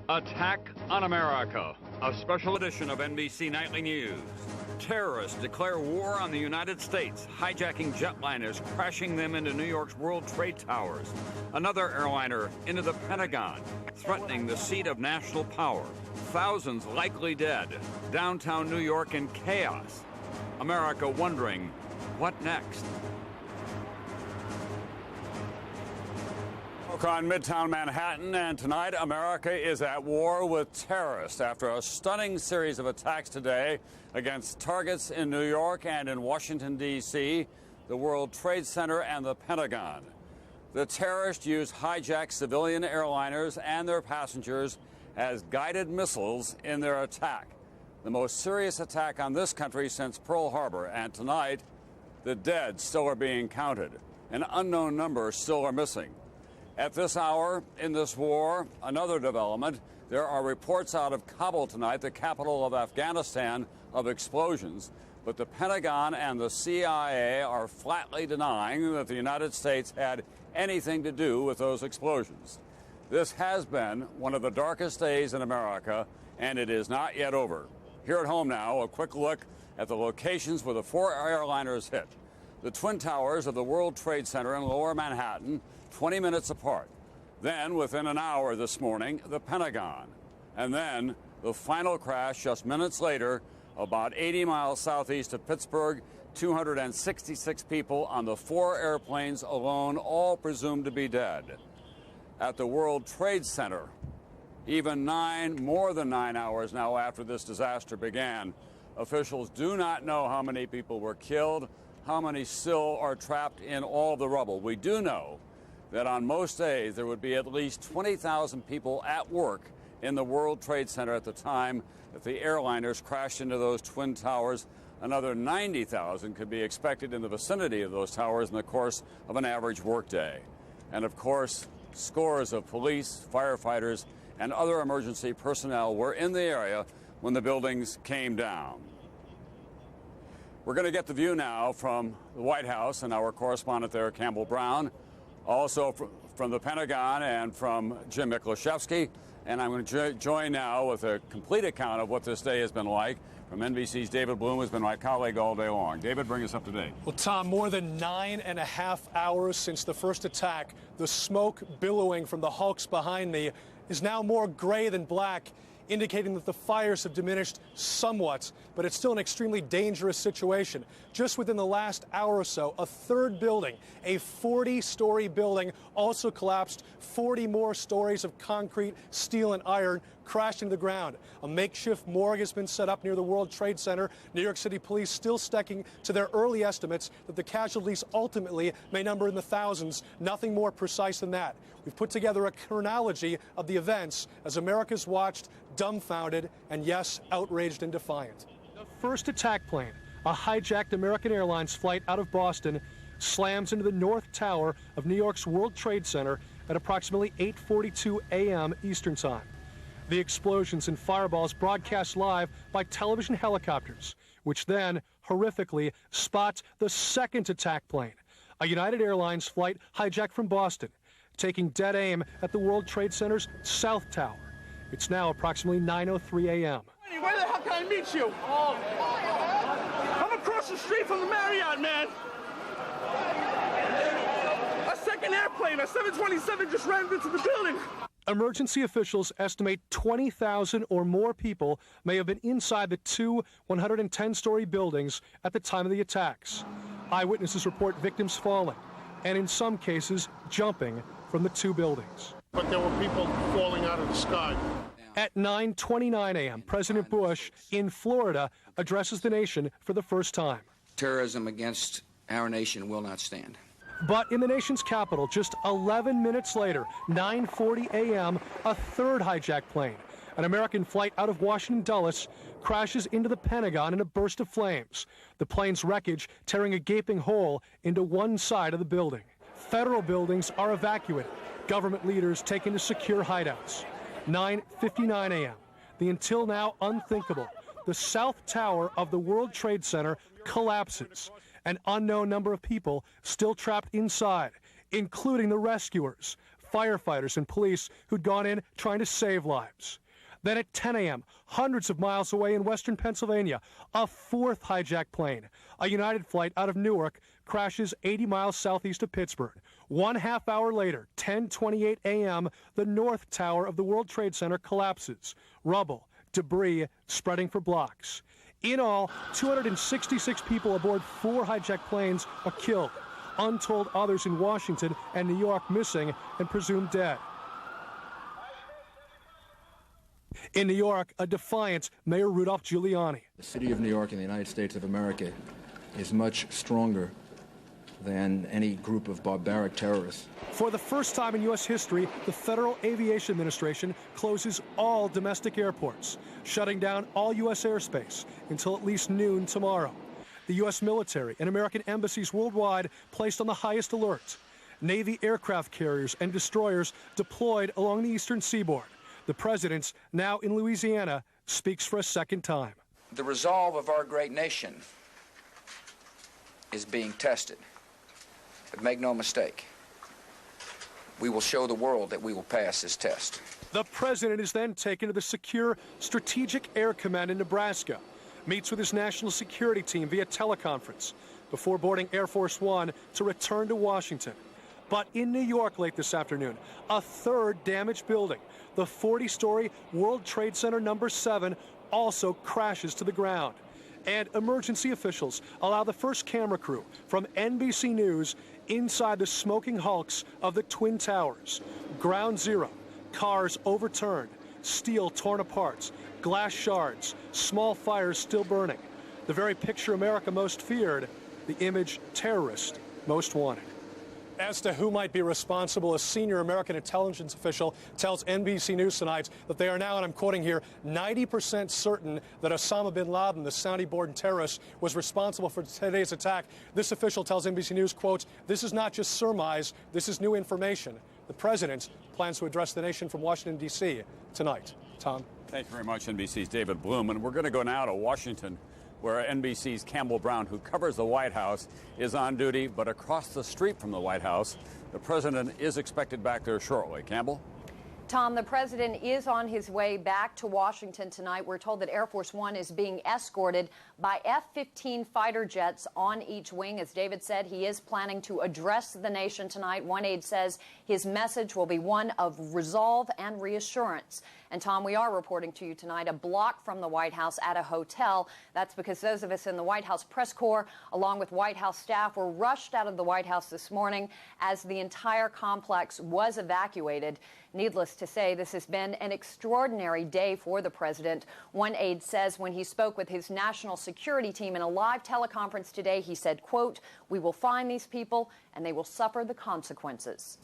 Attack on America, a special edition of NBC Nightly News. Terrorists declare war on the United States, hijacking jetliners, crashing them into New York's World Trade Towers. Another airliner into the Pentagon, threatening the seat of national power. Thousands likely dead. Downtown New York in chaos. America wondering, what next? On Midtown Manhattan, and tonight America is at war with terrorists after a stunning series of attacks today against targets in New York and in Washington, D.C., the World Trade Center and the Pentagon. The terrorists used hijacked civilian airliners and their passengers as guided missiles in their attack, the most serious attack on this country since Pearl Harbor. And tonight, the dead still are being counted. An unknown number still are missing. At this hour in this war, another development. There are reports out of Kabul tonight, the capital of Afghanistan, of explosions. But the Pentagon and the CIA are flatly denying that the United States had anything to do with those explosions. This has been one of the darkest days in America, and it is not yet over. Here at home now, a quick look at the locations where the 4 airliners hit. The Twin Towers of the World Trade Center in Lower Manhattan, 20 minutes apart. Then, within an hour this morning, the Pentagon. And then, the final crash just minutes later, about 80 miles southeast of Pittsburgh, 266 people on the 4 airplanes alone, all presumed to be dead. At the World Trade Center, even more than 9 hours now after this disaster began, officials do not know how many people were killed, how many still are trapped in all the rubble. We do know that on most days there would be at least 20,000 people at work in the World Trade Center at the time that the airliners crashed into those Twin Towers. Another 90,000 could be expected in the vicinity of those towers in the course of an average workday. And of course, scores of police, firefighters, and other emergency personnel were in the area when the buildings came down. We're going to get the view now from the White House and our correspondent there, Campbell Brown, also from the Pentagon and from Jim Miklaszewski. And I'm going to join now with a complete account of what this day has been like from NBC's David Bloom, who's been my colleague all day long. David, bring us up to date. Well, Tom, more than 9.5 hours since the first attack, the smoke billowing from the hulks behind me is now more gray than black, indicating that the fires have diminished somewhat, but it's still an extremely dangerous situation. Just within the last hour or so, a third building, a 40-story building, also collapsed. 40 more stories of concrete, steel, and iron crashed into the ground. A makeshift morgue has been set up near the World Trade Center. New York City police still sticking to their early estimates that the casualties ultimately may number in the thousands. Nothing more precise than that. We've put together a chronology of the events as America's watched, dumbfounded, and yes, outraged and defiant. The first attack plane, a hijacked American Airlines flight out of Boston, slams into the North Tower of New York's World Trade Center at approximately 8:42 a.m. Eastern Time. The explosions and fireballs broadcast live by television helicopters, which then, horrifically, spot the second attack plane, a United Airlines flight hijacked from Boston, taking dead aim at the World Trade Center's South Tower. It's now approximately 9:03 a.m. Where the hell can I meet you? I'm across the street from the Marriott, man. A second airplane, a 727, just ran into the building. Emergency officials estimate 20,000 or more people may have been inside the 2 110-story buildings at the time of the attacks. Eyewitnesses report victims falling, and in some cases, jumping from the 2 buildings. But there were people falling out of the sky. At 9:29 a.m., President Bush in Florida addresses the nation for the first time. Terrorism against our nation will not stand. But in the nation's capital, just 11 minutes later, 9:40 a.m., a third hijacked plane, an American flight out of Washington Dulles, crashes into the Pentagon in a burst of flames, the plane's wreckage tearing a gaping hole into one side of the building. Federal buildings are evacuated, government leaders taken to secure hideouts. 9:59 a.m., the until now unthinkable, the South Tower of the World Trade Center collapses. An unknown number of people still trapped inside, including the rescuers, firefighters and police who'd gone in trying to save lives. Then at 10 a.m., hundreds of miles away in western Pennsylvania, a fourth hijacked plane, a United flight out of Newark, crashes 80 miles southeast of Pittsburgh. 1/2 hour later, 10:28 a.m., the North Tower of the World Trade Center collapses. Rubble, debris spreading for blocks. In all, 266 people aboard 4 hijacked planes are killed. Untold others in Washington and New York missing and presumed dead. In New York, a defiant Mayor Rudolph Giuliani. The city of New York in the United States of America is much stronger than any group of barbaric terrorists. For the first time in U.S. history, the Federal Aviation Administration closes all domestic airports, shutting down all U.S. airspace until at least noon tomorrow. The U.S. military and American embassies worldwide placed on the highest alert. Navy aircraft carriers and destroyers deployed along the eastern seaboard. The president, now in Louisiana, speaks for a second time. The resolve of our great nation is being tested. But make no mistake, we will show the world that we will pass this test. The president is then taken to the Secure Strategic Air Command in Nebraska, meets with his national security team via teleconference before boarding Air Force One to return to Washington. But in New York late this afternoon, a third damaged building, the 40-story World Trade Center number 7, also crashes to the ground. And emergency officials allow the first camera crew from NBC News inside the smoking hulks of the Twin Towers. Ground zero, cars overturned, steel torn apart, glass shards, small fires still burning. The very picture America most feared, the image terrorists most wanted. As to who might be responsible, a senior American intelligence official tells NBC News tonight that they are now, and I'm quoting here, 90% certain that Osama bin Laden, the Saudi-born terrorist, was responsible for today's attack. This official tells NBC News, quote, "This is not just surmise, this is new information." The president plans to address the nation from Washington, D.C. tonight. Tom? Thank you very much, NBC's David Bloom. And we're going to go now to Washington, where NBC's Campbell Brown, who covers the White House, is on duty. But across the street from the White House, the president is expected back there shortly. Campbell? Tom, the president is on his way back to Washington tonight. We're told that Air Force One is being escorted by F-15 fighter jets on each wing. As David said, he is planning to address the nation tonight. One aide says his message will be one of resolve and reassurance. And, Tom, we are reporting to you tonight a block from the White House at a hotel. That's because those of us in the White House press corps, along with White House staff, were rushed out of the White House this morning as the entire complex was evacuated. Needless to say, this has been an extraordinary day for the president. One aide says when he spoke with his national security team in a live teleconference today, he said, quote, "We will find these people and they will suffer the consequences."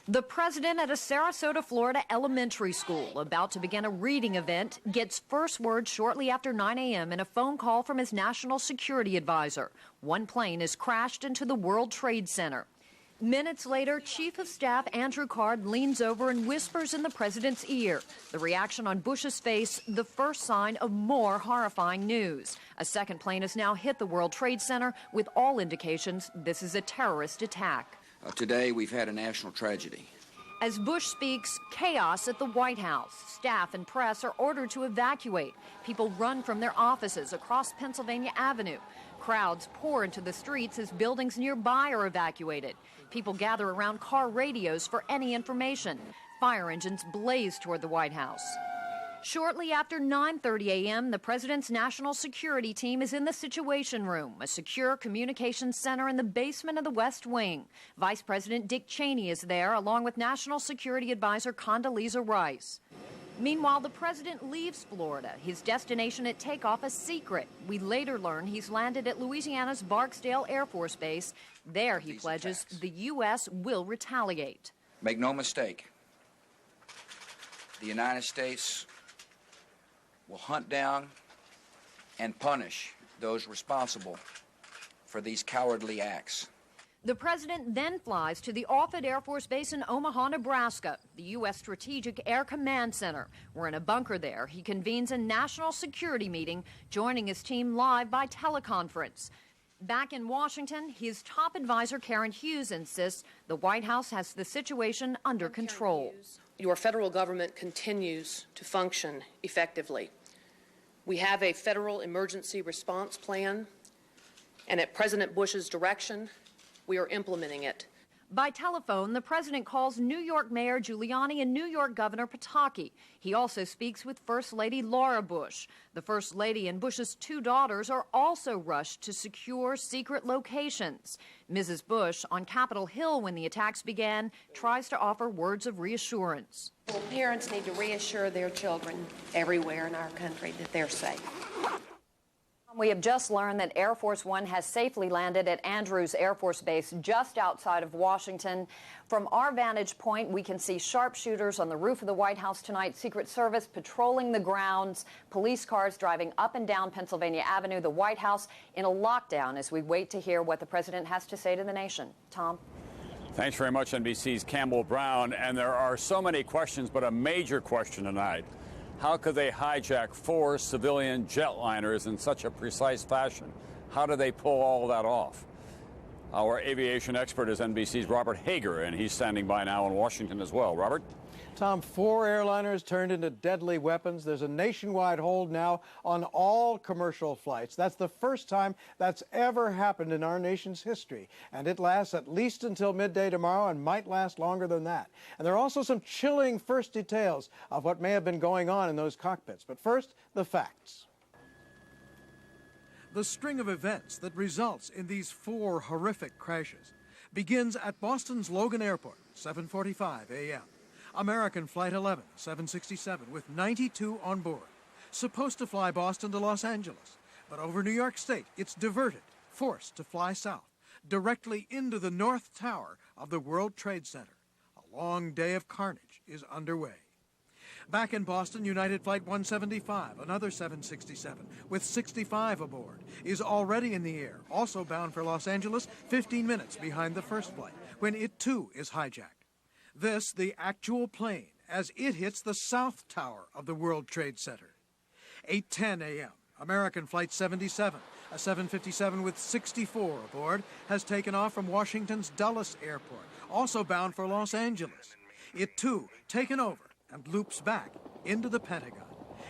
The president at a Sarasota, Florida elementary school about to begin a reading event gets first word shortly after 9 a.m. in a phone call from his national security advisor. One plane has crashed into the World Trade Center. Minutes later, Chief of Staff Andrew Card leans over and whispers in the president's ear. The reaction on Bush's face, the first sign of more horrifying news. A second plane has now hit the World Trade Center, with all indications this is a terrorist attack. Today, we've had a national tragedy. As Bush speaks, chaos at the White House. Staff and press are ordered to evacuate. People run from their offices across Pennsylvania Avenue. Crowds pour into the streets as buildings nearby are evacuated. People gather around car radios for any information. Fire engines blaze toward the White House. Shortly after 9:30 a.m., the president's national security team is in the Situation Room, a secure communications center in the basement of the West Wing. Vice President Dick Cheney is there, along with National Security Advisor Condoleezza Rice. Meanwhile, the president leaves Florida, his destination at takeoff a secret. We later learn he's landed at Louisiana's Barksdale Air Force Base. There, he pledges, the U.S. will retaliate. Make no mistake, the United States will hunt down and punish those responsible for these cowardly acts. The president then flies to the Offutt Air Force Base in Omaha, Nebraska, the U.S. Strategic Air Command Center. We're in a bunker there. He convenes a national security meeting, joining his team live by teleconference. Back in Washington, his top advisor, Karen Hughes, insists the White House has the situation under control. Your federal government continues to function effectively. We have a federal emergency response plan, and at President Bush's direction, we are implementing it. By telephone, the president calls New York Mayor Giuliani and New York Governor Pataki. He also speaks with First Lady Laura Bush. The First Lady and Bush's two daughters are also rushed to secure secret locations. Mrs. Bush, on Capitol Hill when the attacks began, tries to offer words of reassurance. Well, parents need to reassure their children everywhere in our country that they're safe. We have just learned that Air Force One has safely landed at Andrews Air Force Base just outside of Washington. From our vantage point, we can see sharpshooters on the roof of the White House tonight, Secret Service patrolling the grounds, police cars driving up and down Pennsylvania Avenue, the White House in a lockdown as we wait to hear what the president has to say to the nation. Tom? Thanks very much, NBC's Campbell Brown. And there are so many questions, but a major question tonight. How could they hijack 4 civilian jetliners in such a precise fashion? How do they pull all that off? Our aviation expert is NBC's Robert Hager, and he's standing by now in Washington as well. Robert? Tom, 4 airliners turned into deadly weapons. There's a nationwide hold now on all commercial flights. That's the first time that's ever happened in our nation's history. And it lasts at least until midday tomorrow and might last longer than that. And there are also some chilling first details of what may have been going on in those cockpits. But first, the facts. The string of events that results in these 4 horrific crashes begins at Boston's Logan Airport, 7:45 a.m. American Flight 11, 767, with 92 on board. Supposed to fly Boston to Los Angeles, but over New York State, it's diverted, forced to fly south, directly into the North Tower of the World Trade Center. A long day of carnage is underway. Back in Boston, United Flight 175, another 767, with 65 aboard, is already in the air, also bound for Los Angeles, 15 minutes behind the first flight, when it too is hijacked. This, the actual plane, as it hits the South Tower of the World Trade Center. 8:10 a.m., American Flight 77, a 757 with 64 aboard, has taken off from Washington's Dulles Airport, also bound for Los Angeles. It, too, taken over and loops back into the Pentagon.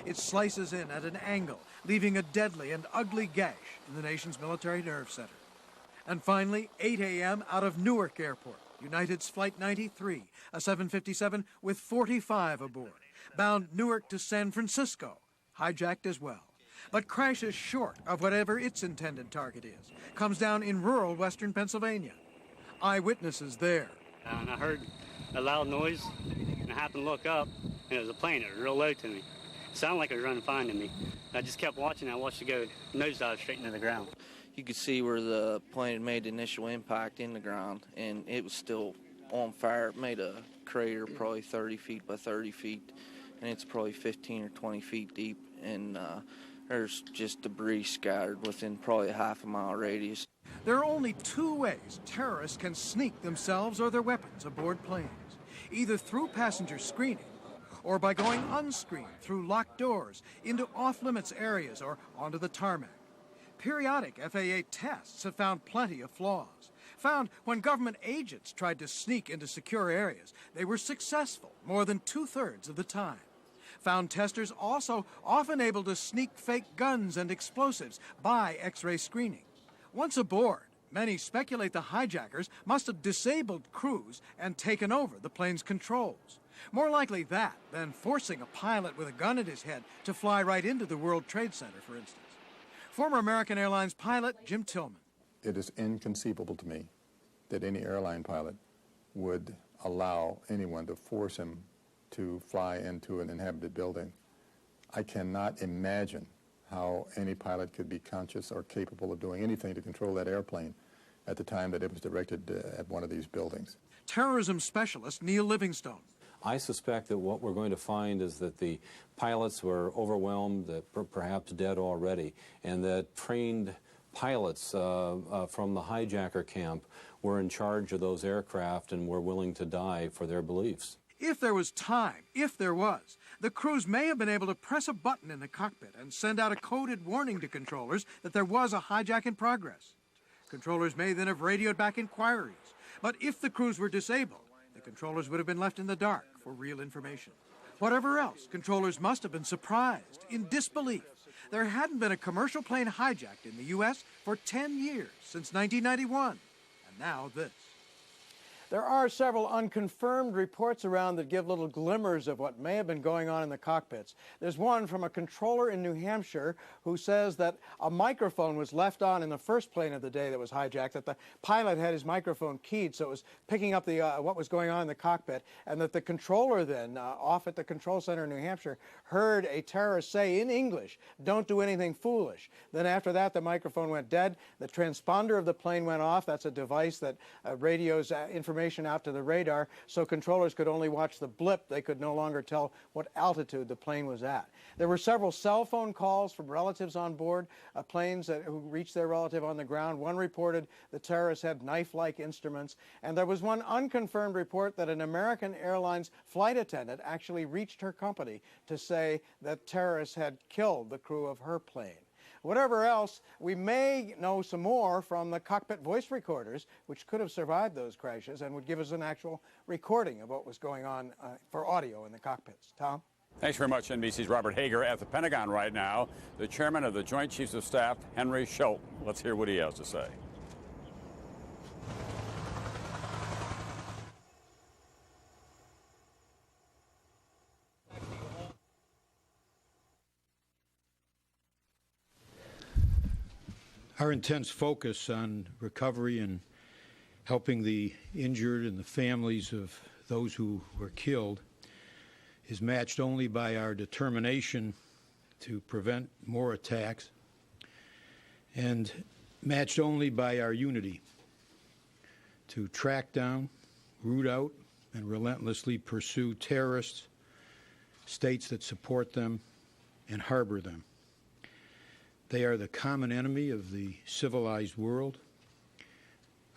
It slices in at an angle, leaving a deadly and ugly gash in the nation's military nerve center. And finally, 8 a.m. out of Newark Airport, United's Flight 93, a 757 with 45 aboard, bound Newark to San Francisco, hijacked as well, but crashes short of whatever its intended target is, comes down in rural western Pennsylvania. Eyewitnesses there. And I heard a loud noise, and I happened to look up, and it was a plane. It was real low to me. It sounded like it was running fine to me. I just kept watching. I watched it go nosedive straight into the ground. You could see where the plane had made the initial impact in the ground, and it was still on fire. It made a crater probably 30 feet by 30 feet, and it's probably 15 or 20 feet deep, and there's just debris scattered within probably a half-a-mile radius. There are only 2 ways terrorists can sneak themselves or their weapons aboard planes, either through passenger screening or by going unscreened through locked doors into off-limits areas or onto the tarmac. Periodic FAA tests have found plenty of flaws. Found when government agents tried to sneak into secure areas, they were successful more than 2/3 of the time. Found testers also often able to sneak fake guns and explosives by X-ray screening. Once aboard, many speculate the hijackers must have disabled crews and taken over the plane's controls. More likely that than forcing a pilot with a gun at his head to fly right into the World Trade Center, for instance. Former American Airlines pilot Jim Tillman. It is inconceivable to me that any airline pilot would allow anyone to force him to fly into an inhabited building. I cannot imagine how any pilot could be conscious or capable of doing anything to control that airplane at the time that it was directed at one of these buildings. Terrorism specialist Neil Livingstone. I suspect that what we're going to find is that the pilots were overwhelmed, that perhaps dead already, and that trained pilots from the hijacker camp were in charge of those aircraft and were willing to die for their beliefs. If there was time, the crews may have been able to press a button in the cockpit and send out a coded warning to controllers that there was a hijack in progress. Controllers may then have radioed back inquiries. But if the crews were disabled, the controllers would have been left in the dark for real information. Whatever else, controllers must have been surprised, in disbelief. There hadn't been a commercial plane hijacked in the U.S. for 10 years, since 1991. And now this. There are several unconfirmed reports around that give little glimmers of what may have been going on in the cockpits. There's one from a controller in New Hampshire who says that a microphone was left on in the first plane of the day that was hijacked, that the pilot had his microphone keyed so it was picking up the what was going on in the cockpit, and that the controller then, off at the control center in New Hampshire, heard a terrorist say in English, "Don't do anything foolish." Then after that, the microphone went dead. The transponder of the plane went off. That's a device that radios information out to the radar, so controllers could only watch the blip. They could no longer tell what altitude the plane was at. There were several cell phone calls from relatives on board planes who reached their relative on the ground. One reported the terrorists had knife-like instruments, and there was one unconfirmed report that an American Airlines flight attendant actually reached her company to say that terrorists had killed the crew of her plane. Whatever else, we may know some more from the cockpit voice recorders, which could have survived those crashes and would give us an actual recording of what was going on for audio in the cockpits. Tom? Thanks very much, NBC's Robert Hager at the Pentagon right now. The chairman of the Joint Chiefs of Staff, Henry Schultz. Let's hear what he has to say. Our intense focus on recovery and helping the injured and the families of those who were killed is matched only by our determination to prevent more attacks and matched only by our unity to track down, root out, and relentlessly pursue terrorists, states that support them, and harbor them. They are the common enemy of the civilized world.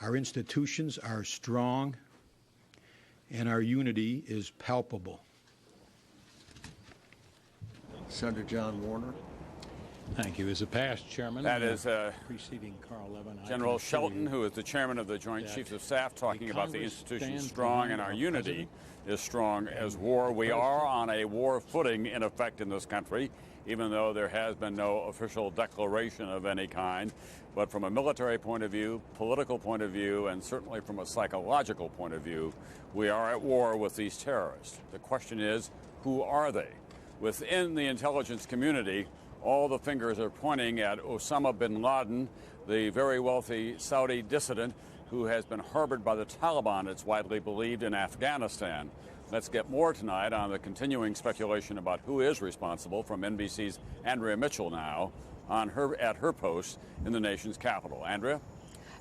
Our institutions are strong, and our unity is palpable. Senator John Warner. Thank you. As a past chairman, that is preceding Carl Levin, General Shelton, who is the chairman of the Joint Chiefs of Staff, talking about the institution strong and our unity is strong as war. We are on a war footing, in effect, in this country, even though there has been no official declaration of any kind. But from a military point of view, political point of view, and certainly from a psychological point of view, we are at war with these terrorists. The question is, who are they? Within the intelligence community, all the fingers are pointing at Osama bin Laden, the very wealthy Saudi dissident who has been harbored by the Taliban, it's widely believed, in Afghanistan. Let's get more tonight on the continuing speculation about who is responsible from NBC's Andrea Mitchell now at her post in the nation's capital. Andrea?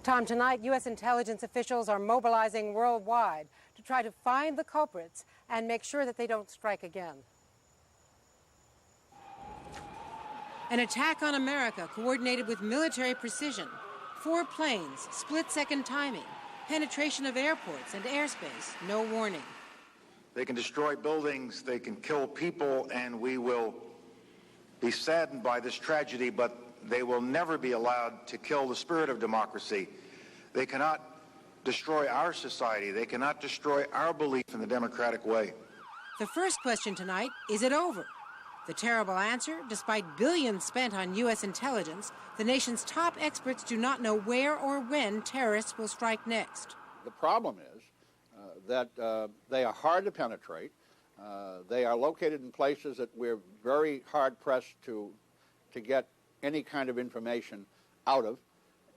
Tom, tonight U.S. intelligence officials are mobilizing worldwide to try to find the culprits and make sure that they don't strike again. An attack on America coordinated with military precision. 4 planes, split-second timing, penetration of airports and airspace, no warning. They can destroy buildings, they can kill people, and we will be saddened by this tragedy, but they will never be allowed to kill the spirit of democracy. They cannot destroy our society. They cannot destroy our belief in the democratic way. The first question tonight, is it over? The terrible answer, despite billions spent on U.S. intelligence, the nation's top experts do not know where or when terrorists will strike next. The problem is that they are hard to penetrate. They are located in places that we're very hard-pressed to get any kind of information out of.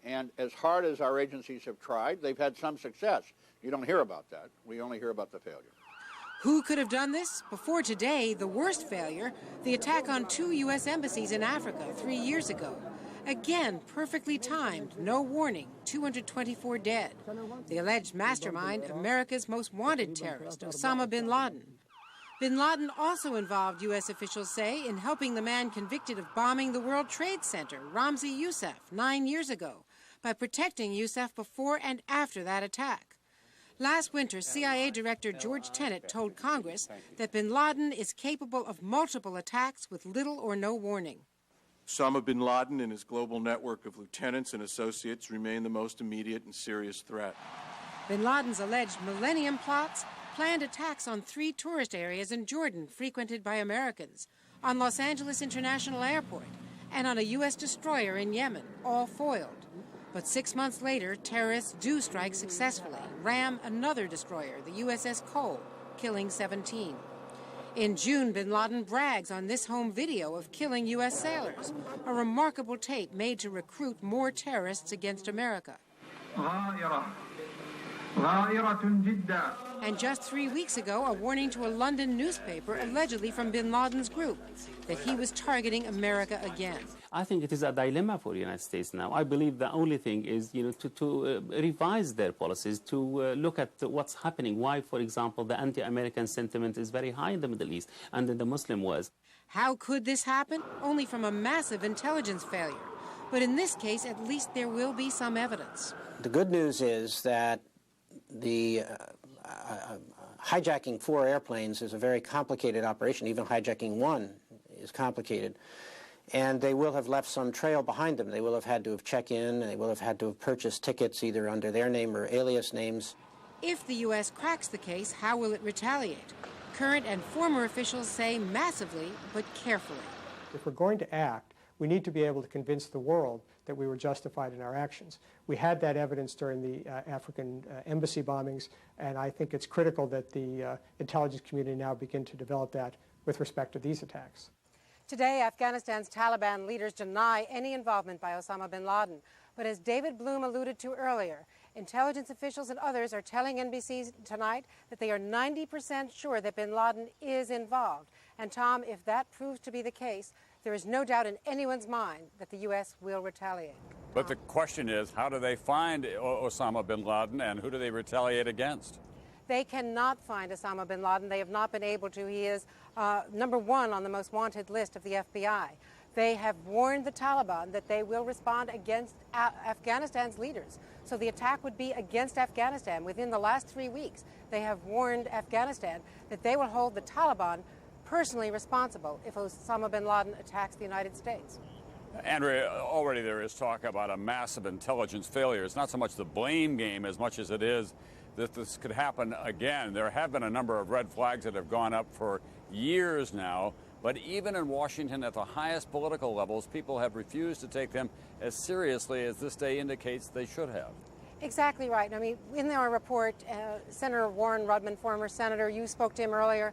And as hard as our agencies have tried, they've had some success. You don't hear about that. We only hear about the failure. Who could have done this? Before today, the worst failure, the attack on 2 U.S. embassies in Africa 3 years ago. Again, perfectly timed, no warning, 224 dead. The alleged mastermind, America's most wanted terrorist, Osama bin Laden. Bin Laden also involved, U.S. officials say, in helping the man convicted of bombing the World Trade Center, Ramzi Youssef, 9 years ago, by protecting Youssef before and after that attack. Last winter, CIA Director George Tenet told Congress that bin Laden is capable of multiple attacks with little or no warning. Osama bin Laden and his global network of lieutenants and associates remain the most immediate and serious threat. Bin Laden's alleged millennium plots planned attacks on 3 tourist areas in Jordan frequented by Americans, on Los Angeles International Airport, and on a U.S. destroyer in Yemen, all foiled. But 6 months later, terrorists do strike successfully, ram another destroyer, the USS Cole, killing 17. In June, bin Laden brags on this home video of killing U.S. sailors, a remarkable tape made to recruit more terrorists against America. And just 3 weeks ago, a warning to a London newspaper, allegedly from bin Laden's group, that he was targeting America again. I think it is a dilemma for the United States now. I believe the only thing is, to revise their policies, to look at what's happening. Why, for example, the anti-American sentiment is very high in the Middle East and in the Muslim world. How could this happen? Only from a massive intelligence failure. But in this case, at least there will be some evidence. The good news is that the hijacking 4 airplanes is a very complicated operation. Even hijacking 1 is complicated. And they will have left some trail behind them. They will have had to have checked in, and they will have had to have purchased tickets either under their name or alias names. If the U.S. cracks the case, how will it retaliate? Current and former officials say massively, but carefully. If we're going to act, we need to be able to convince the world that we were justified in our actions. We had that evidence during the African embassy bombings, and I think it's critical that the intelligence community now begin to develop that with respect to these attacks. Today, Afghanistan's Taliban leaders deny any involvement by Osama bin Laden. But as David Bloom alluded to earlier, intelligence officials and others are telling NBC tonight that they are 90% sure that bin Laden is involved. And Tom, if that proves to be the case, there is no doubt in anyone's mind that the U.S. will retaliate. But the question is, how do they find Osama bin Laden, and who do they retaliate against? They cannot find Osama bin Laden. They have not been able to. He is number 1 on the most wanted list of the FBI. They have warned the Taliban that they will respond against Afghanistan's leaders. So the attack would be against Afghanistan. Within the last 3 weeks, they have warned Afghanistan that they will hold the Taliban personally responsible if Osama bin Laden attacks the United States. Andrea, already there is talk about a massive intelligence failure. It's not so much the blame game as much as it is that this could happen again. There have been a number of red flags that have gone up for years now, but even in Washington at the highest political levels, people have refused to take them as seriously as this day indicates they should have. Exactly right. I mean, in our report, Senator Warren Rudman, former senator, you spoke to him earlier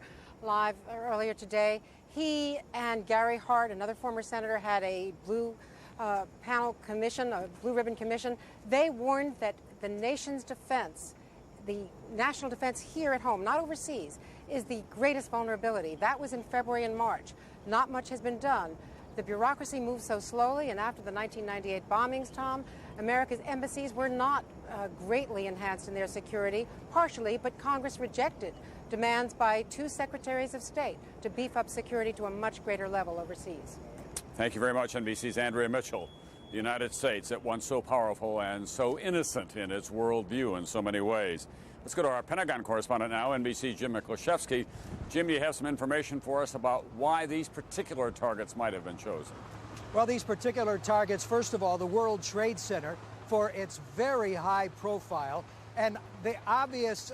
today. He and Gary Hart, another former senator, had a blue panel commission, a blue ribbon commission. They warned that the nation's defense, the national defense here at home, not overseas, is the greatest vulnerability. That was in February and March. Not much has been done. The bureaucracy moves so slowly, and after the 1998 bombings, Tom, America's embassies were not greatly enhanced in their security, partially, but Congress rejected demands by 2 secretaries of state to beef up security to a much greater level overseas. Thank you very much, NBC's Andrea Mitchell. The United States, at once so powerful and so innocent in its worldview in so many ways. Let's go to our Pentagon correspondent now, NBC's Jim Miklaszewski. Jim, you have some information for us about why these particular targets might have been chosen. Well, these particular targets, first of all, the World Trade Center for its very high profile and the obvious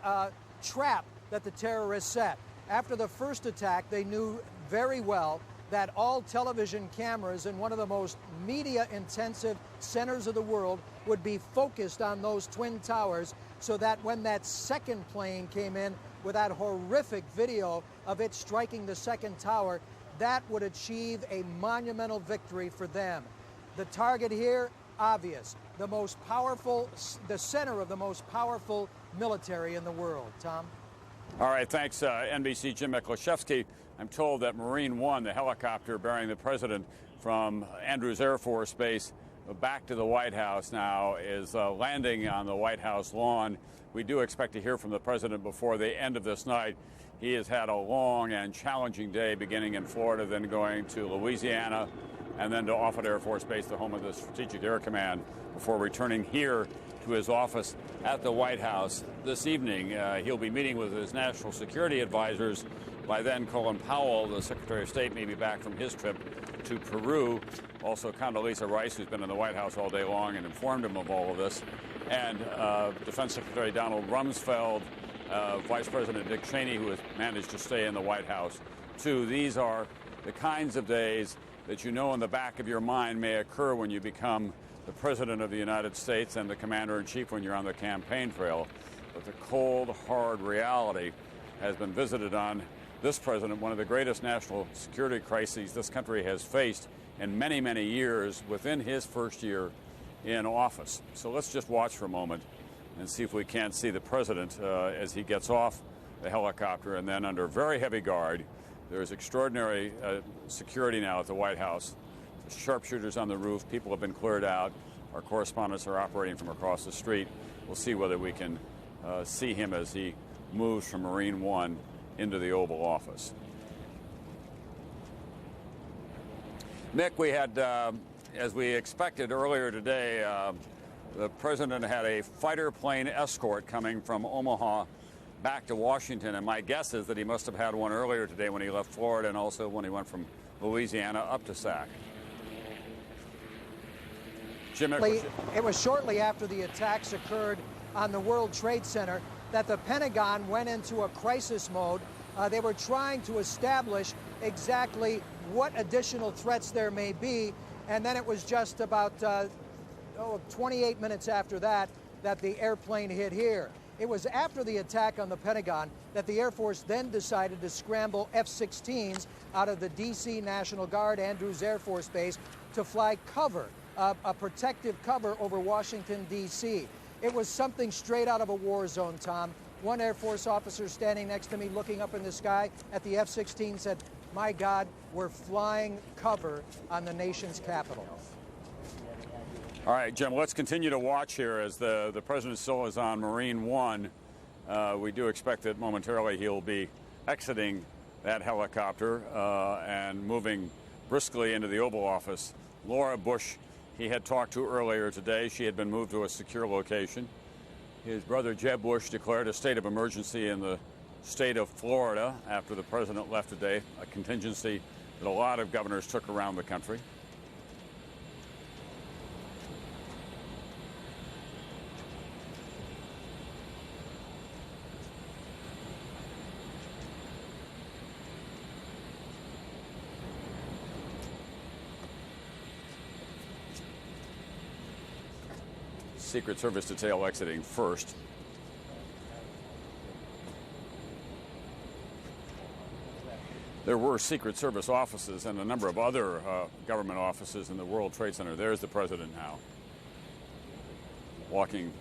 trap that the terrorists set. After the first attack, they knew very well that all television cameras in one of the most media-intensive centers of the world would be focused on those twin towers, so that when that second plane came in with that horrific video of it striking the second tower, that would achieve a monumental victory for them. The target here, obvious. The most powerful, the center of the most powerful military in the world. Tom? All right, thanks, NBC Jim Miklaszewski. I'm told that Marine One, the helicopter bearing the president from Andrews Air Force Base back to the White House now, is landing on the White House lawn. We do expect to hear from the president before the end of this night. He has had a long and challenging day, beginning in Florida, then going to Louisiana, and then to Offutt Air Force Base, the home of the Strategic Air Command, before returning here to his office at the White House this evening. He'll be meeting with his national security advisors By then, Colin Powell, the Secretary of State, may be back from his trip to Peru. Also, Condoleezza Rice, who's been in the White House all day long and informed him of all of this. And Defense Secretary Donald Rumsfeld, Vice President Dick Cheney, who has managed to stay in the White House, too. These are the kinds of days that you know in the back of your mind may occur when you become the President of the United States and the Commander-in-Chief when you're on the campaign trail. But the cold, hard reality has been visited on this president, one of the greatest national security crises this country has faced in many, many years within his first year in office. So let's just watch for a moment and see if we can't see the president as he gets off the helicopter, and then under very heavy guard. There's extraordinary security now at the White House. The sharpshooters on the roof, people have been cleared out. Our correspondents are operating from across the street. We'll see whether we can see him as he moves from Marine One into the Oval Office. Mick, we had, as we expected earlier today, the president had a fighter plane escort coming from Omaha back to Washington, and my guess is that he must have had one earlier today when he left Florida and also when he went from Louisiana up to SAC. Jim, it was shortly after the attacks occurred on the World Trade Center that the Pentagon went into a crisis mode. They were trying to establish exactly what additional threats there may be, and then it was just about 28 minutes after that the airplane hit here. It was after the attack on the Pentagon that the Air Force then decided to scramble F-16s out of the D.C. National Guard Andrews Air Force Base to fly cover, a protective cover over Washington, D.C. It was something straight out of a war zone, Tom. One Air Force officer standing next to me looking up in the sky at the F-16 said, "My God, we're flying cover on the nation's capital." All right, Jim, let's continue to watch here as the president still is on Marine One. We do expect that momentarily he'll be exiting that helicopter and moving briskly into the Oval Office. Laura Bush, he had talked to earlier today. She had been moved to a secure location. His brother Jeb Bush declared a state of emergency in the state of Florida after the president left today, a contingency that a lot of governors took around the country. Secret Service detail exiting first. There were Secret Service offices and a number of other government offices in the World Trade Center. There's the president now, walking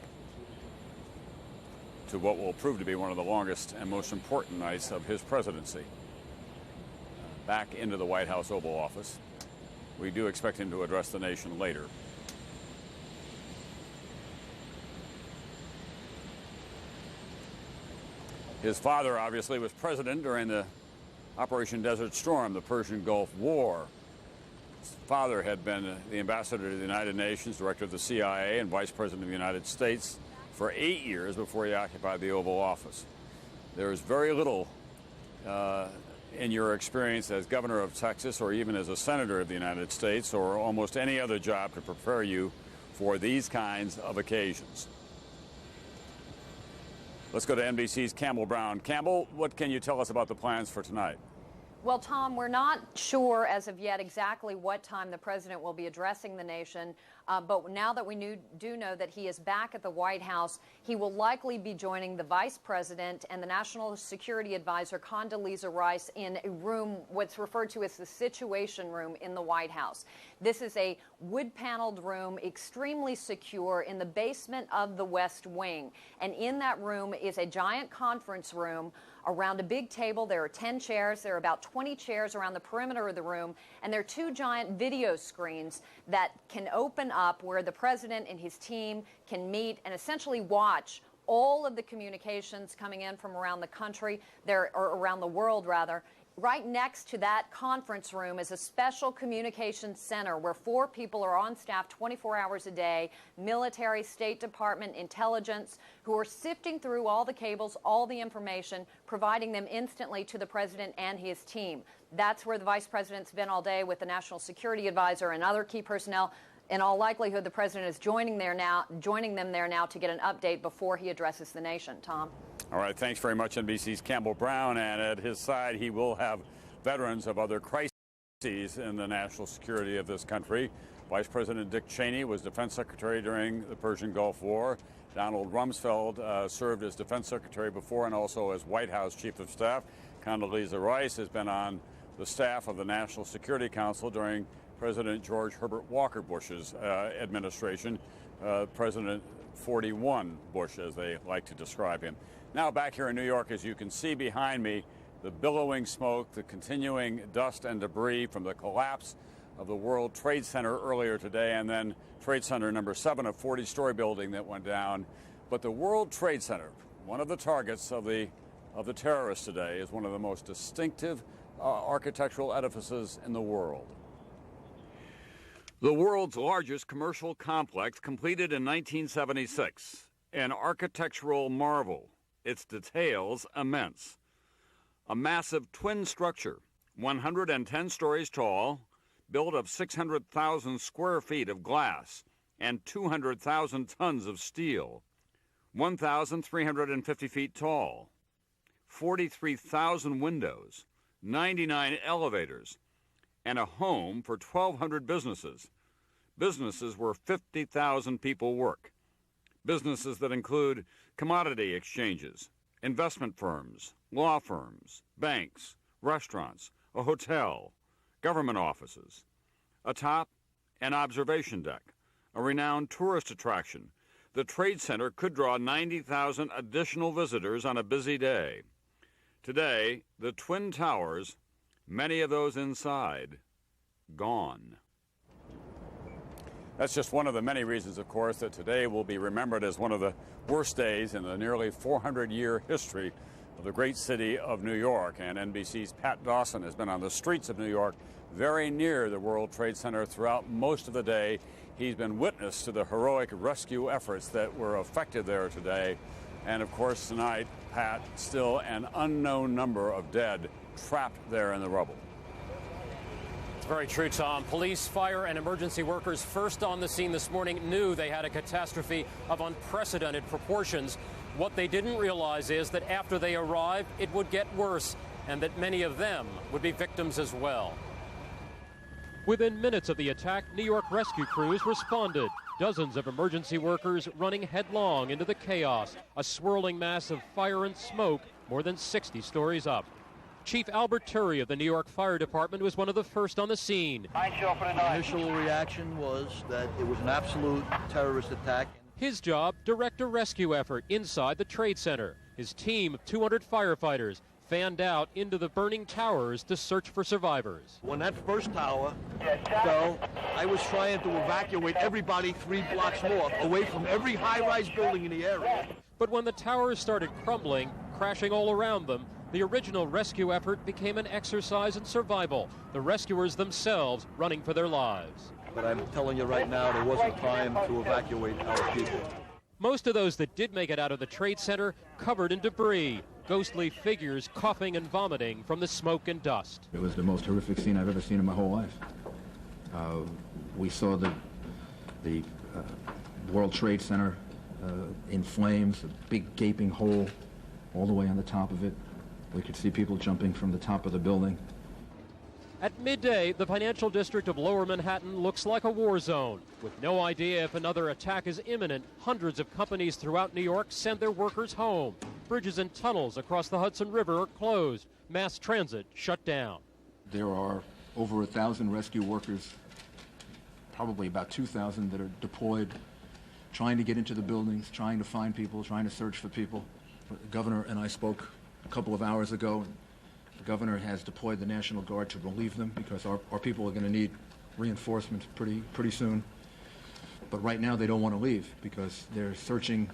to what will prove to be one of the longest and most important nights of his presidency. Back into the White House Oval Office. We do expect him to address the nation later. His father, obviously, was president during the Operation Desert Storm, the Persian Gulf War. His father had been the ambassador to the United Nations, director of the CIA, and vice president of the United States for 8 years before he occupied the Oval Office. There is very little in your experience as governor of Texas or even as a senator of the United States or almost any other job to prepare you for these kinds of occasions. Let's go to NBC's Campbell Brown. Campbell, what can you tell us about the plans for tonight? Well, Tom, we're not sure as of yet exactly what time the president will be addressing the nation, but now that we do know that he is back at the White House, he will likely be joining the vice president and the National Security Advisor, Condoleezza Rice, in a room, what's referred to as the Situation Room in the White House. This is a wood-paneled room, extremely secure, in the basement of the West Wing. And in that room is a giant conference room. Around a big table, there are 10 chairs. There are about 20 chairs around the perimeter of the room. And there are 2 giant video screens that can open up where the president and his team can meet and essentially watch all of the communications coming in from around the country, or around the world, rather, Right next to that conference room is a special communications center where 4 people are on staff 24 hours a day, military, State Department, intelligence, who are sifting through all the cables, all the information, providing them instantly to the president and his team. That's where the vice president's been all day with the National Security Advisor and other key personnel. In all likelihood, the president is joining them there now to get an update before he addresses the nation. Tom? All right, thanks very much, NBC's Campbell Brown. And at his side, he will have veterans of other crises in the national security of this country. Vice President Dick Cheney was Defense Secretary during the Persian Gulf War. Donald Rumsfeld served as Defense Secretary before and also as White House Chief of Staff. Condoleezza Rice has been on the staff of the National Security Council during President George Herbert Walker Bush's administration, President 41 Bush, as they like to describe him. Now back here in New York, as you can see behind me, the billowing smoke, the continuing dust and debris from the collapse of the World Trade Center earlier today, and then Trade Center number 7, a 40-story building that went down. But the World Trade Center, one of the targets of the terrorists today, is one of the most distinctive architectural edifices in the world. The world's largest commercial complex, completed in 1976, an architectural marvel. Its details immense. A massive twin structure, 110 stories tall, built of 600,000 square feet of glass and 200,000 tons of steel, 1,350 feet tall, 43,000 windows, 99 elevators, and a home for 1,200 businesses. Businesses where 50,000 people work. Businesses that include commodity exchanges, investment firms, law firms, banks, restaurants, a hotel, government offices. Atop, an observation deck, a renowned tourist attraction. The Trade Center could draw 90,000 additional visitors on a busy day. Today, the Twin Towers, many of those inside, gone. That's just one of the many reasons, of course, that today will be remembered as one of the worst days in the nearly 400-year history of the great city of New York. And NBC's Pat Dawson has been on the streets of New York, very near the World Trade Center throughout most of the day. He's been witness to the heroic rescue efforts that were effected there today. And of course, tonight, Pat, still an unknown number of dead trapped there in the rubble. Very true, Tom. Police, fire, and emergency workers first on the scene this morning knew they had a catastrophe of unprecedented proportions. What they didn't realize is that after they arrived, it would get worse, and that many of them would be victims as well. Within minutes of the attack, New York rescue crews responded. Dozens of emergency workers running headlong into the chaos, a swirling mass of fire and smoke more than 60 stories up. Chief Albert Turry of the New York Fire Department was one of the first on the scene. The initial reaction was that it was an absolute terrorist attack. His job, direct a rescue effort inside the Trade Center. His team of 200 firefighters fanned out into the burning towers to search for survivors. When that first tower fell, I was trying to evacuate everybody 3 blocks north, away from every high-rise building in the area. But when the towers started crumbling, crashing all around them, the original rescue effort became an exercise in survival, the rescuers themselves running for their lives. But I'm telling you right now, there wasn't time to evacuate our people. Most of those that did make it out of the Trade Center covered in debris, ghostly figures coughing and vomiting from the smoke and dust. It was the most horrific scene I've ever seen in my whole life. We saw the World Trade Center in flames, a big gaping hole all the way on the top of it. We could see people jumping from the top of the building. At midday, the financial district of Lower Manhattan looks like a war zone. With no idea if another attack is imminent, hundreds of companies throughout New York send their workers home. Bridges and tunnels across the Hudson River are closed. Mass transit shut down. There are over 1,000 rescue workers, probably about 2,000 that are deployed, trying to get into the buildings, trying to find people, trying to search for people. The governor and I spoke a couple of hours ago. The governor has deployed the National Guard to relieve them because our people are going to need reinforcements pretty soon. But right now they don't want to leave because they're searching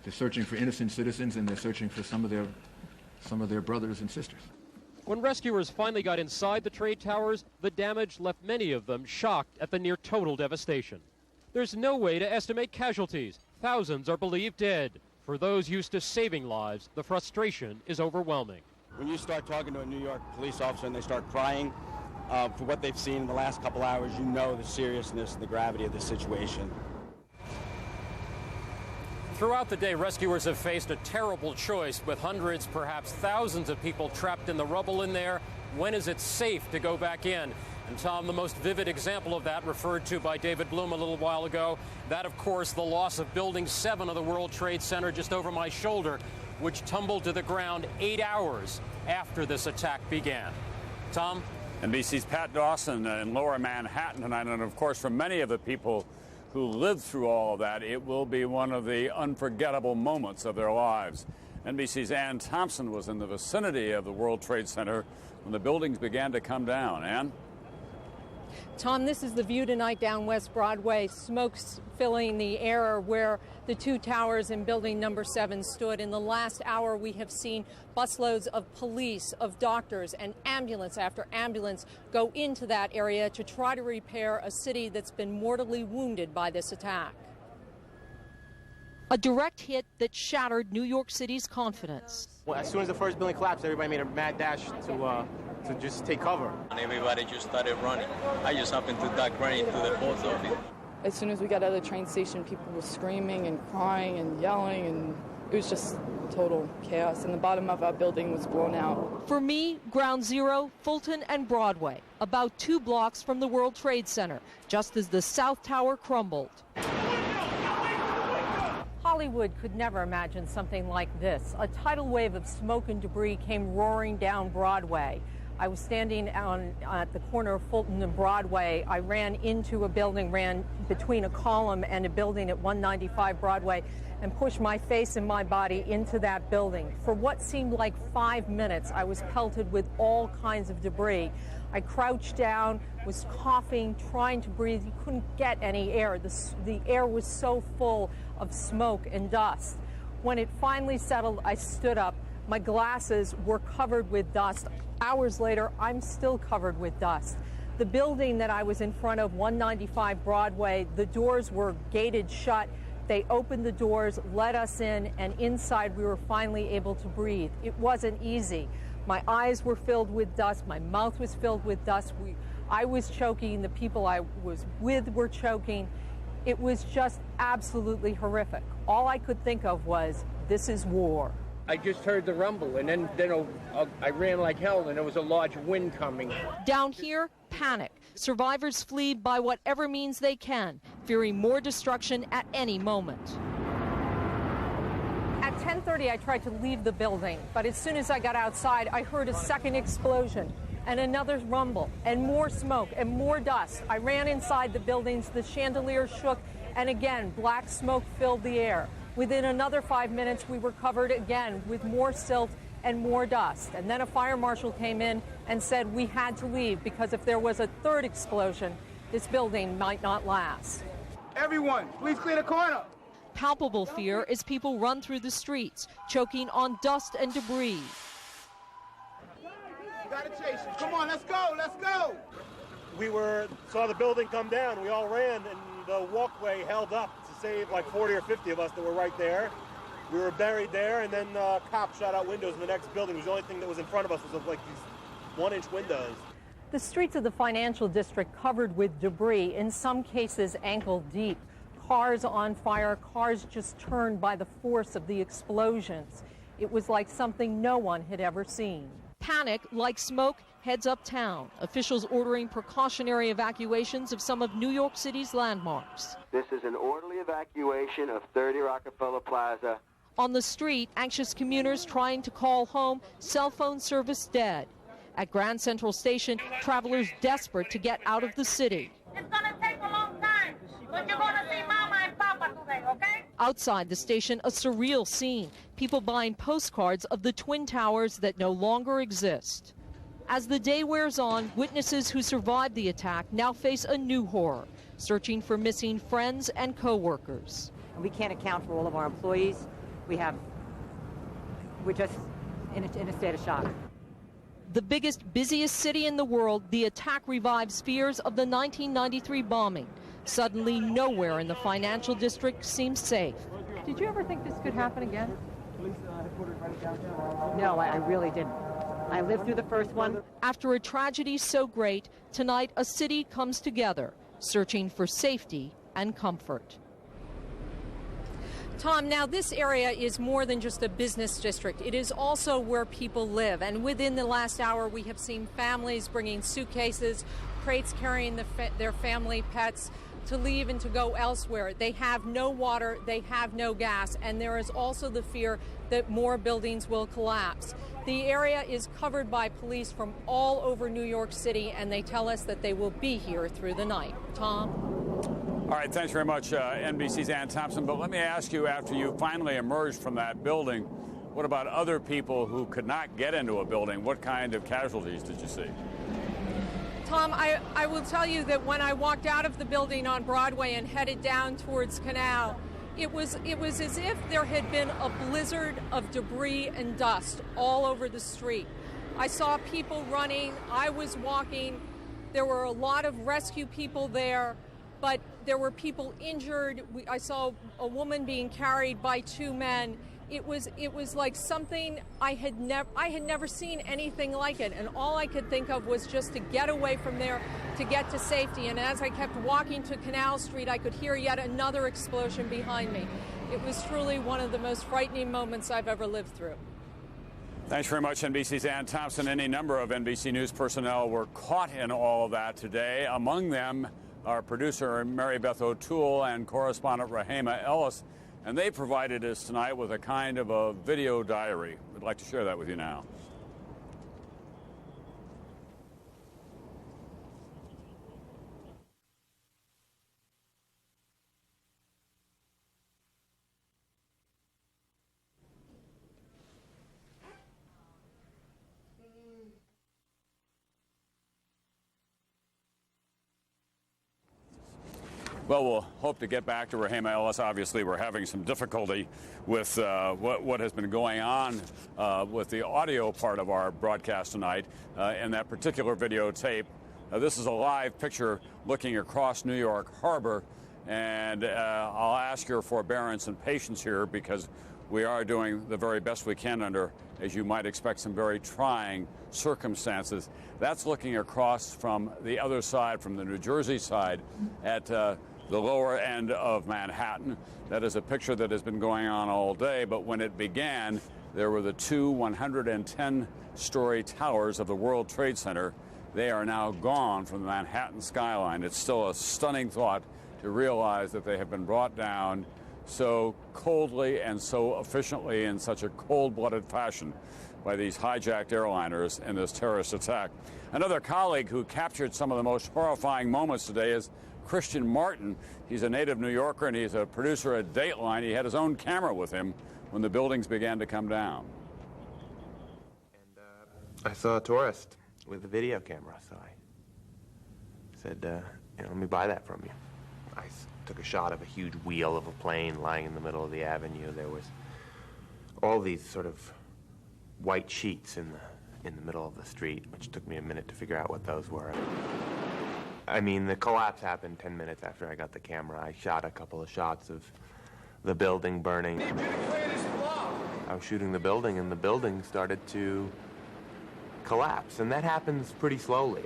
for innocent citizens, and they're searching for some of their brothers and sisters. When rescuers finally got inside the trade towers, the damage left many of them shocked at the near-total devastation. There's no way to estimate casualties. Thousands are believed dead. For those used to saving lives, the frustration is overwhelming. When you start talking to a New York police officer and they start crying for what they've seen in the last couple hours, you know the seriousness and the gravity of the situation. Throughout the day, rescuers have faced a terrible choice with hundreds, perhaps thousands of people trapped in the rubble in there. When is it safe to go back in? And Tom, the most vivid example of that referred to by David Bloom a little while ago, that, of course, the loss of Building 7 of the World Trade Center just over my shoulder, which tumbled to the ground 8 hours after this attack began. Tom? NBC's Pat Dawson in Lower Manhattan tonight. And, of course, for many of the people who lived through all of that, it will be one of the unforgettable moments of their lives. NBC's Ann Thompson was in the vicinity of the World Trade Center when the buildings began to come down. Ann? Tom, this is the view tonight down West Broadway. Smoke's filling the air where the two towers in building number 7 stood. In the last hour, we have seen busloads of police, of doctors, and ambulance after ambulance go into that area to try to repair a city that's been mortally wounded by this attack. A direct hit that shattered New York City's confidence. Well, as soon as the first building collapsed, everybody made a mad dash to just take cover. And everybody just started running. I just happened to duck right into the post office. As soon as we got out of the train station, people were screaming and crying and yelling, and it was just total chaos. And the bottom of our building was blown out. For me, Ground Zero, Fulton and Broadway, about 2 blocks from the World Trade Center, just as the South Tower crumbled. Hollywood could never imagine something like this. A tidal wave of smoke and debris came roaring down Broadway. I was standing at the corner of Fulton and Broadway. I ran into a building, ran between a column and a building at 195 Broadway, and pushed my face and my body into that building. For what seemed like 5 minutes, I was pelted with all kinds of debris. I crouched down, was coughing, trying to breathe. You couldn't get any air. The air was so full of smoke and dust. When it finally settled, I stood up. My glasses were covered with dust. Hours later, I'm still covered with dust. The building that I was in front of, 195 Broadway, the doors were gated shut. They opened the doors, let us in, and inside we were finally able to breathe. It wasn't easy. My eyes were filled with dust. My mouth was filled with dust. I was choking. The people I was with were choking. It was just absolutely horrific. All I could think of was, this is war. I just heard the rumble, and then I ran like hell, and there was a large wind coming. Down here, panic. Survivors flee by whatever means they can, fearing more destruction at any moment. At 10:30, I tried to leave the building, but as soon as I got outside, I heard a second explosion and another rumble and more smoke and more dust. I ran inside the buildings, the chandeliers shook, and again, black smoke filled the air. Within another 5 minutes, we were covered again with more silt and more dust. And then a fire marshal came in and said we had to leave because if there was a third explosion, this building might not last. Everyone, please clear the corner. Palpable fear as people run through the streets, choking on dust and debris. You gotta chase it. Come on, let's go, let's go. We saw the building come down. We all ran, and the walkway held up to save like 40 or 50 of us that were right there. We were buried there, and then cops shot out windows in the next building. It was the only thing that was in front of us was like these 1-inch windows. The streets of the financial district covered with debris, in some cases ankle deep. Cars on fire, cars just turned by the force of the explosions. It was like something no one had ever seen. Panic, like smoke, heads uptown. Officials ordering precautionary evacuations of some of New York City's landmarks. This is an orderly evacuation of 30 Rockefeller Plaza. On the street, anxious commuters trying to call home, cell phone service dead. At Grand Central Station, travelers desperate to get out of the city. It's gonna take a long time, but you're gonna see Mama and Papa today, okay? Outside the station, a surreal scene. People buying postcards of the Twin Towers that no longer exist. As the day wears on, witnesses who survived the attack now face a new horror, searching for missing friends and co-workers. We can't account for all of our employees. We're just in a state of shock. The biggest, busiest city in the world, the attack revives fears of the 1993 bombing. Suddenly, nowhere in the financial district seems safe. Did you ever think this could happen again? No, I really didn't. I lived through the first one. After a tragedy so great, tonight a city comes together, searching for safety and comfort. Tom, now this area is more than just a business district. It is also where people live. And within the last hour, we have seen families bringing suitcases, crates carrying their family pets to leave and to go elsewhere. They have no water, they have no gas, and there is also the fear that more buildings will collapse. The area is covered by police from all over New York City, and they tell us that they will be here through the night. Tom? All right, thanks very much, NBC's Ann Thompson. But let me ask you, after you finally emerged from that building, what about other people who could not get into a building? What kind of casualties did you see? Tom, I will tell you that when I walked out of the building on Broadway and headed down towards Canal, it was as if there had been a blizzard of debris and dust all over the street. I saw people running, I was walking, there were a lot of rescue people there, but there were people injured. I saw a woman being carried by two men. It was like something I had never seen anything like it, and all I could think of was just to get away from there, to get to safety. And as I kept walking to Canal Street, I could hear yet another explosion behind me. It was truly one of the most frightening moments I've ever lived through. Thanks very much, NBC's Ann Thompson. Any number of NBC News personnel were caught in all of that today. Among them, our producer Mary Beth O'Toole and correspondent Rahema Ellis. And they provided us tonight with a kind of a video diary. We'd like to share that with you now. Well, we'll hope to get back to Rahema Ellis. Obviously, we're having some difficulty with what has been going on with the audio part of our broadcast tonight in that particular videotape. This is a live picture looking across New York Harbor, and I'll ask your forbearance and patience here because we are doing the very best we can under, as you might expect, some very trying circumstances. That's looking across from the other side, from the New Jersey side, at the lower end of Manhattan. That is a picture that has been going on all day, but when it began, there were the two 110-story towers of the World Trade Center. They are now gone from the Manhattan skyline. It's still a stunning thought to realize that they have been brought down so coldly and so efficiently in such a cold-blooded fashion by these hijacked airliners in this terrorist attack. Another colleague who captured some of the most horrifying moments today is Christian Martin. He's a native New Yorker and he's a producer at Dateline. He had his own camera with him when the buildings began to come down. And I saw a tourist with a video camera, so I said, let me buy that from you. I took a shot of a huge wheel of a plane lying in the middle of the avenue. There was all these sort of white sheets in the middle of the street, which took me a minute to figure out what those were. I mean, the collapse happened 10 minutes after I got the camera. I shot a couple of shots of the building burning. I was shooting the building, and the building started to collapse, and that happens pretty slowly.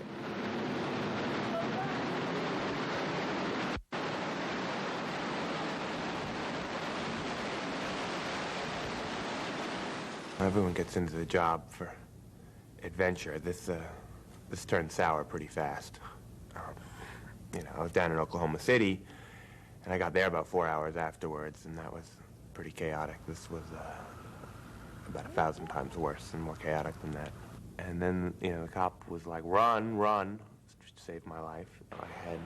Everyone gets into the job for adventure. This turned sour pretty fast. I was down in Oklahoma City, and I got there about 4 hours afterwards, and that was pretty chaotic. This was about 1,000 times worse and more chaotic than that. And then, the cop was like, run, to save my life. I had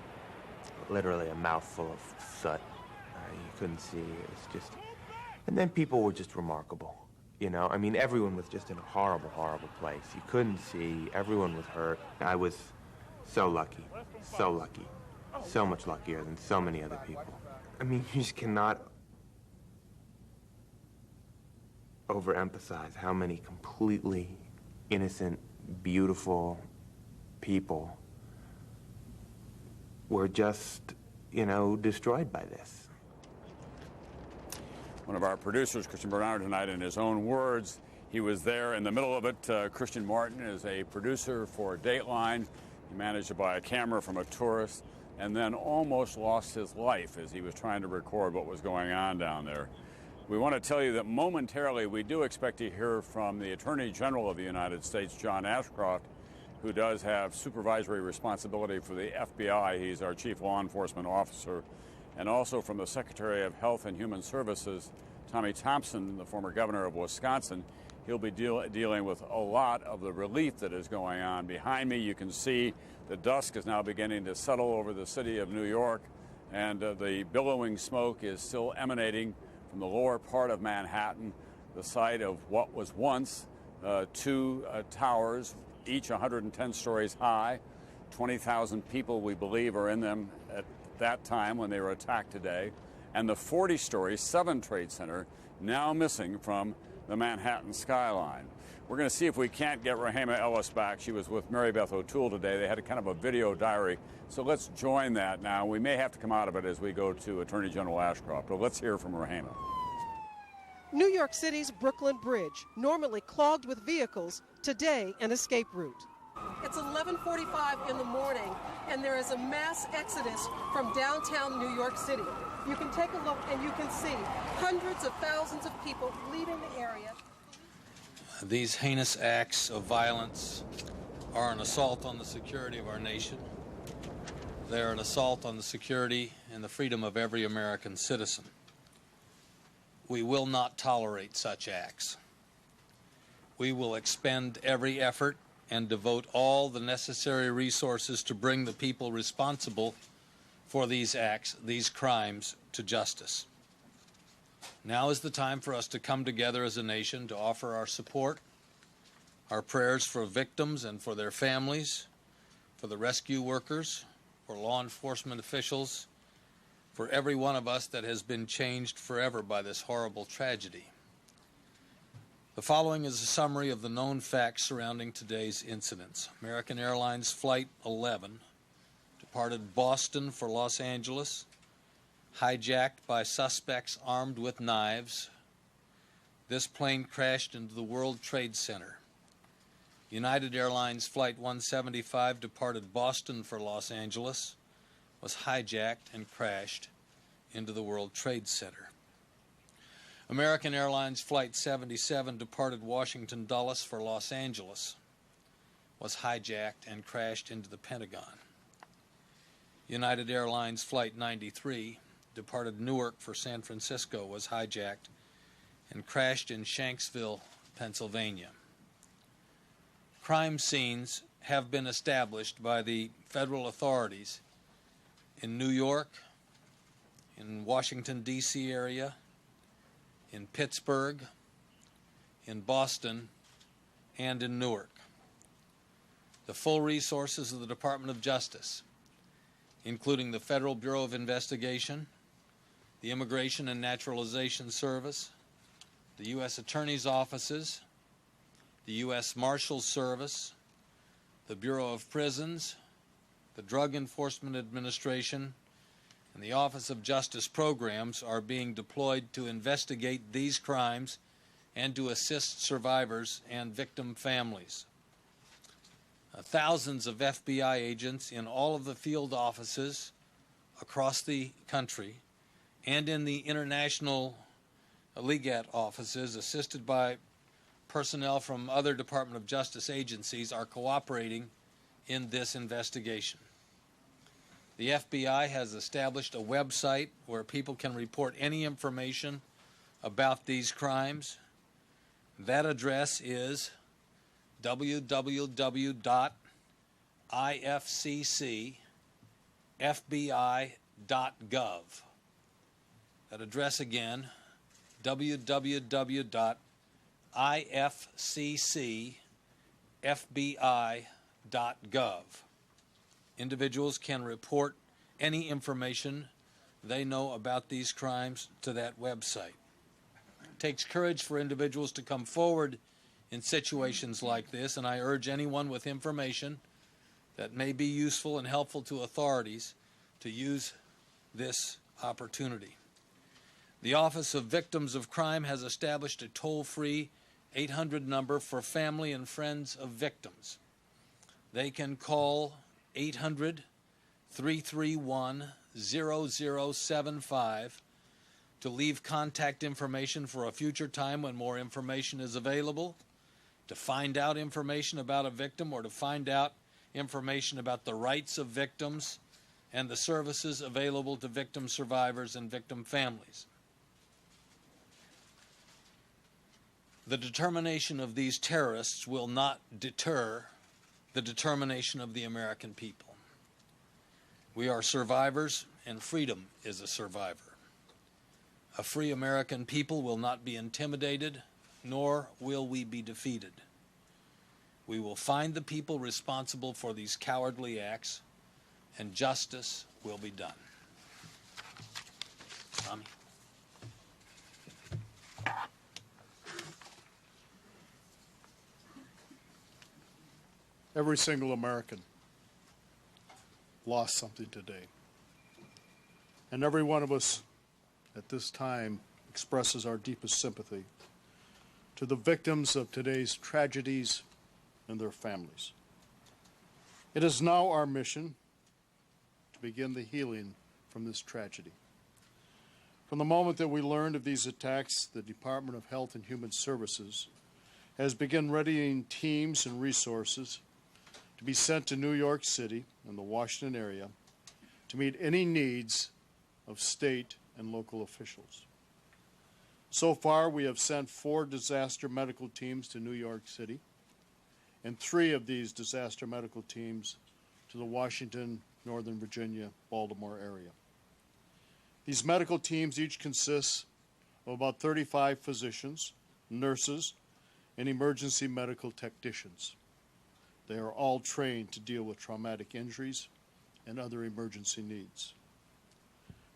literally a mouthful of soot. You couldn't see. It was just... And then people were just remarkable. I mean, everyone was just in a horrible, horrible place. You couldn't see. Everyone was hurt. I was so lucky. So lucky. So much luckier than so many other people. I mean, you just cannot overemphasize how many completely innocent, beautiful people were just, destroyed by this. One of our producers, Christian Bernard, tonight, in his own words, he was there in the middle of it. Christian Martin is a producer for Dateline. He managed to buy a camera from a tourist and then almost lost his life as he was trying to record what was going on down there. We want to tell you that momentarily we do expect to hear from the Attorney General of the United States, John Ashcroft, who does have supervisory responsibility for the FBI. He's our chief law enforcement officer. And also from the Secretary of Health and Human Services, Tommy Thompson, the former governor of Wisconsin. He'll be dealing with a lot of the relief that is going on. Behind me, you can see the dusk is now beginning to settle over the city of New York, and the billowing smoke is still emanating from the lower part of Manhattan, the site of what was once two towers, each 110 stories high. 20,000 people, we believe, are in them at that time when they were attacked today. And the 40-story 7 Trade Center now missing from the Manhattan skyline. We're going to see if we can't get Rahema Ellis back. She was with Mary Beth O'Toole today. They had a kind of a video diary. So let's join that now. We may have to come out of it as we go to Attorney General Ashcroft. But let's hear from Rahema. New York City's Brooklyn Bridge, normally clogged with vehicles, today an escape route. It's 11:45 in the morning, and there is a mass exodus from downtown New York City. You can take a look and you can see hundreds of thousands of people leaving the area. These heinous acts of violence are an assault on the security of our nation. They are an assault on the security and the freedom of every American citizen. We will not tolerate such acts. We will expend every effort and devote all the necessary resources to bring the people responsible for these acts, these crimes, to justice. Now is the time for us to come together as a nation to offer our support, our prayers for victims and for their families, for the rescue workers, for law enforcement officials, for every one of us that has been changed forever by this horrible tragedy. The following is a summary of the known facts surrounding today's incidents. American Airlines Flight 11 departed Boston for Los Angeles, hijacked by suspects armed with knives. This plane crashed into the World Trade Center. United Airlines Flight 175 departed Boston for Los Angeles, was hijacked and crashed into the World Trade Center. American Airlines Flight 77 departed Washington Dulles for Los Angeles, was hijacked and crashed into the Pentagon. United Airlines Flight 93 departed Newark for San Francisco, was hijacked and crashed in Shanksville, Pennsylvania. Crime scenes have been established by the federal authorities in New York, in Washington, D.C. area, in Pittsburgh, in Boston, and in Newark. The full resources of the Department of Justice, including the Federal Bureau of Investigation, the Immigration and Naturalization Service, the U.S. Attorney's offices, the U.S. Marshals Service, the Bureau of Prisons, the Drug Enforcement Administration, and the Office of Justice Programs are being deployed to investigate these crimes and to assist survivors and victim families. Thousands of FBI agents in all of the field offices across the country and in the international Legat offices, assisted by personnel from other Department of Justice agencies, are cooperating in this investigation. The FBI has established a website where people can report any information about these crimes. That address is www.ifccfbi.gov. That address again, www.ifccfbi.gov. Individuals can report any information they know about these crimes to that website. It takes courage for individuals to come forward in situations like this, and I urge anyone with information that may be useful and helpful to authorities to use this opportunity. The Office of Victims of Crime has established a toll-free 800 number for family and friends of victims. They can call 800-331-0075 to leave contact information for a future time when more information is available, to find out information about a victim, or to find out information about the rights of victims and the services available to victim survivors and victim families. The determination of these terrorists will not deter the determination of the American people. We are survivors, and freedom is a survivor. A free American people will not be intimidated, nor will we be defeated. We will find the people responsible for these cowardly acts, and justice will be done. Tommy. Every single American lost something today. And every one of us at this time expresses our deepest sympathy to the victims of today's tragedies and their families. It is now our mission to begin the healing from this tragedy. From the moment that we learned of these attacks, the Department of Health and Human Services has begun readying teams and resources to be sent to New York City and the Washington area to meet any needs of state and local officials. So far, we have sent 4 disaster medical teams to New York City, and 3 of these disaster medical teams to the Washington, Northern Virginia, Baltimore area. These medical teams each consist of about 35 physicians, nurses, and emergency medical technicians. They are all trained to deal with traumatic injuries and other emergency needs.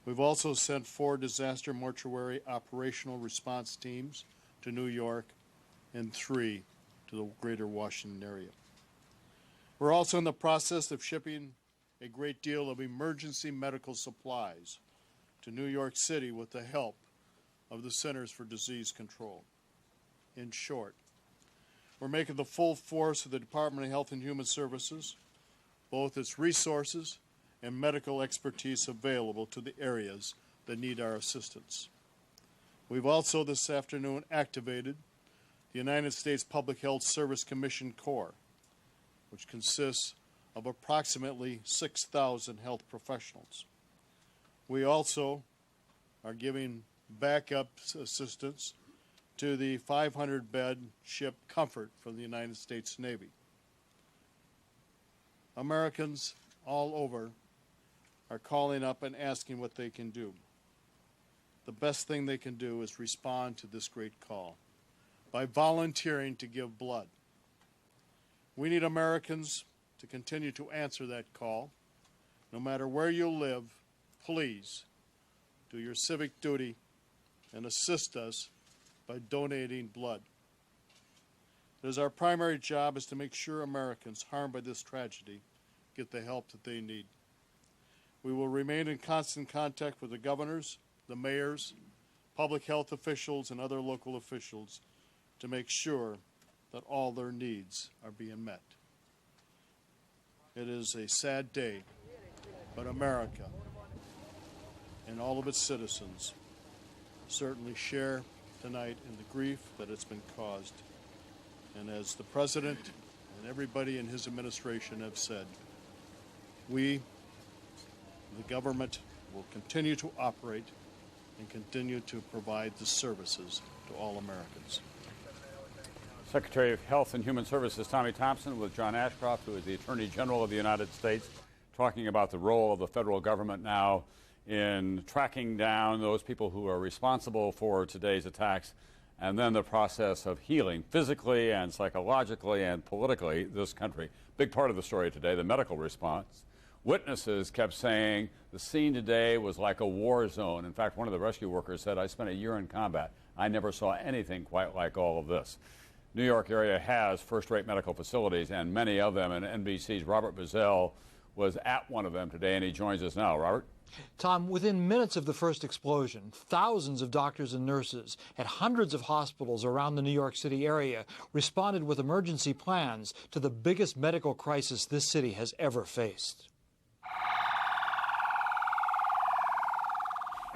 We've also sent 4 disaster mortuary operational response teams to New York and 3 to the greater Washington area. We're also in the process of shipping a great deal of emergency medical supplies to New York City with the help of the Centers for Disease Control. In short, we're making the full force of the Department of Health and Human Services, both its resources and medical expertise available to the areas that need our assistance. We've also this afternoon activated the United States Public Health Service Commission Corps, which consists of approximately 6,000 health professionals. We also are giving backup assistance to the 500-bed ship Comfort from the United States Navy. Americans all over are calling up and asking what they can do. The best thing they can do is respond to this great call by volunteering to give blood. We need Americans to continue to answer that call. No matter where you live, please do your civic duty and assist us by donating blood. It is our primary job is to make sure Americans harmed by this tragedy get the help that they need. We will remain in constant contact with the governors, the mayors, public health officials, and other local officials to make sure that all their needs are being met. It is a sad day, but America and all of its citizens certainly share tonight in the grief that has been caused. And as the President and everybody in his administration have said, we, the government, will continue to operate and continue to provide the services to all Americans. Secretary of Health and Human Services Tommy Thompson with John Ashcroft, who is the Attorney General of the United States, talking about the role of the federal government now in tracking down those people who are responsible for today's attacks, and then the process of healing physically and psychologically and politically this country. Big part of the story today, the medical response. Witnesses kept saying the scene today was like a war zone. In fact, one of the rescue workers said, "I spent a year in combat. I never saw anything quite like all of this." New York area has first-rate medical facilities, and many of them, and NBC's Robert Bazell was at one of them today, and he joins us now. Robert? Tom, within minutes of the first explosion, thousands of doctors and nurses at hundreds of hospitals around the New York City area responded with emergency plans to the biggest medical crisis this city has ever faced.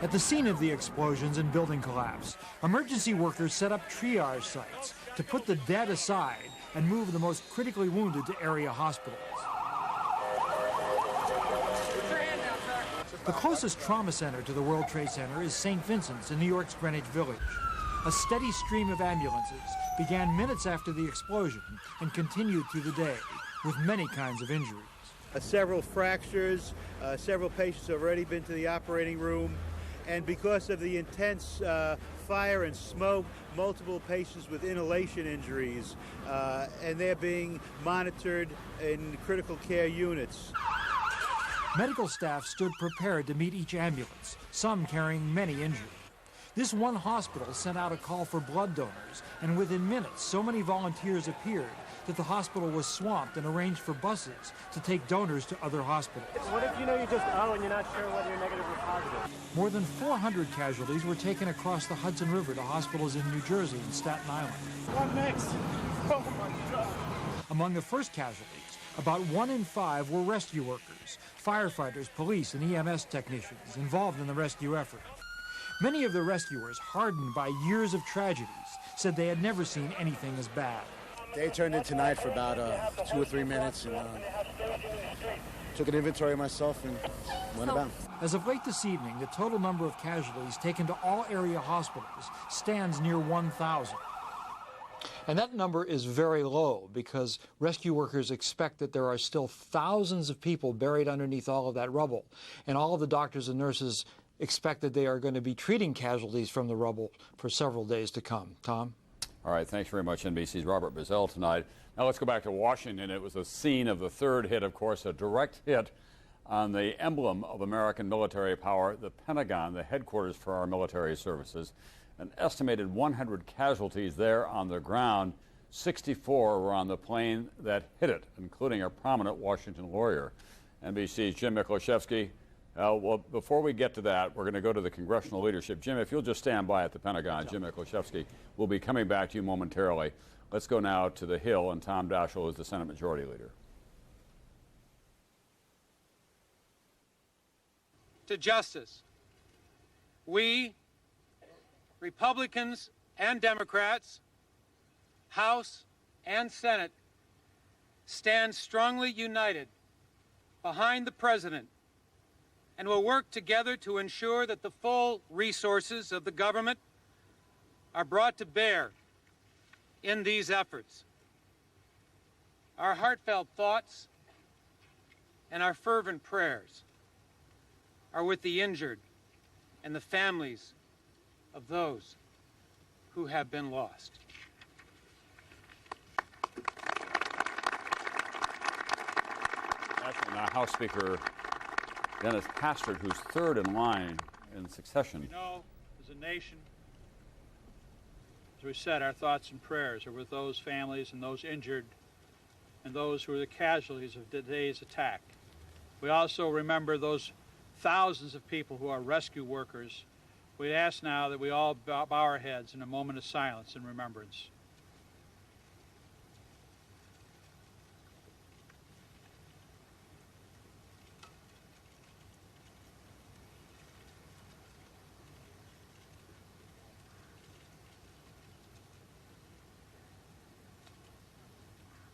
At the scene of the explosions and building collapse, emergency workers set up triage sites to put the dead aside and move the most critically wounded to area hospitals. The closest trauma center to the World Trade Center is St. Vincent's in New York's Greenwich Village. A steady stream of ambulances began minutes after the explosion and continued through the day with many kinds of injuries. Several fractures, several patients have already been to the operating room, and because of the intense fire and smoke, multiple patients with inhalation injuries, and they're being monitored in critical care units. Medical staff stood prepared to meet each ambulance, some carrying many injured. This one hospital sent out a call for blood donors, and within minutes, so many volunteers appeared that the hospital was swamped and arranged for buses to take donors to other hospitals. What if you know you just and you're not sure whether you're negative or positive? More than 400 casualties were taken across the Hudson River to hospitals in New Jersey and Staten Island. What next? Oh my God. Among the first casualties, about 1 in 5 were rescue workers, firefighters, police, and EMS technicians involved in the rescue effort. Many of the rescuers, hardened by years of tragedies, said they had never seen anything as bad. They turned into night for about 2 or 3 minutes, and took an inventory of myself and went about. As of late this evening, the total number of casualties taken to all area hospitals stands near 1,000. And that number is very low because rescue workers expect that there are still thousands of people buried underneath all of that rubble. And all of the doctors and nurses expect that they are going to be treating casualties from the rubble for several days to come. Tom? All right, thanks very much, NBC's Robert Bazell tonight. Now let's go back to Washington. It was the scene of the third hit, of course, a direct hit on the emblem of American military power, the Pentagon, the headquarters for our military services. An estimated 100 casualties there on the ground. 64 were on the plane that hit it, including a prominent Washington lawyer. NBC's Jim Miklaszewski. Well, before we get to that, we're going to go to the congressional leadership. Jim, if you'll just stand by at the Pentagon, Jim Miklaszewski will be coming back to you momentarily. Let's go now to the Hill, and Tom Daschle is the Senate Majority Leader. To justice. We, Republicans and Democrats, House and Senate, stand strongly united behind the President and will work together to ensure that the full resources of the government are brought to bear in these efforts. Our heartfelt thoughts and our fervent prayers are with the injured and the families of those who have been lost. Now, House Speaker Dennis Hastert, who's third in line in succession. We know, as a nation, as we said, our thoughts and prayers are with those families and those injured and those who are the casualties of today's attack. We also remember those thousands of people who are rescue workers. We ask now that we all bow our heads in a moment of silence and remembrance.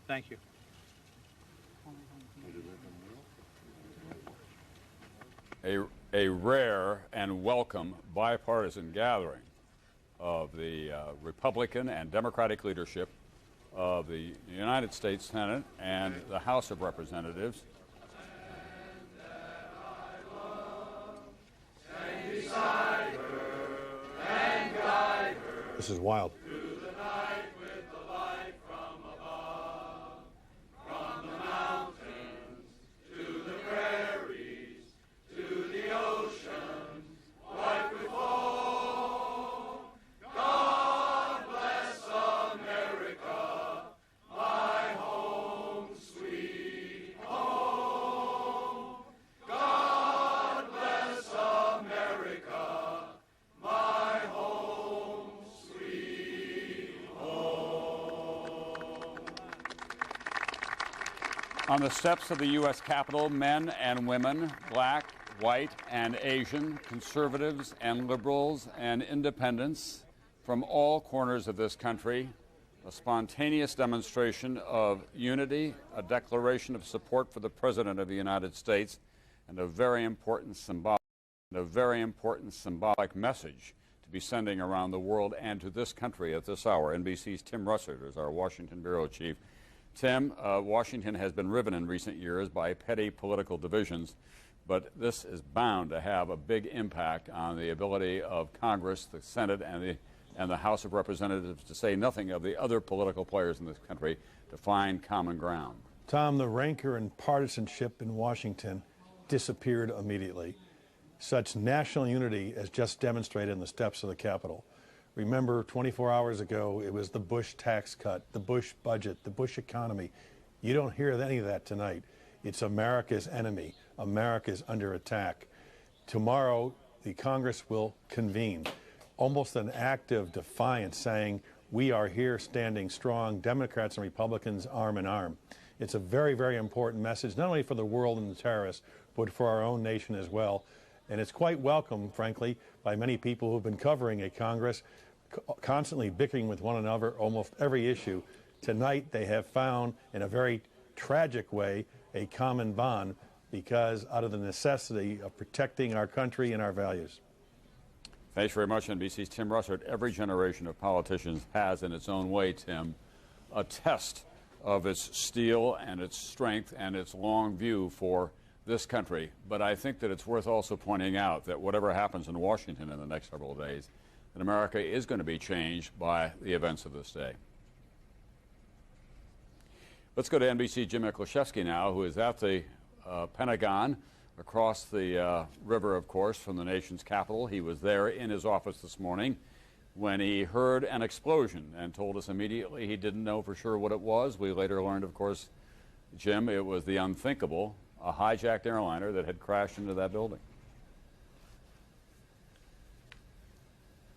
Thank you. A rare and welcome bipartisan gathering of the Republican and Democratic leadership of the United States Senate and the House of Representatives. This is wild. God bless America. On the steps of the U.S. Capitol, men and women, black, white, and Asian, conservatives and liberals and independents from all corners of this country, a spontaneous demonstration of unity, a declaration of support for the President of the United States, and a very important symbolic message to be sending around the world and to this country at this hour. NBC's Tim Russert is our Washington bureau chief. Tim, Washington has been riven in recent years by petty political divisions, but this is bound to have a big impact on the ability of Congress, the Senate, and the House of Representatives, to say nothing of the other political players in this country, to find common ground. Tom, the rancor and partisanship in Washington disappeared immediately. Such national unity as just demonstrated in the steps of the Capitol. Remember, 24 hours ago, it was the Bush tax cut, the Bush budget, the Bush economy. You don't hear any of that tonight. It's America's enemy. America is under attack. Tomorrow, the Congress will convene. Almost an act of defiance, saying, we are here standing strong, Democrats and Republicans arm in arm. It's a very, very important message, not only for the world and the terrorists, but for our own nation as well. And it's quite welcome, frankly, by many people who've been covering a Congress constantly bickering with one another almost every issue. Tonight, they have found, in a very tragic way, a common bond because out of the necessity of protecting our country and our values. Thanks very much, NBC's Tim Russert. Every generation of politicians has, in its own way, Tim, a test of its steel and its strength and its long view for this country. But I think that it's worth also pointing out that whatever happens in Washington in the next several days, that America is going to be changed by the events of this day. Let's go to NBC Jim Miklaszewski now, who is at the Pentagon, across the river, of course, from the nation's capital. He was there in his office this morning when he heard an explosion and told us immediately he didn't know for sure what it was. We later learned, of course, Jim, it was the unthinkable, a hijacked airliner that had crashed into that building.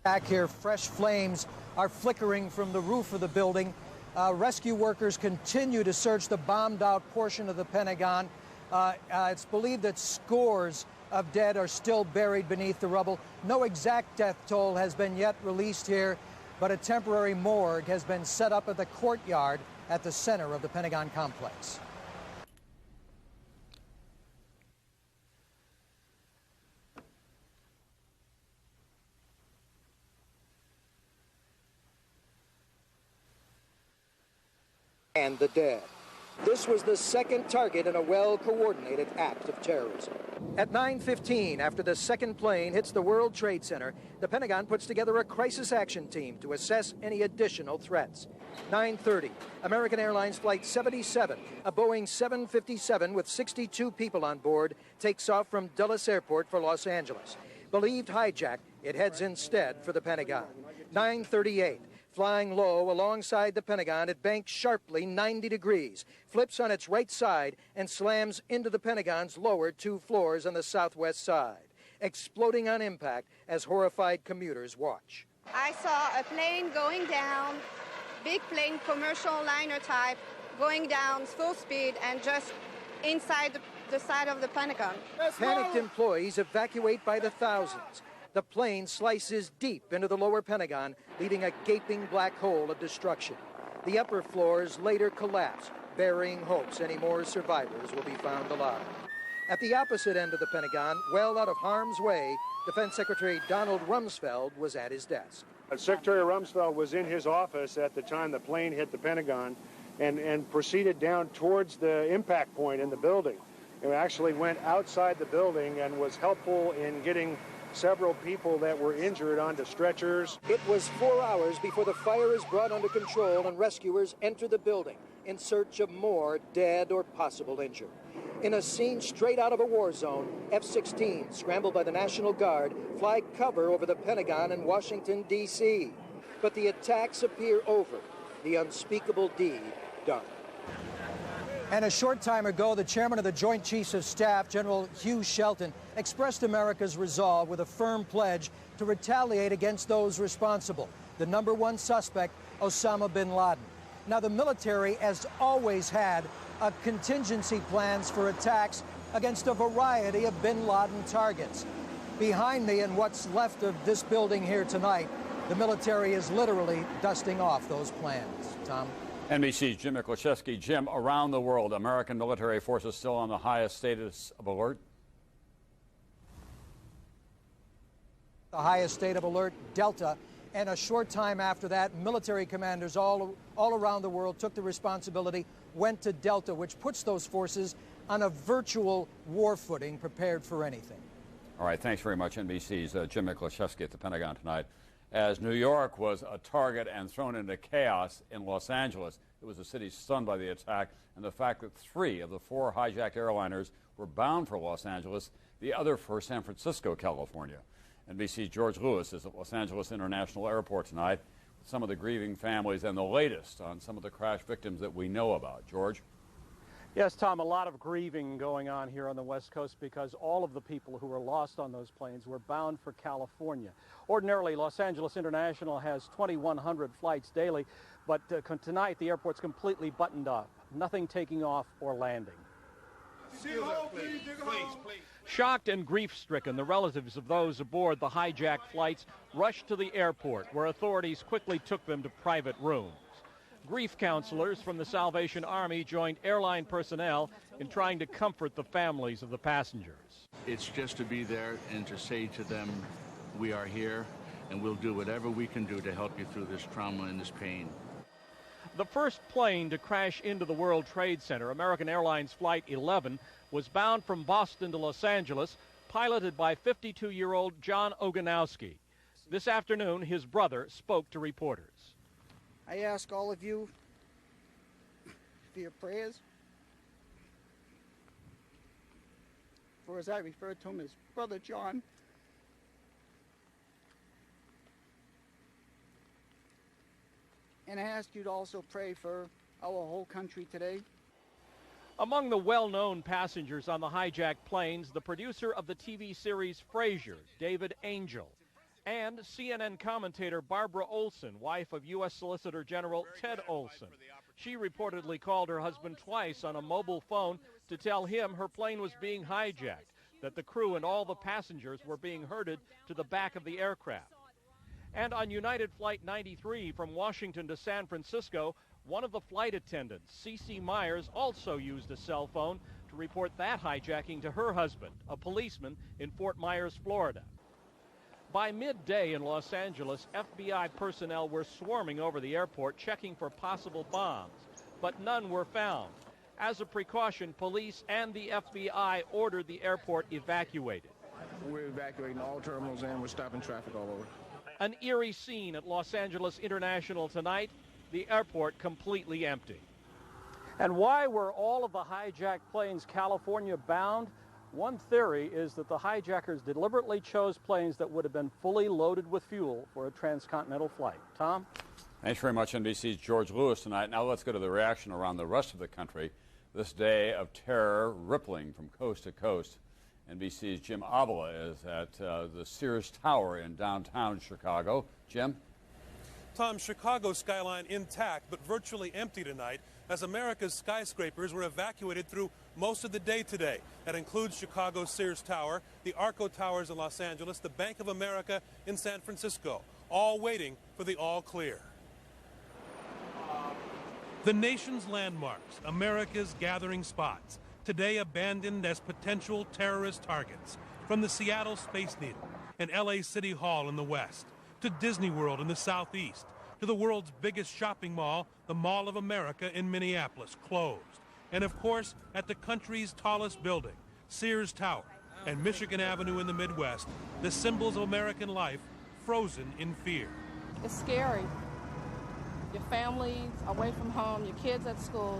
Back here, fresh flames are flickering from the roof of the building. Rescue workers continue to search the bombed-out portion of the Pentagon. It's believed that scores of dead are still buried beneath the rubble. No exact death toll has been yet released here, but a temporary morgue has been set up at the courtyard at the center of the Pentagon complex. And the dead. This was the second target in a well-coordinated act of terrorism. At 9:15, after the second plane hits the World Trade Center, the Pentagon puts together a crisis action team to assess any additional threats. 9:30, American Airlines Flight 77, a Boeing 757 with 62 people on board, takes off from Dulles Airport for Los Angeles. Believed hijack, it heads instead for the Pentagon. 9:38. Flying low alongside the Pentagon, it banks sharply 90 degrees, flips on its right side, and slams into the Pentagon's lower 2 floors on the southwest side, exploding on impact as horrified commuters watch. I saw a plane going down, big plane, commercial liner type, going down full speed and just inside the side of the Pentagon. Panicked employees evacuate by the thousands. The plane slices deep into the lower Pentagon, leaving a gaping black hole of destruction. The upper floors later collapse, burying hopes any more survivors will be found alive. At the opposite end of the Pentagon, well out of harm's way, Defense Secretary Donald Rumsfeld was at his desk. Secretary Rumsfeld was in his office at the time the plane hit the Pentagon and proceeded down towards the impact point in the building. It actually went outside the building and was helpful in getting several people that were injured onto stretchers. It was 4 hours before the fire is brought under control and rescuers enter the building in search of more dead or possible injured. In a scene straight out of a war zone, F-16, scrambled by the National Guard, fly cover over the Pentagon in Washington, D.C. But the attacks appear over, the unspeakable deed done. And a short time ago, the chairman of the Joint Chiefs of Staff, General Hugh Shelton, expressed America's resolve with a firm pledge to retaliate against those responsible. The #1 suspect, Osama bin Laden. Now, the military has always had contingency plans for attacks against a variety of bin Laden targets. Behind me and what's left of this building here tonight, the military is literally dusting off those plans. Tom? NBC's Jim Miklaszewski. Jim, around the world, American military forces still on the highest status of alert? The highest state of alert, Delta. And a short time after that, military commanders all around the world took the responsibility, went to Delta, which puts those forces on a virtual war footing, prepared for anything. All right, thanks very much, NBC's Jim Miklaszewski at the Pentagon tonight. As New York was a target and thrown into chaos in Los Angeles, it was a city stunned by the attack and the fact that 3 of the 4 hijacked airliners were bound for Los Angeles, the other for San Francisco, California. NBC's George Lewis is at Los Angeles International Airport tonight with some of the grieving families and the latest on some of the crash victims that we know about. George? Yes, Tom, a lot of grieving going on here on the West Coast because all of the people who were lost on those planes were bound for California. Ordinarily, Los Angeles International has 2,100 flights daily, but tonight the airport's completely buttoned up, nothing taking off or landing. Please. Shocked and grief-stricken, the relatives of those aboard the hijacked flights rushed to the airport, where authorities quickly took them to private rooms. Grief counselors from the Salvation Army joined airline personnel in trying to comfort the families of the passengers. It's just to be there and to say to them, we are here, and we'll do whatever we can do to help you through this trauma and this pain. The first plane to crash into the World Trade Center, American Airlines Flight 11, was bound from Boston to Los Angeles, piloted by 52-year-old John Oganowski. This afternoon, his brother spoke to reporters. I ask all of you for your prayers, for as I refer to him as Brother John. And I ask you to also pray for our whole country today. Among the well-known passengers on the hijacked planes, the producer of the TV series Frasier, David Angel, and CNN commentator Barbara Olson, wife of U.S. Solicitor General Ted Olson. She reportedly called her husband twice on a mobile phone to tell him her plane was being hijacked, that the crew and all the passengers were being herded to the back of the aircraft. And on United Flight 93 from Washington to San Francisco, one of the flight attendants, Cece Myers, also used a cell phone to report that hijacking to her husband, a policeman in Fort Myers, Florida. By midday in Los Angeles, FBI personnel were swarming over the airport checking for possible bombs, but none were found. As a precaution, police and the FBI ordered the airport evacuated. We're evacuating all terminals and we're stopping traffic all over. An eerie scene at Los Angeles International tonight, the airport completely empty. And why were all of the hijacked planes California bound? One theory is that the hijackers deliberately chose planes that would have been fully loaded with fuel for a transcontinental flight. Tom? Thanks very much, NBC's George Lewis tonight. Now let's go to the reaction around the rest of the country. This day of terror rippling from coast to coast. NBC's Jim Avila is at the Sears Tower in downtown Chicago. Jim? Tom, Chicago's skyline intact but virtually empty tonight as America's skyscrapers were evacuated through most of the day today. That includes Chicago's Sears Tower, the Arco Towers in Los Angeles, the Bank of America in San Francisco, all waiting for the all clear. The nation's landmarks, America's gathering spots, today abandoned as potential terrorist targets, from the Seattle Space Needle and LA City Hall in the west, to Disney World in the southeast, to the world's biggest shopping mall, the Mall of America in Minneapolis, closed. And of course, at the country's tallest building, Sears Tower, and Michigan Avenue in the Midwest, the symbols of American life frozen in fear. It's scary. Your family's away from home, your kids at school,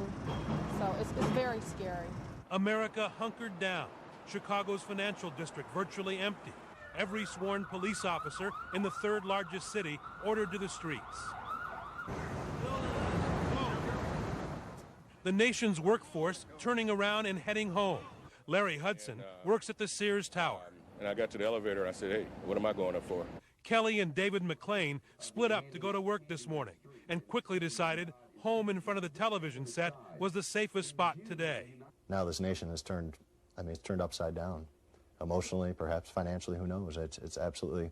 so it's very scary. America hunkered down, Chicago's financial district virtually empty. Every sworn police officer in the third largest city ordered to the streets. The nation's workforce turning around and heading home. Larry Hudson works at the Sears Tower. And I got to the elevator and I said, hey, what am I going up for? Kelly and David McLean split up to go to work this morning and quickly decided home in front of the television set was the safest spot today. Now this nation has turned, it's turned upside down. Emotionally, perhaps financially, who knows? It's absolutely,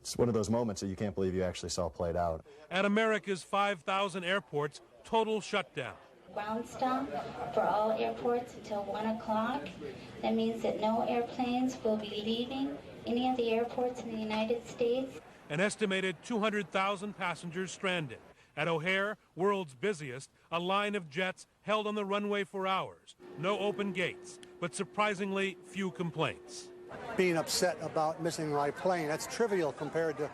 it's one of those moments that you can't believe you actually saw played out. At America's 5,000 airports, total shutdown. Ground stop for all airports until 1 o'clock. That means that no airplanes will be leaving any of the airports in the United States. An estimated 200,000 passengers stranded. At O'Hare, world's busiest, a line of jets held on the runway for hours. No open gates, but surprisingly few complaints. Being upset about missing my plane, that's trivial compared to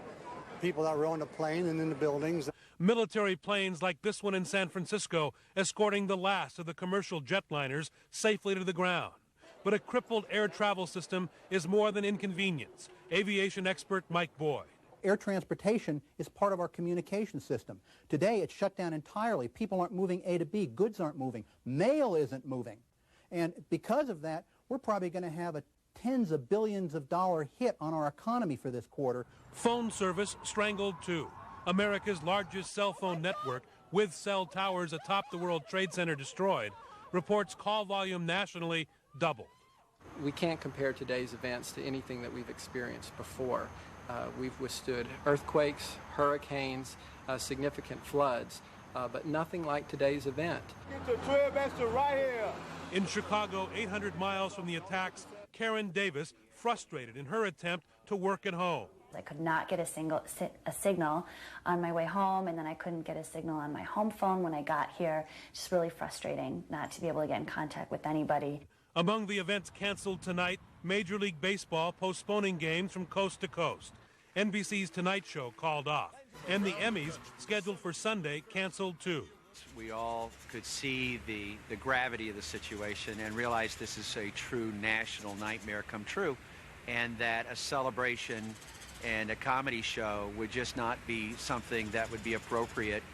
people that were on the plane and in the buildings. Military planes like this one in San Francisco escorting the last of the commercial jetliners safely to the ground. But a crippled air travel system is more than inconvenience. Aviation expert Mike Boyd. Air transportation is part of our communication system. Today it's shut down entirely. People aren't moving A to B. Goods aren't moving. Mail isn't moving. And because of that, we're probably going to have a tens of billions of dollar hit on our economy for this quarter. Phone service strangled too. America's largest cell phone network, with cell towers atop the World Trade Center destroyed, reports call volume nationally doubled. We can't compare today's events to anything that we've experienced before. We've withstood earthquakes, hurricanes, significant floods, but nothing like today's event. Get the 12 extra right here. In Chicago, 800 miles from the attacks, Karen Davis frustrated in her attempt to work at home. I could not get a signal on my way home, and then I couldn't get a signal on my home phone when I got here. Just really frustrating not to be able to get in contact with anybody. Among the events canceled tonight, Major League Baseball postponing games from coast to coast. NBC's Tonight Show called off, and the Emmys, scheduled for Sunday, canceled too. We all could see the gravity of the situation and realize this is a true national nightmare come true, and that a celebration and a comedy show would just not be something that would be appropriate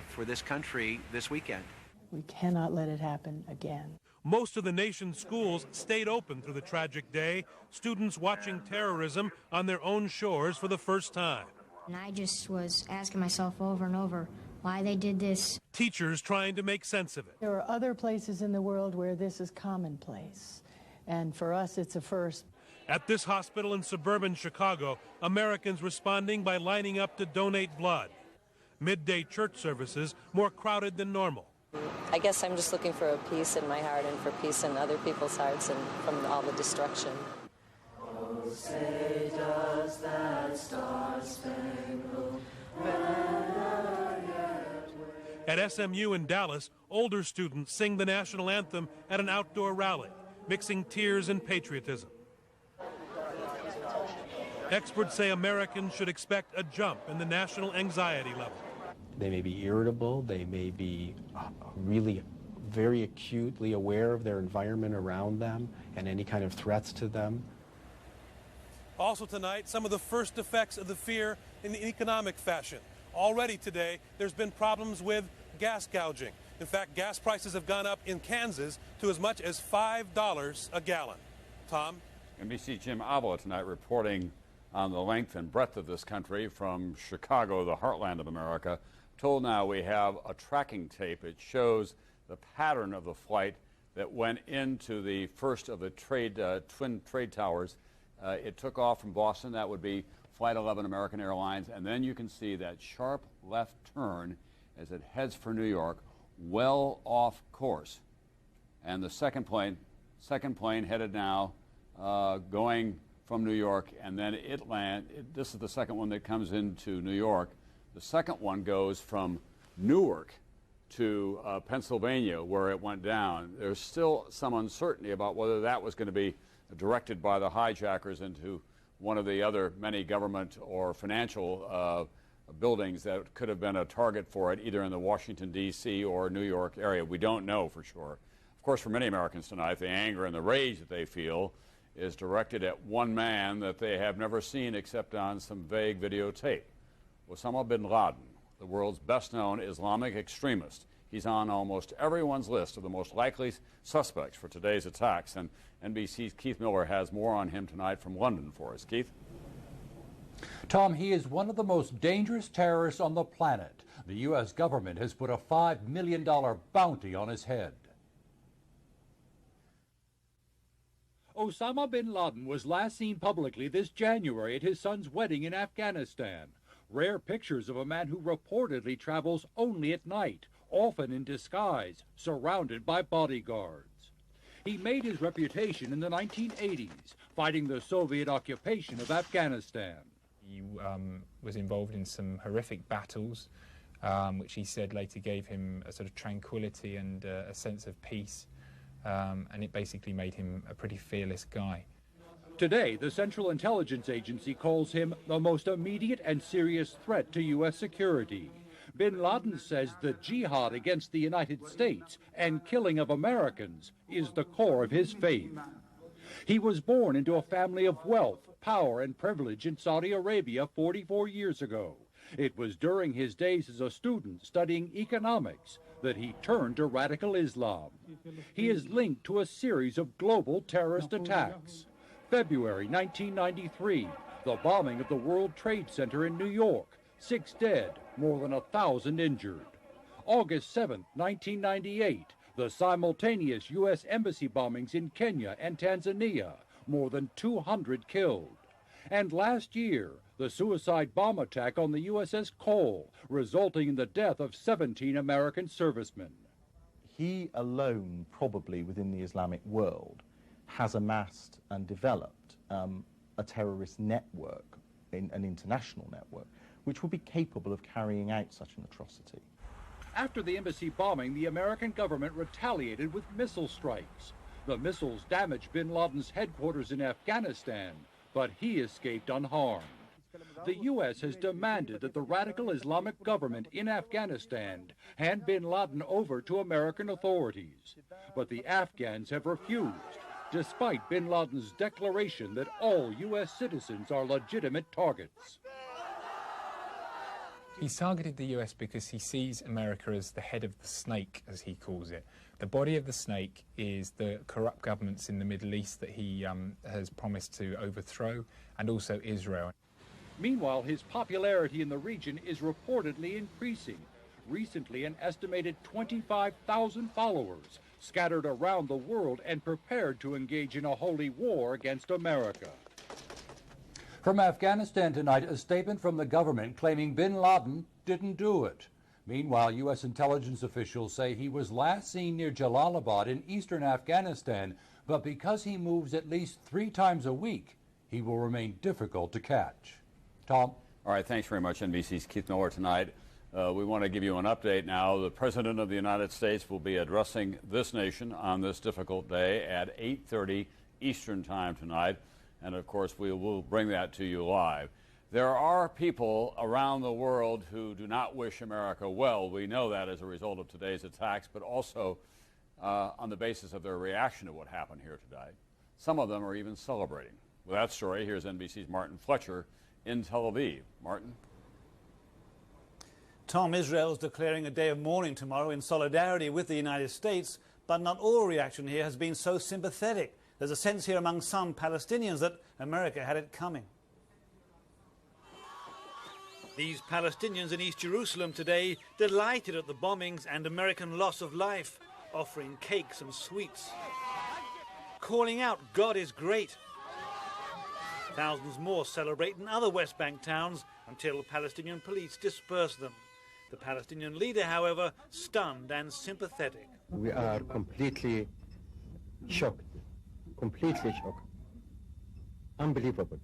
for this country this weekend. We cannot let it happen again. Most of the nation's schools stayed open through the tragic day, students watching terrorism on their own shores for the first time. And I just was asking myself over and over why they did this. Teachers trying to make sense of it. There are other places in the world where this is commonplace, and for us it's a first. At this hospital in suburban Chicago, Americans responding by lining up to donate blood. Midday church services more crowded than normal. I guess I'm just looking for a peace in my heart and for peace in other people's hearts and from all the destruction. Oh, say does that star-spangled banner yet wave? At SMU in Dallas, older students sing the national anthem at an outdoor rally, mixing tears and patriotism. Experts say Americans should expect a jump in the national anxiety level. They may be irritable, they may be really very acutely aware of their environment around them and any kind of threats to them. Also tonight, some of the first effects of the fear in the economic fashion. Already today, there's been problems with gas gouging. In fact, gas prices have gone up in Kansas to as much as $5 a gallon. Tom? NBC Jim Avila tonight reporting on the length and breadth of this country from Chicago, the heartland of America. Told now we have a tracking tape. It shows the pattern of the flight that went into the first of the twin trade towers. It took off from Boston. That would be Flight 11 American Airlines. And then you can see that sharp left turn as it heads for New York, well off course. And the second plane headed now going from New York, and then this is the second one that comes into New York. The second one goes from Newark to Pennsylvania, where it went down. There's still some uncertainty about whether that was going to be directed by the hijackers into one of the other many government or financial buildings that could have been a target for it, either in the Washington, D.C. or New York area. We don't know for sure. Of course, for many Americans tonight, the anger and the rage that they feel is directed at one man that they have never seen except on some vague videotape. Osama bin Laden, the world's best-known Islamic extremist. He's on almost everyone's list of the most likely suspects for today's attacks, and NBC's Keith Miller has more on him tonight from London for us. Keith? Tom, he is one of the most dangerous terrorists on the planet. The U.S. government has put a $5 million bounty on his head. Osama bin Laden was last seen publicly this January at his son's wedding in Afghanistan. Rare pictures of a man who reportedly travels only at night, often in disguise, surrounded by bodyguards. He made his reputation in the 1980s, fighting the Soviet occupation of Afghanistan. He was involved in some horrific battles, which he said later gave him a sort of tranquility and a sense of peace, and it basically made him a pretty fearless guy. Today, the Central Intelligence Agency calls him the most immediate and serious threat to U.S. security. Bin Laden says the jihad against the United States and killing of Americans is the core of his faith. He was born into a family of wealth, power, and privilege in Saudi Arabia 44 years ago. It was during his days as a student studying economics that he turned to radical Islam. He is linked to a series of global terrorist attacks. February 1993, the bombing of the World Trade Center in New York, 6 dead, more than 1,000 injured. August 7, 1998, the simultaneous U.S. embassy bombings in Kenya and Tanzania, more than 200 killed. And last year, the suicide bomb attack on the USS Cole, resulting in the death of 17 American servicemen. He alone, probably within the Islamic world, has amassed and developed a terrorist network, an international network, which would be capable of carrying out such an atrocity. After the embassy bombing, the American government retaliated with missile strikes. The missiles damaged bin Laden's headquarters in Afghanistan, but he escaped unharmed. The U.S. has demanded that the radical Islamic government in Afghanistan hand bin Laden over to American authorities. But the Afghans have refused, despite bin Laden's declaration that all U.S. citizens are legitimate targets. He's targeted the US because he sees America as the head of the snake, as he calls it. The body of the snake is the corrupt governments in the Middle East that he has promised to overthrow, and also Israel. Meanwhile, his popularity in the region is reportedly increasing. Recently, an estimated 25,000 followers scattered around the world and prepared to engage in a holy war against America. From Afghanistan tonight, a statement from the government claiming bin Laden didn't do it. Meanwhile, U.S. intelligence officials say he was last seen near Jalalabad in eastern Afghanistan, but because he moves at least 3 times a week, he will remain difficult to catch. Tom? All right, thanks very much, NBC's Keith Miller tonight. We want to give you an update now. The President of the United States will be addressing this nation on this difficult day at 8:30 Eastern Time tonight. And, of course, we will bring that to you live. There are people around the world who do not wish America well. We know that as a result of today's attacks, but also on the basis of their reaction to what happened here today. Some of them are even celebrating. With that story, here's NBC's Martin Fletcher in Tel Aviv. Martin? Tom, Israel is declaring a day of mourning tomorrow in solidarity with the United States, but not all reaction here has been so sympathetic. There's a sense here among some Palestinians that America had it coming. These Palestinians in East Jerusalem today delighted at the bombings and American loss of life, offering cakes and sweets, calling out, "God is great." Thousands more celebrate in other West Bank towns until Palestinian police disperse them. The Palestinian leader, however, stunned and sympathetic. We are completely shocked. Completely shocked. Unbelievable.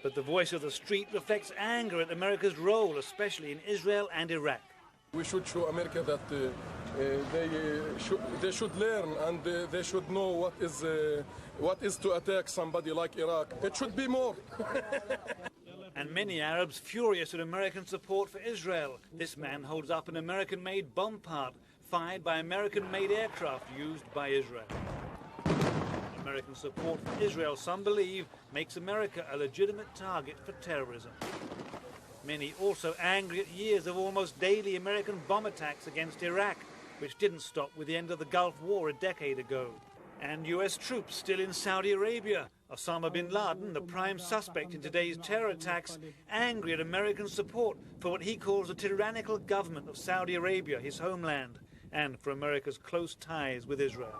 But the voice of the street reflects anger at America's role, especially in Israel and Iraq. We should show America that they should learn and they should know what is to attack somebody like Iraq. It should be more. And many Arabs furious at American support for Israel. This man holds up an American-made bomb part fired by American-made aircraft used by Israel. American support for Israel, some believe, makes America a legitimate target for terrorism. Many also angry at years of almost daily American bomb attacks against Iraq, which didn't stop with the end of the Gulf War a decade ago. And US troops still in Saudi Arabia, Osama bin Laden, the prime suspect in today's terror attacks, angry at American support for what he calls the tyrannical government of Saudi Arabia, his homeland, and for America's close ties with Israel.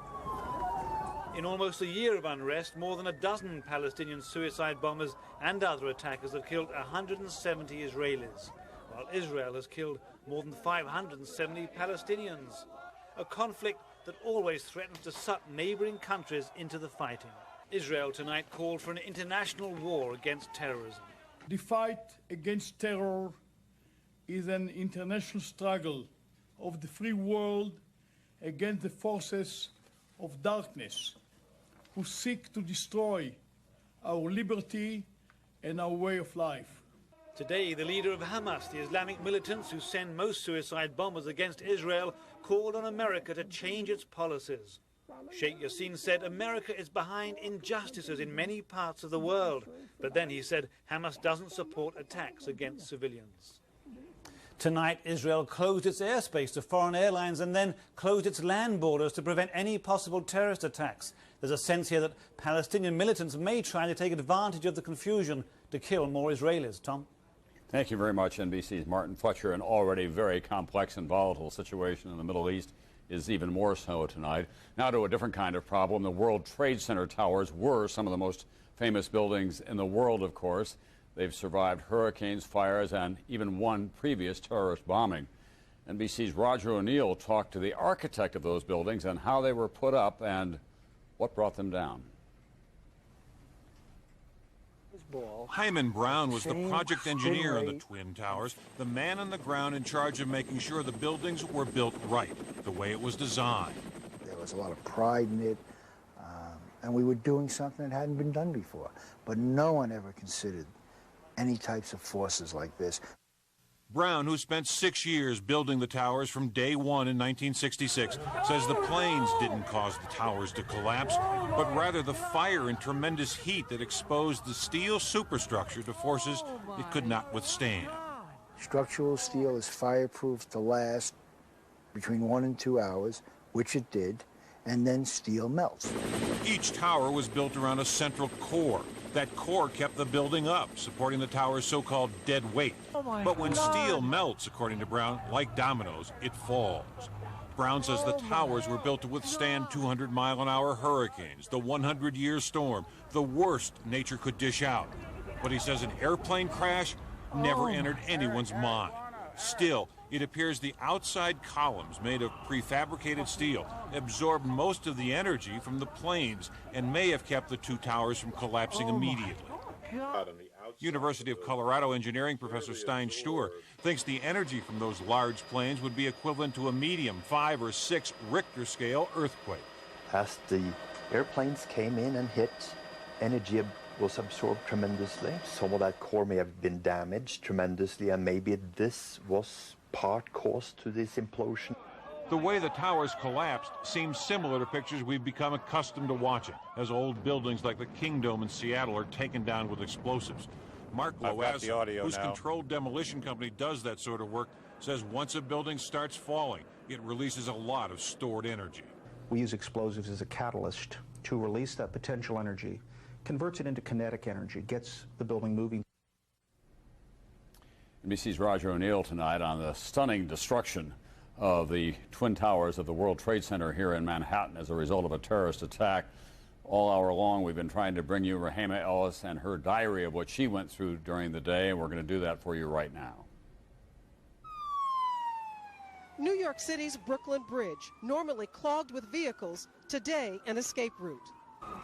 In almost a year of unrest, more than a dozen Palestinian suicide bombers and other attackers have killed 170 Israelis, while Israel has killed more than 570 Palestinians. A conflict that always threatens to suck neighboring countries into the fighting. Israel tonight called for an international war against terrorism. The fight against terror is an international struggle of the free world against the forces of darkness who seek to destroy our liberty and our way of life. Today, the leader of Hamas, the Islamic militants who send most suicide bombers against Israel, called on America to change its policies. Sheikh Yassin said America is behind injustices in many parts of the world, but then he said Hamas doesn't support attacks against civilians. Tonight, Israel closed its airspace to foreign airlines and then closed its land borders to prevent any possible terrorist attacks. There's a sense here that Palestinian militants may try to take advantage of the confusion to kill more Israelis. Tom? Thank you very much, NBC's Martin Fletcher. An already very complex and volatile situation in the Middle East is even more so tonight. Now to a different kind of problem. The World Trade Center towers were some of the most famous buildings in the world, of course. They've survived hurricanes, fires, and even one previous terrorist bombing. NBC's Roger O'Neill talked to the architect of those buildings and how they were put up and what brought them down. Hyman Brown was the project engineer on the Twin Towers, the man on the ground in charge of making sure the buildings were built right, the way it was designed. There was a lot of pride in it, and we were doing something that hadn't been done before. But no one ever considered any types of forces like this. Brown, who spent 6 years building the towers from day one in 1966, says the planes didn't cause the towers to collapse, but rather the fire and tremendous heat that exposed the steel superstructure to forces it could not withstand. Structural steel is fireproof to last between 1 and 2 hours, which it did, and then steel melts. Each tower was built around a central core. That core kept the building up, supporting the tower's so-called dead weight. But when steel melts, according to Brown, like dominoes, it falls. Brown says the towers were built to withstand 200-mile-an-hour hurricanes, the 100-year storm, the worst nature could dish out. But he says an airplane crash never entered anyone's mind. Still, it appears the outside columns, made of prefabricated steel, absorbed most of the energy from the planes and may have kept the two towers from collapsing immediately. University of Colorado engineering professor Stein Stur thinks the energy from those large planes would be equivalent to a medium 5 or 6 Richter scale earthquake. As the airplanes came in and hit, energy was absorbed tremendously. Some of that core may have been damaged tremendously, and maybe this was part cause to this implosion. The way the towers collapsed seems similar to pictures we've become accustomed to watching, as old buildings like the Kingdome in Seattle are taken down with explosives. Mark Loas, whose controlled demolition company does that sort of work, says once a building starts falling, it releases a lot of stored energy. We use explosives as a catalyst to release that potential energy, converts it into kinetic energy, gets the building moving. NBC's Roger O'Neill tonight on the stunning destruction of the Twin Towers of the World Trade Center here in Manhattan as a result of a terrorist attack. All hour long, we've been trying to bring you Rahema Ellis and her diary of what she went through during the day, and we're going to do that for you right now. New York City's Brooklyn Bridge, normally clogged with vehicles, today an escape route.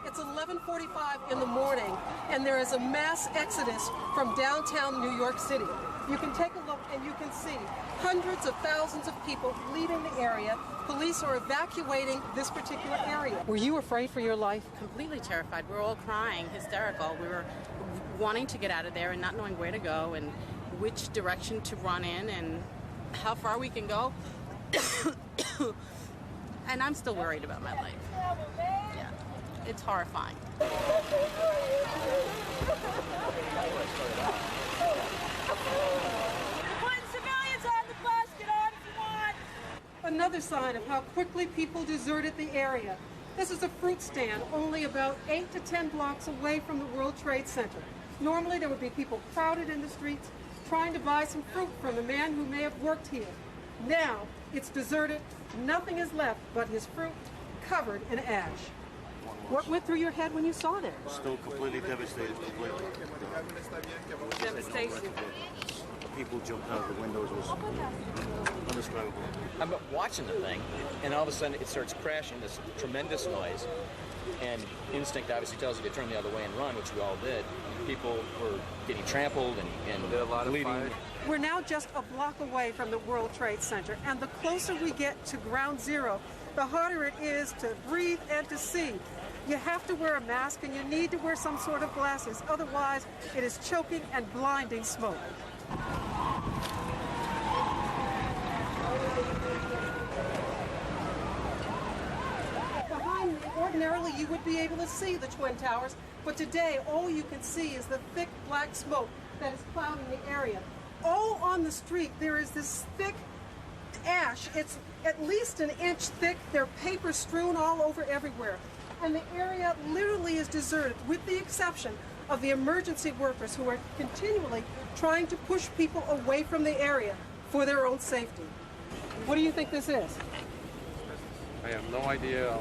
It's 11:45 in the morning, and there is a mass exodus from downtown New York City. You can take a look, and you can see hundreds of thousands of people leaving the area. Police are evacuating this particular area. Were you afraid for your life? Completely terrified. We were all crying, hysterical. We were wanting to get out of there and not knowing where to go and which direction to run in and how far we can go. And I'm still worried about my life. Yeah, it's horrifying. Another sign of how quickly people deserted the area. This is a fruit stand only about 8 to 10 blocks away from the World Trade Center. Normally there would be people crowded in the streets trying to buy some fruit from the man who may have worked here. Now it's deserted. Nothing is left but his fruit covered in ash. What went through your head when you saw that? Still completely devastated, completely. Devastation. People jumped out of the windows. It was indescribable. I'm watching the thing, and all of a sudden it starts crashing, this tremendous noise, and instinct obviously tells you to turn the other way and run, which we all did. People were getting trampled and bleeding. We're now just a block away from the World Trade Center, and the closer we get to ground zero, the harder it is to breathe and to see. You have to wear a mask and you need to wear some sort of glasses, otherwise it is choking and blinding smoke. Behind me, ordinarily you would be able to see the Twin Towers, but today all you can see is the thick black smoke that is clouding the area. All on the street there is this thick ash. It's at least an inch thick. There are papers strewn all over everywhere. And the area literally is deserted, with the exception of the emergency workers who are continually trying to push people away from the area for their own safety. What do you think this is? I have no idea.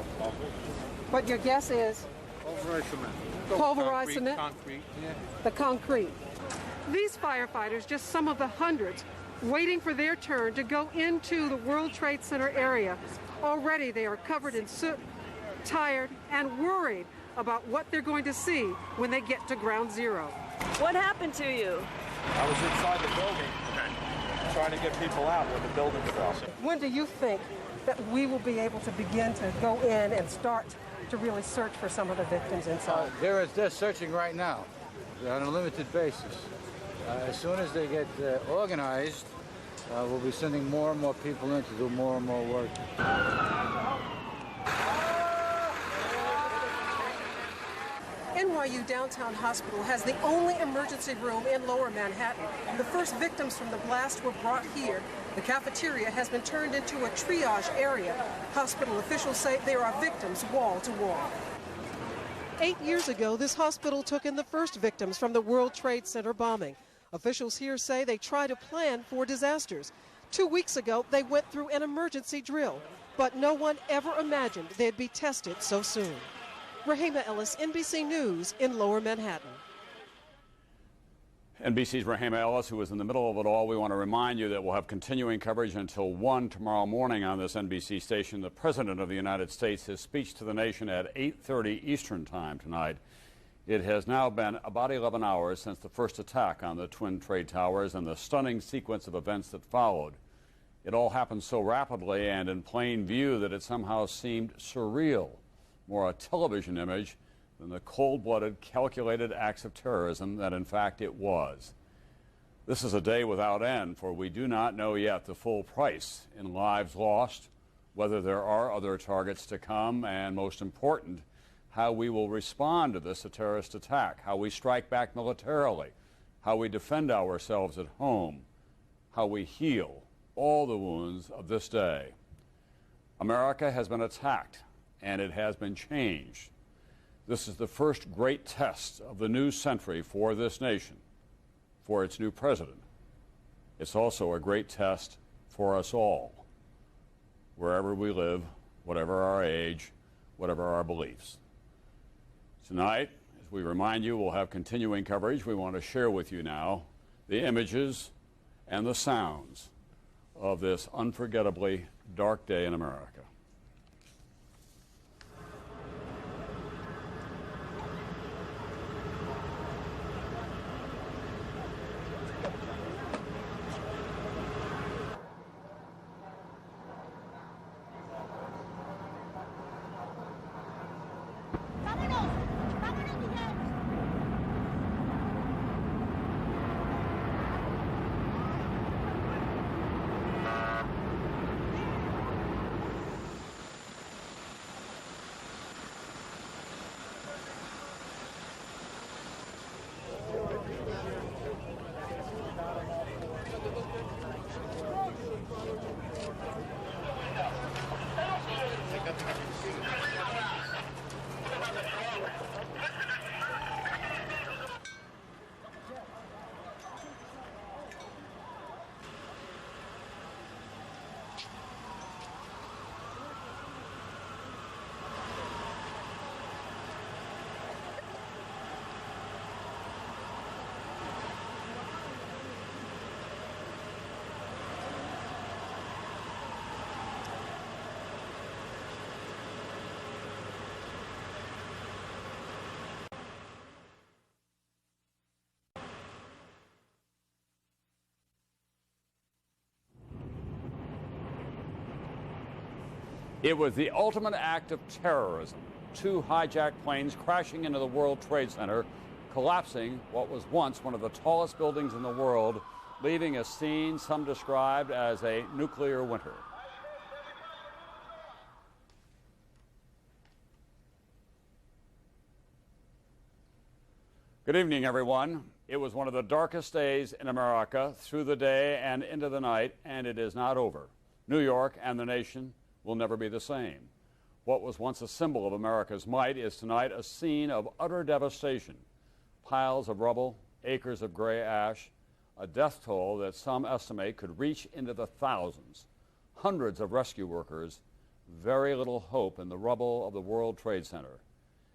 But your guess is? Pulverized cement. Pulverized cement? Concrete, yeah. The concrete. These firefighters, just some of the hundreds, waiting for their turn to go into the World Trade Center area. Already they are covered in soot, tired, and worried about what they're going to see when they get to ground zero. What happened to you? I was inside the building trying to get people out when the building fell. When do you think that we will be able to begin to go in and start to really search for some of the victims inside? They're searching right now on a limited basis. As soon as they get organized, we'll be sending more and more people in to do more and more work. NYU Downtown Hospital has the only emergency room in Lower Manhattan. The first victims from the blast were brought here. The cafeteria has been turned into a triage area. Hospital officials say there are victims wall to wall. 8 years ago, this hospital took in the first victims from the World Trade Center bombing. Officials here say they try to plan for disasters. 2 weeks ago, they went through an emergency drill, but no one ever imagined they'd be tested so soon. Rahima Ellis, NBC News in Lower Manhattan. NBC's Rahima Ellis, who is in the middle of it all. We want to remind you that we'll have continuing coverage until 1 tomorrow morning on this NBC station. The President of the United States, his speech to the nation at 8:30 Eastern Time tonight. It has now been about 11 hours since the first attack on the Twin Trade Towers and the stunning sequence of events that followed. It all happened so rapidly and in plain view that it somehow seemed surreal, more a television image than the cold-blooded, calculated acts of terrorism that in fact it was. This is a day without end, for we do not know yet the full price in lives lost, whether there are other targets to come, and most important, how we will respond to this terrorist attack, how we strike back militarily, how we defend ourselves at home, how we heal all the wounds of this day. America has been attacked, and it has been changed. This is the first great test of the new century for this nation, for its new president. It's also a great test for us all, wherever we live, whatever our age, whatever our beliefs. Tonight, as we remind you, we'll have continuing coverage. We want to share with you now the images and the sounds of this unforgettably dark day in America. It was the ultimate act of terrorism. 2 hijacked planes crashing into the World Trade Center, collapsing what was once one of the tallest buildings in the world, leaving a scene some described as a nuclear winter. Good evening, everyone. It was one of the darkest days in America through the day and into the night, and it is not over. New York and the nation will never be the same. What was once a symbol of America's might is tonight a scene of utter devastation. Piles of rubble, acres of gray ash, a death toll that some estimate could reach into the thousands. Hundreds of rescue workers, very little hope in the rubble of the World Trade Center.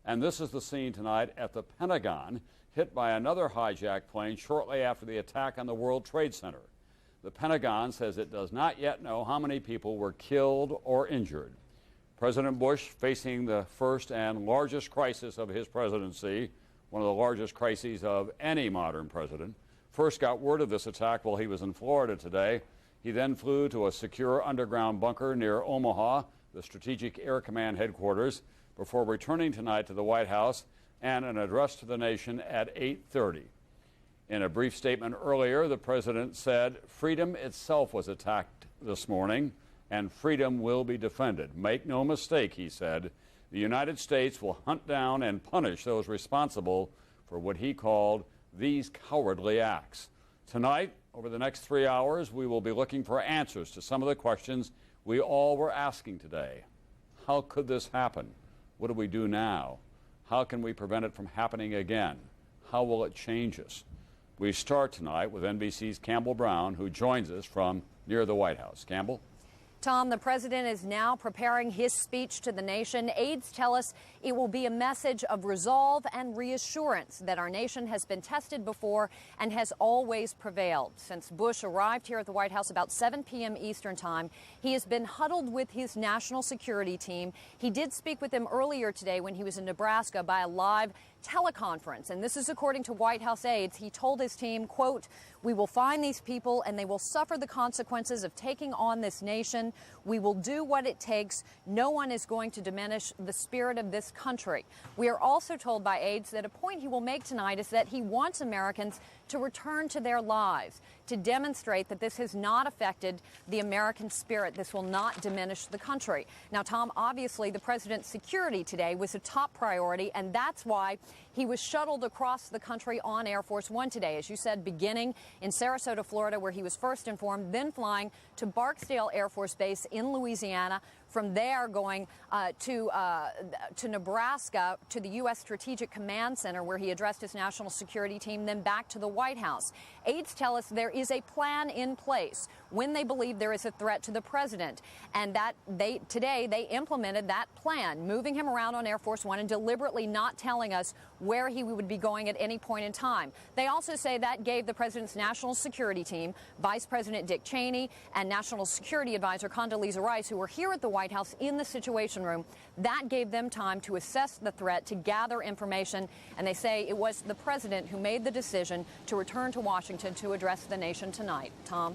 And this is the scene tonight at the Pentagon, hit by another hijacked plane shortly after the attack on the World Trade Center. The Pentagon says it does not yet know how many people were killed or injured. President Bush, facing the first and largest crisis of his presidency, one of the largest crises of any modern president, first got word of this attack while he was in Florida today. He then flew to a secure underground bunker near Omaha, the Strategic Air Command headquarters, before returning tonight to the White House and an address to the nation at 8:30. In a brief statement earlier, the president said freedom itself was attacked this morning, and freedom will be defended. Make no mistake, he said, the United States will hunt down and punish those responsible for what he called these cowardly acts. Tonight, over the next 3 hours, we will be looking for answers to some of the questions we all were asking today. How could this happen? What do we do now? How can we prevent it from happening again? How will it change us? We start tonight with NBC's Campbell Brown, who joins us from near the White House. Campbell? Tom, the president is now preparing his speech to the nation. Aides tell us it will be a message of resolve and reassurance that our nation has been tested before and has always prevailed. Since Bush arrived here at the White House about 7 p.m. Eastern Time, he has been huddled with his national security team. He did speak with them earlier today when he was in Nebraska by a live teleconference, and this is according to White House aides. He told his team, quote, "We will find these people and they will suffer the consequences of taking on this nation. We will do what it takes. No one is going to diminish the spirit of this country." We are also told by aides that a point he will make tonight is that he wants Americans to return to their lives, to demonstrate that this has not affected the American spirit. This will not diminish the country. Now, Tom, obviously the president's security today was a top priority, and that's why he was shuttled across the country on Air Force One today, as you said, beginning in Sarasota, Florida, where he was first informed, then flying to Barksdale Air Force Base in Louisiana. From there, going to Nebraska, to the U.S. Strategic Command Center, where he addressed his national security team, then back to the White House. Aides tell us there is a plan in place when they believe there is a threat to the president, and that today they implemented that plan, moving him around on Air Force One and deliberately not telling us where he would be going at any point in time. They also say that gave the president's national security team, Vice President Dick Cheney and National Security Advisor Condoleezza Rice, who were here at the White House in the Situation Room, that gave them time to assess the threat, to gather information, and they say it was the president who made the decision to return to Washington to address the nation tonight. Tom?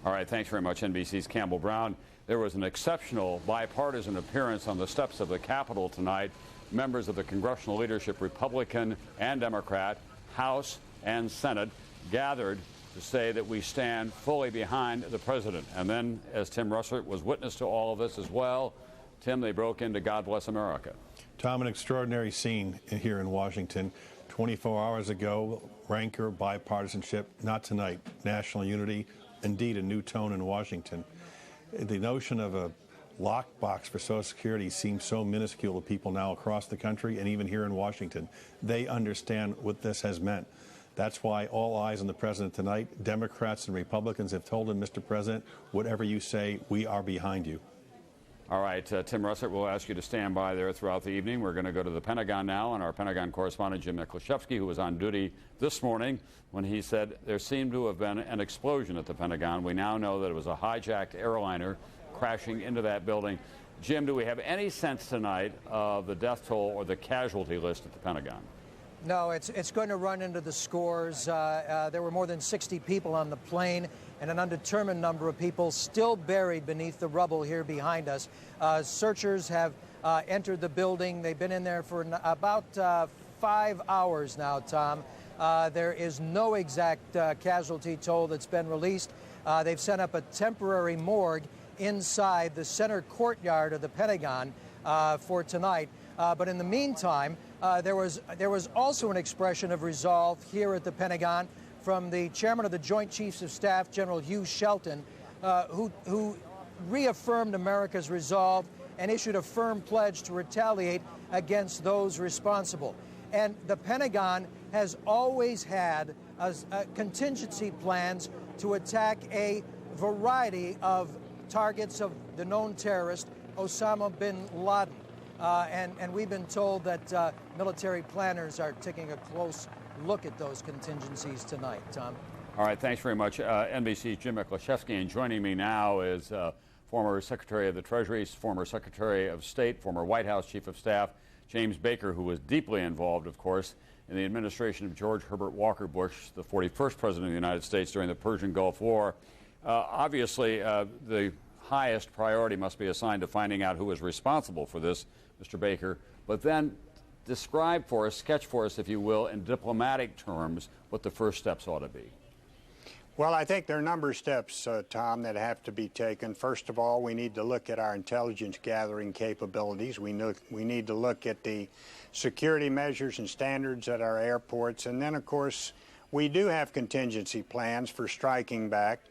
All right, thanks very much, NBC's Campbell Brown. There was an exceptional bipartisan appearance on the steps of the Capitol tonight. Members of the congressional leadership, Republican and Democrat, House and Senate, gathered to say that we stand fully behind the president. And then, as Tim Russert was witness to all of this as well, Tim, they broke into God Bless America. Tom, an extraordinary scene here in Washington. 24 hours ago, rancor, bipartisanship, not tonight. National unity, indeed a new tone in Washington. The notion of a lockbox for Social Security seems so minuscule to people now across the country and even here in Washington. They understand what this has meant. That's why all eyes on the president tonight. Democrats and Republicans have told him, Mr. President, whatever you say, we are behind you. All right, Tim Russert, we'll ask you to stand by there throughout the evening. We're going to go to the Pentagon now, and our Pentagon correspondent, Jim Miklashevsky, who was on duty this morning when he said there seemed to have been an explosion at the Pentagon. We now know that it was a hijacked airliner crashing into that building. Jim, do we have any sense tonight of the death toll or the casualty list at the Pentagon? No, it's going to run into the scores. There were more than 60 people on the plane. and an undetermined number of people still buried beneath the rubble here behind us. Searchers have entered the building. They've been in there for about 5 hours now, Tom. There is no exact casualty toll that's been released. They've set up a temporary morgue inside the center courtyard of the Pentagon for tonight. But in the meantime, there was also an expression of resolve here at the Pentagon from the chairman of the Joint Chiefs of Staff, General Hugh Shelton, who reaffirmed America's resolve and issued a firm pledge to retaliate against those responsible. And the Pentagon has always had contingency plans to attack a variety of targets of the known terrorist, Osama bin Laden. And we've been told that military planners are taking a close look at those contingencies tonight, Tom. All right, thanks very much. NBC's Jim Miklaszewski, and joining me now is former Secretary of the Treasury, former Secretary of State, former White House Chief of Staff, James Baker, who was deeply involved, of course, in the administration of George Herbert Walker Bush, the 41st President of the United States during the Persian Gulf War. Obviously, the highest priority must be assigned to finding out who is responsible for this, Mr. Baker, but then describe for us, sketch for us, if you will, in diplomatic terms, what the first steps ought to be. Well, I think there are a number of steps, Tom, that have to be taken. First of all, we need to look at our intelligence gathering capabilities. We need to look at the security measures and standards at our airports. And then, of course, we do have contingency plans for striking back.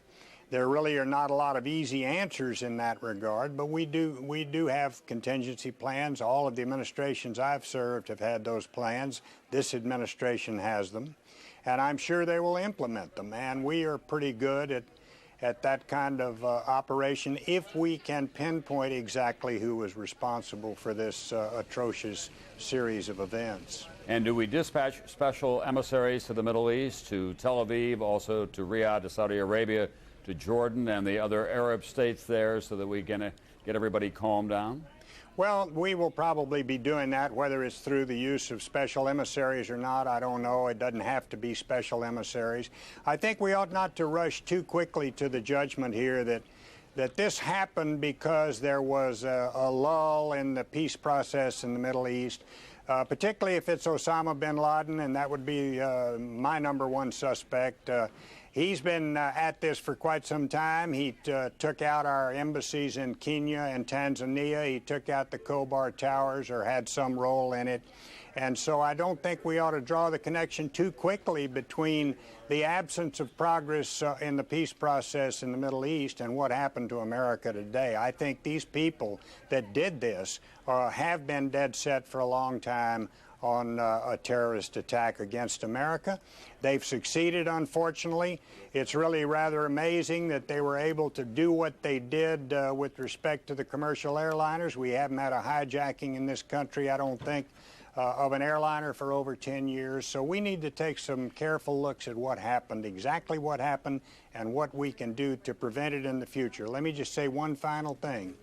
There really are not a lot of easy answers in that regard, but we do have contingency plans. All of the administrations I've served have had those plans. This administration has them, and I'm sure they will implement them. And we are pretty good at that kind of operation if we can pinpoint exactly who was responsible for this atrocious series of events. And do we dispatch special emissaries to the Middle East, to Tel Aviv, also to Riyadh, to Saudi Arabia, to Jordan and the other Arab states there, so that we can get everybody calmed down? Well, we will probably be doing that, whether it's through the use of special emissaries or not, I don't know. It doesn't have to be special emissaries. I think we ought not to rush too quickly to the judgment here that this happened because there was a lull in the peace process in the Middle East, particularly if it's Osama bin Laden, and that would be my #1 suspect. He's been at this for quite some time. He took out our embassies in Kenya and Tanzania. He took out the Khobar Towers, or had some role in it. And so I don't think we ought to draw the connection too quickly between the absence of progress in the peace process in the Middle East and what happened to America today. I think these people that did this have been dead set for a long time on a terrorist attack against America. They've succeeded, unfortunately. It's really rather amazing that they were able to do what they did with respect to the commercial airliners. We haven't had a hijacking in this country, I don't think, of an airliner for over 10 years. So we need to take some careful looks at what happened, exactly what happened, and what we can do to prevent it in the future. Let me just say one final thing.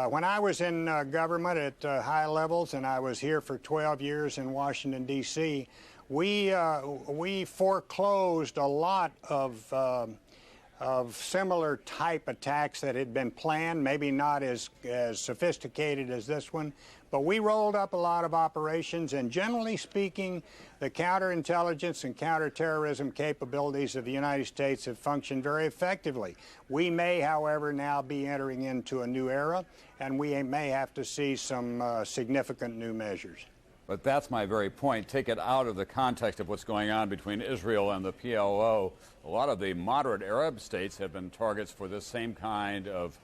When I was in government at high levels, and I was here for 12 years in Washington, D.C., we foreclosed a lot of similar type attacks that had been planned, maybe not as sophisticated as this one, but we rolled up a lot of operations, and generally speaking, the counterintelligence and counterterrorism capabilities of the United States have functioned very effectively. We may, however, now be entering into a new era, and we may have to see some significant new measures. But that's my very point. Take it out of the context of what's going on between Israel and the PLO. A lot of the moderate Arab states have been targets for this same kind of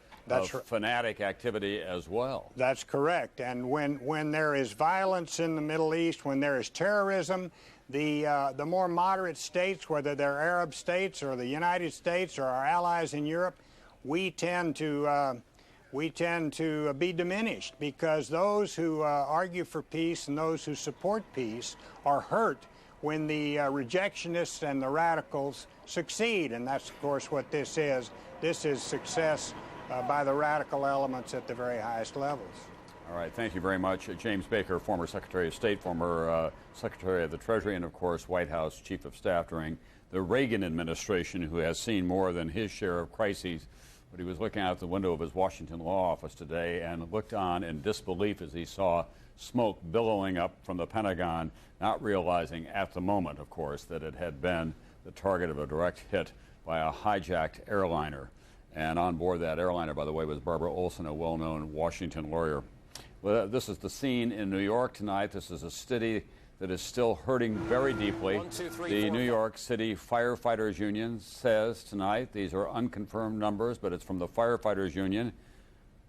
fanatic activity as well. That's correct. And when there is violence in the Middle East, when there is terrorism, the more moderate states, whether they're Arab states or the United States or our allies in Europe, we tend to be diminished, because those who argue for peace and those who support peace are hurt when the rejectionists and the radicals succeed. And that's, of course, what this is. This is success by the radical elements at the very highest levels. All right, thank you very much. James Baker, former Secretary of State, former Secretary of the Treasury, and of course White House Chief of Staff during the Reagan administration, who has seen more than his share of crises. But he was looking out the window of his Washington law office today and looked on in disbelief as he saw smoke billowing up from the Pentagon, not realizing at the moment, of course, that it had been the target of a direct hit by a hijacked airliner. And on board that airliner, by the way, was Barbara Olson, a well-known Washington lawyer. Well, this is the scene in New York tonight. This is a city that is still hurting very deeply. The New York City Firefighters Union says tonight, these are unconfirmed numbers, but it's from the Firefighters Union,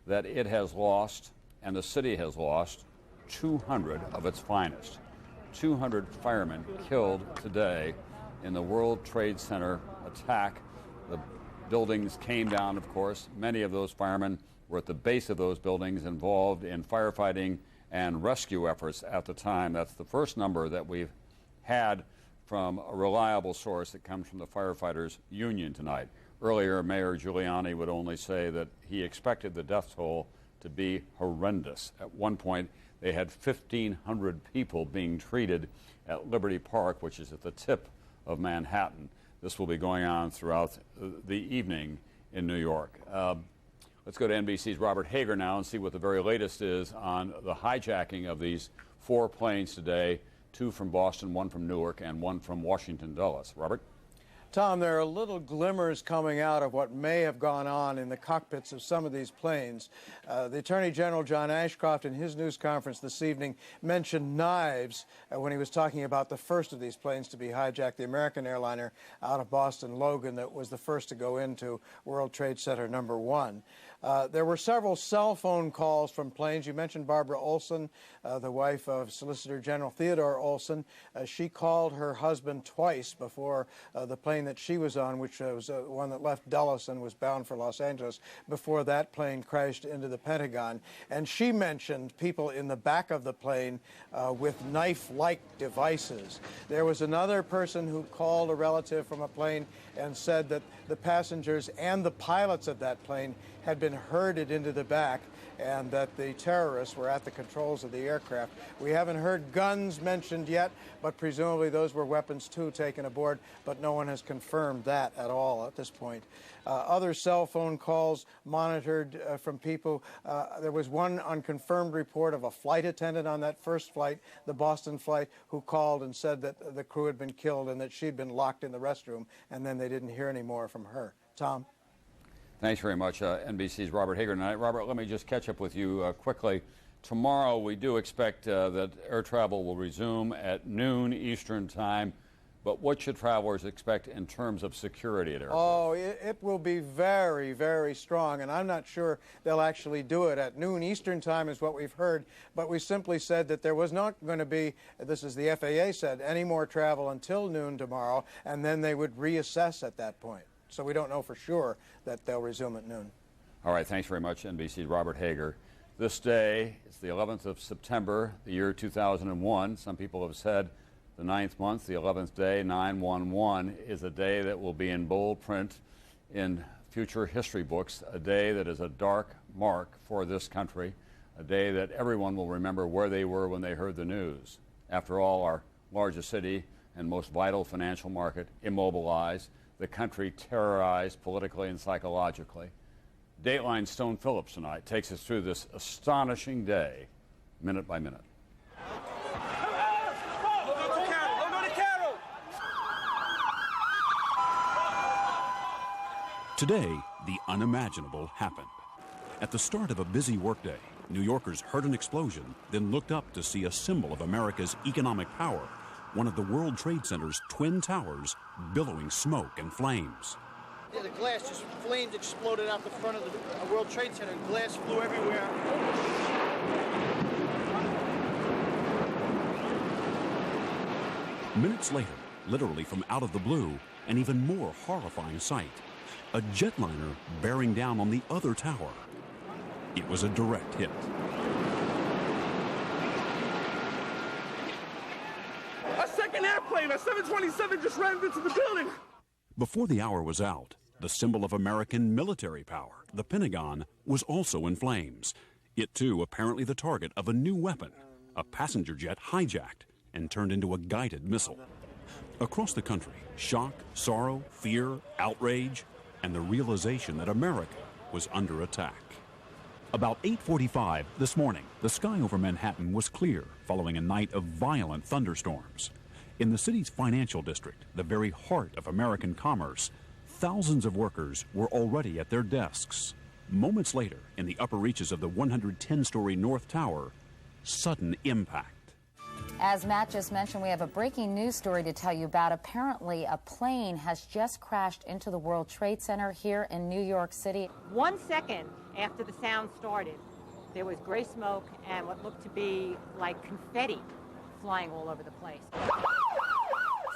that it has lost, and the city has lost, 200 of its finest. 200 firemen killed today in the World Trade Center attack. The buildings came down, of course. Many of those firemen were at the base of those buildings, involved in firefighting and rescue efforts at the time. That's the first number that we've had from a reliable source that comes from the Firefighters Union tonight. Earlier, Mayor Giuliani would only say that he expected the death toll to be horrendous. At one point, they had 1,500 people being treated at Liberty Park, which is at the tip of Manhattan. This will be going on throughout the evening in New York. Let's go to NBC's Robert Hager now and see what the very latest is on the hijacking of these 4 planes today, 2 from Boston, 1 from Newark, and 1 from Washington Dulles. Robert? Tom, there are little glimmers coming out of what may have gone on in the cockpits of some of these planes. The Attorney General John Ashcroft in his news conference this evening mentioned knives when he was talking about the first of these planes to be hijacked, the American airliner out of Boston Logan that was the first to go into World Trade Center number 1. There were several cell phone calls from planes. You mentioned Barbara Olson, the wife of Solicitor General Theodore Olson. She called her husband twice before the plane that she was on, which was one that left Dulles and was bound for Los Angeles, before that plane crashed into the Pentagon. And she mentioned people in the back of the plane with knife-like devices. There was another person who called a relative from a plane and said that the passengers and the pilots of that plane had been herded into the back and that the terrorists were at the controls of the aircraft. We haven't heard guns mentioned yet, but presumably those were weapons too taken aboard, but no one has confirmed that at all at this point. Other cell phone calls monitored from people. There was one unconfirmed report of a flight attendant on that first flight, the Boston flight, who called and said that the crew had been killed and that she'd been locked in the restroom, and then they didn't hear any more from her. Tom? Thanks very much, NBC's Robert Hager tonight. Robert, let me just catch up with you quickly. Tomorrow, we do expect that air travel will resume at noon Eastern time. But what should travelers expect in terms of security at airports? Oh, it will be very, very strong, and I'm not sure they'll actually do it at noon Eastern time is what we've heard, but we simply said that there was not going to be, this is the FAA said, any more travel until noon tomorrow, and then they would reassess at that point. So we don't know for sure that they'll resume at noon. All right, thanks very much, NBC's Robert Hager. This day, it's the 11th of September, the year 2001. Some people have said the 9th month, the 11th day, 9/11, is a day that will be in bold print in future history books, a day that is a dark mark for this country, a day that everyone will remember where they were when they heard the news. After all, our largest city and most vital financial market immobilized, the country terrorized politically and psychologically. Dateline's Stone Phillips tonight takes us through this astonishing day, minute by minute. Today, the unimaginable happened. At the start of a busy workday, New Yorkers heard an explosion, then looked up to see a symbol of America's economic power, one of the World Trade Center's twin towers billowing smoke and flames. Yeah, the glass, just flames exploded out the front of the World Trade Center. Glass flew everywhere. Minutes later, literally from out of the blue, an even more horrifying sight. A jetliner bearing down on the other tower. It was a direct hit. A second airplane, a 727, just ran into the building. Before the hour was out, the symbol of American military power, the Pentagon, was also in flames. It too apparently the target of a new weapon, a passenger jet hijacked and turned into a guided missile. Across the country, shock, sorrow, fear, outrage, and the realization that America was under attack. About 8:45 this morning, the sky over Manhattan was clear following a night of violent thunderstorms. In the city's financial district, the very heart of American commerce, thousands of workers were already at their desks. Moments later, in the upper reaches of the 110-story North Tower, sudden impact. As Matt just mentioned, we have a breaking news story to tell you about. Apparently, a plane has just crashed into the World Trade Center here in New York City. 1 second after the sound started, there was gray smoke and what looked to be like confetti flying all over the place.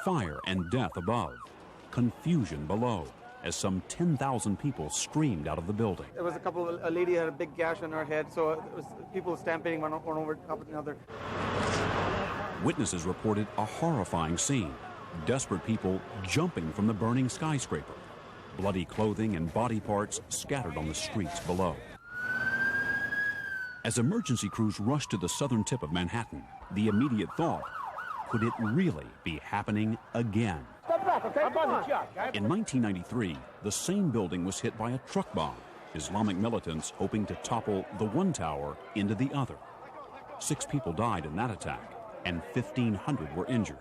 Fire and death above, confusion below, as some 10,000 people streamed out of the building. There was a lady had a big gash on her head, so it was people stampeding one over top of another. Witnesses reported a horrifying scene, desperate people jumping from the burning skyscraper, bloody clothing and body parts scattered on the streets below. As emergency crews rushed to the southern tip of Manhattan, the immediate thought, could it really be happening again? Step back, okay? I'm on the job, guys. In 1993, the same building was hit by a truck bomb, Islamic militants hoping to topple the one tower into the other. 6 people died in that attack, and 1,500 were injured.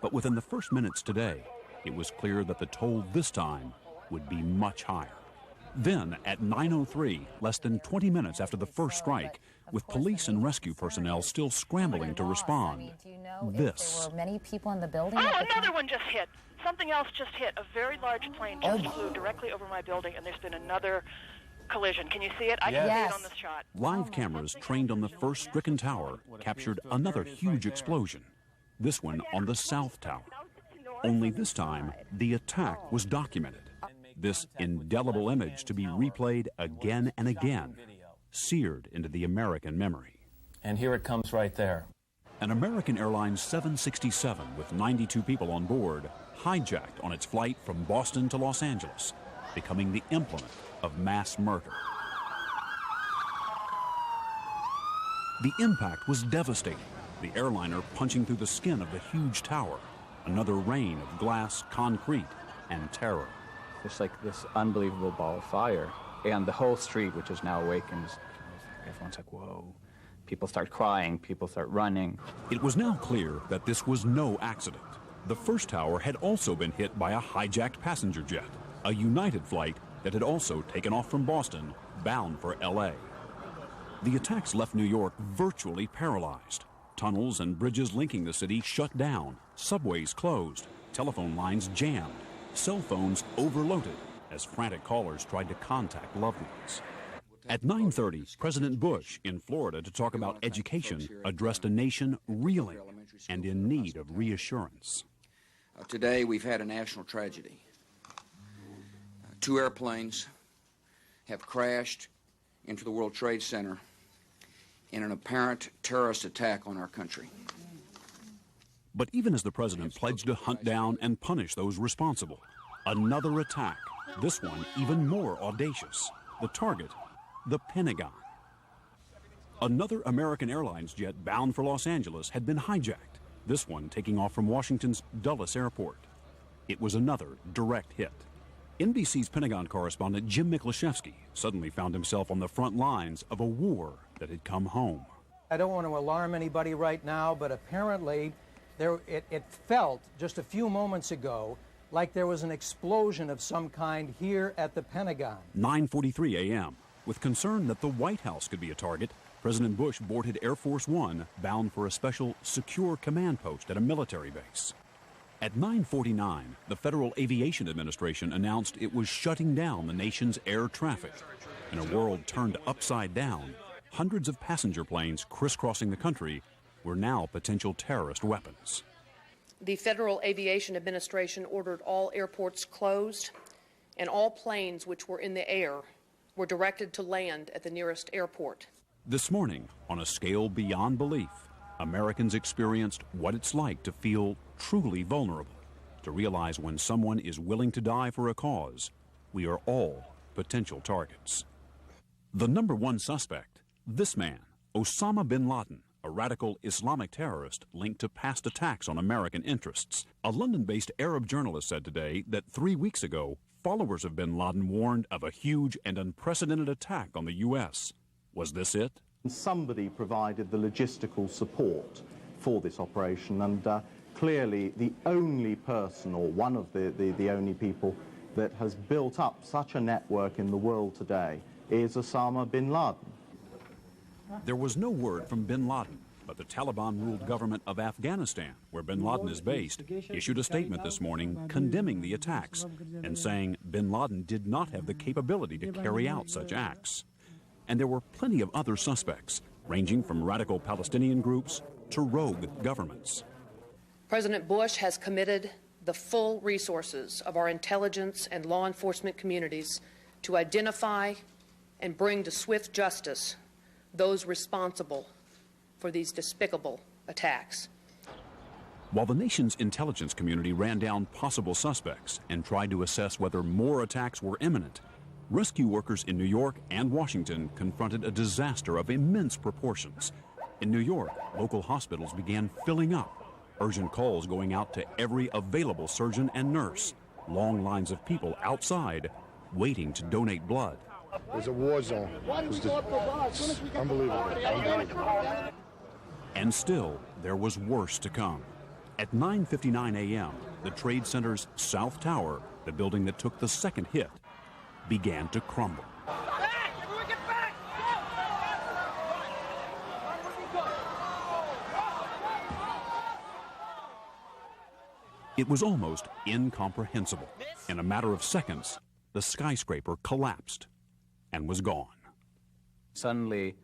But within the first minutes today, it was clear that the toll this time would be much higher. Then, at 9:03, less than 20 minutes after the first strike, with police and rescue personnel still scrambling to respond, this. There were many people in the building. Oh, another one just hit. Something else just hit. A very large plane just flew directly over my building, and there's been another collision. Can you see it? I can see it on this shot. Live cameras trained on the first stricken tower captured another huge explosion, this one on the South Tower. Only this time, the attack was documented. This indelible image to be replayed again and again, seared into the American memory. And here it comes right there. An American Airlines 767 with 92 people on board hijacked on its flight from Boston to Los Angeles, becoming the implement of mass murder. The impact was devastating, the airliner punching through the skin of the huge tower, another rain of glass, concrete, and terror. It's like this unbelievable ball of fire, and the whole street, which is now awakened, everyone's like, whoa. People start crying, people start running. It was now clear that this was no accident. The first tower had also been hit by a hijacked passenger jet, a United flight that had also taken off from Boston, bound for LA. The attacks left New York virtually paralyzed. Tunnels and bridges linking the city shut down, subways closed, telephone lines jammed, cell phones overloaded as frantic callers tried to contact loved ones. At 9:30, President Bush, in Florida to talk about education, addressed a nation reeling and in need of reassurance. Today, we've had a national tragedy. 2 airplanes have crashed into the World Trade Center in an apparent terrorist attack on our country. But even as the president pledged to hunt down and punish those responsible, another attack, this one even more audacious. The target, the Pentagon. Another American Airlines jet bound for Los Angeles had been hijacked, this one taking off from Washington's Dulles Airport. It was another direct hit. NBC's Pentagon correspondent Jim Miklaszewski suddenly found himself on the front lines of a war that had come home. I don't want to alarm anybody right now, but apparently it felt just a few moments ago like there was an explosion of some kind here at the Pentagon. 9:43 a.m. With concern that the White House could be a target, President Bush boarded Air Force One bound for a special secure command post at a military base. At 9:49, the Federal Aviation Administration announced it was shutting down the nation's air traffic. In a world turned upside down, hundreds of passenger planes crisscrossing the country were now potential terrorist weapons. The Federal Aviation Administration ordered all airports closed, and all planes which were in the air were directed to land at the nearest airport. This morning, on a scale beyond belief, Americans experienced what it's like to feel truly vulnerable, to realize when someone is willing to die for a cause, we are all potential targets. The number one suspect, This man, Osama bin Laden, a radical Islamic terrorist linked to past attacks on American interests. A London-based Arab journalist said today that 3 weeks ago, followers of bin Laden warned of a huge and unprecedented attack on the U.S. Was this it? Somebody provided the logistical support for this operation, and clearly the only person, or one of the only people, that has built up such a network in the world today is Osama bin Laden. There was no word from bin Laden, but the Taliban-ruled government of Afghanistan, where bin Laden is based, issued a statement this morning condemning the attacks and saying bin Laden did not have the capability to carry out such acts. And there were plenty of other suspects, ranging from radical Palestinian groups to rogue governments. President Bush has committed the full resources of our intelligence and law enforcement communities to identify and bring to swift justice those responsible for these despicable attacks. While the nation's intelligence community ran down possible suspects and tried to assess whether more attacks were imminent, rescue workers in New York and Washington confronted a disaster of immense proportions. In New York, local hospitals began filling up, urgent calls going out to every available surgeon and nurse, long lines of people outside waiting to donate blood. It was a war zone. It was unbelievable. And still, there was worse to come. At 9:59 a.m., the Trade Center's South Tower, the building that took the second hit, began to crumble. It was almost incomprehensible. In a matter of seconds, the skyscraper collapsed and was gone. Suddenly,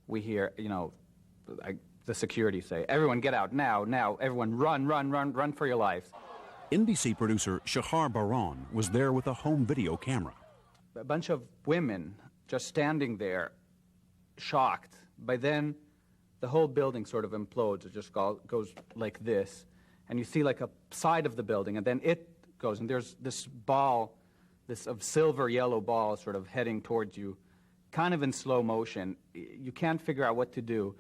we hear, the security say, everyone get out now, everyone run for your life. NBC producer Shahar Baran was there with a home video camera. A bunch of women just standing there, shocked. By then, the whole building sort of implodes. It just goes like this. And you see like a side of the building, and then it goes, and there's this ball, this of silver yellow ball sort of heading towards you, kind of in slow motion. You can't figure out what to do.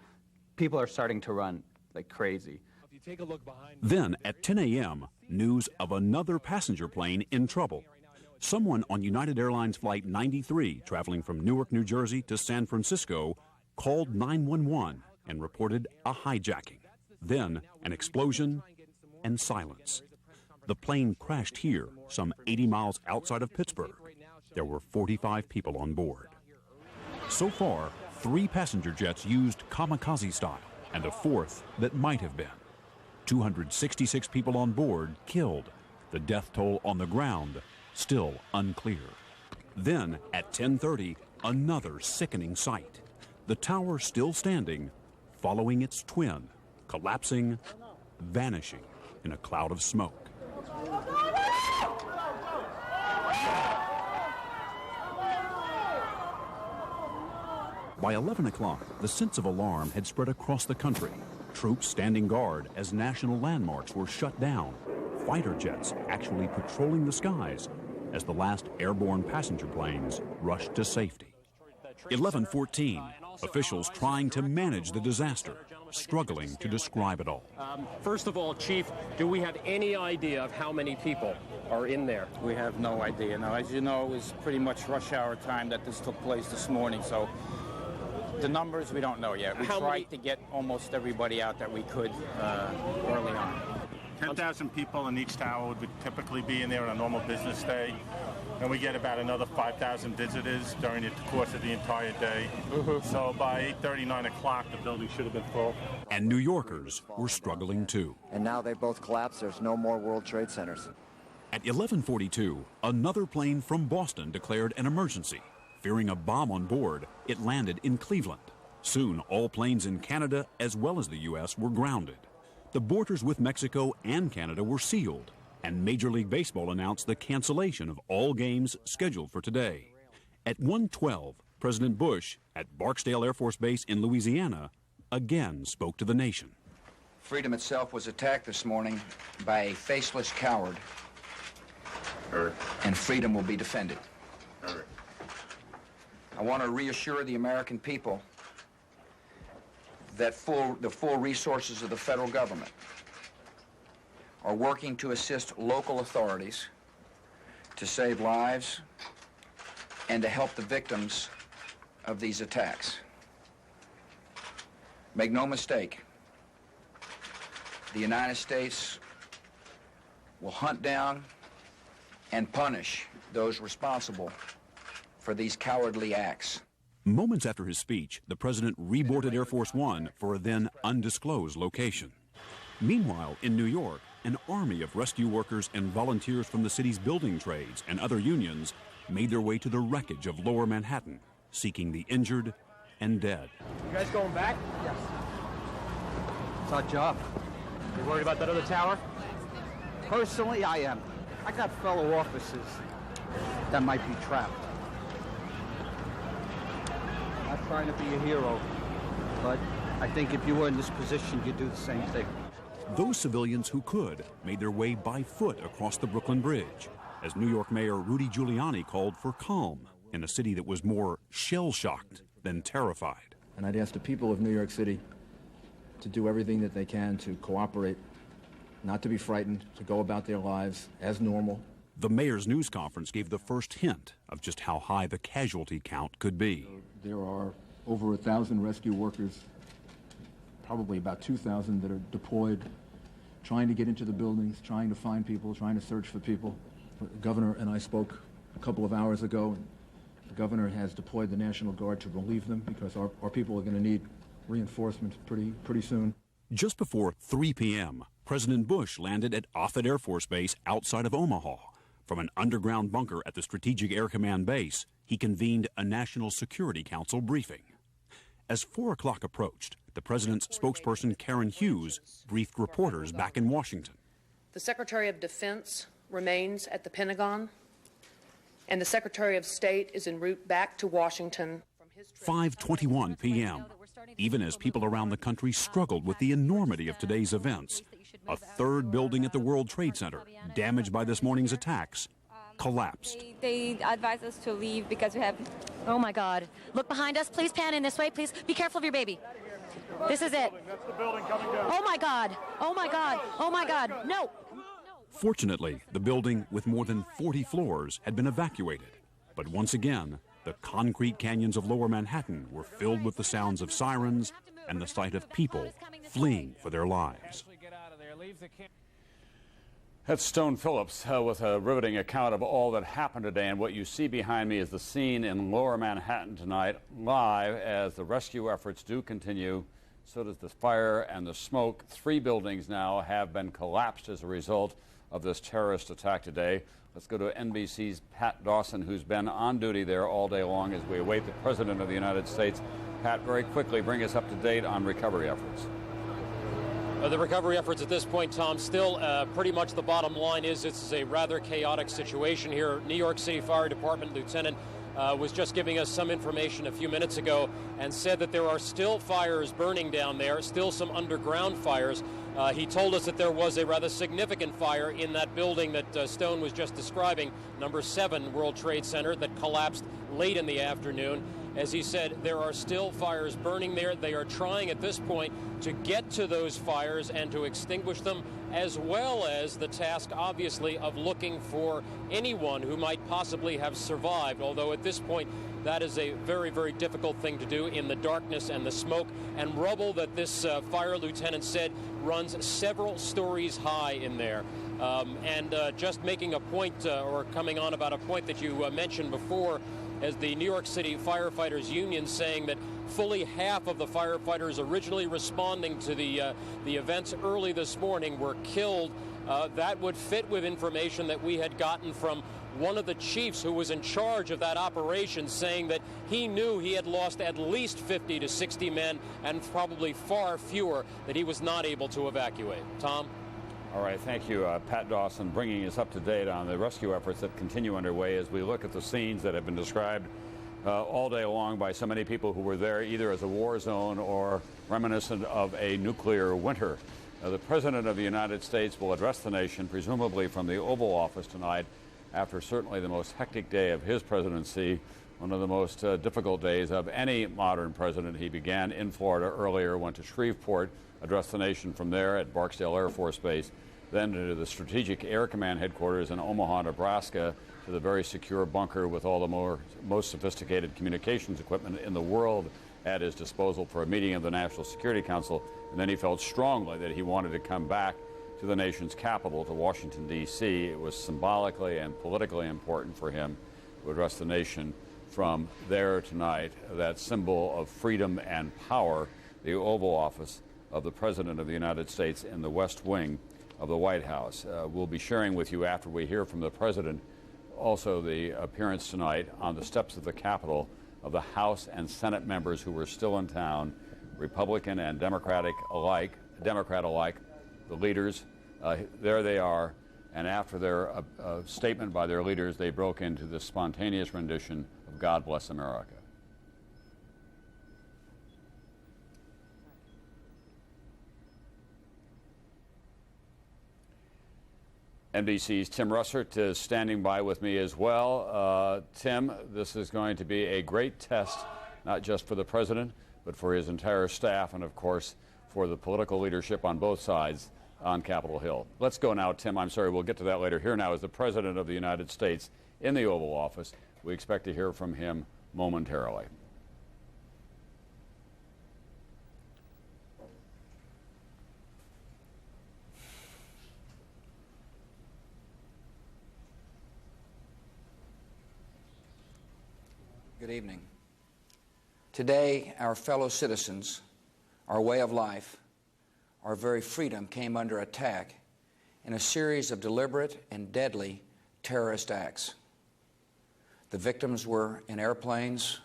People are starting to run like crazy. If you take a look behind Then at 10 a.m., news of another passenger plane in trouble. Someone on United Airlines Flight 93, traveling from Newark, New Jersey to San Francisco, called 911 and reported a hijacking. Then an explosion and silence. The plane crashed here, some 80 miles outside of Pittsburgh. There were 45 people on board. So far, 3 passenger jets used kamikaze style, and a 4th that might have been. 266 people on board killed. The death toll on the ground still unclear. Then, at 10:30, another sickening sight. The tower still standing, following its twin, collapsing, vanishing in a cloud of smoke. By 11 o'clock, the sense of alarm had spread across the country. Troops standing guard as national landmarks were shut down. Fighter jets actually patrolling the skies as the last airborne passenger planes rushed to safety. 11:14, officials trying to manage the disaster, struggling to describe it all. First of all, Chief, do we have any idea of how many people are in there? We have no idea. Now, as you know, it was pretty much rush hour time that this took place this morning, so the numbers we don't know yet. We tried to get almost everybody out that we could early on. 10,000 people in each tower would typically be in there on a normal business day. And we get about another 5,000 visitors during the course of the entire day. So by 8:30, 9 o'clock, the building should have been full. And New Yorkers were struggling too. And now they both collapsed. There's no more World Trade Centers. At 11:42, another plane from Boston declared an emergency. Fearing a bomb on board, it landed in Cleveland. Soon, all planes in Canada as well as the U.S. were grounded. The borders with Mexico and Canada were sealed, and Major League Baseball announced the cancellation of all games scheduled for today. At 1:12, President Bush, at Barksdale Air Force Base in Louisiana, again spoke to the nation. Freedom itself was attacked this morning by a faceless coward, and freedom will be defended. I want to reassure the American people that the full resources of the federal government are working to assist local authorities to save lives and to help the victims of these attacks. Make no mistake, the United States will hunt down and punish those responsible for these cowardly acts. Moments after his speech, the president reboarded Air Force One for a then undisclosed location. Meanwhile, in New York, an army of rescue workers and volunteers from the city's building trades and other unions made their way to the wreckage of Lower Manhattan, seeking the injured and dead. You guys going back? Yes. It's our job. You worried about that other tower? Personally, I am. I got fellow officers that might be trapped. I'm not trying to be a hero, but I think if you were in this position, you'd do the same thing. Those civilians who could made their way by foot across the Brooklyn Bridge, as New York Mayor Rudy Giuliani called for calm in a city that was more shell-shocked than terrified. And I'd ask the people of New York City to do everything that they can to cooperate, not to be frightened, to go about their lives as normal. The mayor's news conference gave the first hint of just how high the casualty count could be. There are over 1,000 rescue workers, probably about 2,000 that are deployed, trying to get into the buildings, trying to find people, trying to search for people. The governor and I spoke a couple of hours ago, and the governor has deployed the National Guard to relieve them because our people are going to need reinforcement pretty soon. Just before 3 p.m., President Bush landed at Offutt Air Force Base outside of Omaha. From an underground bunker at the Strategic Air Command Base, he convened a National Security Council briefing. As 4 o'clock approached, the president's spokesperson, Karen Hughes, briefed reporters back in Washington. The Secretary of Defense remains at the Pentagon, and the Secretary of State is en route back to Washington. 5:21 p.m., even as people around the country struggled with the enormity of today's events. A third building at the World Trade Center, damaged by this morning's attacks, collapsed. They advised us to leave because we have... Oh, my God. Look behind us. Please pan in this way. Please be careful of your baby. This is it. That's the building coming down. Oh, my God. Oh, my God. Oh, my God. No. Fortunately, the building with more than 40 floors had been evacuated. But once again, the concrete canyons of Lower Manhattan were filled with the sounds of sirens and the sight of people fleeing for their lives. That's Stone Phillips with a riveting account of all that happened today. And what you see behind me is the scene in Lower Manhattan tonight, live as the rescue efforts do continue. So does the fire and the smoke. 3 buildings now have been collapsed as a result of this terrorist attack today. Let's go to NBC's Pat Dawson, who's been on duty there all day long as we await the President of the United States. Pat, very quickly, bring us up to date on recovery efforts. The recovery efforts at this point, Tom, still pretty much the bottom line is this is a rather chaotic situation here. New York City Fire Department Lieutenant was just giving us some information a few minutes ago and said that there are still fires burning down there, still some underground fires. He told us that there was a rather significant fire in that building that Stone was just describing, number 7 World Trade Center, that collapsed late in the afternoon. As he said, there are still fires burning there. They are trying at this point to get to those fires and to extinguish them, as well as the task, obviously, of looking for anyone who might possibly have survived, although at this point that is a very, very difficult thing to do in the darkness and the smoke and rubble that this fire lieutenant said runs several stories high in there. Just making a point or coming on about a point that you mentioned before, as the New York City Firefighters Union saying that fully half of the firefighters originally responding to the events early this morning were killed. That would fit with information that we had gotten from one of the chiefs who was in charge of that operation, saying that he knew he had lost at least 50 to 60 men and probably far fewer that he was not able to evacuate. Tom? All right, thank you, Pat Dawson, bringing us up to date on the rescue efforts that continue underway as we look at the scenes that have been described all day long by so many people who were there either as a war zone or reminiscent of a nuclear winter. The President of the United States will address the nation, presumably from the Oval Office tonight, after certainly the most hectic day of his presidency, one of the most difficult days of any modern president. He began in Florida earlier, went to Shreveport, addressed the nation from there at Barksdale Air Force Base, then to the Strategic Air Command headquarters in Omaha, Nebraska, to the very secure bunker with all the most sophisticated communications equipment in the world at his disposal for a meeting of the National Security Council. And then he felt strongly that he wanted to come back to the nation's capital, to Washington, D.C. It was symbolically and politically important for him to address the nation from there tonight, that symbol of freedom and power, the Oval Office of the President of the United States in the West Wing of the White House. We'll be sharing with you, after we hear from the President, also the appearance tonight on the steps of the Capitol of the House and Senate members who were still in town, Republican and Democrat alike, the leaders. There they are, and after their statement by their leaders, they broke into this spontaneous rendition of God Bless America. NBC's Tim Russert is standing by with me as well. Tim, this is going to be a great test, not just for the president, but for his entire staff and, of course, for the political leadership on both sides on Capitol Hill. Let's go now, Tim. I'm sorry, we'll get to that later. Here now is the President of the United States in the Oval Office. We expect to hear from him momentarily. Good evening. Today, our fellow citizens, our way of life, our very freedom came under attack in a series of deliberate and deadly terrorist acts. The victims were in airplanes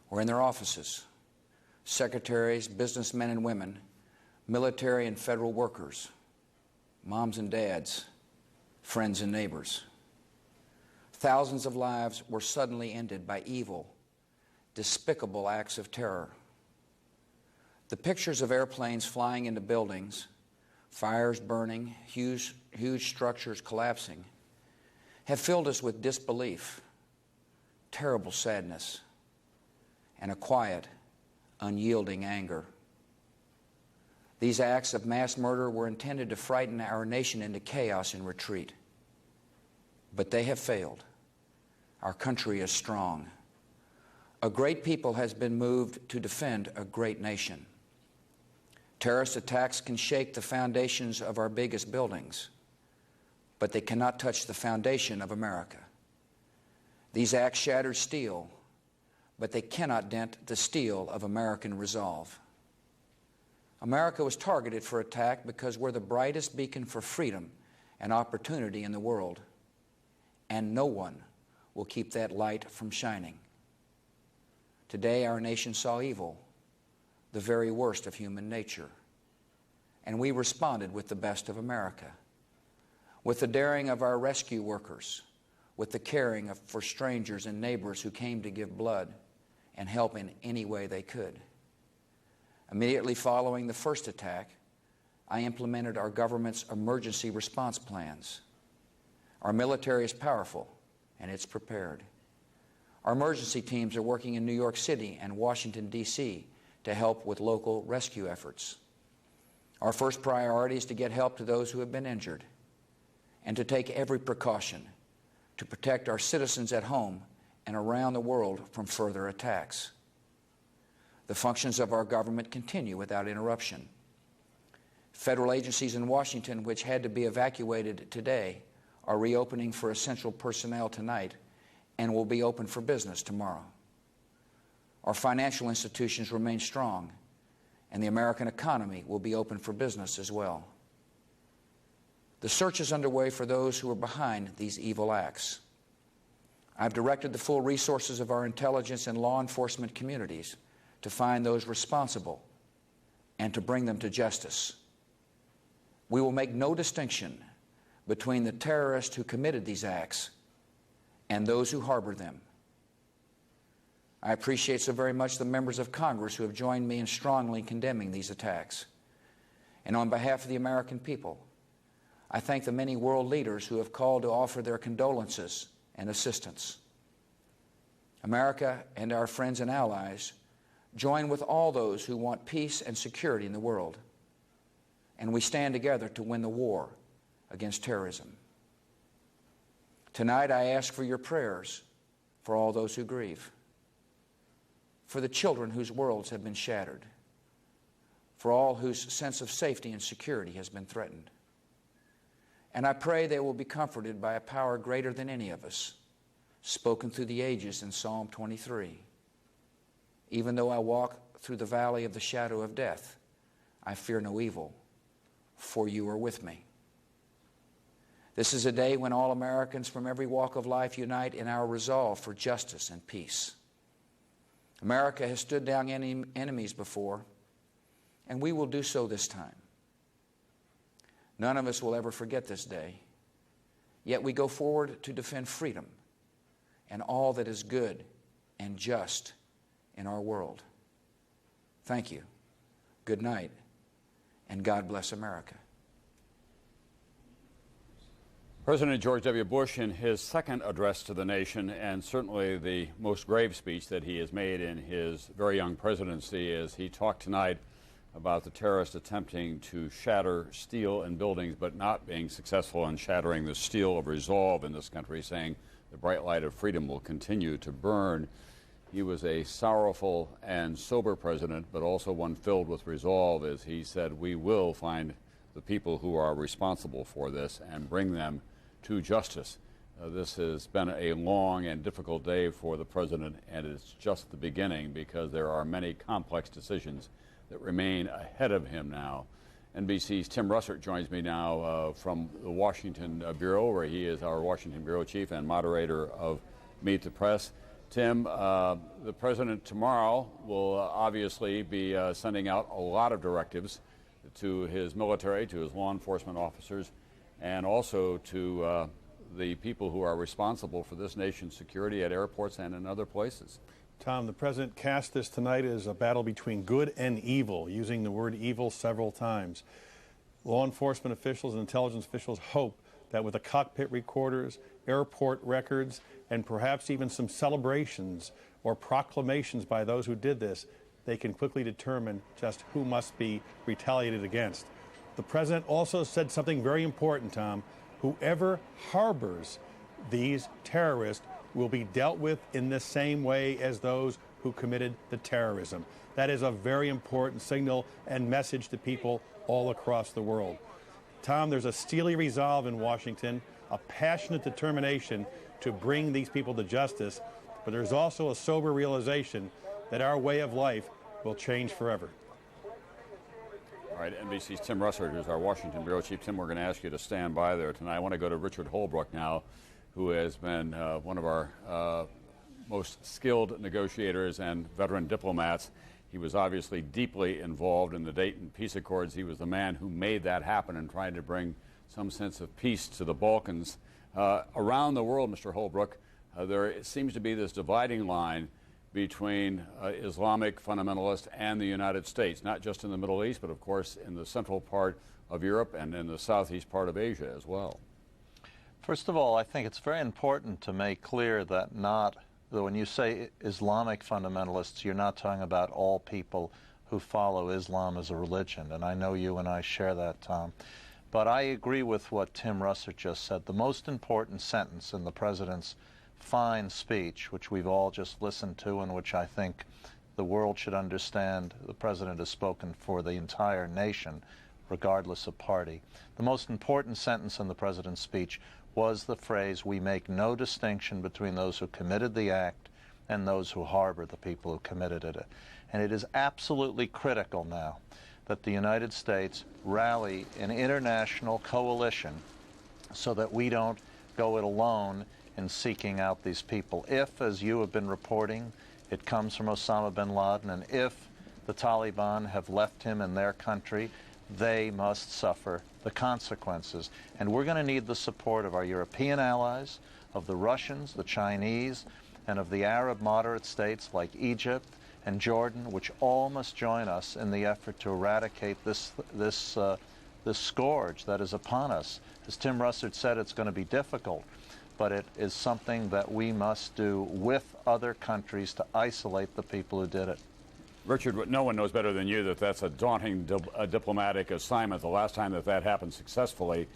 or in their offices, secretaries, businessmen and women, military and federal workers, moms and dads, friends and neighbors. Thousands of lives were suddenly ended by evil, despicable acts of terror. The pictures of airplanes flying into buildings, fires burning, huge structures collapsing, have filled us with disbelief, terrible sadness, and a quiet, unyielding anger. These acts of mass murder were intended to frighten our nation into chaos and retreat. But they have failed. Our country is strong. A great people has been moved to defend a great nation. Terrorist attacks can shake the foundations of our biggest buildings, but they cannot touch the foundation of America. These acts shattered steel, but they cannot dent the steel of American resolve. America was targeted for attack because we're the brightest beacon for freedom and opportunity in the world, and no one will keep that light from shining. Today, our nation saw evil, the very worst of human nature, and we responded with the best of America, with the daring of our rescue workers, with the caring for strangers and neighbors who came to give blood and help in any way they could. Immediately following the first attack, I implemented our government's emergency response plans. Our military is powerful, and it's prepared. Our emergency teams are working in New York City and Washington, D.C. to help with local rescue efforts. Our first priority is to get help to those who have been injured and to take every precaution to protect our citizens at home and around the world from further attacks. The functions of our government continue without interruption. Federal agencies in Washington, which had to be evacuated today, are reopening for essential personnel tonight and will be open for business tomorrow. Our financial institutions remain strong, and the American economy will be open for business as well. The search is underway for those who are behind these evil acts. I've directed the full resources of our intelligence and law enforcement communities to find those responsible and to bring them to justice. We will make no distinction between the terrorists who committed these acts and those who harbor them. I appreciate so very much the members of Congress who have joined me in strongly condemning these attacks. And on behalf of the American people, I thank the many world leaders who have called to offer their condolences and assistance. America and our friends and allies join with all those who want peace and security in the world, and we stand together to win the war against terrorism. Tonight, I ask for your prayers for all those who grieve, for the children whose worlds have been shattered, for all whose sense of safety and security has been threatened. And I pray they will be comforted by a power greater than any of us, spoken through the ages in Psalm 23. Even though I walk through the valley of the shadow of death, I fear no evil, for you are with me. This is a day when all Americans from every walk of life unite in our resolve for justice and peace. America has stood down enemies before, and we will do so this time. None of us will ever forget this day, yet we go forward to defend freedom and all that is good and just in our world. Thank you, good night, and God bless America. President George W. Bush, in his second address to the nation, and certainly the most grave speech that he has made in his very young presidency, as he talked tonight about the terrorists attempting to shatter steel in buildings but not being successful in shattering the steel of resolve in this country, saying the bright light of freedom will continue to burn. He was a sorrowful and sober president, but also one filled with resolve, as he said, we will find the people who are responsible for this and bring them to justice. This has been a long and difficult day for the president, and it's just the beginning because there are many complex decisions that remain ahead of him now. NBC's Tim Russert joins me now from the Washington Bureau, where he is our Washington Bureau chief and moderator of Meet the Press. Tim, the president tomorrow will obviously be sending out a lot of directives to his military, to his law enforcement officers, and also to the people who are responsible for this nation's security at airports and in other places. Tom, the president cast this tonight as a battle between good and evil, using the word evil several times. Law enforcement officials and intelligence officials hope that with the cockpit recorders, airport records, and perhaps even some celebrations or proclamations by those who did this, they can quickly determine just who must be retaliated against. The president also said something very important, Tom. Whoever harbors these terrorists will be dealt with in the same way as those who committed the terrorism. That is a very important signal and message to people all across the world. Tom, there's a steely resolve in Washington, a passionate determination to bring these people to justice, but there's also a sober realization that our way of life will change forever. All right, NBC's Tim Russert is our Washington Bureau Chief. Tim, we're going to ask you to stand by there tonight. I want to go to Richard Holbrooke now, who has been one of our most skilled negotiators and veteran diplomats. He was obviously deeply involved in the Dayton Peace Accords. He was the man who made that happen and tried to bring some sense of peace to the Balkans. Around the world, Mr. Holbrooke, there seems to be this dividing line between Islamic fundamentalists and the United States, not just in the Middle East, but of course in the central part of Europe and in the southeast part of Asia as well. First of all, I think it's very important to make clear that when you say Islamic fundamentalists, you're not talking about all people who follow Islam as a religion, and I know you and I share that, Tom. But I agree with what Tim Russert just said. The most important sentence in the president's fine speech, which we've all just listened to and which I think the world should understand the president has spoken for the entire nation, regardless of party. The most important sentence in the president's speech was the phrase, "We make no distinction between those who committed the act and those who harbor the people who committed it." And it is absolutely critical now that the United States rally an international coalition so that we don't go it alone in seeking out these people. If, as you have been reporting, it comes from Osama bin Laden, and if the Taliban have left him in their country, they must suffer the consequences. And we're going to need the support of our European allies, of the Russians, the Chinese, and of the Arab moderate states like Egypt and Jordan, which all must join us in the effort to eradicate this scourge that is upon us. As Tim Russert said, it's going to be difficult. but it is something that we must do with other countries to isolate the people who did it. Richard, no one knows better than you that that's a daunting diplomatic assignment. The last time that happened successfully,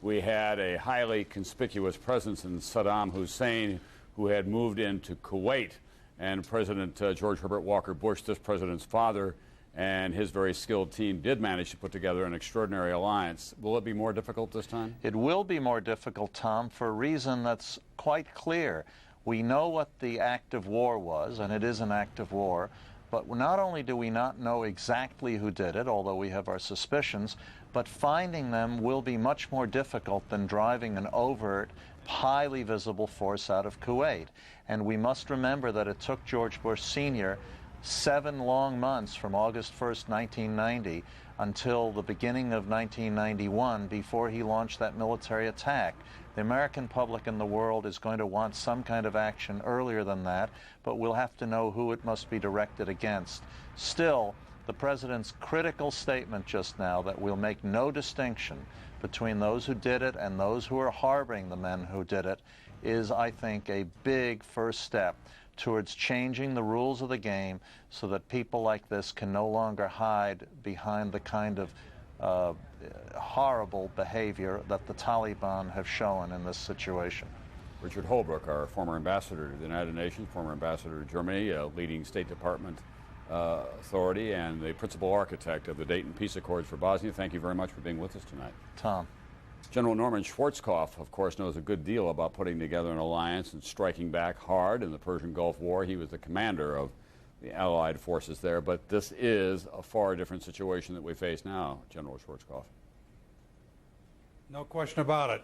we had a highly conspicuous presence in Saddam Hussein, who had moved into Kuwait, and President George Herbert Walker Bush, this president's father, and his very skilled team did manage to put together an extraordinary alliance. Will it be more difficult this time? It will be more difficult, Tom, for a reason that's quite clear. We know what the act of war was, and it is an act of war, but not only do we not know exactly who did it, although we have our suspicions, but finding them will be much more difficult than driving an overt, highly visible force out of Kuwait. And we must remember that it took George Bush Sr. 7 long months from August 1st, 1990 until the beginning of 1991 before he launched that military attack. The American public and the world is going to want some kind of action earlier than that, but we'll have to know who it must be directed against. Still, the President's critical statement just now that we'll make no distinction between those who did it and those who are harboring the men who did it is, I think, a big first step towards changing the rules of the game so that people like this can no longer hide behind the kind of horrible behavior that the Taliban have shown in this situation. Richard Holbrooke, our former ambassador to the United Nations, former ambassador to Germany, a leading State Department authority, and the principal architect of the Dayton Peace Accords for Bosnia. Thank you very much for being with us tonight. Tom. General Norman Schwarzkopf, of course, knows a good deal about putting together an alliance and striking back hard in the Persian Gulf War. He was the commander of the Allied forces there, but this is a far different situation that we face now, General Schwarzkopf. No question about it.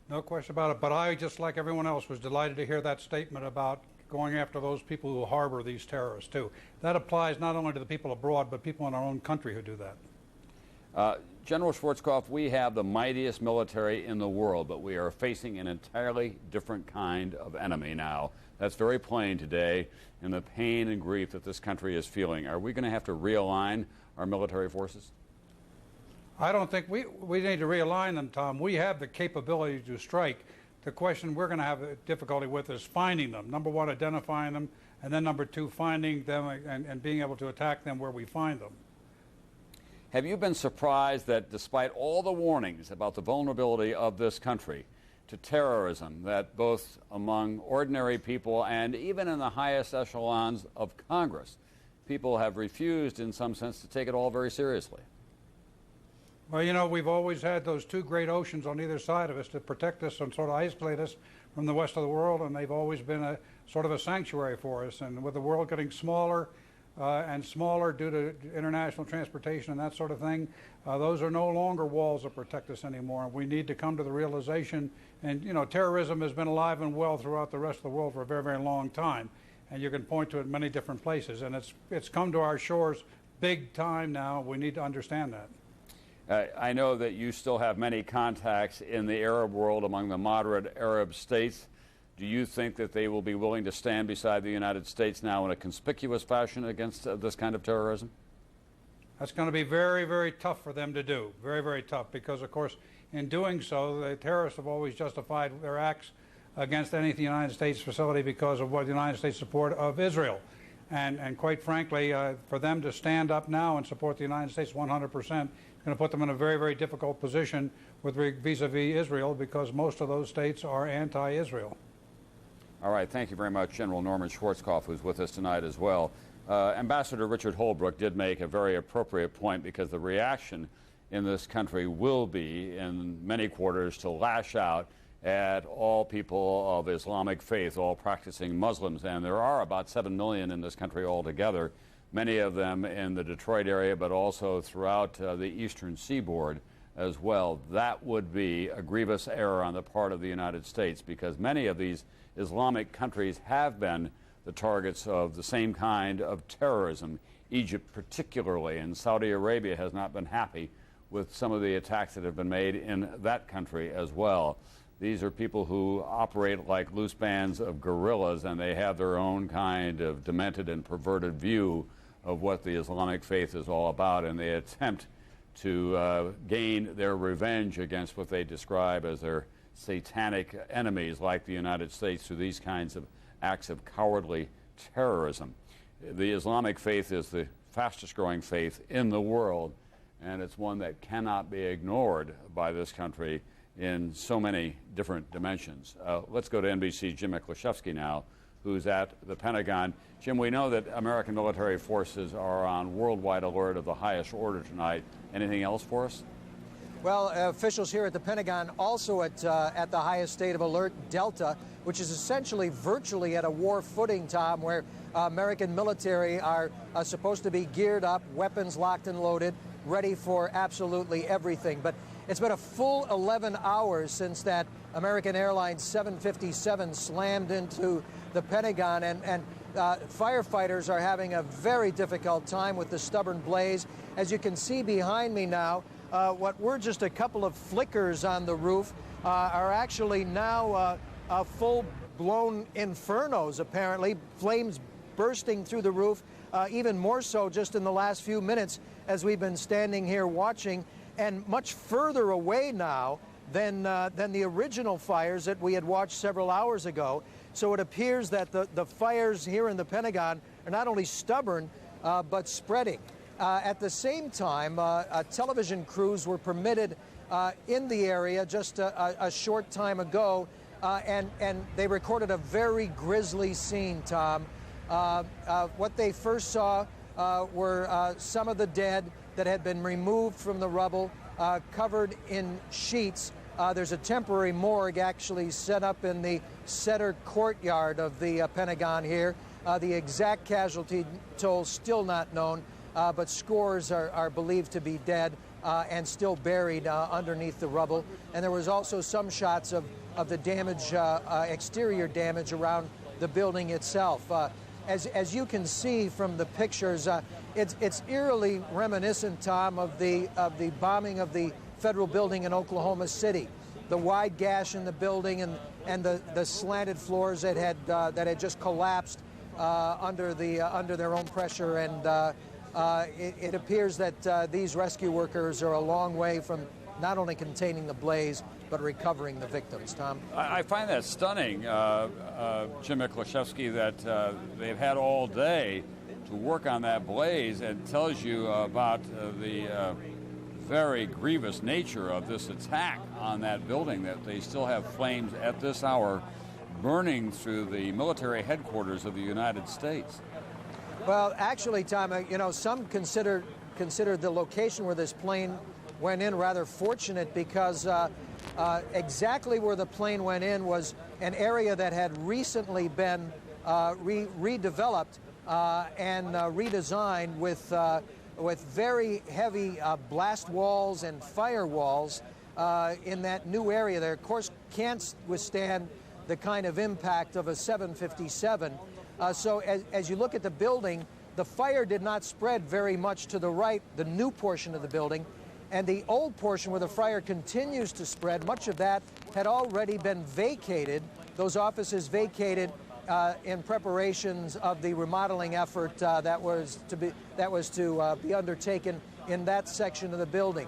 No question about it. But I, just like everyone else, was delighted to hear that statement about going after those people who harbor these terrorists, too. That applies not only to the people abroad, but people in our own country who do that. General Schwarzkopf, we have the mightiest military in the world, but we are facing an entirely different kind of enemy now. That's very plain today in the pain and grief that this country is feeling. Are we going to have to realign our military forces? I don't think we need to realign them, Tom. We have the capability to strike. The question we're going to have difficulty with is finding them. Number one, identifying them, and then number two, finding them and being able to attack them where we find them. Have you been surprised that despite all the warnings about the vulnerability of this country to terrorism, that both among ordinary people and even in the highest echelons of Congress, people have refused in some sense to take it all very seriously? Well, you know, we've always had those two great oceans on either side of us to protect us and sort of isolate us from the rest of the world, and they've always been a sort of a sanctuary for us. And with the world getting smaller and smaller due to international transportation and that sort of thing, those are no longer walls that protect us anymore. We need to come to the realization, and you know, terrorism has been alive and well throughout the rest of the world for a very, very long time, and you can point to it in many different places, and it's come to our shores big time now. We need to understand that. I know that you still have many contacts in the Arab world among the moderate Arab states. Do you think that they will be willing to stand beside the United States now in a conspicuous fashion against this kind of terrorism? That's going to be very, very tough for them to do. Very, very tough, because, of course, in doing so, the terrorists have always justified their acts against any United States facility because of what the United States support of Israel. And quite frankly, for them to stand up now and support the United States 100%, going to put them in a very, very difficult position with vis-a-vis Israel, because most of those states are anti-Israel. All right, thank you very much, General Norman Schwarzkopf, who's with us tonight as well. Ambassador Richard Holbrooke did make a very appropriate point, because the reaction in this country will be, in many quarters, to lash out at all people of Islamic faith, all practicing Muslims, and there are about 7 million in this country altogether, many of them in the Detroit area, but also throughout the eastern seaboard as well. That would be a grievous error on the part of the United States, because many of these Islamic countries have been the targets of the same kind of terrorism. Egypt particularly, and Saudi Arabia has not been happy with some of the attacks that have been made in that country as well. These are people who operate like loose bands of guerrillas, and they have their own kind of demented and perverted view of what the Islamic faith is all about, and they attempt to gain their revenge against what they describe as their satanic enemies like the United States through these kinds of acts of cowardly terrorism. The Islamic faith is the fastest growing faith in the world, and it's one that cannot be ignored by this country in so many different dimensions. Let's go to NBC's Jim Miklaszewski now, who's at the Pentagon. Jim, we know that American military forces are on worldwide alert of the highest order tonight. Anything else for us? Well, officials here at the Pentagon also at the highest state of alert, Delta, which is essentially virtually at a war footing, Tom, where American military are supposed to be geared up, weapons locked and loaded, ready for absolutely everything. But it's been a full 11 hours since that American Airlines 757 slammed into the Pentagon, and firefighters are having a very difficult time with the stubborn blaze. As you can see behind me now, what were just a couple of flickers on the roof are actually now full-blown infernos, apparently. Flames bursting through the roof, even more so just in the last few minutes as we've been standing here watching, and much further away now than the original fires that we had watched several hours ago. So it appears that the fires here in the Pentagon are not only stubborn, but spreading. At the same time, television crews were permitted in the area just a short time ago, and they recorded a very grisly scene, Tom. What they first saw were some of the dead that had been removed from the rubble, covered in sheets. There's a temporary morgue actually set up in the center courtyard of the Pentagon here. The exact casualty toll still not known, but scores are believed to be dead and still buried underneath the rubble. And there was also some shots of the damage, exterior damage around the building itself. As you can see from the pictures, it's eerily reminiscent, Tom, of the bombing of the federal building in Oklahoma City. The wide gash in the building and the slanted floors that had just collapsed under their own pressure, and it appears that these rescue workers are a long way from not only containing the blaze but recovering the victims. Tom, I find that stunning, Jim Miklaszewski, that they've had all day to work on that blaze. It tells you about the very grievous nature of this attack on that building, that they still have flames at this hour burning through the military headquarters of the United States. Well, actually, Tom, some consider the location where this plane went in rather fortunate, because exactly where the plane went in was an area that had recently been redeveloped and redesigned with very heavy blast walls and fire walls in that new area there. Of course, can't withstand the kind of impact of a 757. So as you look at the building, the fire did not spread very much to the right, the new portion of the building, and the old portion where the fire continues to spread, much of that had already been vacated. Those offices vacated in preparations of the remodeling effort that was to be undertaken in that section of the building.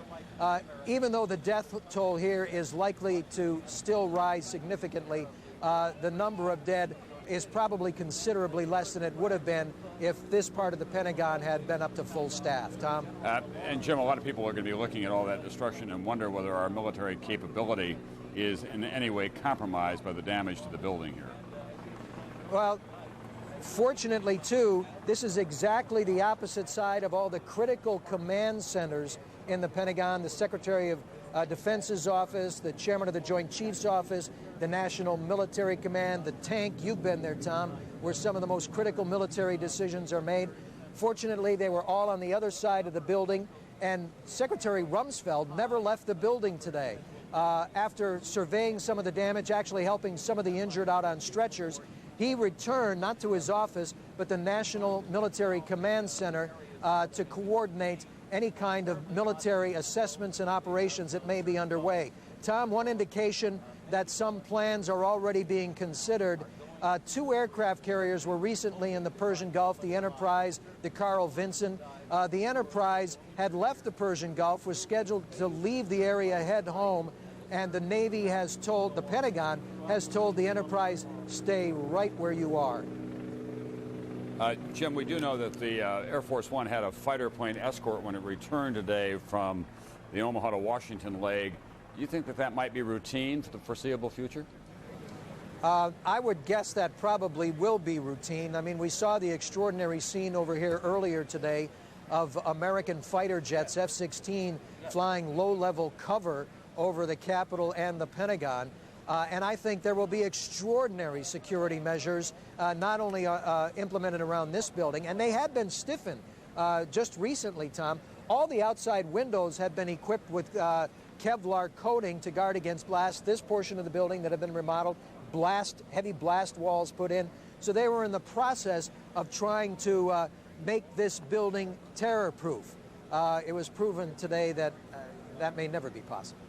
Even though the death toll here is likely to still rise significantly, the number of dead is probably considerably less than it would have been if this part of the Pentagon had been up to full staff. Tom? And Jim, a lot of people are going to be looking at all that destruction and wonder whether our military capability is in any way compromised by the damage to the building here. Well, fortunately, too, this is exactly the opposite side of all the critical command centers in the Pentagon. The Secretary of Defense's office, the Chairman of the Joint Chiefs office, the National Military Command, the tank, you've been there, Tom, where some of the most critical military decisions are made. Fortunately, they were all on the other side of the building, and Secretary Rumsfeld never left the building today. After surveying some of the damage, actually helping some of the injured out on stretchers, he returned, not to his office, but the National Military Command Center to coordinate any kind of military assessments and operations that may be underway. Tom, one indication that some plans are already being considered. 2 aircraft carriers were recently in the Persian Gulf, the Enterprise, the Carl Vinson. The Enterprise had left the Persian Gulf, was scheduled to leave the area, head home and the Navy has told, the Pentagon has told the Enterprise, stay right where you are. Jim, we do know that the Air Force One had a fighter plane escort when it returned today from the Omaha to Washington leg. Do you think that that might be routine for the foreseeable future? I would guess that probably will be routine. I mean, we saw the extraordinary scene over here earlier today of American fighter jets, F-16, flying low-level cover over the Capitol and the Pentagon. And I think there will be extraordinary security measures, not only implemented around this building, and they have been stiffened just recently, Tom. All the outside windows have been equipped with Kevlar coating to guard against blast. This portion of the building that have been remodeled, heavy blast walls put in. So they were in the process of trying to make this building terror-proof. It was proven today that that may never be possible.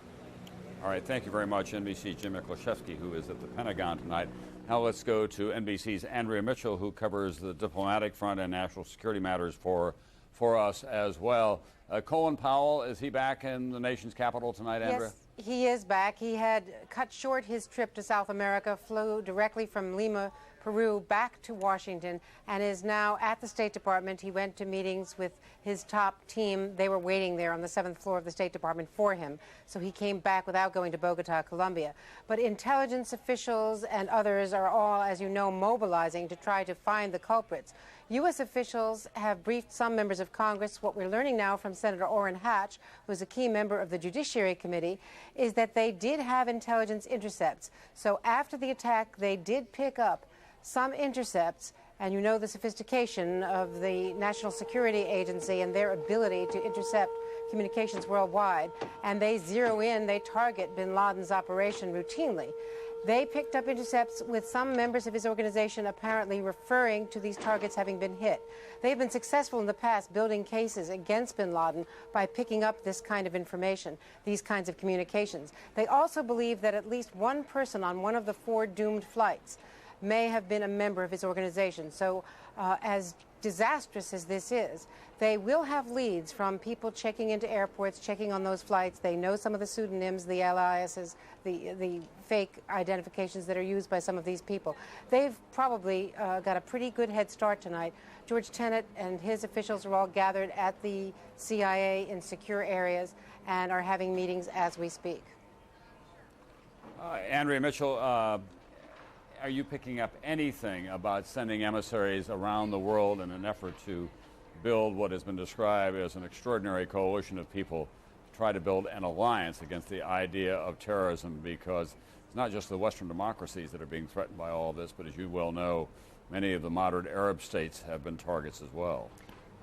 All right, thank you very much, NBC's Jim Miklashevsky, who is at the Pentagon tonight. Now let's go to NBC's Andrea Mitchell, who covers the diplomatic front and national security matters for us as well. Colin Powell, is he back in the nation's capital tonight, Andrea? Yes, he is back. He had cut short his trip to South America, flew directly from Lima, Peru, back to Washington, and is now at the State Department. He went to meetings with his top team. They were waiting there on the 7th floor of the State Department for him, so he came back without going to Bogota, Colombia. But intelligence officials and others are all, as you know, mobilizing to try to find the culprits. U.S. officials have briefed some members of Congress. What we're learning now from Senator Orrin Hatch, who is a key member of the Judiciary Committee, is that they did have intelligence intercepts. So after the attack, they did pick up some intercepts, and you know the sophistication of the National Security Agency and their ability to intercept communications worldwide, and they zero in, they target bin Laden's operation routinely. They picked up intercepts with some members of his organization apparently referring to these targets having been hit. They've been successful in the past building cases against bin Laden by picking up this kind of information, these kinds of communications. They also believe that at least one person on one of the 4 doomed flights may have been a member of his organization. So as disastrous as this is, they will have leads from people checking into airports, checking on those flights. They know some of the pseudonyms, the aliases, the fake identifications that are used by some of these people. They've probably got a pretty good head start tonight. George Tenet and his officials are all gathered at the CIA in secure areas and are having meetings as we speak. Andrea Mitchell, are you picking up anything about sending emissaries around the world in an effort to build what has been described as an extraordinary coalition of people to try to build an alliance against the idea of terrorism? Because it's not just the Western democracies that are being threatened by all of this, but as you well know, many of the moderate Arab states have been targets as well.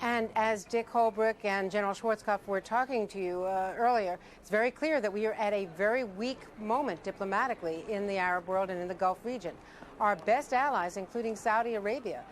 And as Dick Holbrooke and General Schwarzkopf were talking to you earlier, it's very clear that we are at a very weak moment diplomatically in the Arab world and in the Gulf region. Our best allies, including Saudi Arabia,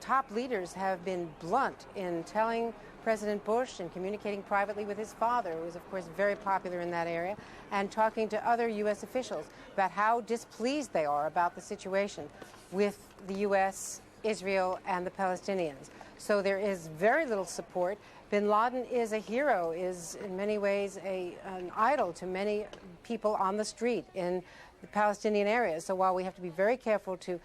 top leaders have been blunt in telling President Bush and communicating privately with his father, who is, of course, very popular in that area, and talking to other U.S. officials about how displeased they are about the situation with the U.S., Israel, and the Palestinians. So there is very little support. Bin Laden is a hero, is in many ways an idol to many people on the street in the Palestinian areas. So while we have to be very careful to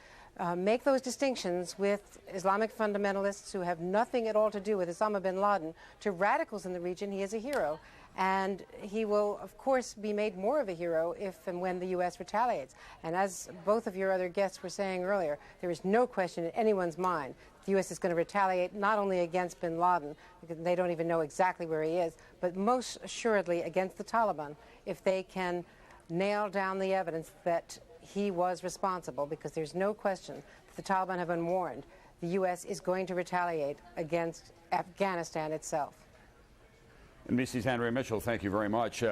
make those distinctions with Islamic fundamentalists who have nothing at all to do with Osama bin Laden, to radicals in the region, he is a hero. And he will, of course, be made more of a hero if and when the U.S. retaliates. And as both of your other guests were saying earlier, there is no question in anyone's mind the U.S. is going to retaliate not only against bin Laden, because they don't even know exactly where he is, but most assuredly against the Taliban if they can nail down the evidence that he was responsible, because there's no question that the Taliban have been warned. The U.S. is going to retaliate against Afghanistan itself. NBC's Andrea Mitchell, thank you very much.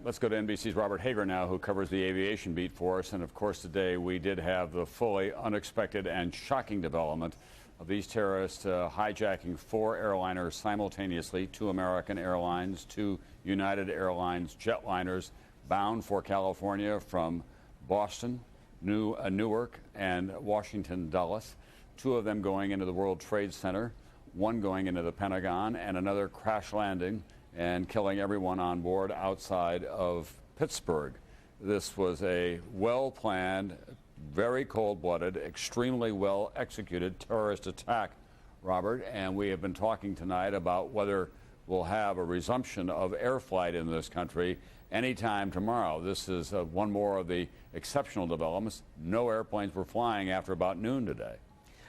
Let's go to NBC's Robert Hager now, who covers the aviation beat for us. And of course, today we did have the fully unexpected and shocking development of these terrorists hijacking 4 airliners simultaneously, 2 American Airlines, 2 United Airlines jetliners bound for California from Boston, Newark, and Washington Dulles. 2 of them going into the World Trade Center, 1 going into the Pentagon, and another crash landing and killing everyone on board outside of Pittsburgh. This was a well-planned, very cold-blooded, extremely well-executed terrorist attack, Robert, and we have been talking tonight about whether we'll have a resumption of air flight in this country anytime tomorrow. This is one more of the exceptional developments. No airplanes were flying after about noon today.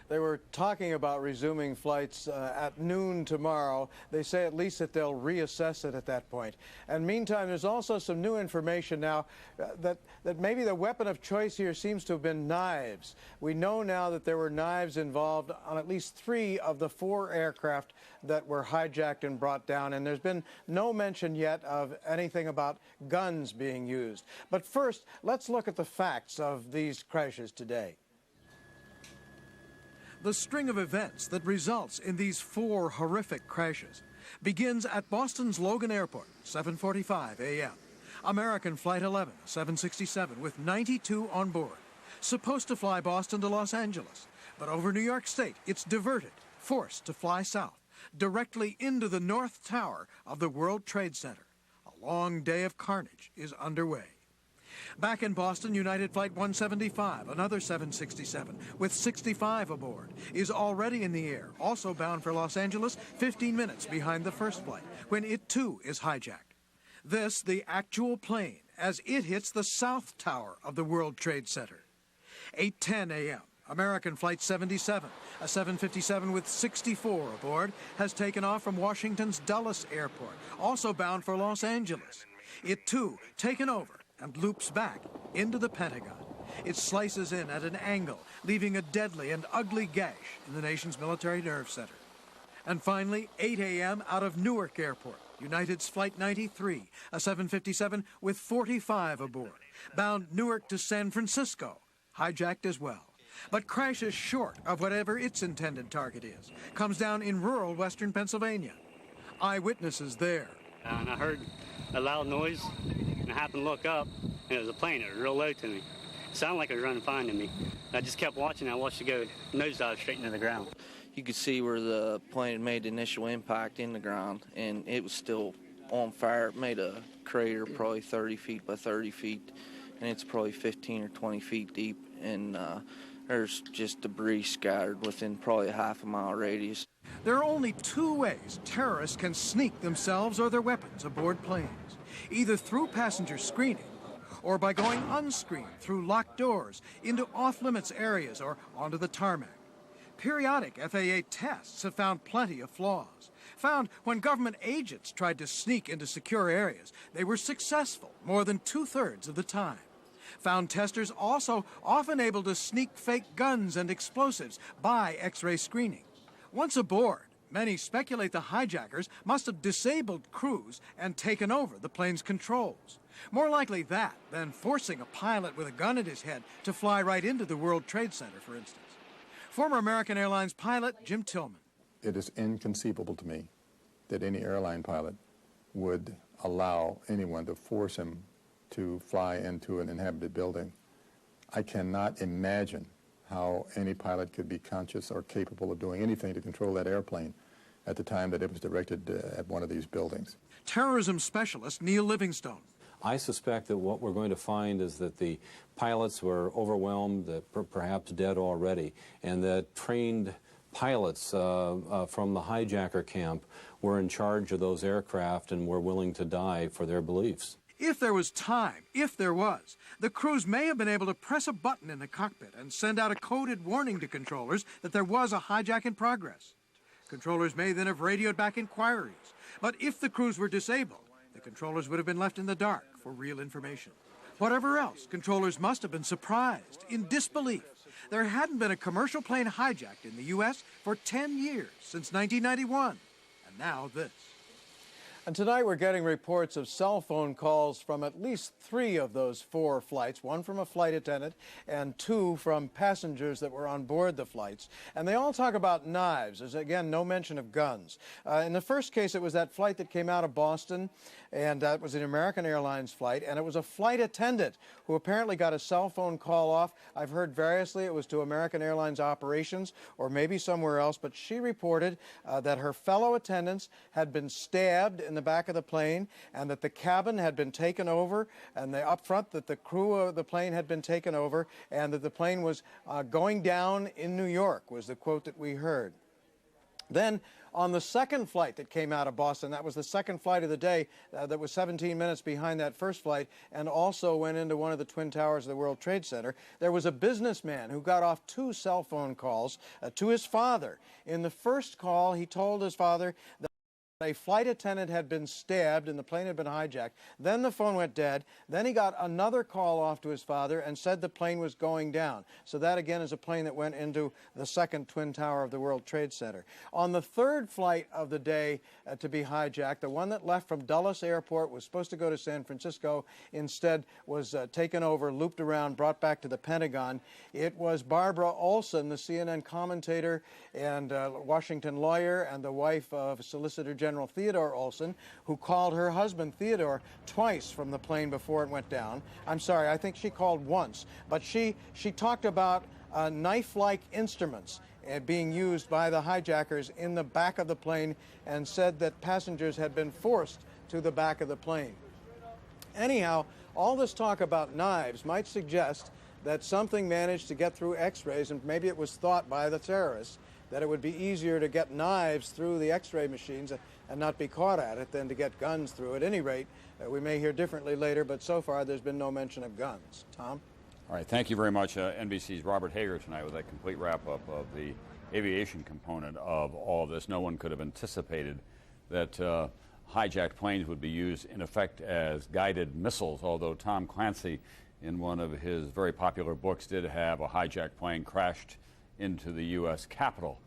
They were talking about resuming flights at noon tomorrow. They say at least that they'll reassess it at that point. And meantime, there's also some new information now that maybe the weapon of choice here seems to have been knives. We know now that there were knives involved on at least 3 of the 4 aircraft that were hijacked and brought down. And there's been no mention yet of anything about guns being used. But first, let's look at the facts of these crashes today. The string of events that results in these 4 horrific crashes begins at Boston's Logan Airport, 7:45 a.m. American Flight 11, 767, with 92 on board, supposed to fly Boston to Los Angeles, but over New York State, it's diverted, forced to fly south, directly into the North Tower of the World Trade Center. A long day of carnage is underway. Back in Boston, United Flight 175, another 767, with 65 aboard, is already in the air, also bound for Los Angeles, 15 minutes behind the first flight, when it too is hijacked. This, the actual plane, as it hits the South Tower of the World Trade Center. 8:10 a.m., American Flight 77, a 757 with 64 aboard, has taken off from Washington's Dulles Airport, also bound for Los Angeles. It too taken over and loops back into the Pentagon. It slices in at an angle, leaving a deadly and ugly gash in the nation's military nerve center. And finally, 8 a.m. out of Newark Airport, United's Flight 93, a 757 with 45 aboard, bound Newark to San Francisco, hijacked as well, but crashes short of whatever its intended target is, comes down in rural western Pennsylvania. Eyewitnesses there. And I heard a loud noise, and I happened to look up, and it was a plane. It was real low to me. It sounded like it was running fine to me. I just kept watching. I watched it go nosedive straight into the ground. You could see where the plane had made the initial impact in the ground, and it was still on fire. It made a crater probably 30 feet by 30 feet, and it's probably 15 or 20 feet deep, and there's just debris scattered within probably a half-a-mile radius. There are only 2 ways terrorists can sneak themselves or their weapons aboard planes, either through passenger screening or by going unscreened through locked doors into off-limits areas or onto the tarmac. Periodic FAA tests have found plenty of flaws. Found when government agents tried to sneak into secure areas, they were successful more than 2/3 of the time. Found testers also often able to sneak fake guns and explosives by X-ray screening. Once aboard, many speculate the hijackers must have disabled crews and taken over the plane's controls. More likely that than forcing a pilot with a gun at his head to fly right into the World Trade Center, for instance. Former American Airlines pilot Jim Tillman. It is inconceivable to me that any airline pilot would allow anyone to force him to fly into an inhabited building. I cannot imagine how any pilot could be conscious or capable of doing anything to control that airplane at the time that it was directed at one of these buildings. Terrorism specialist Neil Livingstone. I suspect that what we're going to find is that the pilots were overwhelmed, perhaps dead already, and that trained pilots from the hijacker camp were in charge of those aircraft and were willing to die for their beliefs. If there was time, if there was, the crews may have been able to press a button in the cockpit and send out a coded warning to controllers that there was a hijack in progress. Controllers may then have radioed back inquiries. But if the crews were disabled, the controllers would have been left in the dark for real information. Whatever else, controllers must have been surprised, in disbelief. There hadn't been a commercial plane hijacked in the U.S. for 10 years, since 1991. And now this. And tonight we're getting reports of cell phone calls from at least 3 of those 4 flights, 1 from a flight attendant and 2 from passengers that were on board the flights. And they all talk about knives. There's, again, no mention of guns. In the first case, it was that flight that came out of Boston, and that was an American Airlines flight, and it was a flight attendant who apparently got a cell phone call off. I've heard variously it was to American Airlines operations or maybe somewhere else, but she reported that her fellow attendants had been stabbed in the back of the plane, and that the cabin had been taken over, and up front that the crew of the plane had been taken over, and that the plane was going down in New York, was the quote that we heard. Then, on the second flight that came out of Boston, that was the second flight of the day, that was 17 minutes behind that first flight, and also went into one of the Twin Towers of the World Trade Center, there was a businessman who got off 2 cell phone calls to his father. In the first call, he told his father that a flight attendant had been stabbed and the plane had been hijacked. Then the phone went dead. Then he got another call off to his father and said the plane was going down. So that again is a plane that went into the second Twin Tower of the World Trade Center. On the third flight of the day to be hijacked, the one that left from Dulles Airport, was supposed to go to San Francisco, instead was taken over, looped around, brought back to the Pentagon. It was Barbara Olson, the CNN commentator and Washington lawyer, and the wife of Solicitor General Theodore Olson, who called her husband Theodore twice from the plane before it went down. I'm sorry, I think she called once, but she talked about knife-like instruments being used by the hijackers in the back of the plane, and said that passengers had been forced to the back of the plane. Anyhow, all this talk about knives might suggest that something managed to get through X-rays, and maybe it was thought by the terrorists that it would be easier to get knives through the X-ray machines and not be caught at it than to get guns through. At any rate, we may hear differently later, but so far there's been no mention of guns. Tom? All right, thank you very much, NBC's Robert Hager tonight with that complete wrap-up of the aviation component of all of this. No one could have anticipated that hijacked planes would be used, in effect, as guided missiles, although Tom Clancy, in one of his very popular books, did have a hijacked plane crashed into the U.S. Capitol.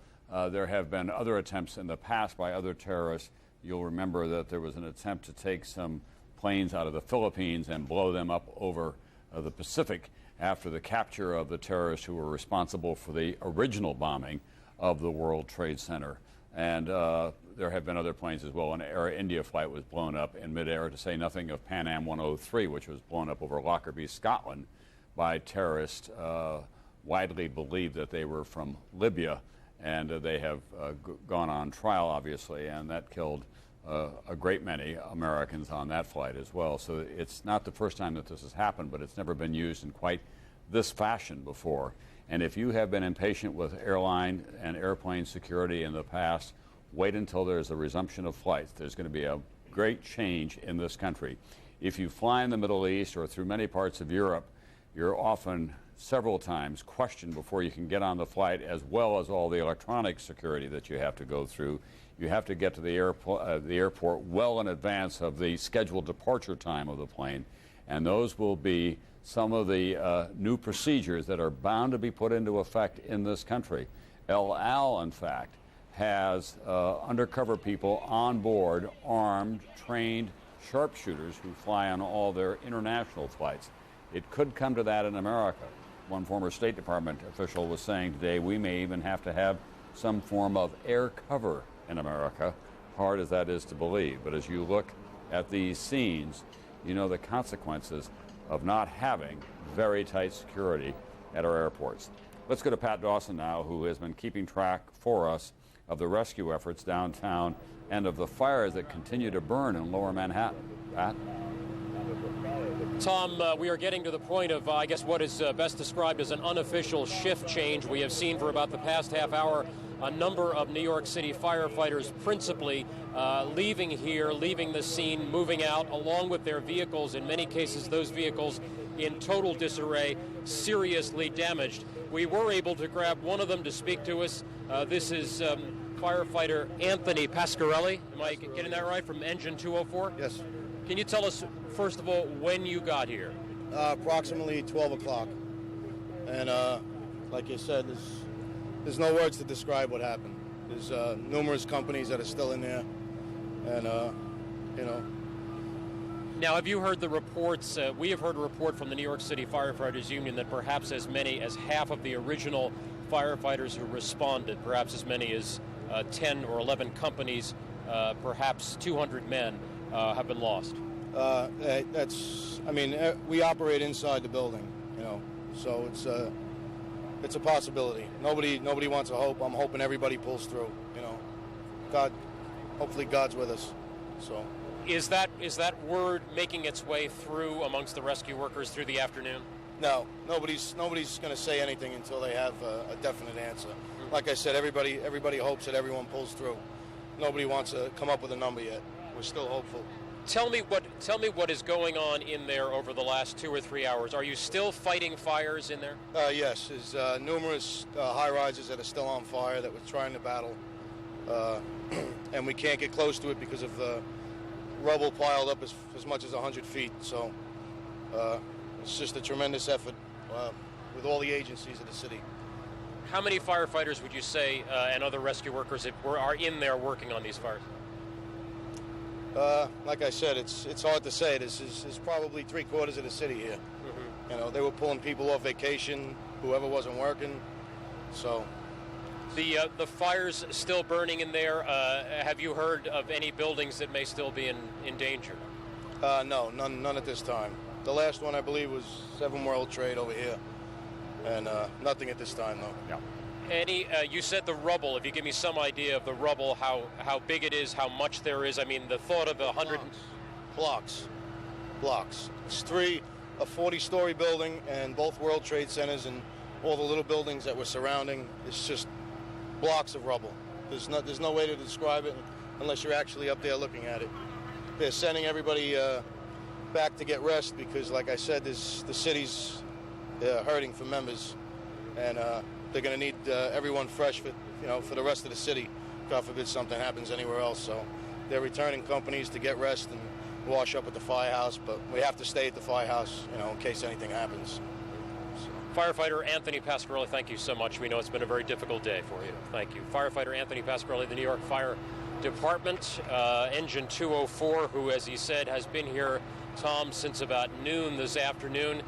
There have been other attempts in the past by other terrorists. You'll remember that there was an attempt to take some planes out of the Philippines and blow them up over the Pacific after the capture of the terrorists who were responsible for the original bombing of the World Trade Center. And there have been other planes as well. An Air India flight was blown up in midair, to say nothing of Pan Am 103, which was blown up over Lockerbie, Scotland, by terrorists widely believed that they were from Libya, and they have gone on trial, obviously, and that killed a great many Americans on that flight as well. So it's not the first time that this has happened, but it's never been used in quite this fashion before. And if you have been impatient with airline and airplane security in the past, wait until there's a resumption of flights. There's going to be a great change in this country. If you fly in the Middle East or through many parts of Europe, you're often several times questioned before you can get on the flight, as well as all the electronic security that you have to go through. You have to get to the airport well in advance of the scheduled departure time of the plane, and those will be some of the new procedures that are bound to be put into effect in this country. El Al, in fact, has undercover people on board, armed, trained sharpshooters who fly on all their international flights. It could come to that in America. One former State Department official was saying today we may even have to have some form of air cover in America, hard as that is to believe. But as you look at these scenes, you know the consequences of not having very tight security at our airports. Let's go to Pat Dawson now, who has been keeping track for us of the rescue efforts downtown and of the fires that continue to burn in Lower Manhattan. Pat? Tom, we are getting to the point of, I guess, what is best described as an unofficial shift change. We have seen for about the past half hour a number of New York City firefighters principally leaving here, leaving the scene, moving out along with their vehicles. In many cases, those vehicles in total disarray, seriously damaged. We were able to grab one of them to speak to us. This is firefighter Anthony Pasquarelli. Am I getting that right, from Engine 204? Yes. Can you tell us, first of all, when you got here? Approximately 12 o'clock. And like you said, there's no words to describe what happened. There's numerous companies that are still in there. And, you know. Now, have you heard the reports? We have heard a report from the New York City Firefighters Union that perhaps as many as half of the original firefighters who responded, perhaps as many as 10 or 11 companies, perhaps 200 men, have been lost. I mean, we operate inside the building, you know, so it's a possibility. Nobody wants a hope. I'm hoping everybody pulls through, you know. Hopefully God's with us. So. Is that word making its way through amongst the rescue workers through the afternoon? No, nobody's going to say anything until they have a definite answer. Like I said, everybody hopes that everyone pulls through. Nobody wants to come up with a number yet. We're still hopeful. Tell me what is going on in there over the last 2 or 3 hours. Are you still fighting fires in there? Yes, there's numerous high-rises that are still on fire that we're trying to battle, and we can't get close to it because of the rubble piled up as much as 100 feet. So it's just a tremendous effort with all the agencies of the city. How many firefighters would you say and other rescue workers are in there working on these fires? Like I said, it's hard to say. This is probably 3/4 of the city here. You know, they were pulling people off vacation, whoever wasn't working. So the fire's still burning in there. Have you heard of any buildings that may still be in danger? No, none at this time. The last one, I believe, was 7 World Trade over here, and nothing at this time, though. Yeah. You said the rubble. If you give me some idea of the rubble, how big it is, how much there is. I mean, the thought of 100 blocks. It's a 40-story building, and both World Trade Centers and all the little buildings that were surrounding. It's just blocks of rubble. There's no way to describe it unless you're actually up there looking at it. They're sending everybody back to get rest because, like I said, the city's hurting for members, and they're going to need everyone fresh for the rest of the city. God forbid something happens anywhere else. So they're returning companies to get rest and wash up at the firehouse, but we have to stay at the firehouse, in case anything happens. Firefighter Anthony Pasquarelli, thank you so much. We know it's been a very difficult day for you. Thank you. Firefighter Anthony Pasquarelli, the New York Fire Department, Engine 204, who, as he said, has been here, Tom, since about noon this afternoon.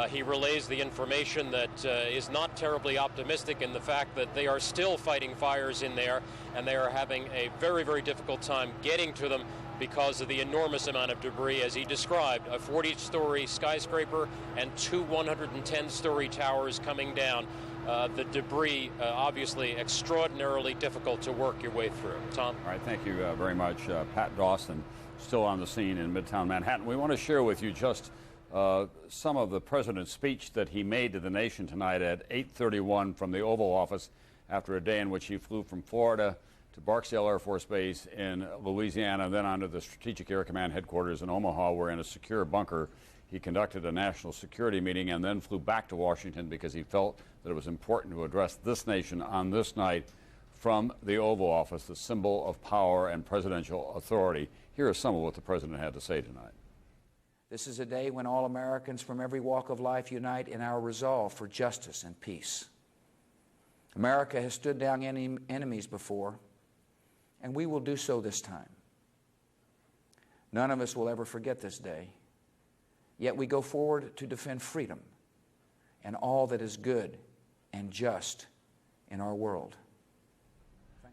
He relays the information that is not terribly optimistic in the fact that they are still fighting fires in there, and they are having a very, very difficult time getting to them because of the enormous amount of debris, as he described, a 40-story skyscraper and 2 110-story towers coming down. The debris, obviously, extraordinarily difficult to work your way through. Tom? All right, thank you very much. Pat Dawson, still on the scene in Midtown Manhattan. We want to share with you just some of the president's speech that he made to the nation tonight at 8:31 from the Oval Office after a day in which he flew from Florida to Barksdale Air Force Base in Louisiana, then on to the Strategic Air Command headquarters in Omaha, where in a secure bunker he conducted a national security meeting and then flew back to Washington because he felt that it was important to address this nation on this night from the Oval Office, the symbol of power and presidential authority. Here is some of what the president had to say tonight. This is a day when all Americans from every walk of life unite in our resolve for justice and peace. America has stood down enemies before, and we will do so this time. None of us will ever forget this day, yet we go forward to defend freedom and all that is good and just in our world.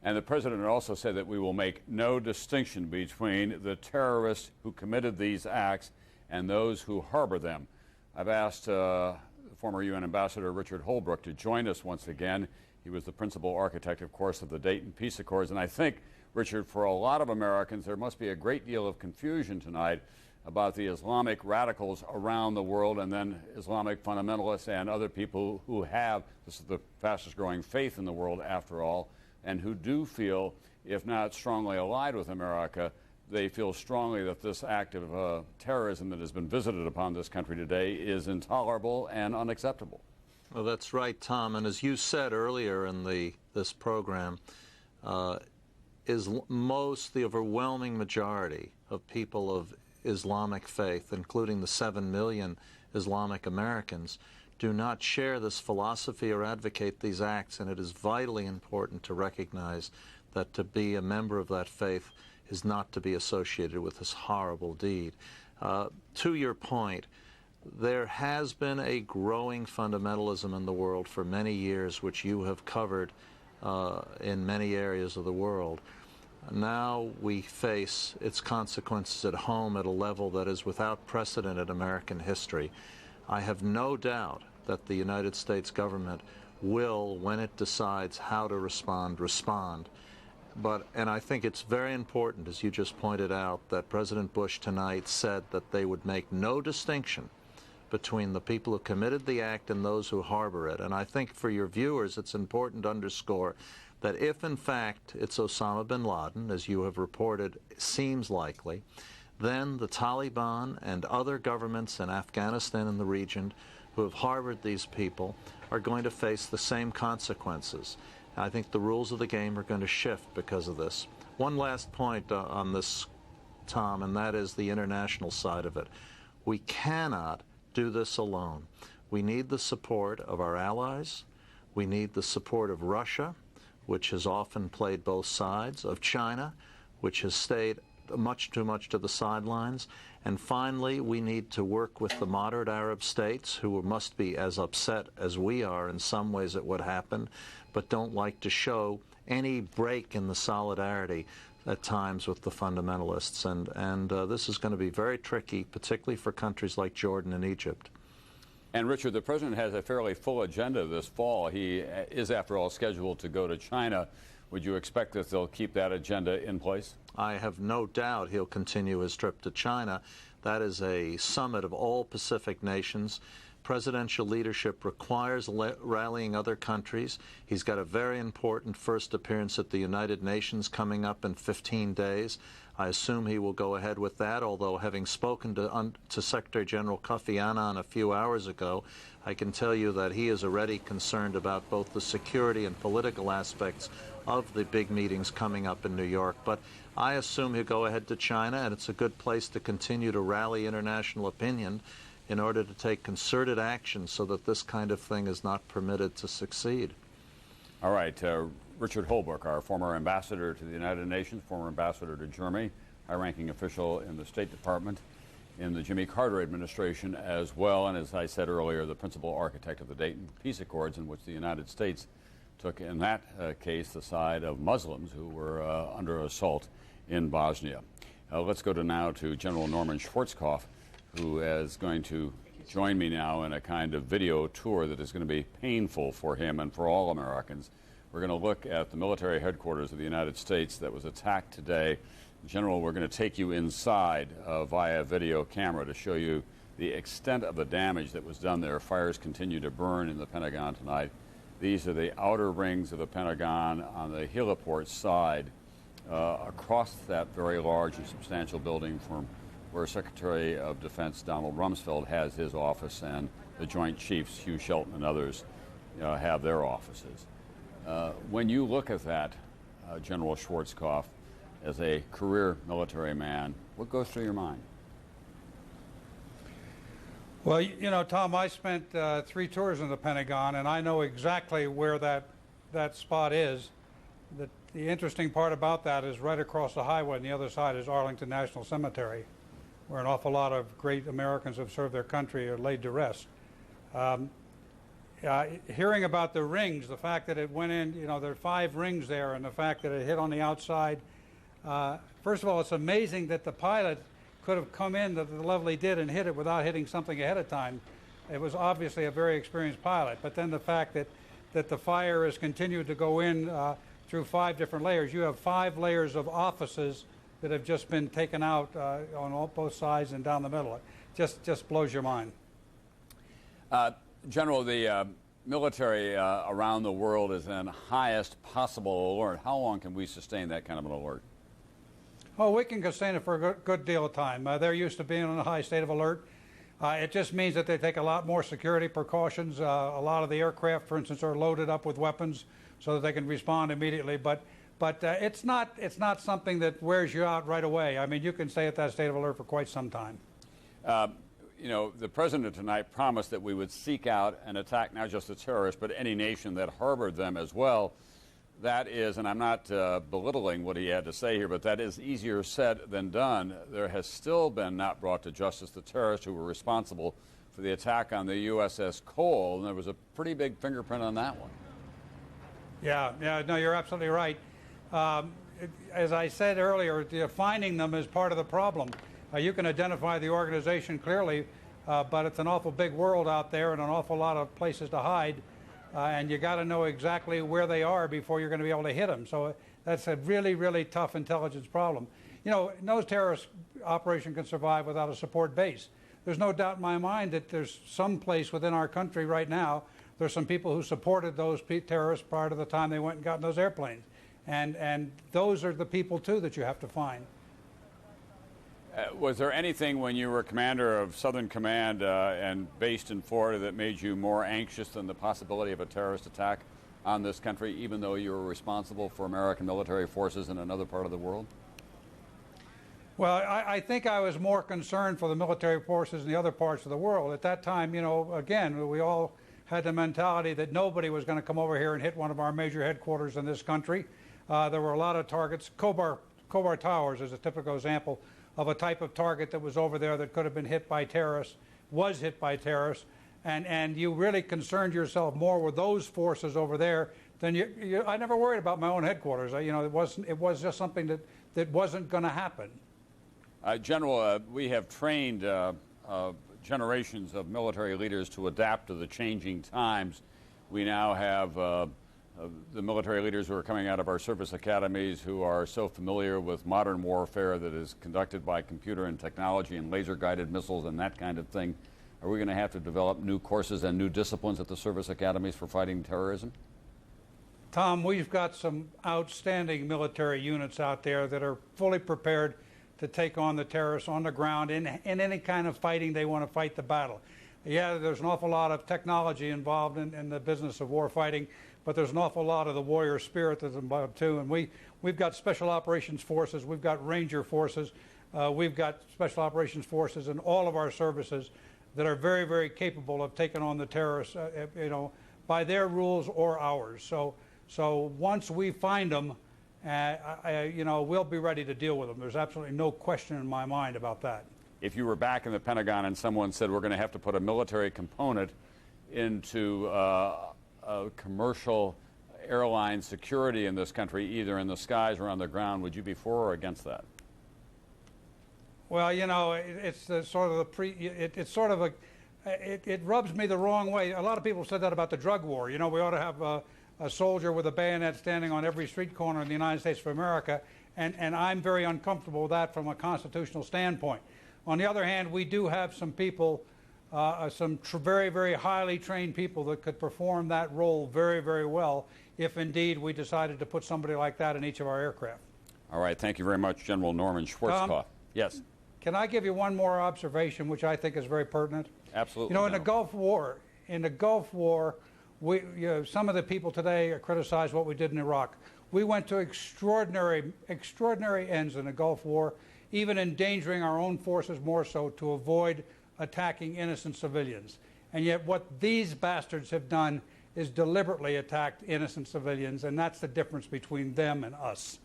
And the president also said that we will make no distinction between the terrorists who committed these acts and those who harbor them. I've asked former UN Ambassador Richard Holbrooke to join us once again. He was the principal architect, of course, of the Dayton Peace Accords. And I think, Richard, for a lot of Americans, there must be a great deal of confusion tonight about the Islamic radicals around the world and then Islamic fundamentalists and other people who have, this is the fastest growing faith in the world after all, and who do feel, if not strongly allied with America, they feel strongly that this act of terrorism that has been visited upon this country today is intolerable and unacceptable. Well, that's right, Tom. And as you said earlier in this program, the overwhelming majority of people of Islamic faith, including the 7 million Islamic Americans, do not share this philosophy or advocate these acts, and it is vitally important to recognize that to be a member of that faith is not to be associated with this horrible deed. To your point, there has been a growing fundamentalism in the world for many years, which you have covered in many areas of the world. Now we face its consequences at home at a level that is without precedent in American history. I have no doubt that the United States government will, when it decides how to respond. And I think it's very important, as you just pointed out, that President Bush tonight said that they would make no distinction between the people who committed the act and those who harbor it. And I think for your viewers, it's important to underscore that if, in fact, it's Osama bin Laden, as you have reported seems likely, then the Taliban and other governments in Afghanistan and the region who have harbored these people are going to face the same consequences. I think the rules of the game are going to shift because of this. One last point on this, Tom, and that is the international side of it. We cannot do this alone. We need the support of our allies. We need the support of Russia, which has often played both sides, of China, which has stayed much too much to the sidelines. And finally, we need to work with the moderate Arab states, who must be as upset as we are in some ways at what happened, but don't like to show any break in the solidarity at times with the fundamentalists. And this is going to be very tricky, particularly for countries like Jordan and Egypt. And Richard, the president has a fairly full agenda this fall. He is, after all, scheduled to go to China. Would you expect that they'll keep that agenda in place? I have no doubt he'll continue his trip to China. That is a summit of all Pacific nations. Presidential leadership requires rallying other countries. He's got a very important first appearance at the United Nations coming up in 15 days. I assume he will go ahead with that, although having spoken to Secretary General Kofi Annan a few hours ago, I can tell you that he is already concerned about both the security and political aspects of the big meetings coming up in New York. But I assume he'll go ahead to China, and it's a good place to continue to rally international opinion in order to take concerted action so that this kind of thing is not permitted to succeed. All right. Richard Holbrooke, our former ambassador to the United Nations, former ambassador to Germany, high-ranking official in the State Department in the Jimmy Carter administration as well, and as I said earlier, the principal architect of the Dayton Peace Accords, in which the United States took, in that case, the side of Muslims who were under assault in Bosnia. Let's go now to General Norman Schwarzkopf, who is going to join me now in a kind of video tour that is going to be painful for him and for all Americans. We're going to look at the military headquarters of the United States that was attacked today. General, we're going to take you inside via video camera to show you the extent of the damage that was done there. Fires continue to burn in the Pentagon tonight. These are the outer rings of the Pentagon on the heliport side across that very large and substantial building from where Secretary of Defense Donald Rumsfeld has his office, and the Joint Chiefs, Hugh Shelton and others, have their offices. When you look at that, General Schwarzkopf, as a career military man, what goes through your mind? Well, you know, Tom, I spent 3 tours in the Pentagon, and I know exactly where that spot is. The interesting part about that is right across the highway on the other side is Arlington National Cemetery, where an awful lot of great Americans who have served their country are laid to rest. Hearing about the rings, the fact that it went in, you know, there are 5 rings there, and the fact that it hit on the outside. First of all, it's amazing that the pilot could have come in the level he did and hit it without hitting something ahead of time. It was obviously a very experienced pilot. But then the fact that the fire has continued to go in through 5 different layers. You have 5 layers of offices that have just been taken out on both sides and down the middle. It just blows your mind. General, the military around the world is in highest possible alert. How long can we sustain that kind of an alert? Oh, we can sustain it for a good deal of time. They're used to being in a high state of alert. It just means that they take a lot more security precautions. A lot of the aircraft, for instance, are loaded up with weapons so that they can respond immediately. But it's not something that wears you out right away. I mean, you can stay at that state of alert for quite some time. You know, the president tonight promised that we would seek out and attack not just the terrorists, but any nation that harbored them as well. That is, and I'm not belittling what he had to say here, but that is easier said than done. There has still been not brought to justice the terrorists who were responsible for the attack on the USS Cole, and there was a pretty big fingerprint on that one. Yeah, no, you're absolutely right. As I said earlier, finding them is part of the problem. You can identify the organization clearly, but it's an awful big world out there and an awful lot of places to hide. And you got to know exactly where they are before you're going to be able to hit them. So That's a really, really tough intelligence problem. You know, no terrorist operation can survive without a support base. There's no doubt in my mind that there's some place within our country right now, there's some people who supported those terrorists prior to the time they went and got in those airplanes. And those are the people, too, that you have to find. Was there anything when you were commander of Southern Command and based in Florida that made you more anxious than the possibility of a terrorist attack on this country, even though you were responsible for American military forces in another part of the world? Well, I think I was more concerned for the military forces in the other parts of the world. At that time, you know, again, we all had the mentality that nobody was going to come over here and hit one of our major headquarters in this country. There were a lot of targets. Khobar Towers is a typical example of a type of target that was over there that could have been hit by terrorists, was hit by terrorists, and you really concerned yourself more with those forces over there than I never worried about my own headquarters. You know, it was just something that wasn't going to happen. General, we have trained generations of military leaders to adapt to the changing times. We now have the military leaders who are coming out of our service academies who are so familiar with modern warfare that is conducted by computer and technology and laser-guided missiles and that kind of thing. Are we going to have to develop new courses and new disciplines at the service academies for fighting terrorism? Tom, we've got some outstanding military units out there that are fully prepared to take on the terrorists on the ground in any kind of fighting they want to fight the battle. Yeah, there's an awful lot of technology involved in the business of war fighting, but there's an awful lot of the warrior spirit that's involved too. And we've got special operations forces, we've got ranger forces, we've got special operations forces in all of our services that are very, very capable of taking on the terrorists, you know, by their rules or ours. So once we find them, you know, we'll be ready to deal with them. There's absolutely no question in my mind about that. If you were back in the Pentagon and someone said we're going to have to put a military component into commercial airline security in this country, either in the skies or on the ground, would you be for or against that? Well, you know, it's sort of it rubs me the wrong way. A lot of people said that about the drug war. You know, we ought to have a soldier with a bayonet standing on every street corner in the United States of America, and I'm very uncomfortable with that from a constitutional standpoint. On the other hand, we do have some people, very, very highly trained people that could perform that role very, very well if indeed we decided to put somebody like that in each of our aircraft. All right, thank you very much, General Norman Schwarzkopf. Tom, yes. Can I give you one more observation, which I think is very pertinent? Absolutely. You know, in the Gulf War, some of the people today criticize what we did in Iraq. We went to extraordinary ends in the Gulf War, even endangering our own forces more so to avoid attacking innocent civilians. And yet what these bastards have done is deliberately attacked innocent civilians, and that's the difference between them and us.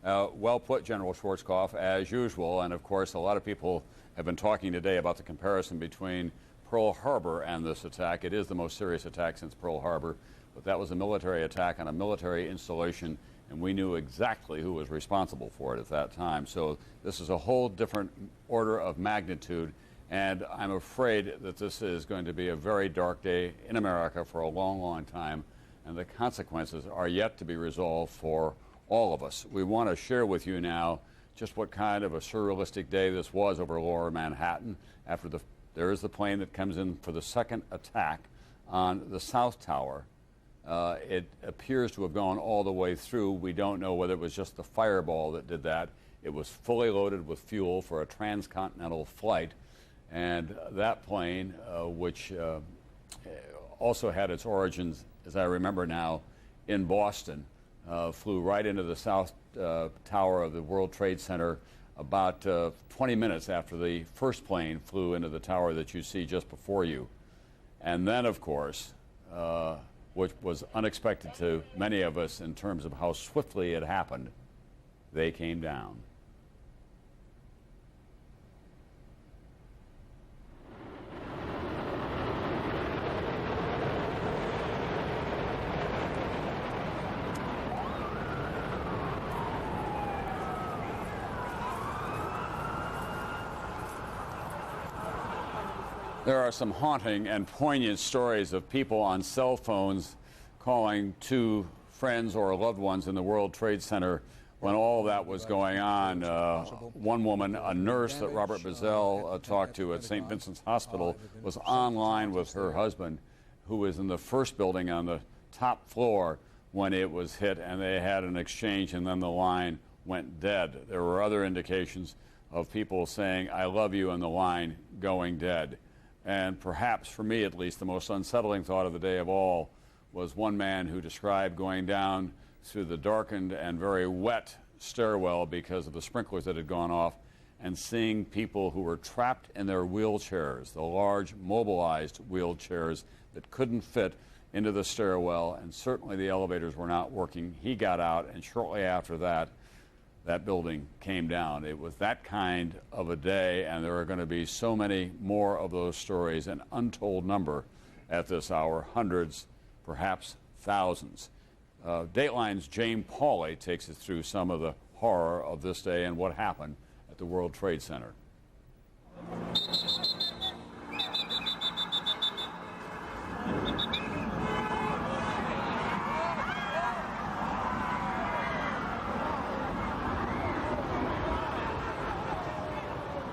Well put, General Schwarzkopf, as usual. And of course, a lot of people have been talking today about the comparison between Pearl Harbor and this attack. It is the most serious attack since Pearl Harbor, but that was a military attack on a military installation, and we knew exactly who was responsible for it at that time. So this is a whole different order of magnitude, and I'm afraid that this is going to be a very dark day in America for a long, long time, and the consequences are yet to be resolved for all of us. We want to share with you now just what kind of a surrealistic day this was over lower Manhattan. There is the plane that comes in for the second attack on the South Tower. It appears to have gone all the way through. We don't know whether it was just the fireball that did that. It was fully loaded with fuel for a transcontinental flight, and that plane, which also had its origins, as I remember now, in Boston, flew right into the South Tower of the World Trade Center about 20 minutes after the first plane flew into the tower that you see just before you. And then, of course, which was unexpected to many of us in terms of how swiftly it happened, they came down. There are some haunting and poignant stories of people on cell phones calling 2 friends or loved ones in the World Trade Center when all of that was going on. One woman, a nurse that Robert Bazell talked to at St. Vincent's Hospital, was online with her husband, who was in the first building on the top floor when it was hit, and they had an exchange, and then the line went dead. There were other indications of people saying, "I love you," and the line going dead. And perhaps, for me at least, the most unsettling thought of the day of all was one man who described going down through the darkened and very wet stairwell because of the sprinklers that had gone off, and seeing people who were trapped in their wheelchairs, the large mobilized wheelchairs that couldn't fit into the stairwell, and certainly the elevators were not working. He got out, and shortly after that, that building came down. It was that kind of a day, and there are going to be so many more of those stories, an untold number at this hour, hundreds, perhaps thousands. Dateline's Jane Pauley takes us through some of the horror of this day and what happened at the World Trade Center.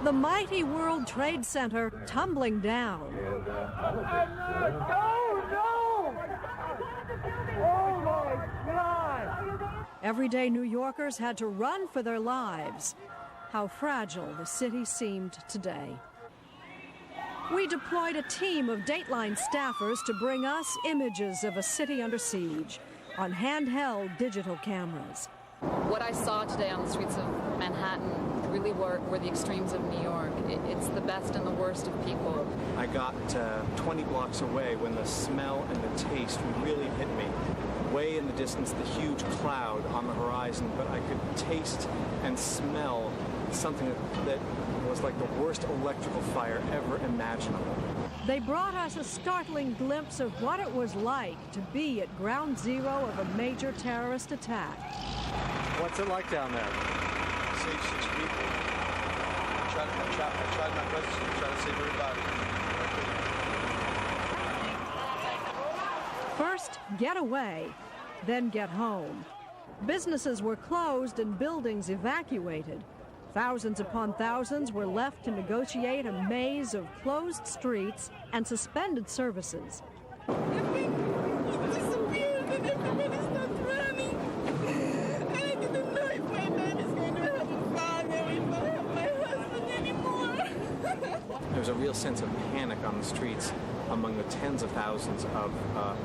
The mighty World Trade Center tumbling down. Oh my God! Everyday New Yorkers had to run for their lives. How fragile the city seemed today. We deployed a team of Dateline staffers to bring us images of a city under siege on handheld digital cameras. What I saw today on the streets of Manhattan really were the extremes of New York. It's the best and the worst of people. I got 20 blocks away when the smell and the taste really hit me. Way in the distance, the huge cloud on the horizon, but I could taste and smell something that was like the worst electrical fire ever imaginable. They brought us a startling glimpse of what it was like to be at ground zero of a major terrorist attack. What's it like down there? I saved 6 people. I tried my best to try to save everybody. First, get away, then get home. Businesses were closed and buildings evacuated. Thousands upon thousands were left to negotiate a maze of closed streets and suspended services. There's a real sense of panic on the streets among the tens of thousands of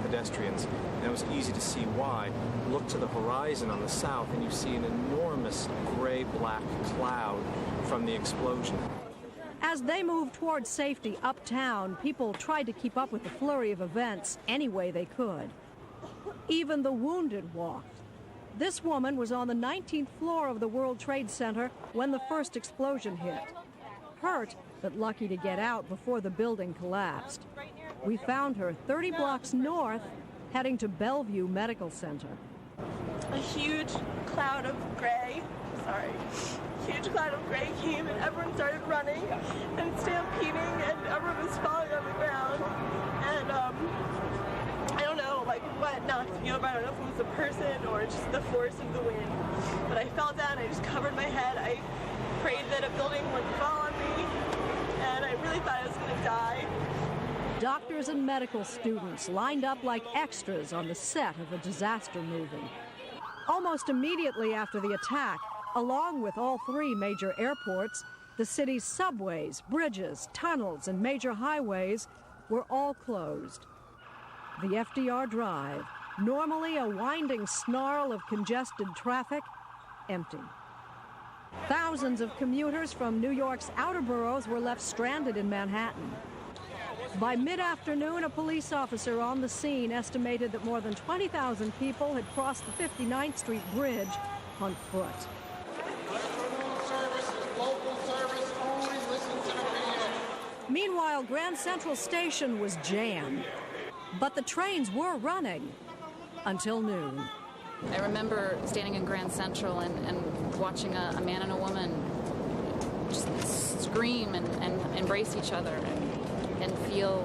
pedestrians, and it was easy to see why. Look to the horizon on the south, and you see an enormous gray-black cloud from the explosion. As they moved towards safety uptown, people tried to keep up with the flurry of events any way they could. Even the wounded walked. This woman was on the 19th floor of the World Trade Center when the first explosion hit. Hurt, but lucky to get out before the building collapsed. We found her 30 blocks north, heading to Bellevue Medical Center. A huge cloud of gray, huge cloud of gray came, and everyone started running and stampeding, and everyone was falling on the ground. And I don't know, what knocked me over. I don't know if it was a person or just the force of the wind. But I fell down, I just covered my head. I prayed that a building wouldn't fall on me, and I really thought I was going to die. Doctors and medical students lined up like extras on the set of a disaster movie. Almost immediately after the attack, along with all 3 major airports, the city's subways, bridges, tunnels, and major highways were all closed. The FDR Drive, normally a winding snarl of congested traffic, empty. Thousands of commuters from New York's outer boroughs were left stranded in Manhattan. By mid-afternoon, a police officer on the scene estimated that more than 20,000 people had crossed the 59th Street Bridge on foot. Meanwhile, Grand Central Station was jammed, but the trains were running until noon. I remember standing in Grand Central and watching a man and a woman just scream and embrace each other and feel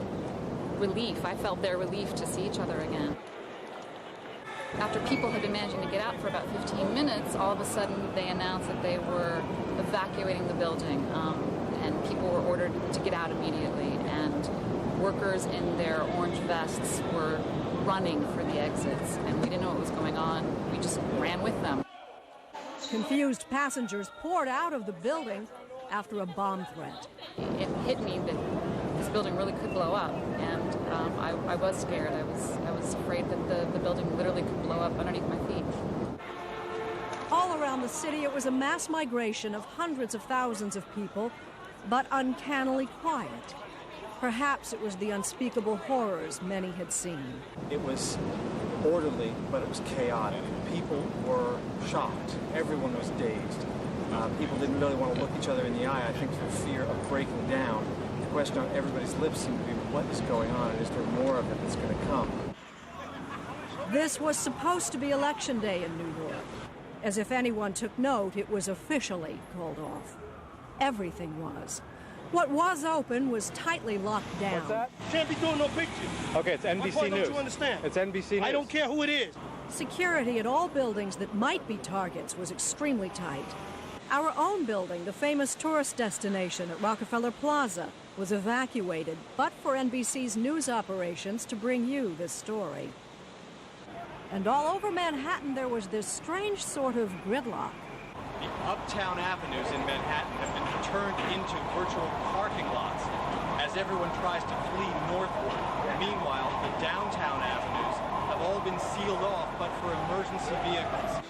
relief. I felt their relief to see each other again. After people had been managing to get out for about 15 minutes, all of a sudden they announced that they were evacuating the building, and people were ordered to get out immediately, and workers in their orange vests were running for the exits, and we didn't know what was going on. We just ran with them. Confused passengers poured out of the building after a bomb threat. It hit me that this building really could blow up, and I was scared. I was afraid that the building literally could blow up underneath my feet. All around the city, it was a mass migration of hundreds of thousands of people, but uncannily quiet. Perhaps it was the unspeakable horrors many had seen. It was orderly, but it was chaotic. People were shocked. Everyone was dazed. People didn't really want to look each other in the eye, I think, for fear of breaking down. The question on everybody's lips seemed to be, what is going on, and is there more of it that's going to come? This was supposed to be Election Day in New York. As if anyone took note, it was officially called off. Everything was. What was open was tightly locked down. What's that? Can't be doing no pictures. Okay, it's NBC Why News. don't you understand? It's NBC News. I don't care who it is. Security at all buildings that might be targets was extremely tight. Our own building, the famous tourist destination at Rockefeller Plaza, was evacuated, but for NBC's news operations to bring you this story. And all over Manhattan, there was this strange sort of gridlock. The uptown avenues in Manhattan have been turned into virtual parking lots as everyone tries to flee northward. Meanwhile, the downtown avenues have all been sealed off, but for emergency vehicles.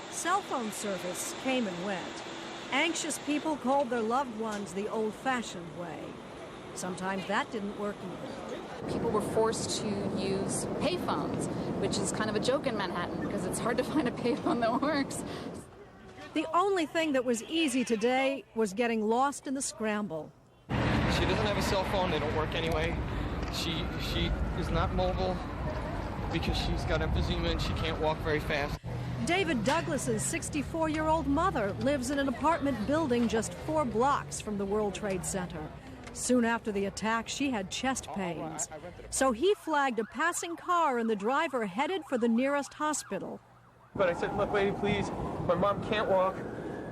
Cell phone service came and went. Anxious people called their loved ones the old-fashioned way. Sometimes that didn't work either. People were forced to use payphones, which is kind of a joke in Manhattan because it's hard to find a payphone that works. The only thing that was easy today was getting lost in the scramble. She doesn't have a cell phone. They don't work anyway. She is not mobile because she's got emphysema and she can't walk very fast. David Douglas's 64-year-old mother lives in an apartment building just 4 blocks from the World Trade Center. Soon after the attack, she had chest pains. So he flagged a passing car and the driver headed for the nearest hospital. But I said, look, lady, please, my mom can't walk.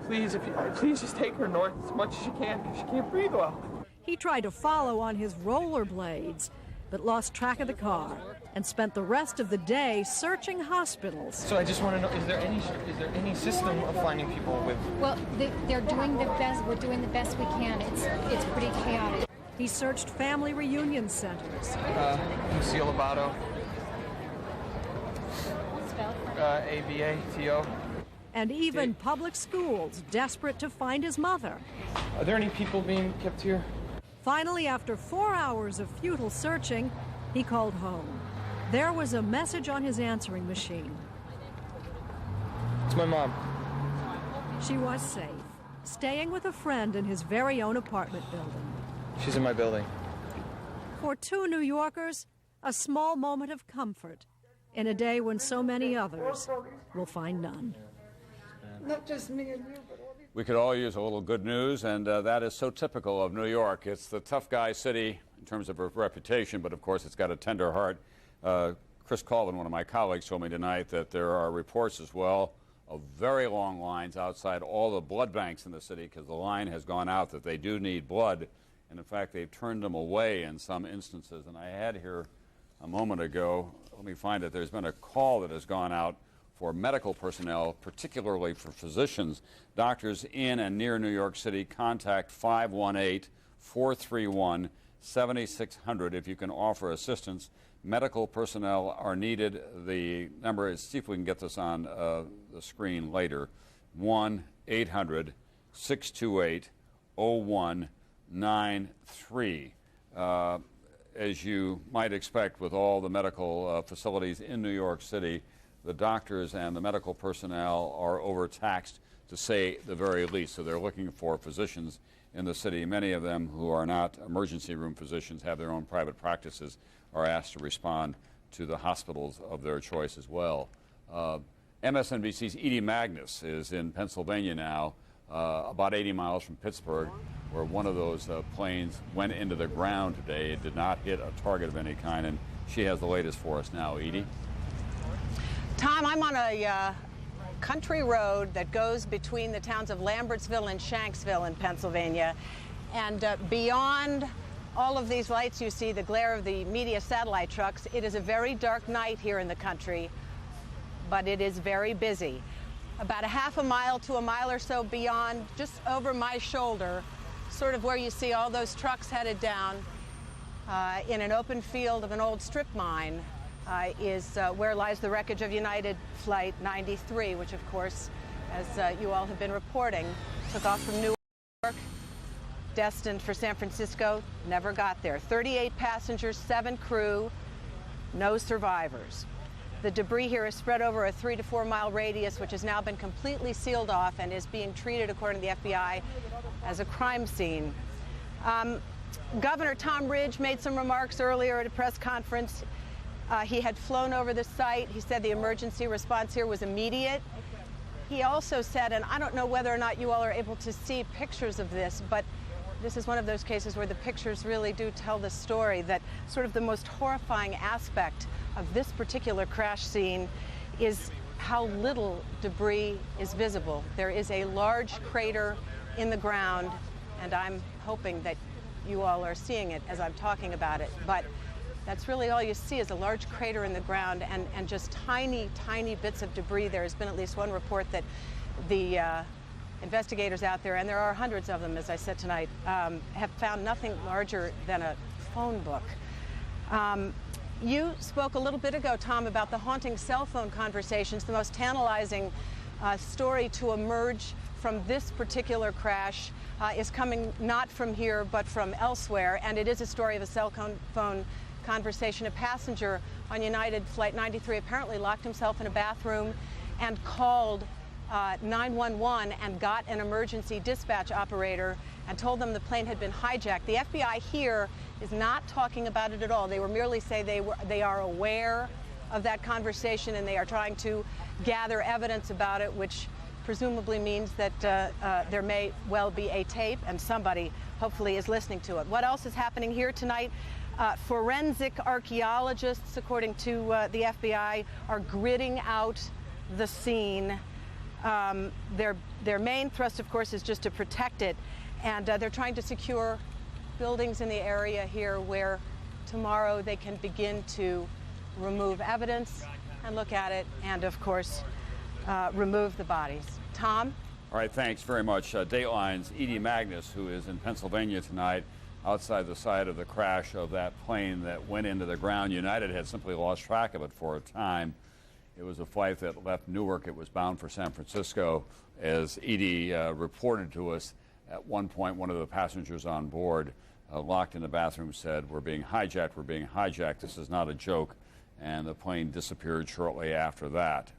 Please, please just take her north as much as you can because she can't breathe well. He tried to follow on his rollerblades, but lost track of the car and spent the rest of the day searching hospitals. So I just want to know, is there any system of finding people with... Well, they're doing the best. We're doing the best we can. It's pretty chaotic. He searched family reunion centers. Lucille Abato. A-B-A-T-O. And even public schools, desperate to find his mother. Are there any people being kept here? Finally, after 4 hours of futile searching, he called home. There was a message on his answering machine. It's my mom. She was safe, staying with a friend in his very own apartment building. She's in my building. For 2 New Yorkers, a small moment of comfort in a day when so many others will find none. Not just me and you, but all these... We could all use a little good news, and that is so typical of New York. It's the tough guy city in terms of reputation, but of course it's got a tender heart. Chris Colvin, one of my colleagues, told me tonight that there are reports as well of very long lines outside all the blood banks in the city because the line has gone out that they do need blood, and in fact they've turned them away in some instances. And I had here a moment ago, let me find it, there's been a call that has gone out for medical personnel, particularly for physicians. Doctors in and near New York City, contact 518-431-7600 if you can offer assistance. Medical personnel are needed. The number is, see if we can get this on the screen later, 1-800-628-0193. As you might expect with all the medical facilities in New York City, the doctors and the medical personnel are overtaxed, to say the very least. So they're looking for physicians in the city. Many of them who are not emergency room physicians, have their own private practices, are asked to respond to the hospitals of their choice as well. MSNBC's Edie Magnus is in Pennsylvania now, about 80 miles from Pittsburgh, where one of those planes went into the ground today. It did not hit a target of any kind, and she has the latest for us now. Edie? Tom, I'm on a country road that goes between the towns of Lambertsville and Shanksville in Pennsylvania. And beyond all of these lights you see, the glare of the media satellite trucks, it is a very dark night here in the country, but it is very busy. About a half a mile to a mile or so beyond, just over my shoulder, sort of where you see all those trucks headed down in an open field of an old strip mine, is where lies the wreckage of United Flight 93, which, of course, as you all have been reporting, took off from New York, destined for San Francisco, never got there. 38 passengers, 7 crew, no survivors. The debris here is spread over a 3 to 4 mile radius, which has now been completely sealed off and is being treated, according to the FBI, as a crime scene. Governor Tom Ridge made some remarks earlier at a press conference. He had flown over the site. He said the emergency response here was immediate. He also said, and I don't know whether or not you all are able to see pictures of this, but this is one of those cases where the pictures really do tell the story, that sort of the most horrifying aspect of this particular crash scene is how little debris is visible. There is a large crater in the ground, and I'm hoping that you all are seeing it as I'm talking about it. But that's really all you see, is a large crater in the ground and just tiny, tiny bits of debris. There has been at least one report that the investigators out there, and there are hundreds of them, as I said tonight, have found nothing larger than a phone book. You spoke a little bit ago, Tom, about the haunting cell phone conversations. The most tantalizing story to emerge from this particular crash is coming not from here, but from elsewhere, and it is a story of a cell phone conversation. A passenger on United Flight 93 apparently locked himself in a bathroom and called 911 and got an emergency dispatch operator and told them the plane had been hijacked. The FBI here is not talking about it at all. They were merely say they are aware of that conversation and they are trying to gather evidence about it, which presumably means that there may well be a tape and somebody hopefully is listening to it. What else is happening here tonight? Forensic archaeologists, according to the FBI, are gridding out the scene. Their main thrust, of course, is just to protect it, and they're trying to secure buildings in the area here where tomorrow they can begin to remove evidence and look at it and, of course, remove the bodies. Tom? All right, thanks very much. Dateline's Edie Magnus, who is in Pennsylvania tonight, outside the site of the crash of that plane that went into the ground. United had simply lost track of it for a time. It was a flight that left Newark. It was bound for San Francisco. As Edie reported to us, at one point, one of the passengers on board, locked in the bathroom, said, "We're being hijacked, we're being hijacked. This is not a joke." And the plane disappeared shortly after that.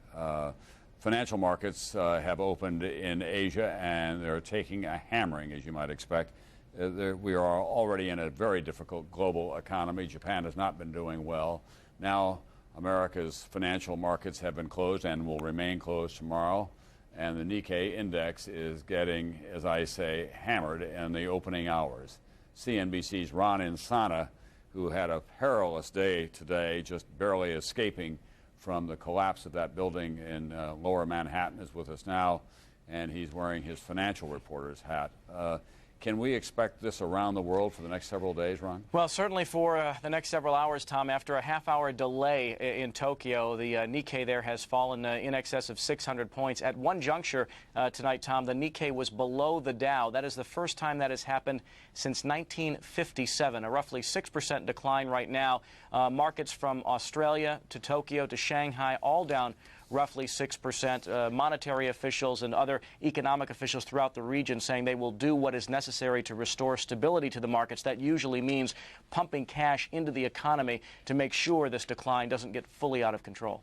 Financial markets have opened in Asia, and they're taking a hammering, as you might expect. We are already in a very difficult global economy. Japan has not been doing well. Now, America's financial markets have been closed and will remain closed tomorrow. And the Nikkei index is getting, as I say, hammered in the opening hours. CNBC's Ron Insana, who had a perilous day today, just barely escaping from the collapse of that building in lower Manhattan, is with us now, and he's wearing his financial reporter's hat. Can we expect this around the world for the next several days, Ron? Well, certainly for the next several hours, Tom. After a half-hour delay in Tokyo, the Nikkei there has fallen in excess of 600 points. At one juncture tonight, Tom, the Nikkei was below the Dow. That is the first time that has happened since 1957, a roughly 6% decline right now. Markets from Australia to Tokyo to Shanghai all down roughly 6%. Monetary officials and other economic officials throughout the region saying they will do what is necessary to restore stability to the markets. That usually means pumping cash into the economy to make sure this decline doesn't get fully out of control.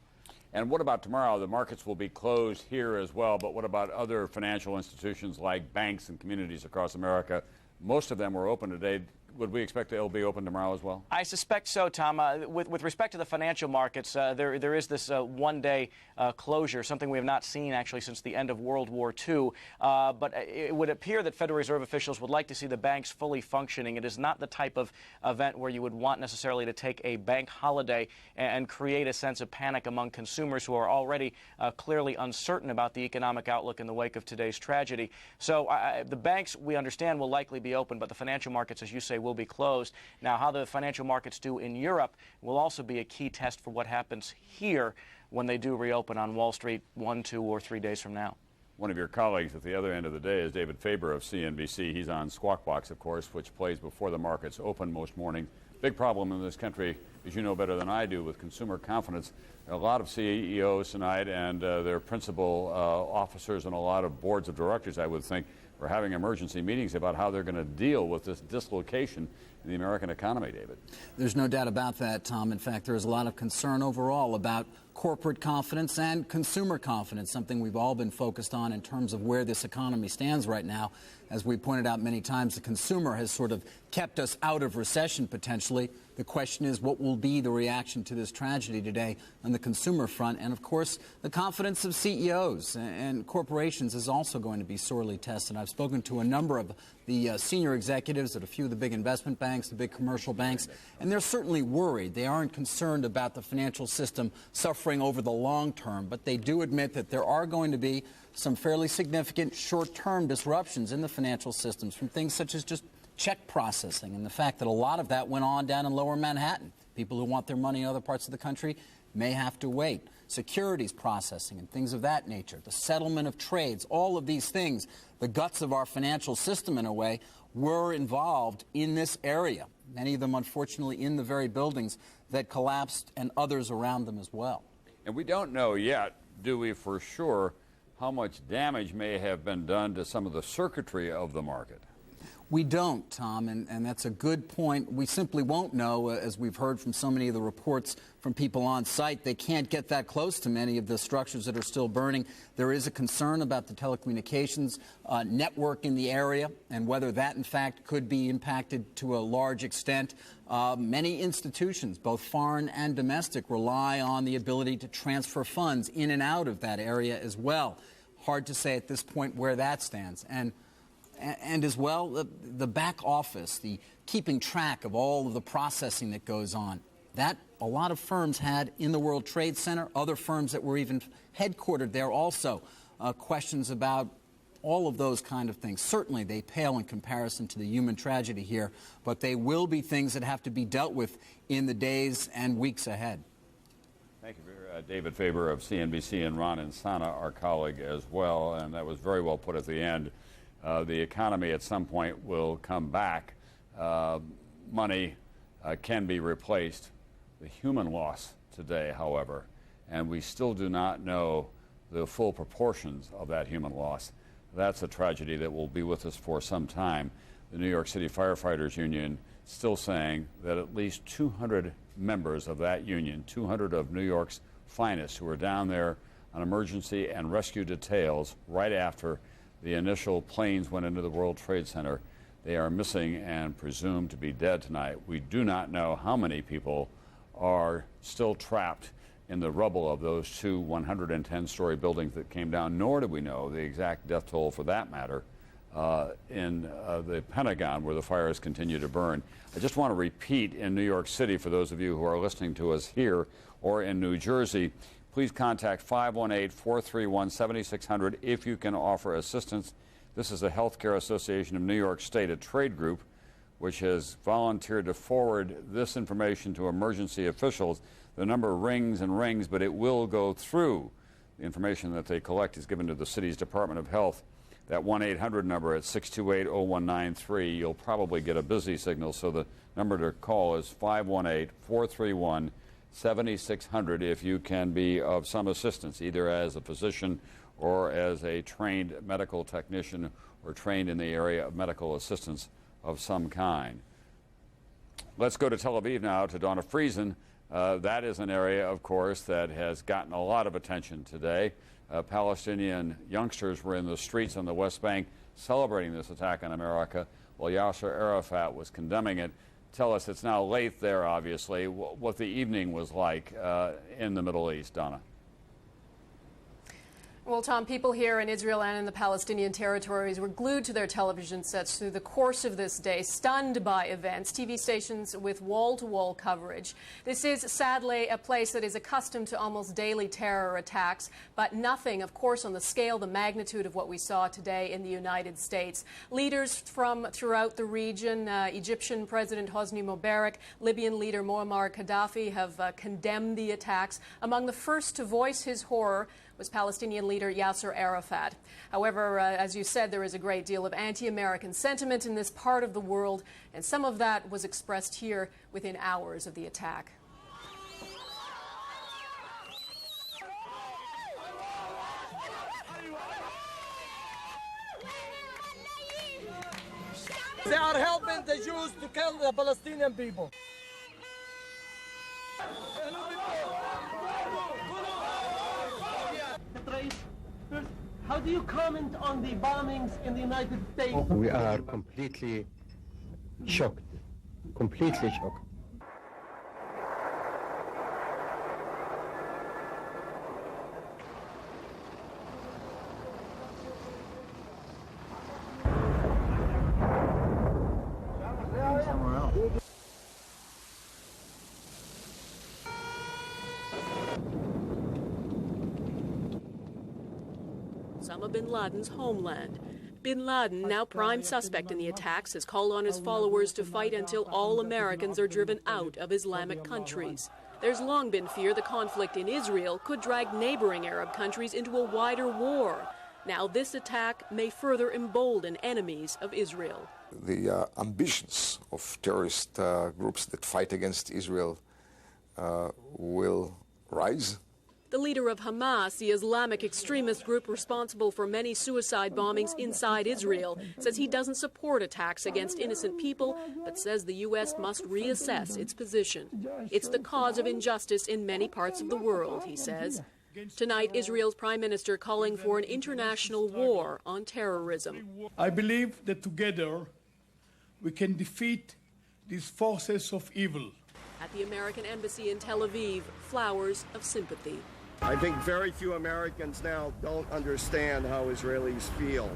And what about tomorrow? The markets will be closed here as well, but what about other financial institutions like banks and communities across America? Most of them were open today. would we expect they'll be open tomorrow as well? I suspect so, Tom. With respect to the financial markets, there is this one-day closure, something we have not seen actually since the end of World War II. But it would appear that Federal Reserve officials would like to see the banks fully functioning. It is not the type of event where you would want necessarily to take a bank holiday and create a sense of panic among consumers who are already clearly uncertain about the economic outlook in the wake of today's tragedy. So the banks, we understand, will likely be open, but the financial markets, as you say, will be closed. Now, how the financial markets do in Europe will also be a key test for what happens here when they do reopen on Wall Street 1, 2, or 3 days from now. One of your colleagues at the other end of the day is David Faber of CNBC. He's on Squawk Box, of course, which plays before the markets open most mornings. Big problem in this country, as you know better than I do, with consumer confidence. A lot of CEOs tonight and their principal officers and a lot of boards of directors, I would think, are having emergency meetings about how they're going to deal with this dislocation in the American economy, David. There's no doubt about that, Tom. In fact, there's a lot of concern overall about corporate confidence and consumer confidence, something we've all been focused on in terms of where this economy stands right now. As we pointed out many times, the consumer has sort of kept us out of recession potentially. The question is, what will be the reaction to this tragedy today on the consumer front? And, of course, the confidence of CEOs and corporations is also going to be sorely tested. I've spoken to a number of the senior executives at a few of the big investment banks, the big commercial banks, and they're certainly worried. They aren't concerned about the financial system suffering over the long term, but they do admit that there are going to be some fairly significant short-term disruptions in the financial systems from things such as just check processing and the fact that a lot of that went on down in lower Manhattan. People who want their money in other parts of the country may have to wait. Securities processing and things of that nature, the settlement of trades, all of these things, the guts of our financial system in a way, were involved in this area. Many of them, unfortunately, in the very buildings that collapsed and others around them as well. And we don't know yet, do we, for sure, how much damage may have been done to some of the circuitry of the market? We don't, Tom, and that's a good point. We simply won't know, as we've heard from so many of the reports from people on site. They can't get that close to many of the structures that are still burning. There is a concern about the telecommunications network in the area and whether that, in fact, could be impacted to a large extent. Many institutions, both foreign and domestic, rely on the ability to transfer funds in and out of that area as well. Hard to say at this point where that stands. And as well, the back office, the keeping track of all of the processing that goes on, that a lot of firms had in the World Trade Center, other firms that were even headquartered there also, questions about all of those kind of things. Certainly they pale in comparison to the human tragedy here, but they will be things that have to be dealt with in the days and weeks ahead. Thank you, David Faber of CNBC, and Ron Insana, our colleague, as well. And that was very well put at the end. The economy at some point will come back. Money can be replaced. The human loss today, however, and we still do not know the full proportions of that human loss. That's a tragedy that will be with us for some time. The New York City Firefighters Union still saying that at least 200 members of that union, 200 of New York's finest who were down there on emergency and rescue details right after the initial planes went into the World Trade Center, they are missing and presumed to be dead tonight. We do not know how many people are still trapped in the rubble of those two 110-story buildings that came down, nor do we know the exact death toll, for that matter, in the Pentagon, where the fires continue to burn. I just want to repeat, in New York City, for those of you who are listening to us here or in New Jersey, please contact 518-431-7600 if you can offer assistance. This is the Healthcare Association of New York State, a trade group which has volunteered to forward this information to emergency officials. The number rings and rings, but it will go through. The information that they collect is given to the city's Department of Health. That 1-800 number at 628-0193, you'll probably get a busy signal, so the number to call is 518-431-7600 if you can be of some assistance, either as a physician or as a trained medical technician or trained in the area of medical assistance of some kind. Let's go to Tel Aviv now to Donna Friesen. That is an area, of course, that has gotten a lot of attention today. Palestinian youngsters were in the streets on the West Bank celebrating this attack on America. while Yasser Arafat was condemning it. Tell us, it's now late there, obviously, what the evening was like in the Middle East, Donna. Well, Tom, people here in Israel and in the Palestinian territories were glued to their television sets through the course of this day, stunned by events, TV stations with wall-to-wall coverage. This is, sadly, a place that is accustomed to almost daily terror attacks, but nothing, of course, on the scale, the magnitude of what we saw today in the United States. Leaders from throughout the region, Egyptian President Hosni Mubarak, Libyan leader Muammar Gaddafi have condemned the attacks. Among the first to voice his horror was Palestinian leader Yasser Arafat. However, as you said, there is a great deal of anti-American sentiment in this part of the world, and some of that was expressed here within hours of the attack. They are helping the Jews to kill the Palestinian people. How do you comment on the bombings in the United States? We are completely shocked. Completely shocked. Osama bin Laden's homeland. Bin Laden, now prime suspect in the attacks, has called on his followers to fight until all Americans are driven out of Islamic countries. There's long been fear the conflict in Israel could drag neighboring Arab countries into a wider war. Now this attack may further embolden enemies of Israel. The ambitions of terrorist groups that fight against Israel will rise. The leader of Hamas, the Islamic extremist group responsible for many suicide bombings inside Israel, says he doesn't support attacks against innocent people, but says the U.S. must reassess its position. It's the cause of injustice in many parts of the world, he says. Tonight, Israel's prime minister calling for an international war on terrorism. I believe that together we can defeat these forces of evil. At the American embassy in Tel Aviv, flowers of sympathy. I think very few Americans now don't understand how Israelis feel.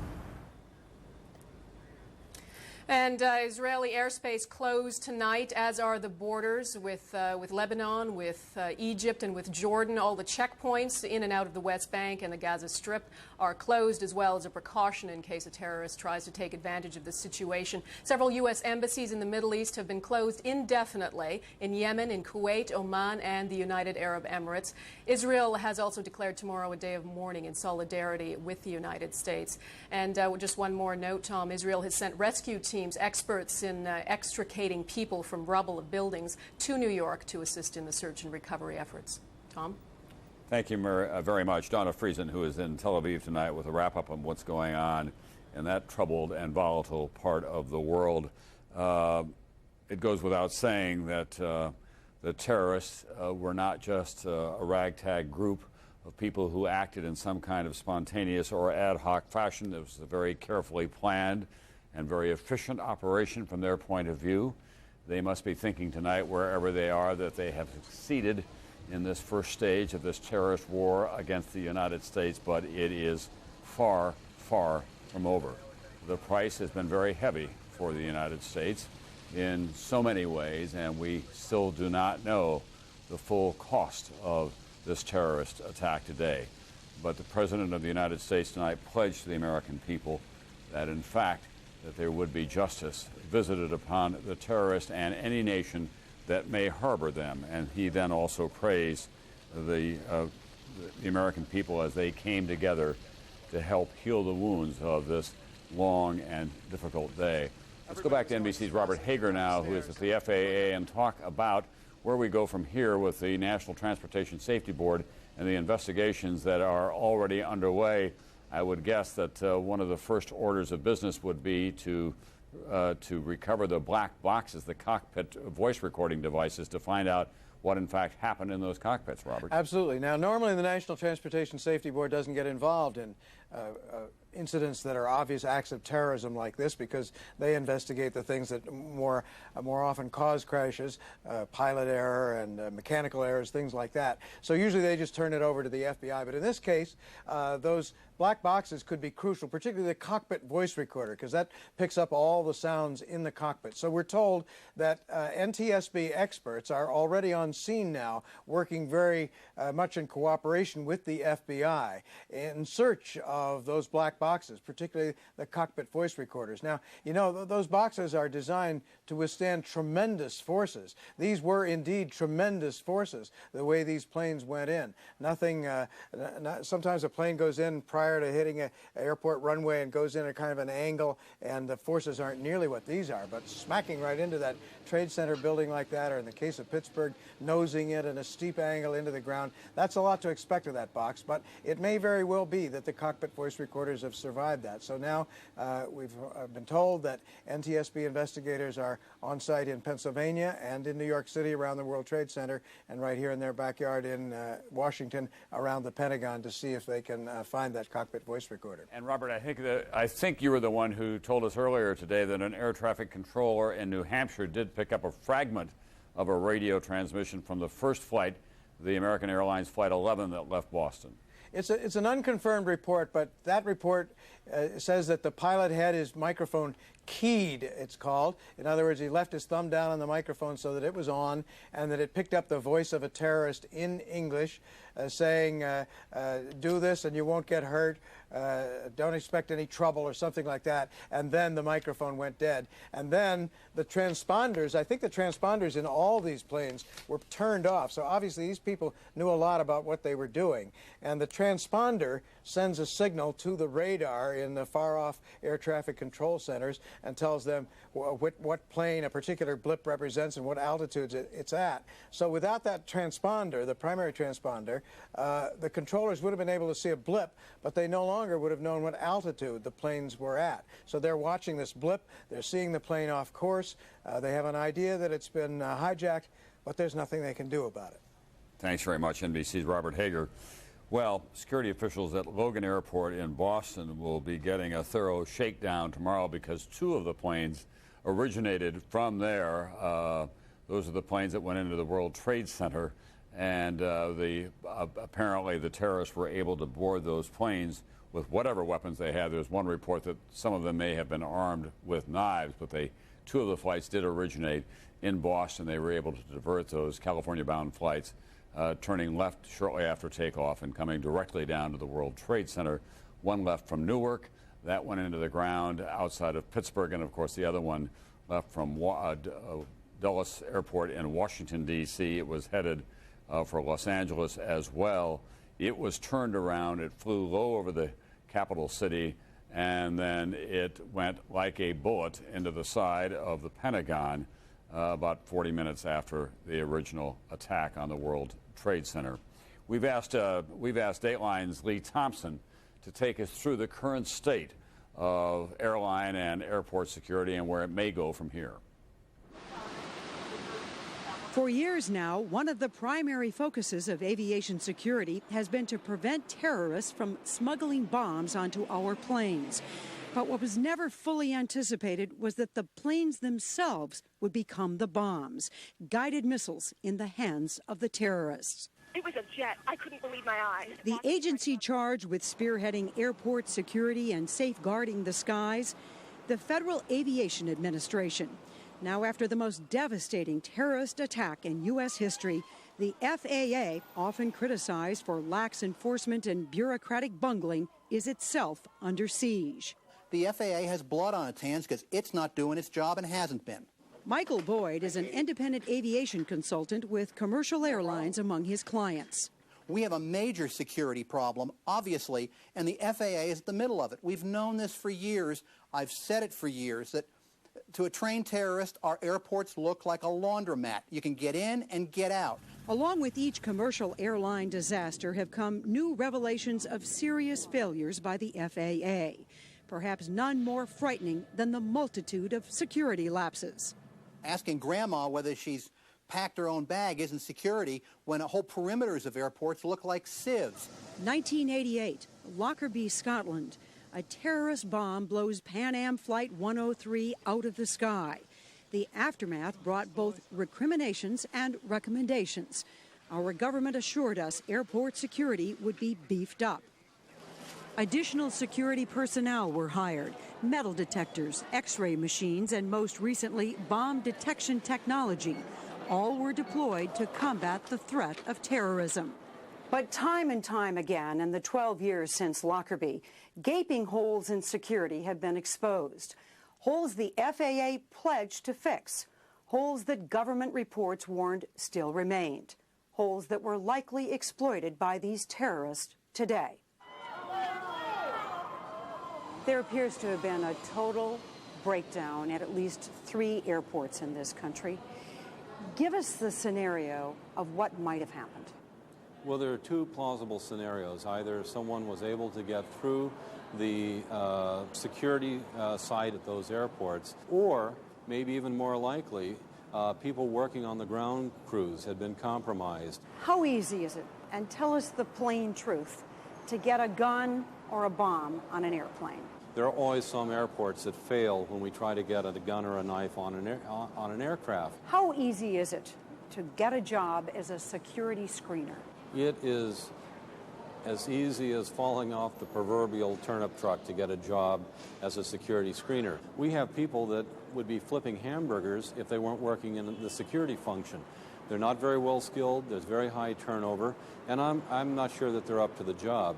And Israeli airspace closed tonight, as are the borders with Lebanon, with Egypt, and with Jordan. All the checkpoints in and out of the West Bank and the Gaza Strip are closed, as well as a precaution in case a terrorist tries to take advantage of the situation. Several U.S. embassies in the Middle East have been closed indefinitely in Yemen, in Kuwait, Oman, and the United Arab Emirates. Israel has also declared tomorrow a day of mourning in solidarity with the United States. And just one more note, Tom, Israel has sent rescue teams, experts in extricating people from rubble of buildings, to New York to assist in the search and recovery efforts. Tom? Thank you very much. Donna Friesen, who is in Tel Aviv tonight with a wrap-up on what's going on in that troubled and volatile part of the world. It goes without saying that the terrorists were not just a ragtag group of people who acted in some kind of spontaneous or ad hoc fashion. It was a very carefully planned and very efficient operation from their point of view. They must be thinking tonight, wherever they are, that they have succeeded in this first stage of this terrorist war against the United States, but it is far, far from over. The price has been very heavy for the United States in so many ways, and we still do not know the full cost of this terrorist attack today. But the President of the United States tonight pledged to the American people that, in fact, that there would be justice visited upon the terrorists and any nation that may harbor them. And he then also praised the American people as they came together to help heal the wounds of this long and difficult day. Let's go back to NBC's Robert Hager now, who is at the FAA, and talk about where we go from here with the National Transportation Safety Board and the investigations that are already underway. I would guess that one of the first orders of business would be to recover the black boxes, the cockpit voice recording devices, to find out what in fact happened in those cockpits, Robert. Absolutely. Now, normally the National Transportation Safety Board doesn't get involved incidents that are obvious acts of terrorism like this, because they investigate the things that more often cause crashes, pilot error and mechanical errors, things like that. So usually they just turn it over to the FBI. But in this case, those black boxes could be crucial, particularly the cockpit voice recorder, because that picks up all the sounds in the cockpit. So we're told that NTSB experts are already on scene now, working very much in cooperation with the FBI in search of those black boxes, particularly the cockpit voice recorders. Now, you know, those boxes are designed to withstand tremendous forces. These were indeed tremendous forces, the way these planes went in. Nothing, sometimes a plane goes in prior to hitting an airport runway and goes in at kind of an angle, and the forces aren't nearly what these are, but smacking right into that Trade Center building like that, or in the case of Pittsburgh, nosing it at a steep angle into the ground, that's a lot to expect of that box, but it may very well be that the cockpit voice recorders have survived that. So now we've been told that NTSB investigators are on site in Pennsylvania and in New York City around the World Trade Center, and right here in their backyard in Washington around the Pentagon to see if they can find that cockpit voice recorder. And Robert, I think you were the one who told us earlier today that an air traffic controller in New Hampshire did pick up a fragment of a radio transmission from the first flight, the American Airlines Flight 11 that left Boston. It's an unconfirmed report, but that report says that the pilot had his microphone keyed, it's called. In other words, he left his thumb down on the microphone so that it was on, and that it picked up the voice of a terrorist in English saying, do this and you won't get hurt, don't expect any trouble, or something like that. And then the microphone went dead. And then the transponders, I think the transponders in all these planes were turned off. So obviously these people knew a lot about what they were doing. And the transponder sends a signal to the radar in the far-off air traffic control centers and tells them what plane a particular blip represents and what altitudes it's at. So without that transponder, the primary transponder, the controllers would have been able to see a blip, but they no longer would have known what altitude the planes were at. So they're watching this blip, they're seeing the plane off course, they have an idea that it's been hijacked, but there's nothing they can do about it. Thanks very much, NBC's Robert Hager. Well, security officials at Logan Airport in Boston will be getting a thorough shakedown tomorrow because two of the planes originated from there. Those are the planes that went into the World Trade Center, and apparently the terrorists were able to board those planes with whatever weapons they had. There's one report that some of them may have been armed with knives, but two of the flights did originate in Boston. They were able to divert those California-bound flights, turning left shortly after takeoff and coming directly down to the World Trade Center. One left from Newark. That went into the ground outside of Pittsburgh, and of course the other one left from Dulles Airport in Washington, D.C. It was headed for Los Angeles as well. It was turned around. It flew low over the capital city, and then it went like a bullet into the side of the Pentagon about 40 minutes after the original attack on the World Trade Center. We've asked Dateline's Lee Thompson to take us through the current state of airline and airport security and where it may go from here. For years now, one of the primary focuses of aviation security has been to prevent terrorists from smuggling bombs onto our planes. But what was never fully anticipated was that the planes themselves would become the bombs, guided missiles in the hands of the terrorists. It was a jet. I couldn't believe my eyes. The agency charged with spearheading airport security and safeguarding the skies, the Federal Aviation Administration. Now, after the most devastating terrorist attack in U.S. history, the FAA, often criticized for lax enforcement and bureaucratic bungling, is itself under siege. The FAA has blood on its hands because it's not doing its job and hasn't been. Michael Boyd is an independent aviation consultant with commercial airlines among his clients. We have a major security problem, obviously, and the FAA is at the middle of it. We've known this for years. I've said it for years, that to a trained terrorist, our airports look like a laundromat. You can get in and get out. Along with each commercial airline disaster have come new revelations of serious failures by the FAA. Perhaps none more frightening than the multitude of security lapses. Asking grandma whether she's packed her own bag isn't security when whole perimeters of airports look like sieves. 1988, Lockerbie, Scotland. A terrorist bomb blows Pan Am Flight 103 out of the sky. The aftermath brought both recriminations and recommendations. Our government assured us airport security would be beefed up. Additional security personnel were hired, metal detectors, X-ray machines, and most recently, bomb detection technology. All were deployed to combat the threat of terrorism. But time and time again, in the 12 years since Lockerbie, gaping holes in security have been exposed. Holes the FAA pledged to fix. Holes that government reports warned still remained. Holes that were likely exploited by these terrorists today. There appears to have been a total breakdown at least 3 airports in this country. Give us the scenario of what might have happened. Well, there are 2 plausible scenarios. Either someone was able to get through the security side at those airports, or maybe even more likely, people working on the ground crews had been compromised. How easy is it, and tell us the plain truth, to get a gun or a bomb on an airplane? There are always some airports that fail when we try to get a gun or a knife on an aircraft. How easy is it to get a job as a security screener? It is as easy as falling off the proverbial turnip truck to get a job as a security screener. We have people that would be flipping hamburgers if they weren't working in the security function. They're not very well skilled, there's very high turnover, and I'm not sure that they're up to the job.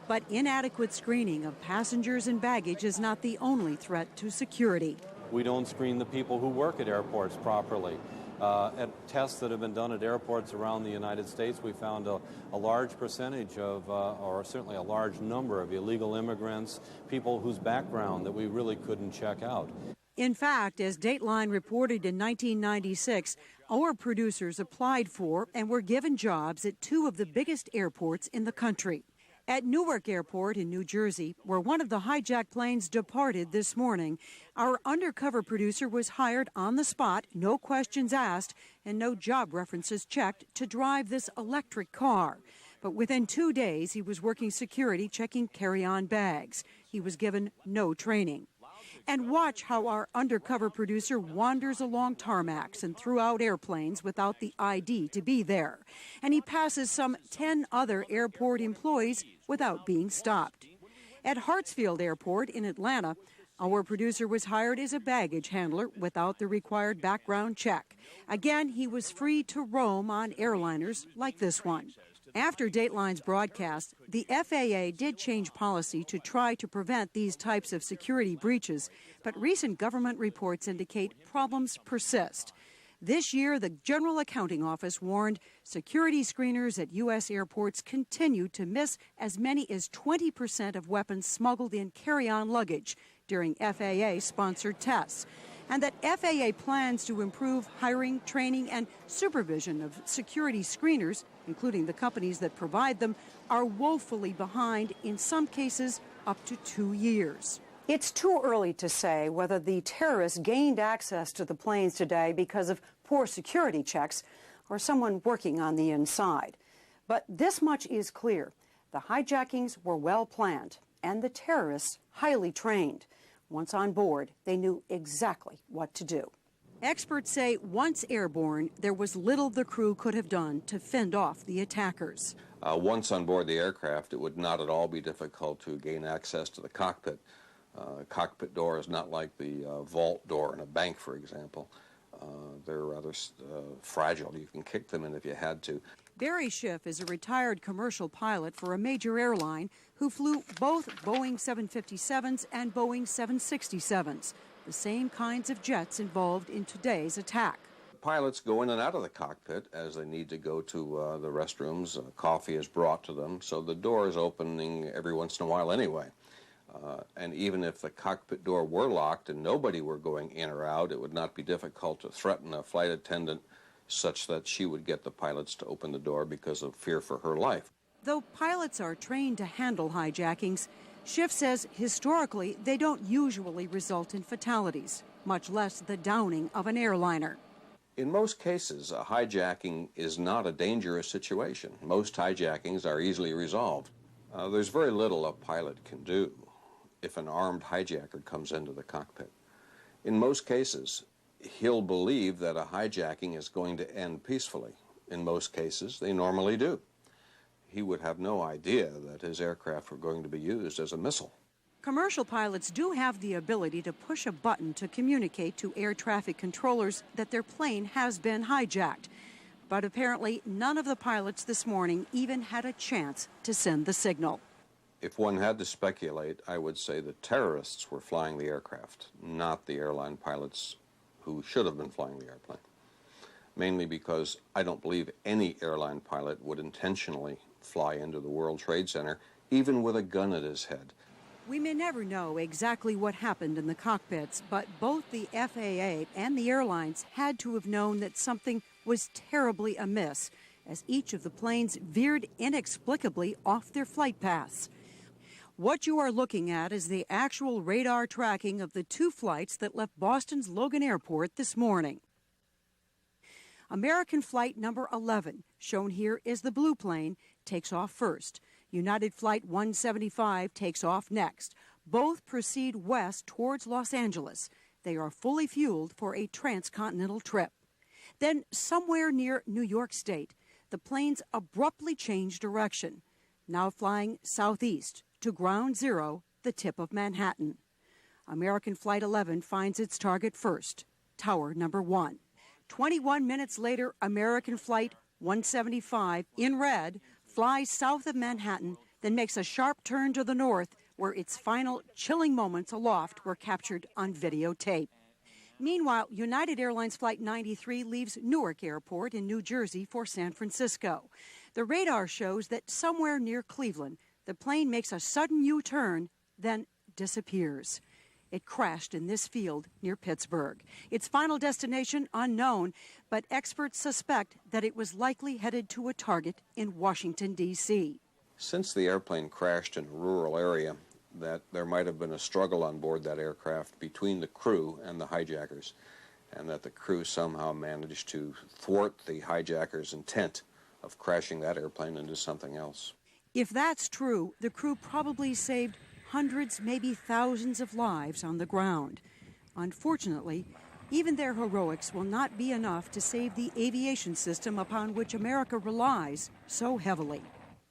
But inadequate screening of passengers and baggage is not the only threat to security. We don't screen the people who work at airports properly. At tests that have been done at airports around the United States, we found a large percentage of, or certainly a large number of illegal immigrants, people whose background that we really couldn't check out. In fact, as Dateline reported in 1996, our producers applied for and were given jobs at 2 of the biggest airports in the country. At Newark Airport in New Jersey, where one of the hijacked planes departed this morning, our undercover producer was hired on the spot, no questions asked, and no job references checked to drive this electric car. But within 2 days, he was working security, checking carry-on bags. He was given no training. And watch how our undercover producer wanders along tarmacs and throughout airplanes without the ID to be there. And he passes some 10 other airport employees without being stopped. At Hartsfield Airport in Atlanta, our producer was hired as a baggage handler without the required background check. Again, he was free to roam on airliners like this one. After Dateline's broadcast, the FAA did change policy to try to prevent these types of security breaches, but recent government reports indicate problems persist. This year, the General Accounting Office warned security screeners at U.S. airports continue to miss as many as 20% of weapons smuggled in carry-on luggage during FAA-sponsored tests, and that FAA plans to improve hiring, training, and supervision of security screeners, including the companies that provide them, are woefully behind, in some cases up to 2 years. It's too early to say whether the terrorists gained access to the planes today because of poor security checks or someone working on the inside. But this much is clear. The hijackings were well planned and the terrorists highly trained. Once on board, they knew exactly what to do. Experts say once airborne, there was little the crew could have done to fend off the attackers. Once on board the aircraft, it would not at all be difficult to gain access to the cockpit. Cockpit door is not like the vault door in a bank, for example. They're rather fragile. You can kick them in if you had to. Barry Schiff is a retired commercial pilot for a major airline who flew both Boeing 757s and Boeing 767s, the same kinds of jets involved in today's attack. Pilots go in and out of the cockpit as they need to go to the restrooms. Coffee is brought to them, so the door is opening every once in a while anyway. And even if the cockpit door were locked and nobody were going in or out, it would not be difficult to threaten a flight attendant such that she would get the pilots to open the door because of fear for her life. Though pilots are trained to handle hijackings, Schiff says historically they don't usually result in fatalities, much less the downing of an airliner. In most cases, a hijacking is not a dangerous situation. Most hijackings are easily resolved. There's very little a pilot can do. if an armed hijacker comes into the cockpit. In most cases, he'll believe that a hijacking is going to end peacefully. In most cases, they normally do. He would have no idea that his aircraft were going to be used as a missile. Commercial pilots do have the ability to push a button to communicate to air traffic controllers that their plane has been hijacked. But apparently none of the pilots this morning even had a chance to send the signal. If one had to speculate, I would say the terrorists were flying the aircraft, not the airline pilots who should have been flying the airplane. Mainly because I don't believe any airline pilot would intentionally fly into the World Trade Center, even with a gun at his head. We may never know exactly what happened in the cockpits, but both the FAA and the airlines had to have known that something was terribly amiss, as each of the planes veered inexplicably off their flight paths. What you are looking at is the actual radar tracking of the two flights that left Boston's Logan Airport this morning. American flight number 11, shown here is the blue plane, takes off first. United Flight 175 takes off next. Both proceed west towards Los Angeles. They are fully fueled for a transcontinental trip. Then, somewhere near New York State, the planes abruptly change direction, now flying southeast to Ground Zero, the tip of Manhattan. American Flight 11 finds its target first, Tower number 1. 21 minutes later, American Flight 175, in red, flies south of Manhattan, then makes a sharp turn to the north, where its final chilling moments aloft were captured on videotape. Meanwhile, United Airlines Flight 93 leaves Newark Airport in New Jersey for San Francisco. The radar shows that somewhere near Cleveland, the plane makes a sudden U-turn, then disappears. It crashed in this field near Pittsburgh. Its final destination unknown, but experts suspect that it was likely headed to a target in Washington, D.C. Since the airplane crashed in a rural area, that there might have been a struggle on board that aircraft between the crew and the hijackers, and that the crew somehow managed to thwart the hijackers' intent of crashing that airplane into something else. If that's true, the crew probably saved hundreds, maybe thousands of lives on the ground. Unfortunately, even their heroics will not be enough to save the aviation system upon which America relies so heavily.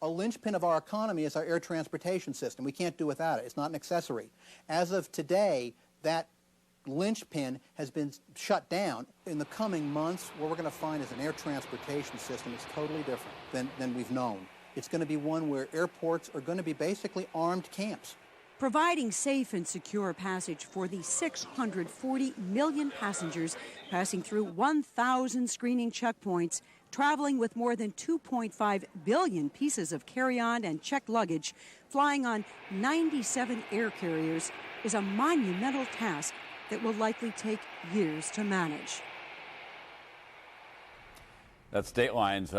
A linchpin of our economy is our air transportation system. We can't do without it. It's not an accessory. As of today, that linchpin has been shut down. In the coming months, what we're going to find is an air transportation system that's totally different than we've known. It's going to be one where airports are going to be basically armed camps. Providing safe and secure passage for the 640 million passengers passing through 1,000 screening checkpoints, traveling with more than 2.5 billion pieces of carry-on and checked luggage, flying on 97 air carriers is a monumental task that will likely take years to manage. That's Dateline's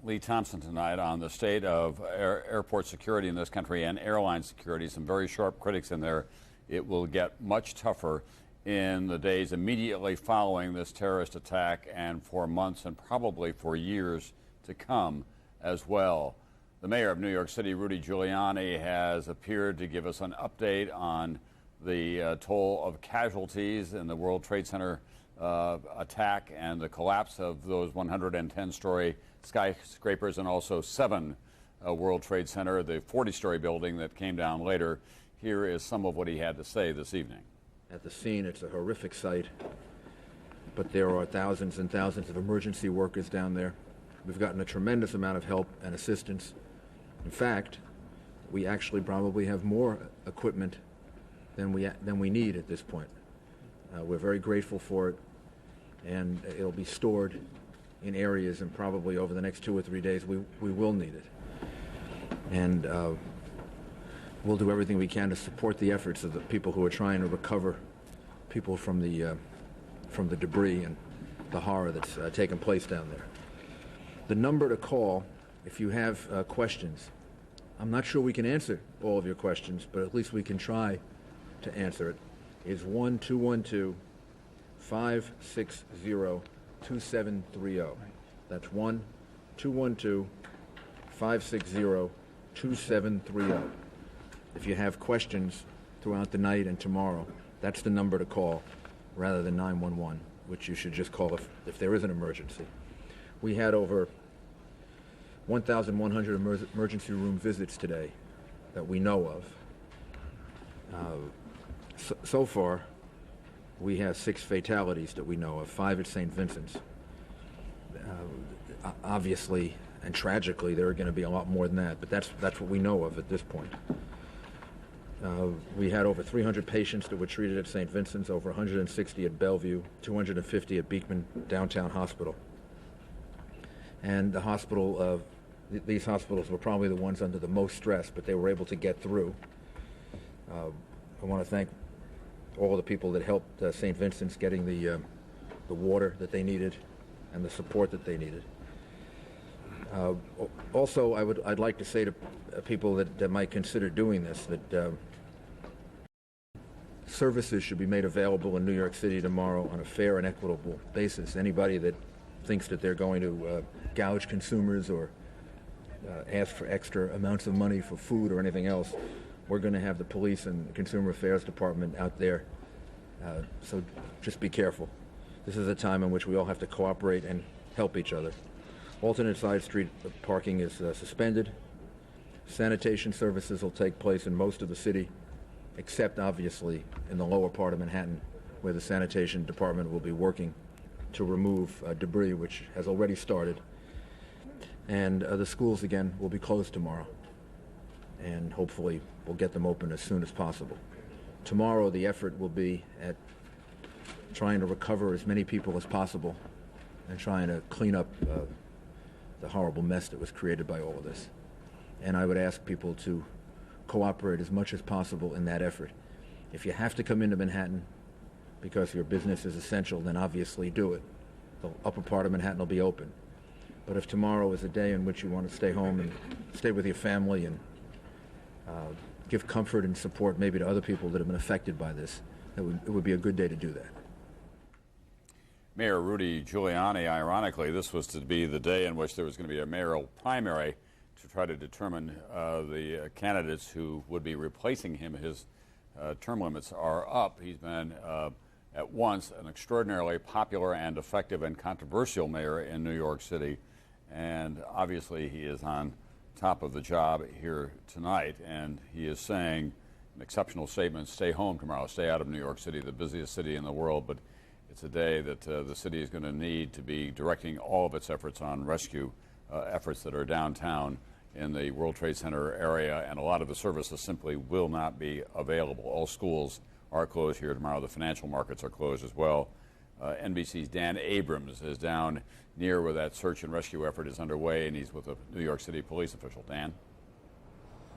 Lee Thompson tonight on the state of airport security in this country and airline security. Some very sharp critics in there. It will get much tougher in the days immediately following this terrorist attack and for months and probably for years to come as well. The mayor of New York City, Rudy Giuliani, has appeared to give us an update on the toll of casualties in the World Trade Center attack and the collapse of those 110-story skyscrapers and also 7 World Trade Center, the 40-story building that came down later. Here is some of what he had to say this evening. At the scene, it's a horrific sight, but there are thousands and thousands of emergency workers down there. We've gotten a tremendous amount of help and assistance. In fact, we actually probably have more equipment than we need at this point. We're very grateful for it, and it'll be stored in areas, and probably over the next 2 or 3 days we will need it. And we'll do everything we can to support the efforts of the people who are trying to recover people from the debris and the horror that's taken place down there. The number to call if you have questions. I'm not sure we can answer all of your questions, but at least we can try to answer it. Is 1-212-560-2730. That's 1-212-560-2730. If you have questions throughout the night and tomorrow. That's the number to call rather than 911, which you should just call if there is an emergency. We had over 1,100 emergency room visits today that we know of. So far, we have 6 fatalities that we know of, 5 at St. Vincent's. Obviously and tragically, there are going to be a lot more than that, but that's what we know of at this point. We had over 300 patients that were treated at St. Vincent's, over 160 at Bellevue, 250 at Beekman Downtown Hospital. And the hospital, these hospitals were probably the ones under the most stress, but they were able to get through. I want to thank all the people that helped St. Vincent's getting the water that they needed and the support that they needed. Also, I'd like to say to people that might consider doing this that services should be made available in New York City tomorrow on a fair and equitable basis. Anybody that thinks that they're going to gouge consumers or ask for extra amounts of money for food or anything else, we're going to have the police and Consumer Affairs Department out there. So just be careful. This is a time in which we all have to cooperate and help each other. Alternate side street parking is suspended. Sanitation services will take place in most of the city, except obviously in the lower part of Manhattan, where the sanitation department will be working to remove debris, which has already started. And the schools, again, will be closed tomorrow. And hopefully we'll get them open as soon as possible. Tomorrow the effort will be at trying to recover as many people as possible and trying to clean up the horrible mess that was created by all of this. And I would ask people to cooperate as much as possible in that effort. If you have to come into Manhattan because your business is essential, then obviously do it. The upper part of Manhattan will be open. But if tomorrow is a day in which you want to stay home and stay with your family and give comfort and support maybe to other people that have been affected by this, it would be a good day to do that. Mayor Rudy Giuliani, ironically, this was to be the day in which there was going to be a mayoral primary to try to determine the candidates who would be replacing him. His term limits are up. He's been at once an extraordinarily popular and effective and controversial mayor in New York City, and obviously he is on top of the job here tonight, and he is saying an exceptional statement: stay home tomorrow, stay out of New York City, the busiest city in the world. But it's a day that the city is going to need to be directing all of its efforts on rescue efforts that are downtown in the World Trade Center area, and a lot of the services simply will not be available. All schools are closed here tomorrow. The financial markets are closed as well. NBC's Dan Abrams is down near where that search and rescue effort is underway, and he's with a New York City police official. Dan?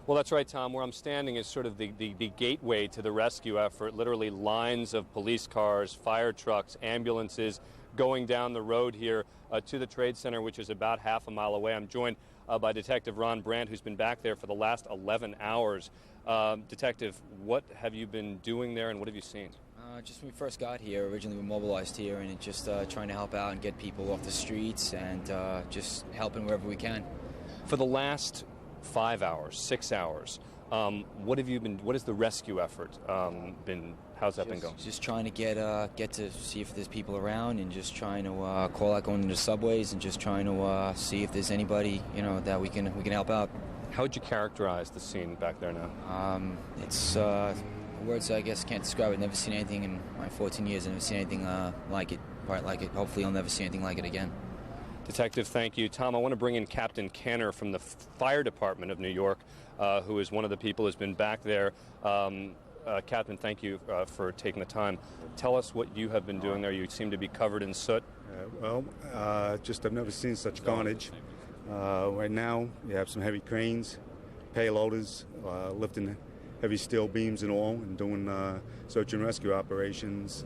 Well, that's right, Tom. Where I'm standing is sort of the gateway to the rescue effort. Literally lines of police cars, fire trucks, ambulances going down the road here to the Trade Center, which is about half a mile away. I'm joined by Detective Ron Brandt, who's been back there for the last 11 hours. Detective, what have you been doing there and what have you seen? Just when we first got here, originally we mobilized here and just trying to help out and get people off the streets and just helping wherever we can. For the last 5 hours, 6 hours, what has the rescue effort been? How's that been going? Just trying to get to see if there's people around and just trying to call out going into subways and just trying to see if there's anybody that we can help out. How would you characterize the scene back there now? It's words I guess can't describe it. Never seen anything in my 14 years. I've never seen anything like it, quite like it. Hopefully I'll never see anything like it again. Detective, thank you. Tom, I want to bring in Captain Kenner from the Fire Department of New York, who is one of the people who's been back there. Captain, thank you for taking the time. Tell us what you have been doing there. You seem to be covered in soot. Just I've never seen such carnage. Right now, you have some heavy cranes, payloaders, lifting heavy steel beams and all, and doing search and rescue operations.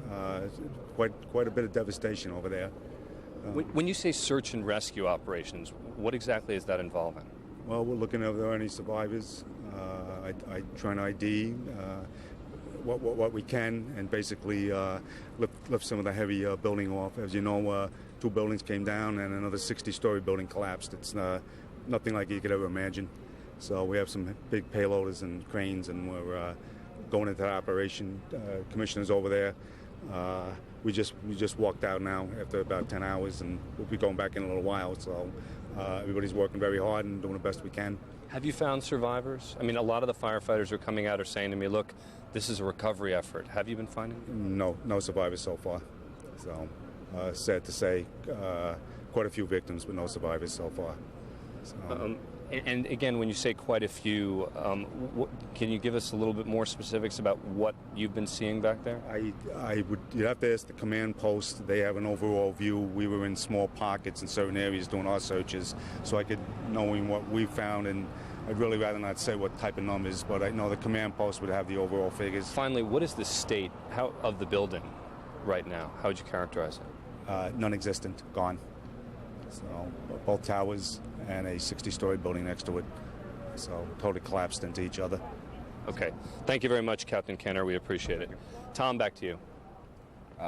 Quite a bit of devastation over there. When you say search and rescue operations, what exactly is that involving? Well, we're looking if there are any survivors. I try and ID what we can, and basically lift some of the heavy building off. As you know, 2 buildings came down and another 60-story building collapsed. It's nothing like you could ever imagine. So we have some big payloaders and cranes, and we're going into the operation. Commissioner's over there. We just walked out now after about 10 hours, and we'll be going back in a little while. So everybody's working very hard and doing the best we can. Have you found survivors? I mean, a lot of the firefighters who are coming out are saying to me, look, this is a recovery effort. Have you been finding them? No survivors so far. So sad to say, quite a few victims, but no survivors so far. So, and again, when you say quite a few, can you give us a little bit more specifics about what you've been seeing back there? You'd have to ask the command post. They have an overall view. We were in small pockets in certain areas doing our searches, so I could, knowing what we found, and I'd really rather not say what type of numbers, but I know the command post would have the overall figures. Finally, what is the state of the building right now? How would you characterize it? Non-existent, gone. So both towers and a 60-story building next to it. So totally collapsed into each other. Okay. Thank you very much, Captain Kenner. We appreciate it. Tom, back to you.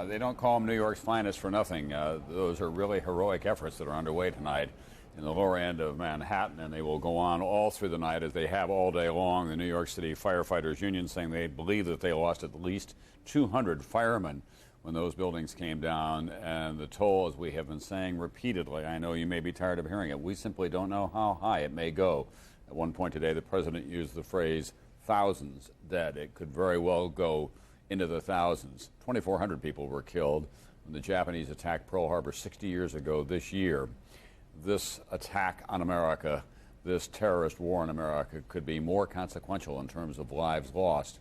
They don't call them New York's finest for nothing. Those are really heroic efforts that are underway tonight in the lower end of Manhattan, and they will go on all through the night as they have all day long. The New York City Firefighters Union saying they believe that they lost at least 200 firemen when those buildings came down, and the toll, as we have been saying repeatedly, I know you may be tired of hearing it, we simply don't know how high it may go. At one point today, the president used the phrase thousands dead. It could very well go into the thousands. 2,400 people were killed when the Japanese attacked Pearl Harbor 60 years ago this year. This attack on America, this terrorist war in America, could be more consequential in terms of lives lost,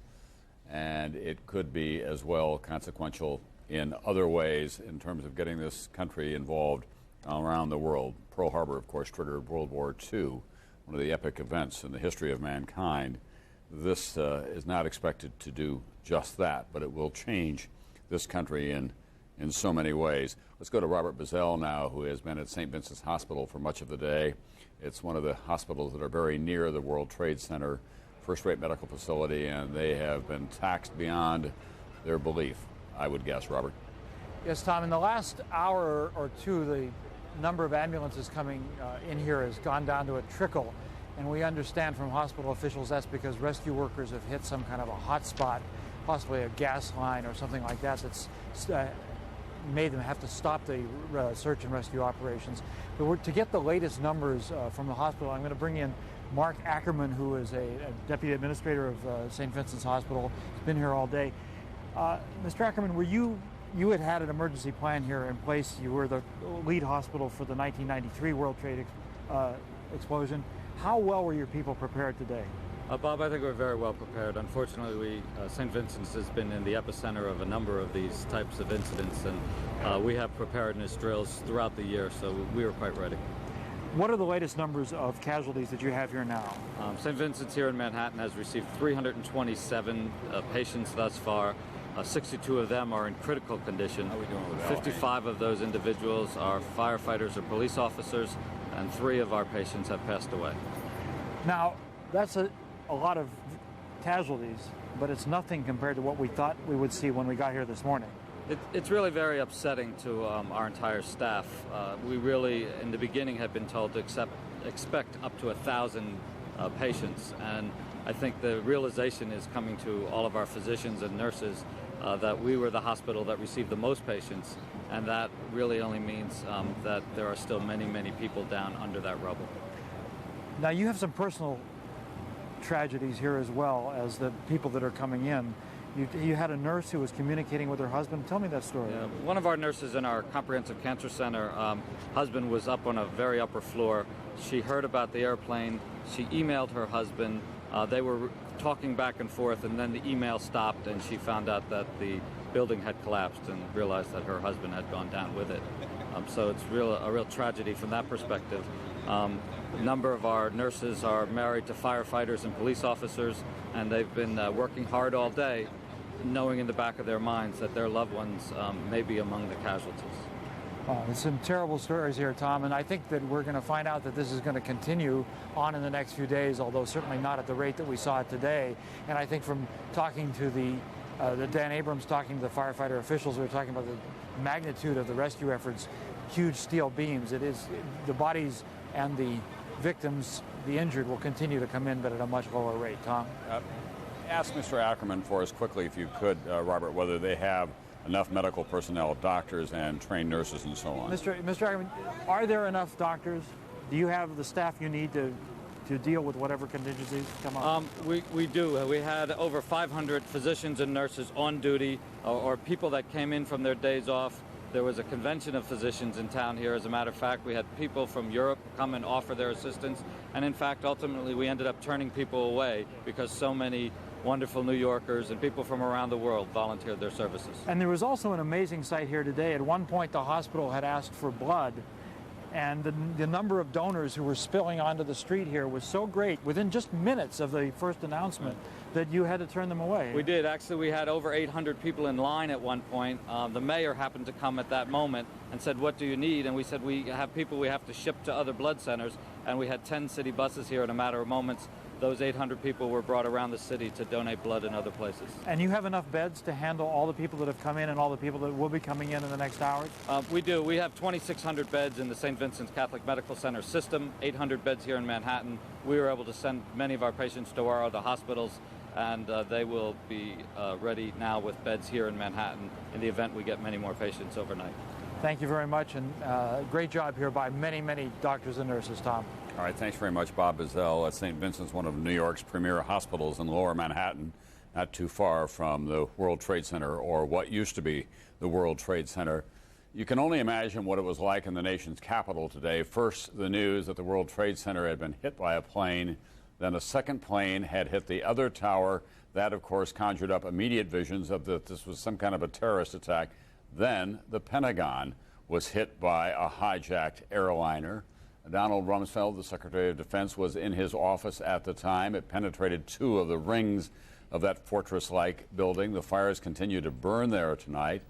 and it could be as well consequential in other ways in terms of getting this country involved around the world. Pearl Harbor, of course, triggered World War II, one of the epic events in the history of mankind. This is not expected to do just that, but it will change this country in so many ways. Let's go to Robert Bazell now, who has been at St. Vincent's Hospital for much of the day. It's one of the hospitals that are very near the World Trade Center, first-rate medical facility, and they have been taxed beyond their belief, I would guess. Robert? Yes, Tom, in the last hour or two, the number of ambulances coming in here has gone down to a trickle, and we understand from hospital officials that's because rescue workers have hit some kind of a hot spot, possibly a gas line or something like that, that's made them have to stop the search and rescue operations. But to get the latest numbers from the hospital, I'm going to bring in Mark Ackerman, who is a deputy administrator of St. Vincent's Hospital. He's been here all day. Mr. Ackerman, you had an emergency plan here in place. You were the lead hospital for the 1993 World Trade explosion. How well were your people prepared today? Bob, I think we're very well prepared. Unfortunately, St. Vincent's has been in the epicenter of a number of these types of incidents, and we have preparedness drills throughout the year, so we were quite ready. What are the latest numbers of casualties that you have here now? St. Vincent's here in Manhattan has received 327 patients thus far. 62 of them are in critical condition. How are we doing with that? 55 of those individuals are firefighters or police officers, and 3 of our patients have passed away. Now, that's a lot of casualties, but it's nothing compared to what we thought we would see when we got here this morning. It's really very upsetting to our entire staff. We really, in the beginning, had been told to expect up to 1,000 patients, and I think the realization is coming to all of our physicians and nurses that we were the hospital that received the most patients, and that really only means that there are still many, many people down under that rubble. Now, you have some personal tragedies here as well as the people that are coming in. You had a nurse who was communicating with her husband. Tell me that story. Yeah, one of our nurses in our comprehensive cancer center, husband was up on a very upper floor. She heard about the airplane. She emailed her husband. They were talking back and forth, and then the email stopped, and she found out that the building had collapsed and realized that her husband had gone down with it. So it's a real tragedy from that perspective. A number of our nurses are married to firefighters and police officers, and they've been working hard all day, knowing in the back of their minds that their loved ones may be among the casualties. There's some terrible stories here, Tom, and I think that we're going to find out that this is going to continue on in the next few days, although certainly not at the rate that we saw it today. And I think from talking to the Dan Abrams, talking to the firefighter officials, we were talking about the magnitude of the rescue efforts, huge steel beams. It is the bodies and the victims, the injured, will continue to come in, but at a much lower rate. Tom? ask Mr. Ackerman for us quickly, if you could, Robert, whether they have enough medical personnel, doctors and trained nurses and so on. Mr. Ackerman, are there enough doctors? Do you have the staff you need to deal with whatever contingencies come up? We do. We had over 500 physicians and nurses on duty, or people that came in from their days off. There was a convention of physicians in town here. As a matter of fact, we had people from Europe come and offer their assistance. And in fact, ultimately, we ended up turning people away because so many wonderful New Yorkers and people from around the world volunteered their services. And there was also an amazing sight here today. At one point, the hospital had asked for blood, and the number of donors who were spilling onto the street here was so great within just minutes of the first announcement that you had to turn them away. We did. Actually, we had over 800 people in line at one point. The mayor happened to come at that moment and said, "What do you need?" And we said, "We have people we have to ship to other blood centers." And we had 10 city buses here in a matter of moments. Those 800 people were brought around the city to donate blood in other places. And you have enough beds to handle all the people that have come in and all the people that will be coming in the next hours? We do. We have 2,600 beds in the St. Vincent's Catholic Medical Center system, 800 beds here in Manhattan. We were able to send many of our patients to our other hospitals, and they will be ready now with beds here in Manhattan in the event we get many more patients overnight. Thank you very much, and great job here by many, many doctors and nurses, Tom. All right, thanks very much, Bob Bazell at St. Vincent's, one of New York's premier hospitals in Lower Manhattan, not too far from the World Trade Center, or what used to be the World Trade Center. You can only imagine what it was like in the nation's capital today. First, the news that the World Trade Center had been hit by a plane, then a second plane had hit the other tower. That, of course, conjured up immediate visions of that this was some kind of a terrorist attack. Then the Pentagon was hit by a hijacked airliner. Donald Rumsfeld, the Secretary of Defense, was in his office at the time. It penetrated two of the rings of that fortress-like building. The fires continue to burn there tonight.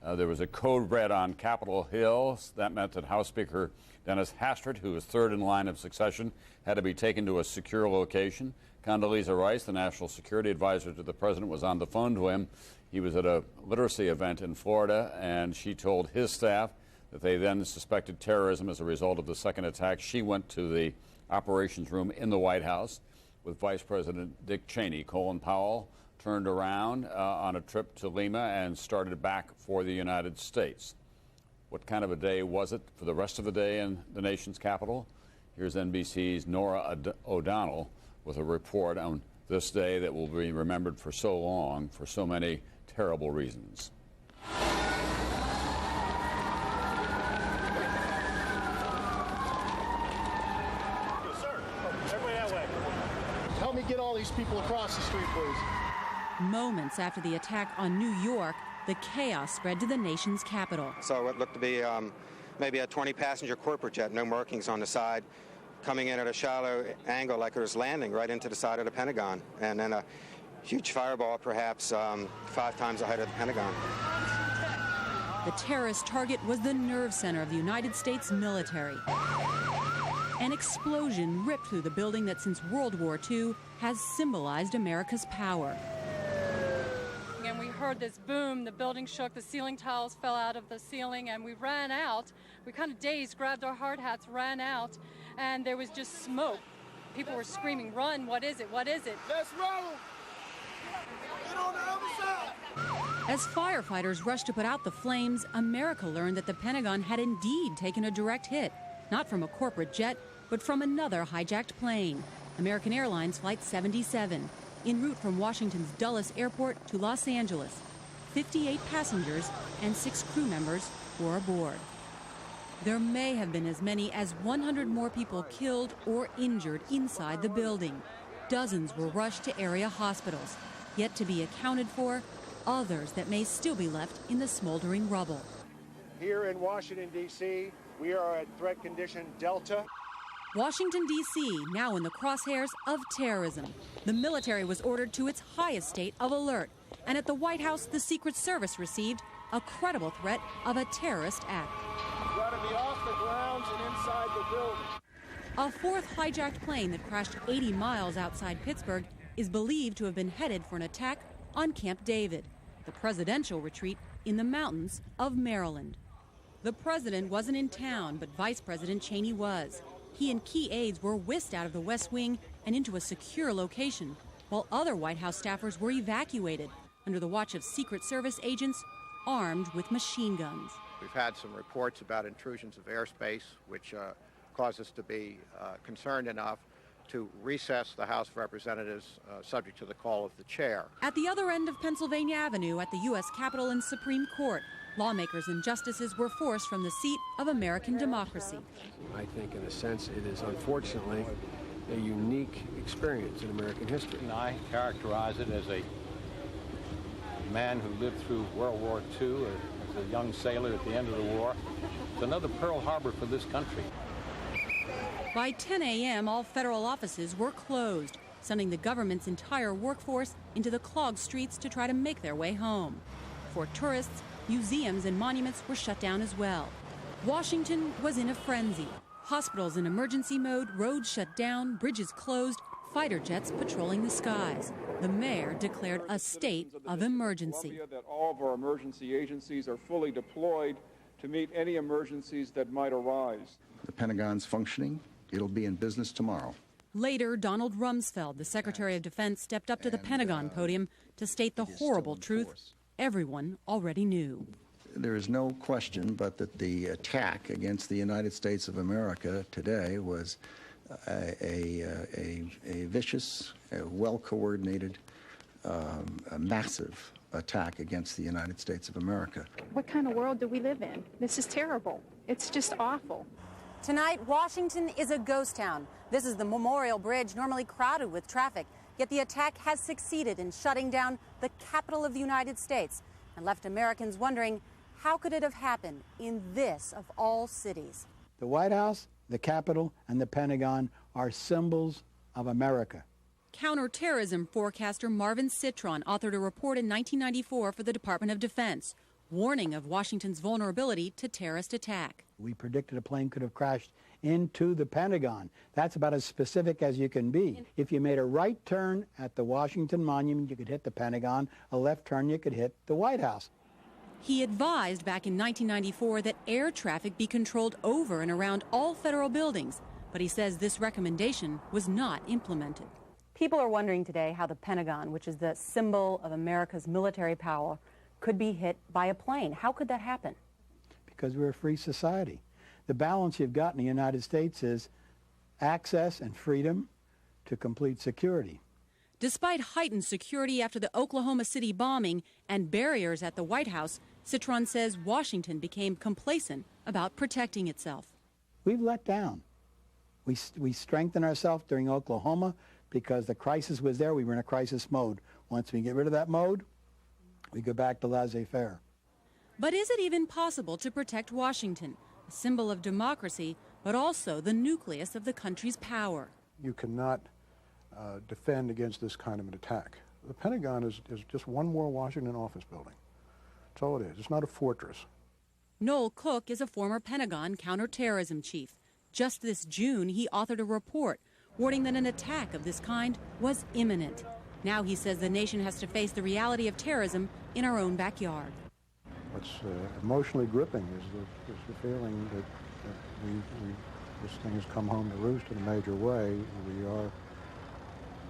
There was a code red on Capitol Hill. That meant that House Speaker Dennis Hastert, who was third in line of succession, had to be taken to a secure location. Condoleezza Rice, the national security advisor to the president, was on the phone to him. He was at a literacy event in Florida, and she told his staff that they then suspected terrorism as a result of the second attack. She went to the operations room in the White House with Vice President Dick Cheney. Colin Powell turned around on a trip to Lima and started back for the United States. What kind of a day was it for the rest of the day in the nation's capital? Here's NBC's Nora O'Donnell with a report on this day that will be remembered for so long, for so many terrible reasons. Help me get all these people across the street, please. Moments after the attack on New York, the chaos spread to the nation's capital. So it looked to be maybe a 20-passenger corporate jet, no markings on the side, coming in at a shallow angle like it was landing right into the side of the Pentagon. And then a huge fireball, perhaps 5 times the height of the Pentagon. The terrorist target was the nerve center of the United States military. An explosion ripped through the building that since World War II has symbolized America's power. And we heard this boom, the building shook, the ceiling tiles fell out of the ceiling, and we ran out. We kind of dazed, grabbed our hard hats, ran out, and there was just smoke. People were screaming, "Run, what is it, what is it?" Let's roll! Get on the other side! As firefighters rushed to put out the flames, America learned that the Pentagon had indeed taken a direct hit, not from a corporate jet, but from another hijacked plane, American Airlines Flight 77, en route from Washington's Dulles Airport to Los Angeles. 58 passengers and 6 crew members were aboard. There may have been as many as 100 more people killed or injured inside the building. Dozens were rushed to area hospitals, yet to be accounted for, others that may still be left in the smoldering rubble. Here in Washington, D.C., we are at threat condition Delta. Washington, D.C., now in the crosshairs of terrorism. The military was ordered to its highest state of alert. And at the White House, the Secret Service received a credible threat of a terrorist act. You've got to be off the grounds and inside the building. A fourth hijacked plane that crashed 80 miles outside Pittsburgh is believed to have been headed for an attack on Camp David, the presidential retreat in the mountains of Maryland. The president wasn't in town, but Vice President Cheney was. He and key aides were whisked out of the West Wing and into a secure location while other White House staffers were evacuated under the watch of Secret Service agents armed with machine guns. We've had some reports about intrusions of airspace, which cause us to be concerned enough to recess the House of Representatives subject to the call of the chair. At the other end of Pennsylvania Avenue at the U.S. Capitol and Supreme Court, lawmakers and justices were forced from the seat of American democracy. I think, in a sense, it is unfortunately a unique experience in American history. And I characterize it as a man who lived through World War II as a young sailor at the end of the war. It's another Pearl Harbor for this country. By 10 a.m., all federal offices were closed, sending the government's entire workforce into the clogged streets to try to make their way home. For tourists, museums and monuments were shut down as well. Washington was in a frenzy. Hospitals in emergency mode, roads shut down, bridges closed, fighter jets patrolling the skies. The mayor declared a state of emergency. That all of our emergency agencies are fully deployed to meet any emergencies that might arise. The Pentagon's functioning. It'll be in business tomorrow. Later, Donald Rumsfeld, the Secretary of Defense, stepped up to the Pentagon podium to state the horrible truth everyone already knew. There is no question but that the attack against the United States of America today was a vicious, well-coordinated, massive attack against the United States of America. What kind of world do we live in? This is terrible. It's just awful. Tonight, Washington is a ghost town. This is the Memorial Bridge, normally crowded with traffic. Yet the attack has succeeded in shutting down the capital of the United States and left Americans wondering, how could it have happened in this of all cities? The White House, the Capitol, and the Pentagon are symbols of America. Counterterrorism forecaster Marvin Citron authored a report in 1994 for the Department of Defense, warning of Washington's vulnerability to terrorist attack. We predicted a plane could have crashed into the Pentagon. That's about as specific as you can be. If you made a right turn at the Washington Monument, you could hit the Pentagon. A left turn, you could hit the White House. He advised back in 1994 that air traffic be controlled over and around all federal buildings, but he says this recommendation was not implemented. People are wondering today how the Pentagon, which is the symbol of America's military power, could be hit by a plane. How could that happen? Because we're a free society. The balance you've got in the United States is access and freedom to complete security. Despite heightened security after the Oklahoma City bombing and barriers at the White House, Citron says Washington became complacent about protecting itself. We've let down. We strengthened ourselves during Oklahoma because the crisis was there. We were in a crisis mode. Once we get rid of that mode, we go back to laissez-faire. But is it even possible to protect Washington, a symbol of democracy, but also the nucleus of the country's power? You cannot defend against this kind of an attack. The Pentagon is just one more Washington office building. That's all it is. It's not a fortress. Noel Cook is a former Pentagon counterterrorism chief. Just this June, he authored a report warning that an attack of this kind was imminent. Now he says the nation has to face the reality of terrorism in our own backyard. What's emotionally gripping is the feeling that this thing has come home to roost in a major way. We are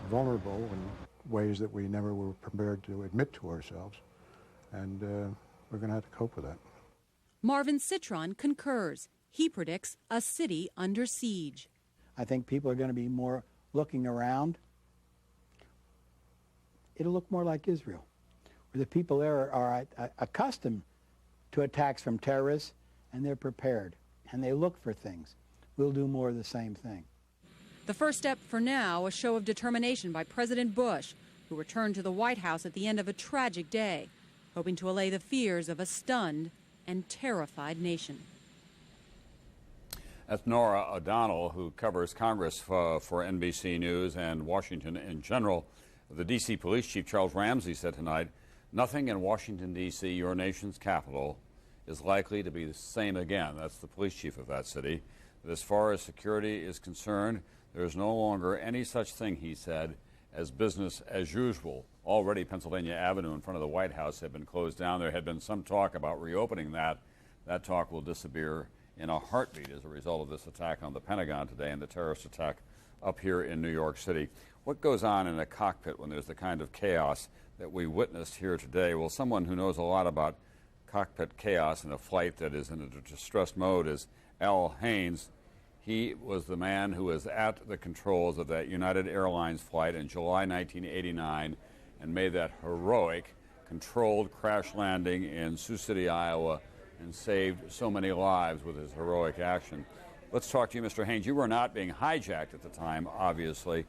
vulnerable in ways that we never were prepared to admit to ourselves, and we're going to have to cope with that. Marvin Citron concurs. He predicts a city under siege. I think people are going to be more looking around. It'll look more like Israel, where the people there are accustomed to attacks from terrorists, and they're prepared, and they look for things. We'll do more of the same thing. The first step for now, a show of determination by President Bush, who returned to the White House at the end of a tragic day, hoping to allay the fears of a stunned and terrified nation. That's Nora O'Donnell, who covers Congress for NBC News and Washington in general. The D.C. Police Chief Charles Ramsey said tonight, nothing in Washington, D.C., your nation's capital, is likely to be the same again. That's the police chief of that city. But as far as security is concerned, there is no longer any such thing, he said, as business as usual. Already Pennsylvania Avenue in front of the White House had been closed down. There had been some talk about reopening that. That talk will disappear in a heartbeat as a result of this attack on the Pentagon today and the terrorist attack up here in New York City. What goes on in a cockpit when there's the kind of chaos that we witnessed here today? Well, someone who knows a lot about cockpit chaos in a flight that is in a distressed mode is Al Haynes. He was the man who was at the controls of that United Airlines flight in July 1989 and made that heroic, controlled crash landing in Sioux City, Iowa, and saved so many lives with his heroic action. Let's talk to you, Mr. Haynes. You were not being hijacked at the time, obviously,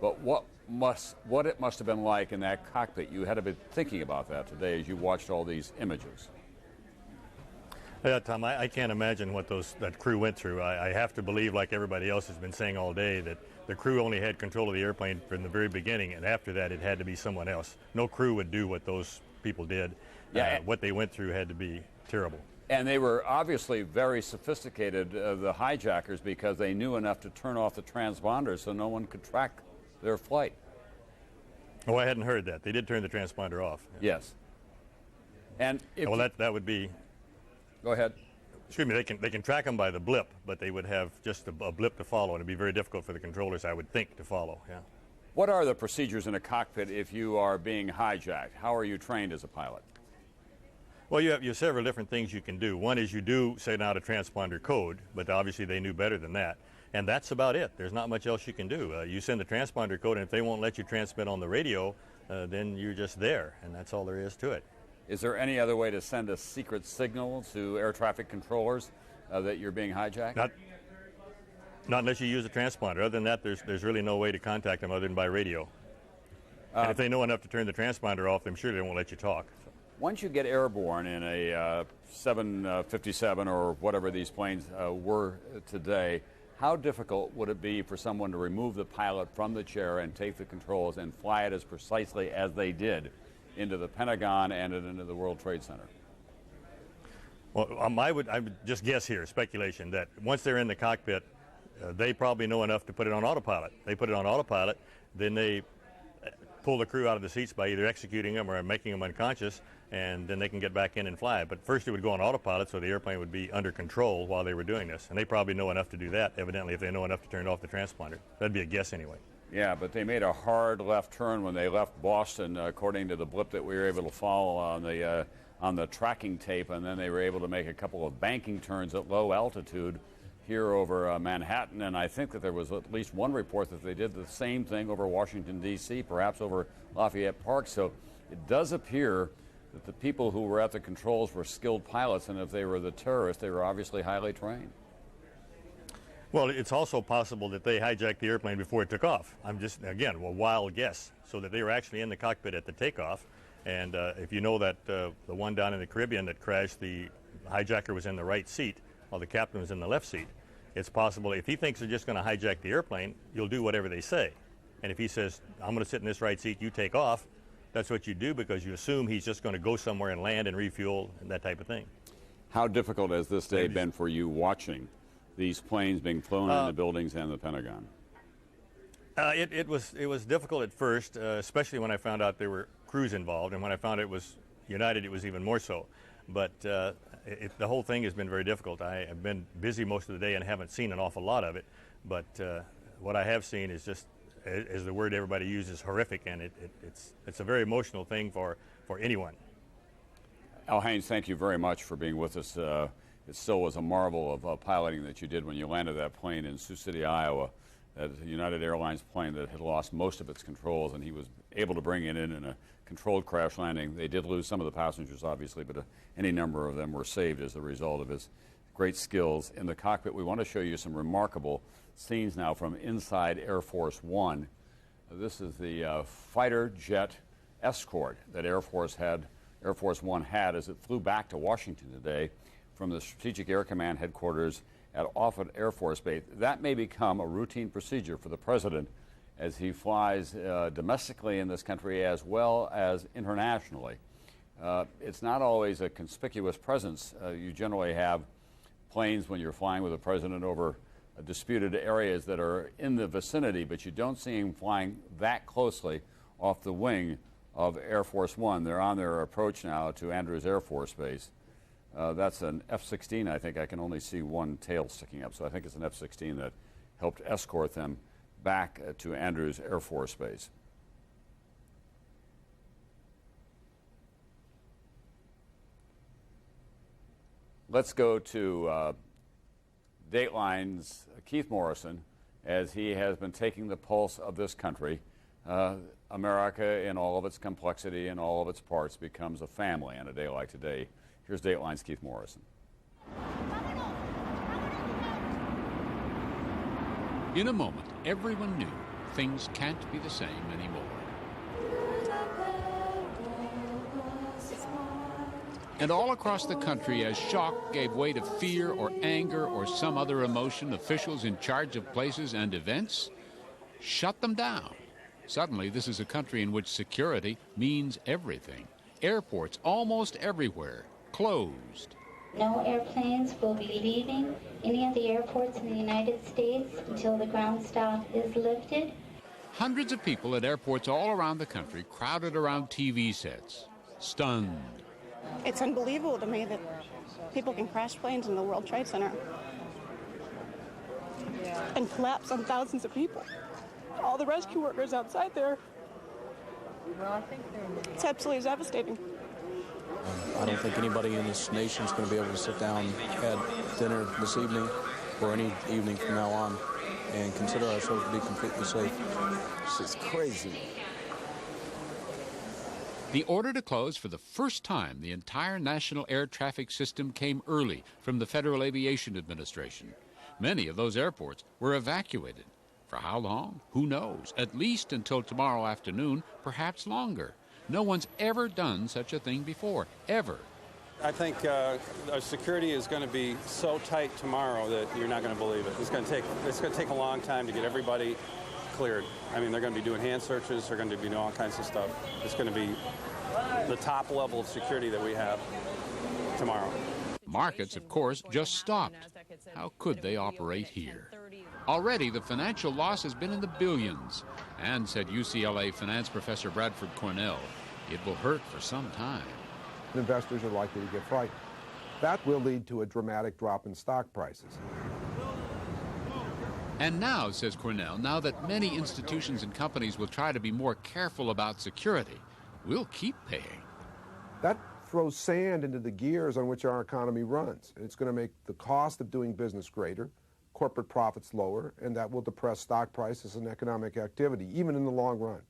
but what it must have been like in that cockpit. You had to be thinking about that today as you watched all these images. Yeah, Tom, I can't imagine what that crew went through. I have to believe, like everybody else has been saying all day, that the crew only had control of the airplane from the very beginning, and after that it had to be someone else. No crew would do what those people did. Yeah. What they went through had to be terrible. And they were obviously very sophisticated, the hijackers, because they knew enough to turn off the transponders so no one could track their flight. Oh, I hadn't heard that. They did turn the transponder off. Yes. And if well, that would be... Go ahead. Excuse me, they can track them by the blip, but they would have just a blip to follow, and it'd be very difficult for the controllers, I would think, to follow. Yeah. What are the procedures in a cockpit if you are being hijacked? How are you trained as a pilot? Well, you have several different things you can do. One is you do send out a transponder code, but obviously they knew better than that. And that's about it. There's not much else you can do. You send the transponder code, and if they won't let you transmit on the radio, then you're just there, and that's all there is to it. Is there any other way to send a secret signal to air traffic controllers that you're being hijacked? Not unless you use a transponder. Other than that, there's really no way to contact them other than by radio. And if they know enough to turn the transponder off, I'm sure they won't let you talk. So. Once you get airborne in a 757 or whatever these planes were today, how difficult would it be for someone to remove the pilot from the chair and take the controls and fly it as precisely as they did into the Pentagon and into the World Trade Center? Well, I would just guess here, speculation, that once they're in the cockpit, they probably know enough to put it on autopilot. They put it on autopilot, then they pull the crew out of the seats by either executing them or making them unconscious, and then they can get back in and fly. But first it would go on autopilot, so the airplane would be under control while they were doing this. And they probably know enough to do that, evidently, if they know enough to turn off the transponder. That'd be a guess anyway. Yeah, but they made a hard left turn when they left Boston, according to the blip that we were able to follow on the tracking tape, and then they were able to make a couple of banking turns at low altitude here over Manhattan, and I think that there was at least one report that they did the same thing over Washington, D.C., perhaps over Lafayette Park. So it does appear that the people who were at the controls were skilled pilots, and if they were the terrorists, they were obviously highly trained. Well, it's also possible that they hijacked the airplane before it took off. I'm just, again, a wild guess, so that they were actually in the cockpit at the takeoff. And if you know that the one down in the Caribbean that crashed, the hijacker was in the right seat while the captain was in the left seat. It's possible if he thinks they're just going to hijack the airplane, you'll do whatever they say. And if he says, I'm going to sit in this right seat, you take off, that's what you do, because you assume he's just going to go somewhere and land and refuel and that type of thing. How difficult has this day been for you watching these planes being flown into buildings and the Pentagon? It was difficult at first, especially when I found out there were crews involved, and when I found it was United, it was even more so. But the whole thing has been very difficult. I have been busy most of the day and haven't seen an awful lot of it. But what I have seen is just, as the word everybody uses, horrific, and it's a very emotional thing for anyone. Al Haynes, thank you very much for being with us. It still was a marvel of piloting that you did when you landed that plane in Sioux City, Iowa, that United Airlines plane that had lost most of its controls, and he was able to bring it in a controlled crash landing. They did lose some of the passengers, obviously, but any number of them were saved as a result of his great skills in the cockpit. We want to show you some remarkable scenes now from inside Air Force One. This is the fighter jet escort that Air Force One had as it flew back to Washington today from the Strategic Air Command headquarters at Offutt Air Force Base. That may become a routine procedure for the president as he flies domestically in this country as well as internationally. It's not always a conspicuous presence. You generally have planes when you're flying with the president over disputed areas that are in the vicinity, but you don't see him flying that closely off the wing of Air Force One. They're on their approach now to Andrews Air Force Base. That's an F-16, I think. I can only see one tail sticking up, so I think it's an F-16 that helped escort them back to Andrews Air Force Base. Let's go to Dateline's Keith Morrison, as he has been taking the pulse of this country. America, in all of its complexity and all of its parts, becomes a family on a day like today. Here's Dateline's Keith Morrison. In a moment, everyone knew things can't be the same anymore. And all across the country, as shock gave way to fear or anger or some other emotion, officials in charge of places and events shut them down. Suddenly, this is a country in which security means everything. Airports almost everywhere closed. No airplanes will be leaving any of the airports in the United States until the ground stop is lifted. Hundreds of people at airports all around the country crowded around TV sets, stunned. It's unbelievable to me that people can crash planes in the World Trade Center and collapse on thousands of people. All the rescue workers outside there. It's absolutely devastating. I don't think anybody in this nation is going to be able to sit down at dinner this evening or any evening from now on and consider ourselves to be completely safe. This is crazy. The order to close for the first time the entire national air traffic system came early from the Federal Aviation Administration. Many of those airports were evacuated. For how long? Who knows? At least until tomorrow afternoon, perhaps longer. No one's ever done such a thing before, ever. I think our security is going to be so tight tomorrow that you're not going to believe it. It's going to take a long time to get everybody cleared. I mean, they're going to be doing hand searches. They're going to be doing all kinds of stuff. It's going to be the top level of security that we have tomorrow. Markets, of course, just stopped. How could they operate here? Already, the financial loss has been in the billions. And, said UCLA finance professor Bradford Cornell, it will hurt for some time. Investors are likely to get frightened. That will lead to a dramatic drop in stock prices. And now, says Cornell, now that many institutions and companies will try to be more careful about security, we'll keep paying. That throws sand into the gears on which our economy runs. It's going to make the cost of doing business greater, corporate profits lower, and that will depress stock prices and economic activity, even in the long run.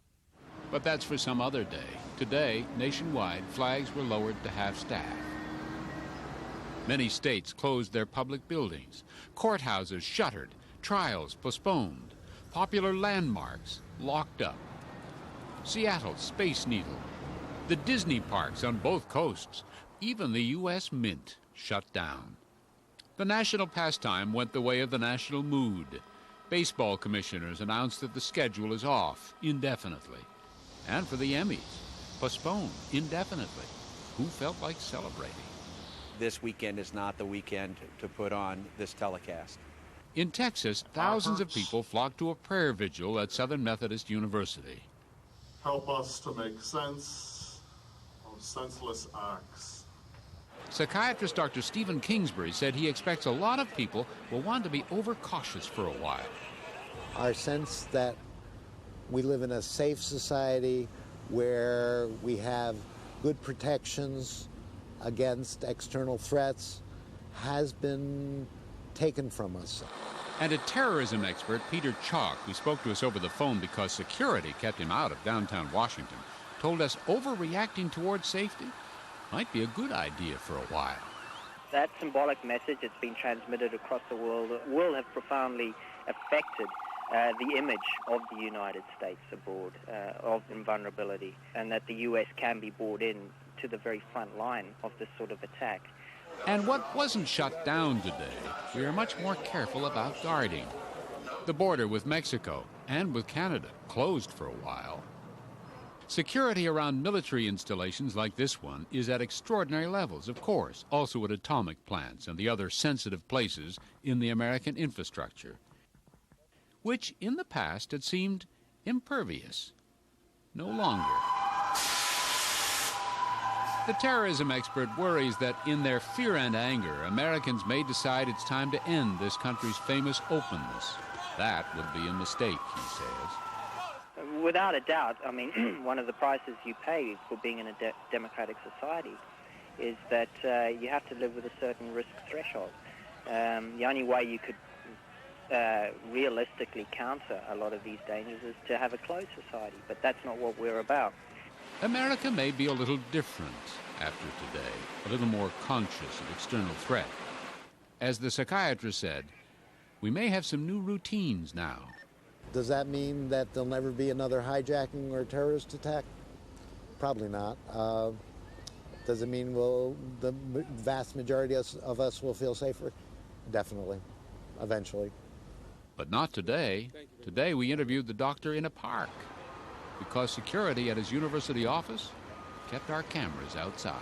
But that's for some other day. Today, nationwide, flags were lowered to half-staff. Many states closed their public buildings, courthouses shuttered, trials postponed, popular landmarks locked up. Seattle's Space Needle, the Disney parks on both coasts, even the U.S. Mint shut down. The national pastime went the way of the national mood. Baseball commissioners announced that the schedule is off indefinitely. And for the Emmys, postponed indefinitely. Who felt like celebrating? This weekend is not the weekend to put on this telecast. In Texas, thousands of people flocked to a prayer vigil at Southern Methodist University. Help us to make sense of senseless acts. Psychiatrist Dr. Stephen Kingsbury said he expects a lot of people will want to be overcautious for a while. Our sense that we live in a safe society where we have good protections against external threats has been taken from us. And a terrorism expert, Peter Chalk, who spoke to us over the phone because security kept him out of downtown Washington, told us overreacting towards safety might be a good idea for a while. That symbolic message that's been transmitted across the world will have profoundly affected the image of the United States abroad, of invulnerability, and that the U.S. can be brought in to the very front line of this sort of attack. And what wasn't shut down today, we are much more careful about guarding. The border with Mexico and with Canada closed for a while. Security around military installations like this one is at extraordinary levels, of course, also at atomic plants and the other sensitive places in the American infrastructure, which in the past had seemed impervious. No longer. The terrorism expert worries that in their fear and anger, Americans may decide it's time to end this country's famous openness. That would be a mistake, he says. Without a doubt, I mean, one of the prices you pay for being in a democratic society is that you have to live with a certain risk threshold. The only way you could realistically counter a lot of these dangers is to have a closed society, but that's not what we're about. America may be a little different after today, a little more conscious of external threat. As the psychiatrist said, we may have some new routines now. Does that mean that there'll never be another hijacking or terrorist attack? Probably not. Does it mean the vast majority of us will feel safer? Definitely, eventually. But not today. Today we interviewed the doctor in a park because security at his university office kept our cameras outside.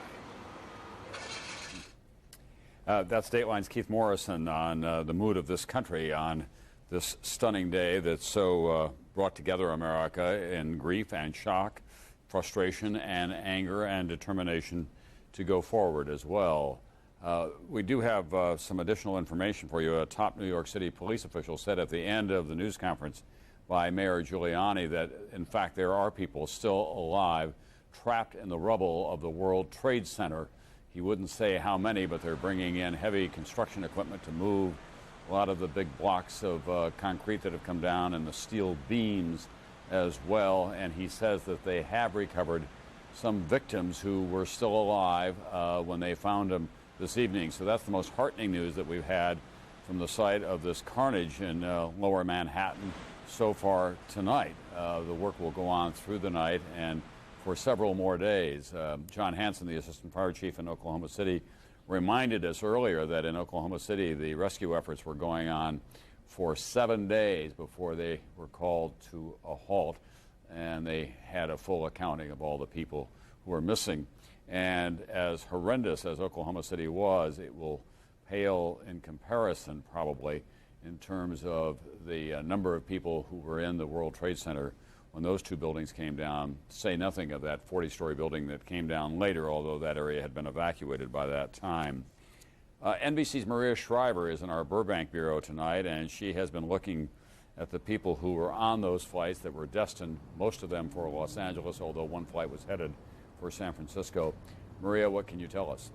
That's Dateline's Keith Morrison on the mood of this country on this stunning day that so brought together America in grief and shock, frustration and anger and determination to go forward as well. We do have some additional information for you. A top New York City police official said at the end of the news conference by Mayor Giuliani that, in fact, there are people still alive trapped in the rubble of the World Trade Center. He wouldn't say how many, but they're bringing in heavy construction equipment to move a lot of the big blocks of concrete that have come down and the steel beams as well. And he says that they have recovered some victims who were still alive when they found them this evening. So that's the most heartening news that we've had from the site of this carnage in lower Manhattan so far tonight. The work will go on through the night and for several more days. John Hanson, the assistant fire chief in Oklahoma City, reminded us earlier that in Oklahoma City the rescue efforts were going on for 7 days before they were called to a halt, and they had a full accounting of all the people who were missing. And as horrendous as Oklahoma City was, it will pale in comparison probably in terms of the number of people who were in the World Trade Center when those two buildings came down, say nothing of that 40-story building that came down later, although that area had been evacuated by that time. NBC's Maria Shriver is in our Burbank bureau tonight, and she has been looking at the people who were on those flights that were destined, most of them for Los Angeles, although one flight was headed for San Francisco. Maria, what can you tell us?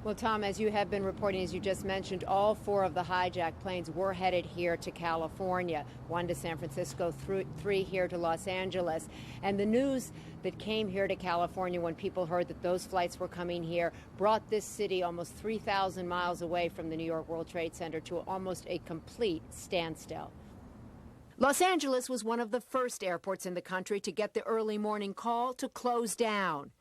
Well, Tom, as you have been reporting, as you just mentioned, all 4 of the hijacked planes were headed here to California, 1 to San Francisco, 3 here to Los Angeles. And the news that came here to California when people heard that those flights were coming here brought this city almost 3,000 miles away from the New York World Trade Center to almost a complete standstill. Los Angeles was one of the first airports in the country to get the early morning call to close down.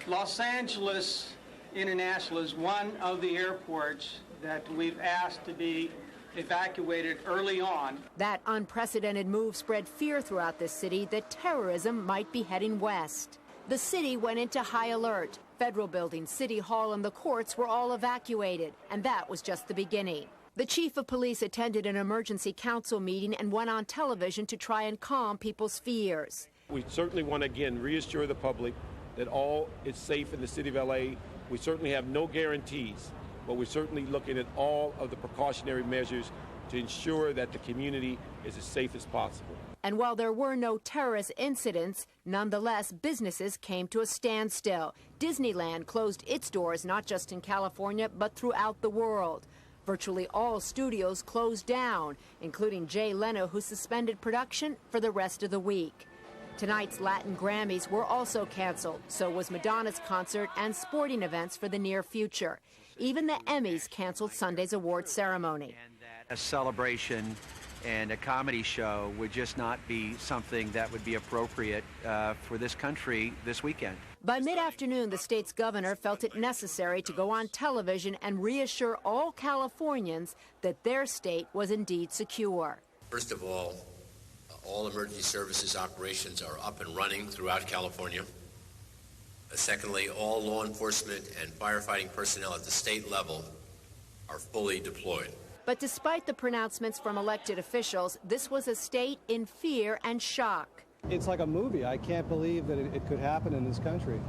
Los Angeles International is one of the airports that we've asked to be evacuated early on. That unprecedented move spread fear throughout the city that terrorism might be heading west. The city went into high alert. Federal buildings, City Hall, and the courts were all evacuated, and that was just the beginning. The chief of police attended an emergency council meeting and went on television to try and calm people's fears. We certainly want to, again, reassure the public that all is safe in the city of L.A. We certainly have no guarantees, but we're certainly looking at all of the precautionary measures to ensure that the community is as safe as possible. And while there were no terrorist incidents, nonetheless, businesses came to a standstill. Disneyland closed its doors not just in California, but throughout the world. Virtually all studios closed down, including Jay Leno, who suspended production for the rest of the week. Tonight's Latin Grammys were also canceled. So was Madonna's concert and sporting events for the near future. Even the Emmys canceled Sunday's award ceremony. A celebration and a comedy show would just not be something that would be appropriate for this country this weekend. By mid-afternoon, the state's governor felt it necessary to go on television and reassure all Californians that their state was indeed secure. First of all emergency services operations are up and running throughout California. Secondly, all law enforcement and firefighting personnel at the state level are fully deployed. But despite the pronouncements from elected officials, this was a state in fear and shock. It's like a movie. I can't believe that it could happen in this country.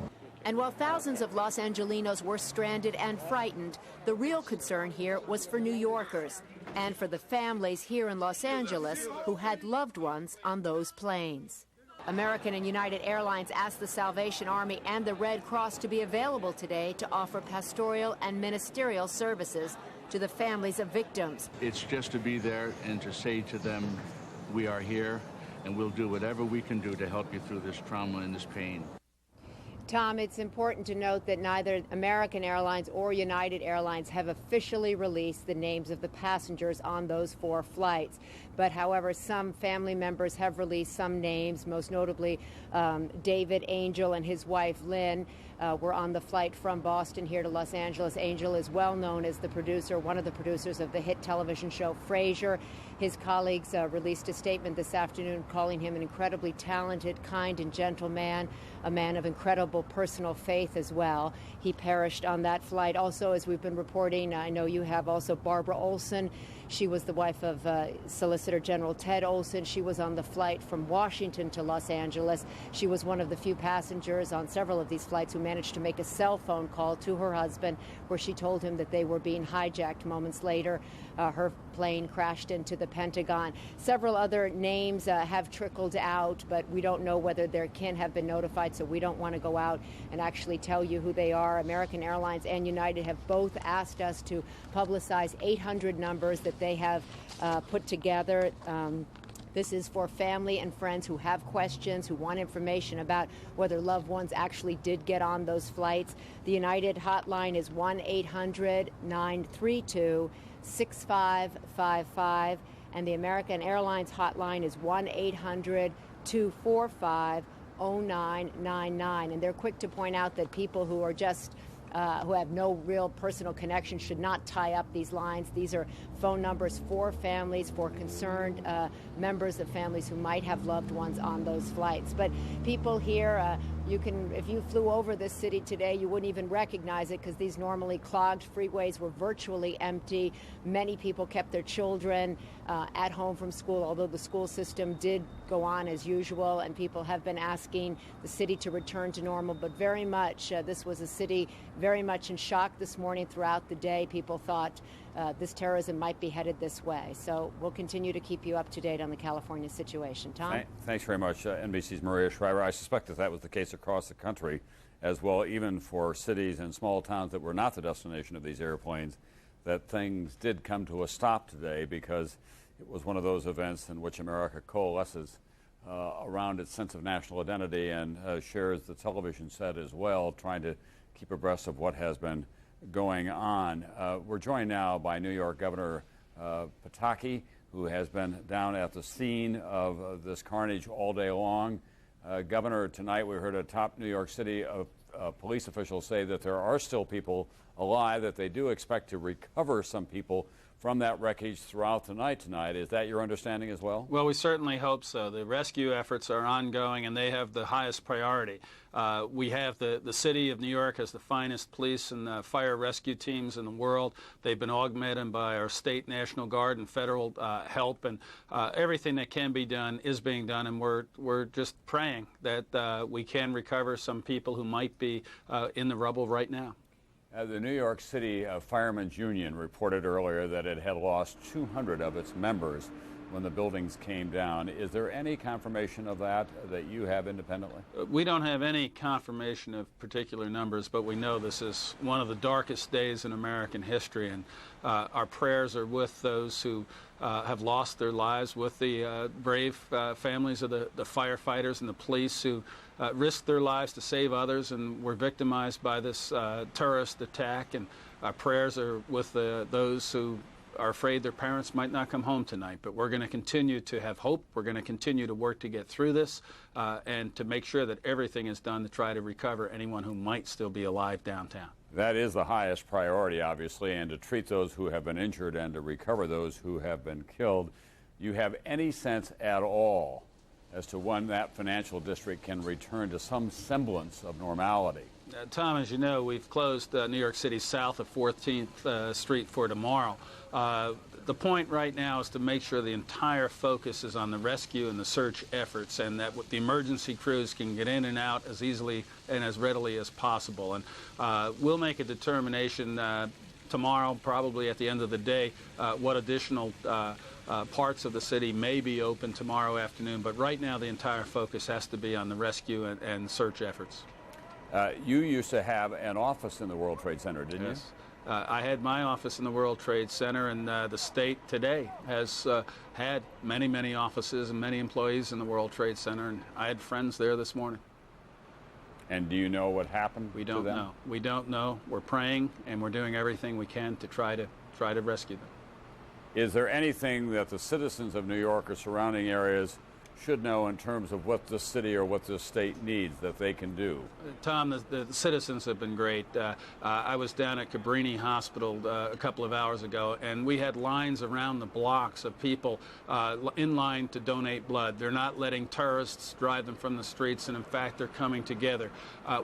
And while thousands of Los Angelinos were stranded and frightened, the real concern here was for New Yorkers and for the families here in Los Angeles who had loved ones on those planes. American and United Airlines asked the Salvation Army and the Red Cross to be available today to offer pastoral and ministerial services to the families of victims. It's just to be there and to say to them, we are here and we'll do whatever we can do to help you through this trauma and this pain. Tom, it's important to note that neither American Airlines or United Airlines have officially released the names of the passengers on those 4 flights. But however, some family members have released some names, most notably David Angel and his wife Lynn were on the flight from Boston here to Los Angeles. Angel is well known as the producer, one of the producers of the hit television show Frasier. His colleagues released a statement this afternoon calling him an incredibly talented, kind, and gentle man, a man of incredible personal faith as well. He perished on that flight. Also, as we've been reporting, I know you have also Barbara Olson. She was the wife of Solicitor General Ted Olson. She was on the flight from Washington to Los Angeles. She was one of the few passengers on several of these flights who managed to make a cell phone call to her husband where she told him that they were being hijacked. Moments later, her plane crashed into the Pentagon. Several other names have trickled out, but we don't know whether their kin have been notified, so we don't want to go out and actually tell you who they are. American Airlines and United have both asked us to publicize 800 numbers that they have put together. This is for family and friends who have questions, who want information about whether loved ones actually did get on those flights. The United hotline is 1-800-932-6555, and the American Airlines hotline is 1-800-245-0999. And they're quick to point out that people who are just who have no real personal connection should not tie up these lines. These are phone numbers for families, for concerned members of families who might have loved ones on those flights. But people here, if you flew over this city today, you wouldn't even recognize it because these normally clogged freeways were virtually empty. Many people kept their children at home from school, although the school system did go on as usual, and people have been asking the city to return to normal. But very much, this was a city very much in shock this morning. Throughout the day, people thought this terrorism might be headed this way. So we'll continue to keep you up to date on the California situation. Tom? Thanks very much, NBC's Maria Shriver. I suspect that was the case across the country as well, even for cities and small towns that were not the destination of these airplanes, that things did come to a stop today because it was one of those events in which America coalesces around its sense of national identity and shares the television set as well, trying to keep abreast of what has been going on. We're joined now by New York Governor Pataki, who has been down at the scene of this carnage all day long. Governor, tonight we heard a top New York City police official say that there are still people alive, that they do expect to recover some people from that wreckage throughout the night tonight. Is that your understanding as well? Well, we certainly hope so. The rescue efforts are ongoing, and they have the highest priority. We have the city of New York has the finest police and fire rescue teams in the world. They've been augmented by our state, National Guard, and federal help, and everything that can be done is being done, and we're just praying that we can recover some people who might be in the rubble right now. The New York City Firemen's Union reported earlier that it had lost 200 of its members when the buildings came down. Is there any confirmation of that you have independently? We don't have any confirmation of particular numbers, but we know this is one of the darkest days in American history, and our prayers are with those who have lost their lives, with the brave families of the firefighters and the police who risked their lives to save others and were victimized by this terrorist attack. And our prayers are with those who are afraid their parents might not come home tonight. But we're going to continue to have hope. We're going to continue to work to get through this and to make sure that everything is done to try to recover anyone who might still be alive downtown. That is the highest priority, obviously, and to treat those who have been injured and to recover those who have been killed. You have any sense at all as to when that financial district can return to some semblance of normality? Tom, as you know, we've closed New York City south of 14th Street for tomorrow. The point right now is to make sure the entire focus is on the rescue and the search efforts, and that the emergency crews can get in and out as easily and as readily as possible. And we'll make a determination tomorrow, probably at the end of the day, what additional parts of the city may be open tomorrow afternoon. But right now, the entire focus has to be on the rescue and search efforts. You used to have an office in the World Trade Center, didn't you? I had my office in the World Trade Center, and the state today has had many, many offices and many employees in the World Trade Center, and I had friends there this morning. And do you know what happened We don't to them? know. We don't know. We're praying, and we're doing everything we can to try to rescue them. Is there anything that the citizens of New York or surrounding areas should know in terms of what the city or what the state needs that they can do? Tom, the citizens have been great. I was down at Cabrini Hospital a couple of hours ago, and we had lines around the blocks of people in line to donate blood. They're not letting terrorists drive them from the streets, and in fact, they're coming together.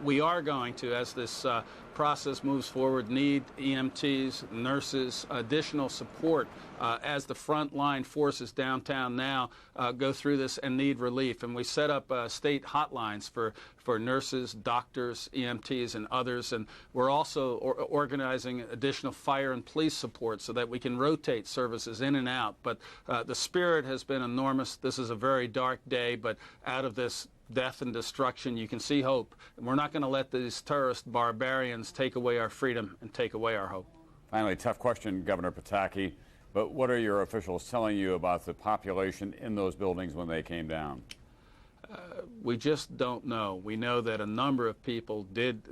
We are going to, as this process moves forward, need EMTs, nurses, additional support as the frontline forces downtown now go through this and need relief. And we set up state hotlines for nurses, doctors, EMTs, and others. And we're also organizing additional fire and police support so that we can rotate services in and out. But the spirit has been enormous. This is a very dark day, but out of this death and destruction, you can see hope. And we're not going to let these terrorist barbarians take away our freedom and take away our hope. Finally, tough question, Governor Pataki, but what are your officials telling you about the population in those buildings when they came down? We just don't know. We know that a number of people did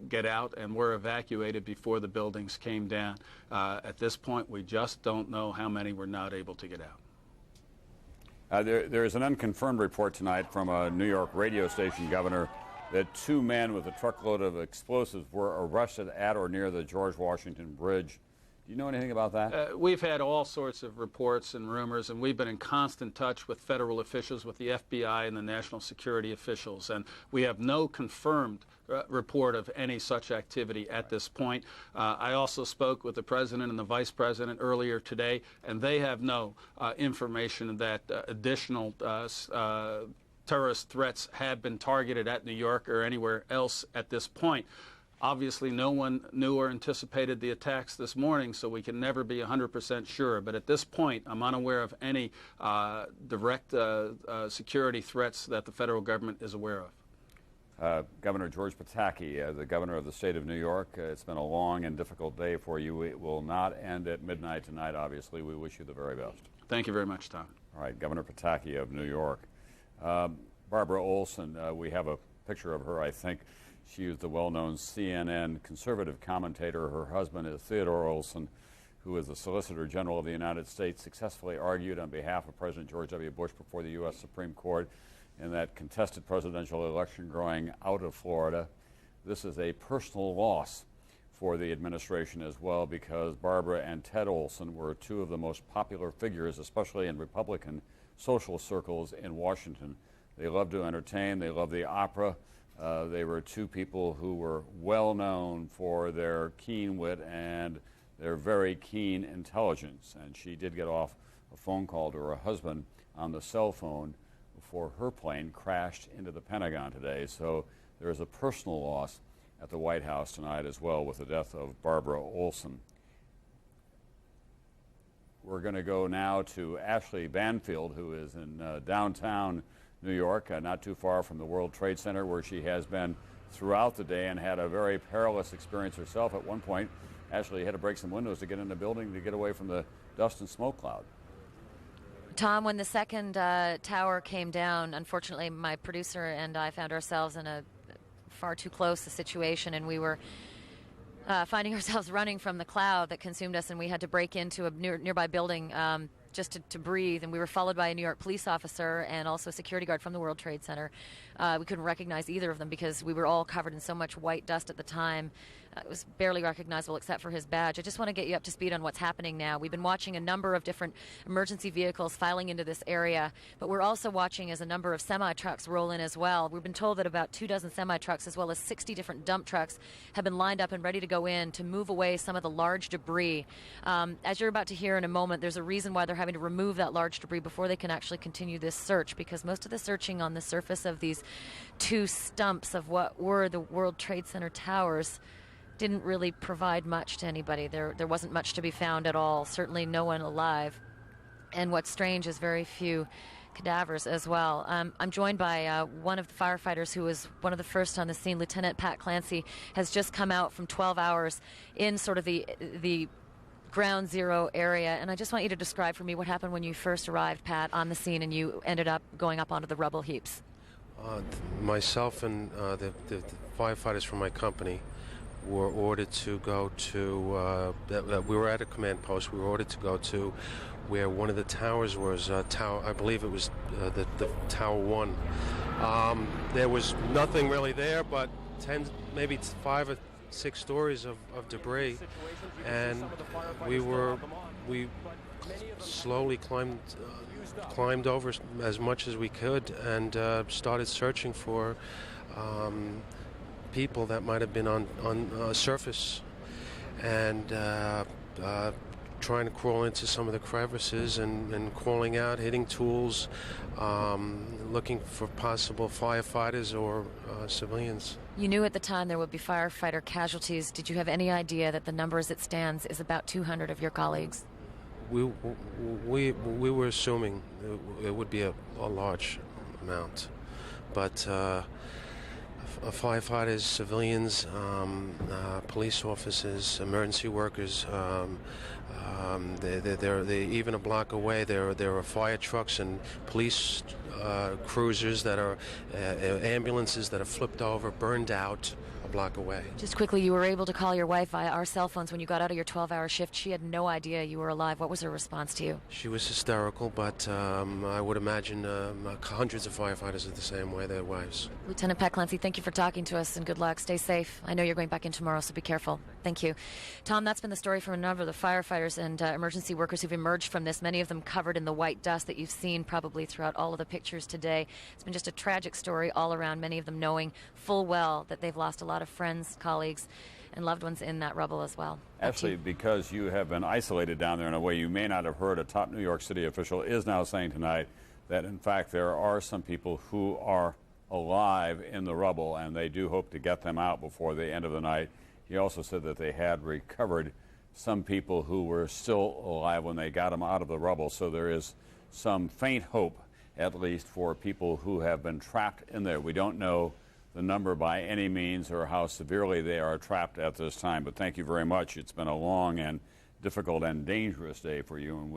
get out and were evacuated before the buildings came down. At this point, we just don't know how many were not able to get out. There's an unconfirmed report tonight from a New York radio station, Governor, that 2 men with a truckload of explosives were arrested at or near the George Washington Bridge. Do you know anything about that? We've had all sorts of reports and rumors, and we've been in constant touch with federal officials, with the FBI and the national security officials, and we have no confirmed report of any such activity at this point. I also spoke with the President and the Vice President earlier today, and they have no information that additional terrorist threats have been targeted at New York or anywhere else at this point. Obviously, no one knew or anticipated the attacks this morning, so we can never be 100% sure. But at this point, I'm unaware of any direct security threats that the federal government is aware of. Governor George Pataki, the governor of the state of New York, it's been a long and difficult day for you. It will not end at midnight tonight, obviously. We wish you the very best. Thank you very much, Tom. All right, Governor Pataki of New York. Barbara Olson, we have a picture of her, I think. She is the well-known CNN conservative commentator. Her husband is Theodore Olson, who is the Solicitor General of the United States, successfully argued on behalf of President George W. Bush before the U.S. Supreme Court in that contested presidential election growing out of Florida. This is a personal loss for the administration as well, because Barbara and Ted Olson were 2 of the most popular figures, especially in Republican social circles in Washington. They loved to entertain. They loved the opera. They were 2 people who were well known for their keen wit and their very keen intelligence. And she did get off a phone call to her husband on the cell phone before her plane crashed into the Pentagon today. So there is a personal loss at the White House tonight as well with the death of Barbara Olson. We're going to go now to Ashley Banfield, who is in downtown New York, not too far from the World Trade Center, where she has been throughout the day and had a very perilous experience herself. At one point, Ashley had to break some windows to get in the building to get away from the dust and smoke cloud. Tom, when the second tower came down, unfortunately, my producer and I found ourselves in a far too close a situation, and we were finding ourselves running from the cloud that consumed us, and we had to break into a nearby building just to breathe, and we were followed by a New York police officer and also a security guard from the World Trade Center. We couldn't recognize either of them because we were all covered in so much white dust at the time. It was barely recognizable except for his badge. I just want to get you up to speed on what's happening now. We've been watching a number of different emergency vehicles filing into this area, but we're also watching as a number of semi-trucks roll in as well. We've been told that about 24 semi-trucks as well as 60 different dump trucks have been lined up and ready to go in to move away some of the large debris. As you're about to hear in a moment, there's a reason why they're having to remove that large debris before they can actually continue this search, because most of the searching on the surface of these two stumps of what were the World Trade Center towers didn't really provide much to anybody. There wasn't much to be found at all, certainly no one alive. And what's strange is very few cadavers as well. I'm joined by one of the firefighters who was one of the first on the scene. Lieutenant Pat Clancy has just come out from 12 hours in sort of the ground zero area, and I just want you to describe for me what happened when you first arrived, Pat, on the scene and you ended up going up onto the rubble heaps. Myself and the firefighters from my company were ordered to go to, we were at a command post, we were ordered to go to where one of the towers was, I believe it was the Tower 1. There was nothing really there but 10, maybe 5 or 6 stories of debris, and we slowly climbed over as much as we could and started searching for people that might have been on surface, and trying to crawl into some of the crevices and crawling out, hitting tools, looking for possible firefighters or civilians. You knew at the time there would be firefighter casualties. Did you have any idea that the number as it stands is about 200 of your colleagues? We were assuming it would be a large amount, but firefighters, civilians, police officers, emergency workers, they're even a block away. There are fire trucks and police cruisers that are ambulances that are flipped over, burned out a block away. Just quickly, you were able to call your wife via our cell phones when you got out of your 12-hour shift. She had no idea you were alive. What was her response to you? She was hysterical, but I would imagine hundreds of firefighters are the same way, their wives. Lieutenant Pat Clancy, thank you for talking to us, and good luck. Stay safe. I know you're going back in tomorrow, so be careful. Thank you. Tom, that's been the story from a number of the firefighters and emergency workers who've emerged from this, many of them covered in the white dust that you've seen probably throughout all of the pictures today. It's been just a tragic story all around, many of them knowing full well that they've lost a lot of friends, colleagues, and loved ones in that rubble as well. Actually, because you have been isolated down there in a way you may not have heard, a top New York City official is now saying tonight that, in fact, there are some people who are alive in the rubble, and they do hope to get them out before the end of the night. He also said that they had recovered some people who were still alive when they got them out of the rubble, so there is some faint hope, at least, for people who have been trapped in there. We don't know the number by any means or how severely they are trapped at this time, but thank you very much. It's been a long and difficult and dangerous day for you, and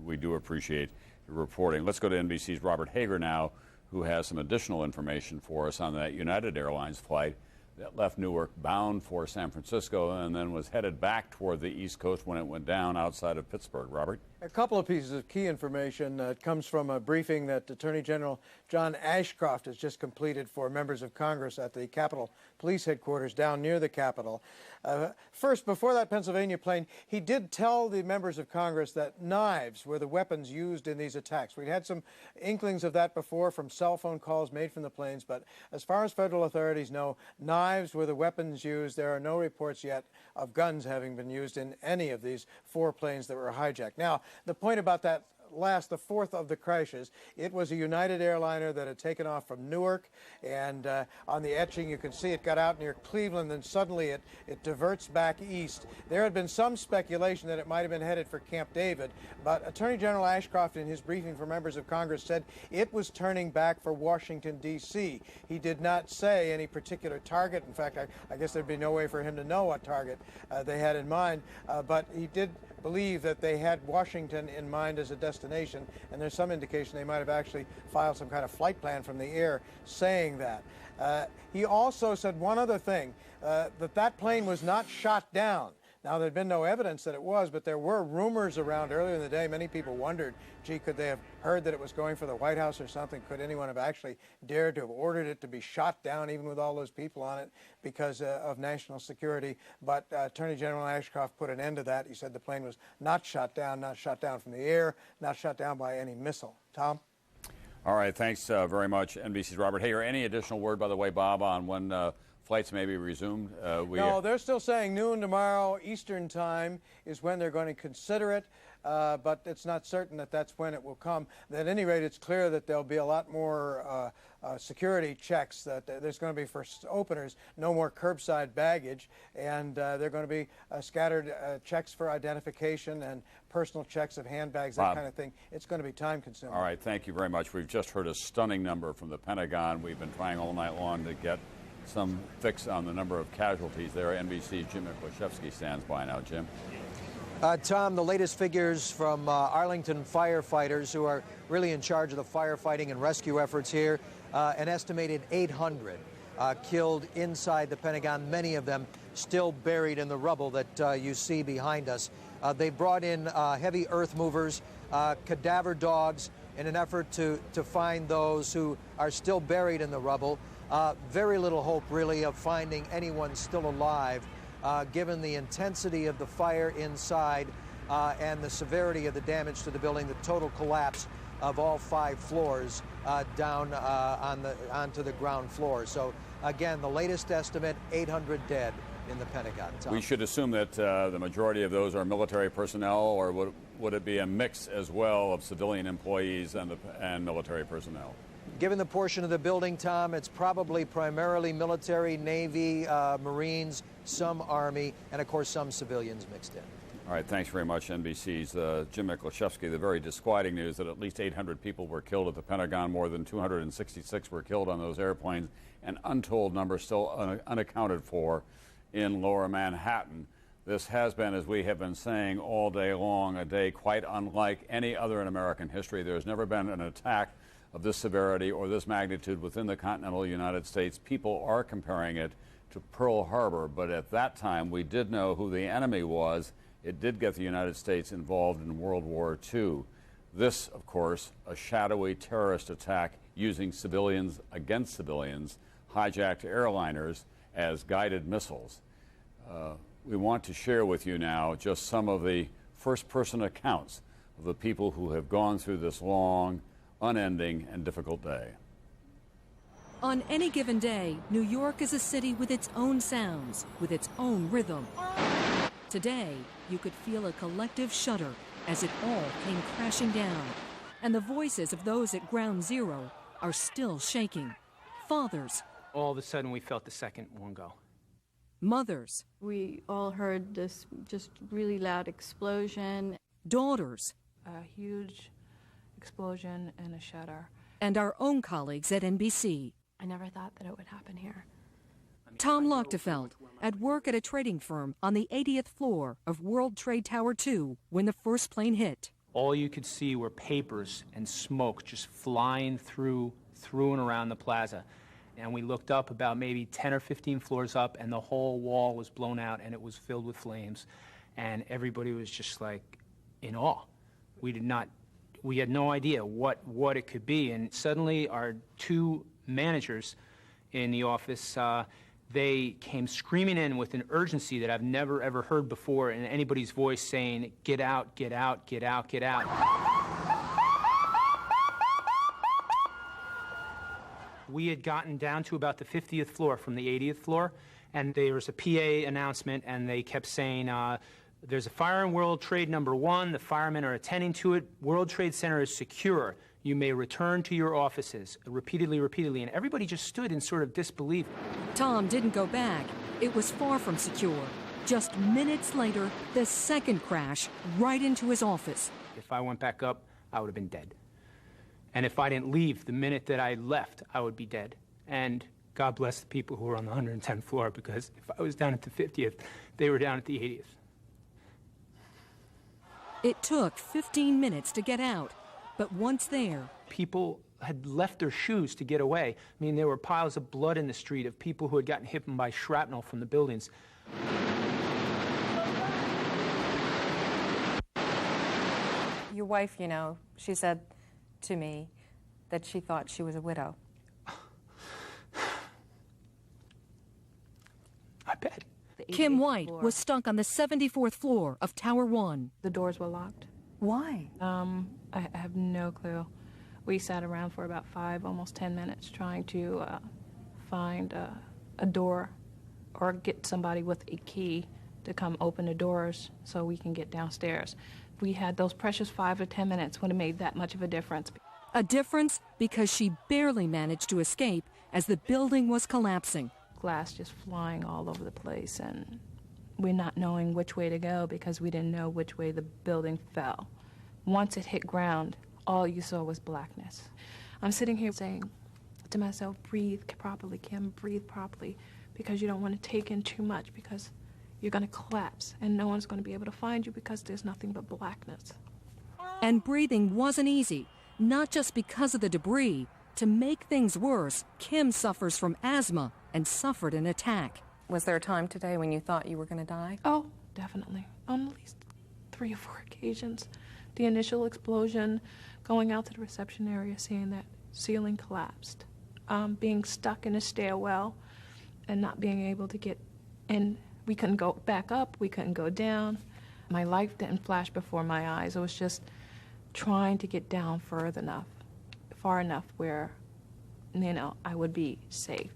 we do appreciate your reporting. Let's go to NBC's Robert Hager now, who has some additional information for us on that United Airlines flight that left Newark bound for San Francisco and then was headed back toward the East Coast when it went down outside of Pittsburgh. Robert? A couple of pieces of key information. It comes from a briefing that Attorney General John Ashcroft has just completed for members of Congress at the Capitol Police Headquarters down near the Capitol. First, before that Pennsylvania plane, he did tell the members of Congress that knives were the weapons used in these attacks. We'd had some inklings of that before from cell phone calls made from the planes, but as far as federal authorities know, knives were the weapons used. There are no reports yet of guns having been used in any of these 4 planes that were hijacked. Now, the point about that the fourth of the crashes, it was a United airliner that had taken off from Newark, and on the etching you can see it got out near Cleveland, and suddenly it diverts back east. There had been some speculation that it might have been headed for Camp David, but Attorney General Ashcroft in his briefing for members of Congress said it was turning back for Washington, D.C. He did not say any particular target. In fact, I guess there'd be no way for him to know what target they had in mind, but he did believe that they had Washington in mind as a destination, and there's some indication they might have actually filed some kind of flight plan from the air saying that. He also said one other thing, that plane was not shot down. Now, there'd been no evidence that it was, but there were rumors around earlier in the day. Many people wondered, gee, could they have heard that it was going for the White House or something? Could anyone have actually dared to have ordered it to be shot down, even with all those people on it, because of national security? But Attorney General Ashcroft put an end to that. He said the plane was not shot down from the air, not shot down by any missile. Tom? All right, thanks very much, NBC's Robert Hager. Any additional word, by the way, Bob, on when flights may be resumed? No, they're still saying noon tomorrow Eastern time is when they're going to consider it, but it's not certain that that's when it will come. At any rate, it's clear that there'll be a lot more security checks, that there's going to be, for openers, no more curbside baggage, and there are going to be scattered checks for identification and personal checks of handbags, that kind of thing. It's going to be time-consuming. All right, thank you very much. We've just heard a stunning number from the Pentagon. We've been trying all night long to get some fix on the number of casualties there. NBC's Jim Miklashevsky stands by now. Jim? Tom, the latest figures from Arlington firefighters, who are really in charge of the firefighting and rescue efforts here, an estimated 800 killed inside the Pentagon, many of them still buried in the rubble that you see behind us. They brought in heavy earth movers, cadaver dogs, in an effort to find those who are still buried in the rubble. Very little hope, really, of finding anyone still alive, given the intensity of the fire inside and the severity of the damage to the building, the total collapse of all 5 floors down onto the ground floor. So, again, the latest estimate, 800 dead in the Pentagon. Tom? We should assume that the majority of those are military personnel, or would it be a mix as well of civilian employees and military personnel? Given the portion of the building, Tom, it's probably primarily military, Navy, Marines, some Army, and, of course, some civilians mixed in. All right, thanks very much, NBC's Jim Miklashevsky. The very disquieting news that at least 800 people were killed at the Pentagon, more than 266 were killed on those airplanes, an untold number still unaccounted for in Lower Manhattan. This has been, as we have been saying all day long, a day quite unlike any other in American history. There's never been an attack of this severity or this magnitude within the continental United States. People are comparing it to Pearl Harbor, but at that time we did know who the enemy was. It did get the United States involved in World War II. This, of course, a shadowy terrorist attack using civilians against civilians, hijacked airliners as guided missiles. We want to share with you now just some of the first-person accounts of the people who have gone through this long, unending, and difficult day. On any given day, New York is a city with its own sounds, with its own rhythm. Today, you could feel a collective shudder as it all came crashing down, and the voices of those at Ground Zero are still shaking. Fathers. All of a sudden, we felt the second one go. Mothers. We all heard this just really loud explosion. Daughters. A huge explosion and a shudder. And our own colleagues at NBC. I never thought that it would happen here. Tom Lochtefeld, at work at a trading firm on the 80th floor of World Trade Tower 2 when the first plane hit. All you could see were papers and smoke just flying through and around the plaza. And we looked up about maybe 10 or 15 floors up, and the whole wall was blown out, and it was filled with flames. And everybody was just like in awe. We had no idea what it could be. And suddenly our 2 managers in the office, they came screaming in with an urgency that I've never, ever heard before in anybody's voice, saying, "Get out, get out, get out, get out." We had gotten down to about the 50th floor from the 80th floor, and there was a PA announcement, and they kept saying, there's a fire in World Trade number 1. The firemen are attending to it. World Trade Center is secure. You may return to your offices. Repeatedly, repeatedly. And everybody just stood in sort of disbelief. Tom didn't go back. It was far from secure. Just minutes later, the second crash right into his office. If I went back up, I would have been dead. And if I didn't leave the minute that I left, I would be dead. And God bless the people who were on the 110th floor, because if I was down at the 50th, they were down at the 80th. It took 15 minutes to get out, but once there... People had left their shoes to get away. I mean, there were piles of blood in the street of people who had gotten hit by shrapnel from the buildings. your wife, you know, she said to me that she thought she was a widow. I bet. Kim White was stuck on the 74th floor of Tower 1. The doors were locked. Why? I have no clue. We sat around for about 5, almost 10 minutes trying to find a door or get somebody with a key to come open the doors so we can get downstairs. If we had those precious 5 or 10 minutes, would have made that much of a difference. A difference because she barely managed to escape as the building was collapsing. Glass just flying all over the place, and we're not knowing which way to go because we didn't know which way the building fell. Once it hit ground, all you saw was blackness. I'm sitting here saying to myself, breathe properly, Kim, breathe properly, because you don't want to take in too much because you're going to collapse and no one's going to be able to find you because there's nothing but blackness. And breathing wasn't easy, not just because of the debris. To make things worse, Kim suffers from asthma and suffered an attack. Was there a time today when you thought you were going to die? Oh, definitely. On at least 3 or 4 occasions. The initial explosion, going out to the reception area, seeing that ceiling collapsed, being stuck in a stairwell and not being able to get in. We couldn't go back up, we couldn't go down. My life didn't flash before my eyes. I was just trying to get down far enough where, you know, I would be safe.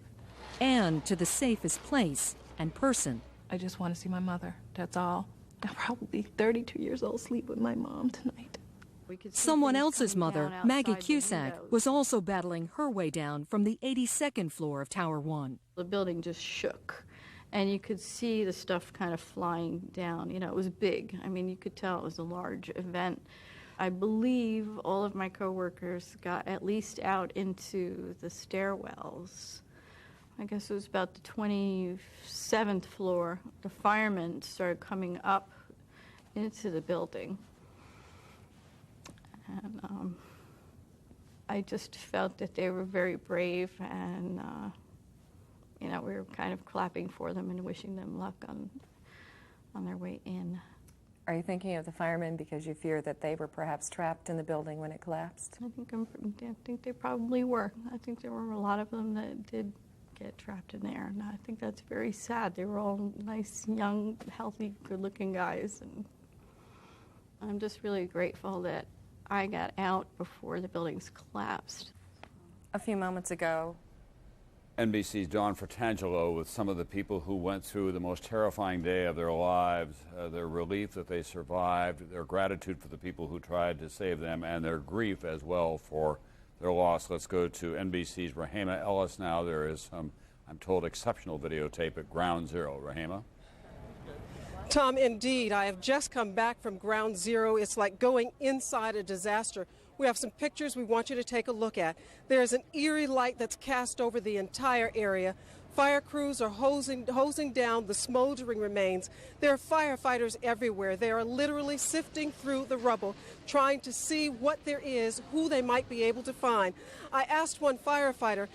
And to the safest place and person. I just want to see my mother, that's all. I'm probably 32 years old, sleep with my mom tonight. Someone else's mother, Maggie Cusack, was also battling her way down from the 82nd floor of Tower 1. The building just shook, and you could see the stuff kind of flying down. You know, it was big. I mean, you could tell it was a large event. I believe all of my coworkers got at least out into the stairwells. I guess it was about the 27th floor. The firemen started coming up into the building. And I just felt that they were very brave, and you know, we were kind of clapping for them and wishing them luck on their way in. Are you thinking of the firemen because you fear that they were perhaps trapped in the building when it collapsed? I think they probably were. I think there were a lot of them that did get trapped in there, and I think that's very sad. They were all nice, young, healthy, good-looking guys, and I'm just really grateful that I got out before the buildings collapsed. A few moments ago, NBC's John Fratangelo with some of the people who went through the most terrifying day of their lives, their relief that they survived, their gratitude for the people who tried to save them, and their grief as well for their loss. Let's go to NBC's Rahema Ellis now. There is some, I'm told, exceptional videotape at Ground Zero. Rahema? Tom, indeed. I have just come back from Ground Zero. It's like going inside a disaster. We have some pictures we want you to take a look at. There's an eerie light that's cast over the entire area. Fire crews are hosing down the smoldering remains. There are firefighters everywhere. They are literally sifting through the rubble, trying to see what there is, who they might be able to find. I asked one firefighter,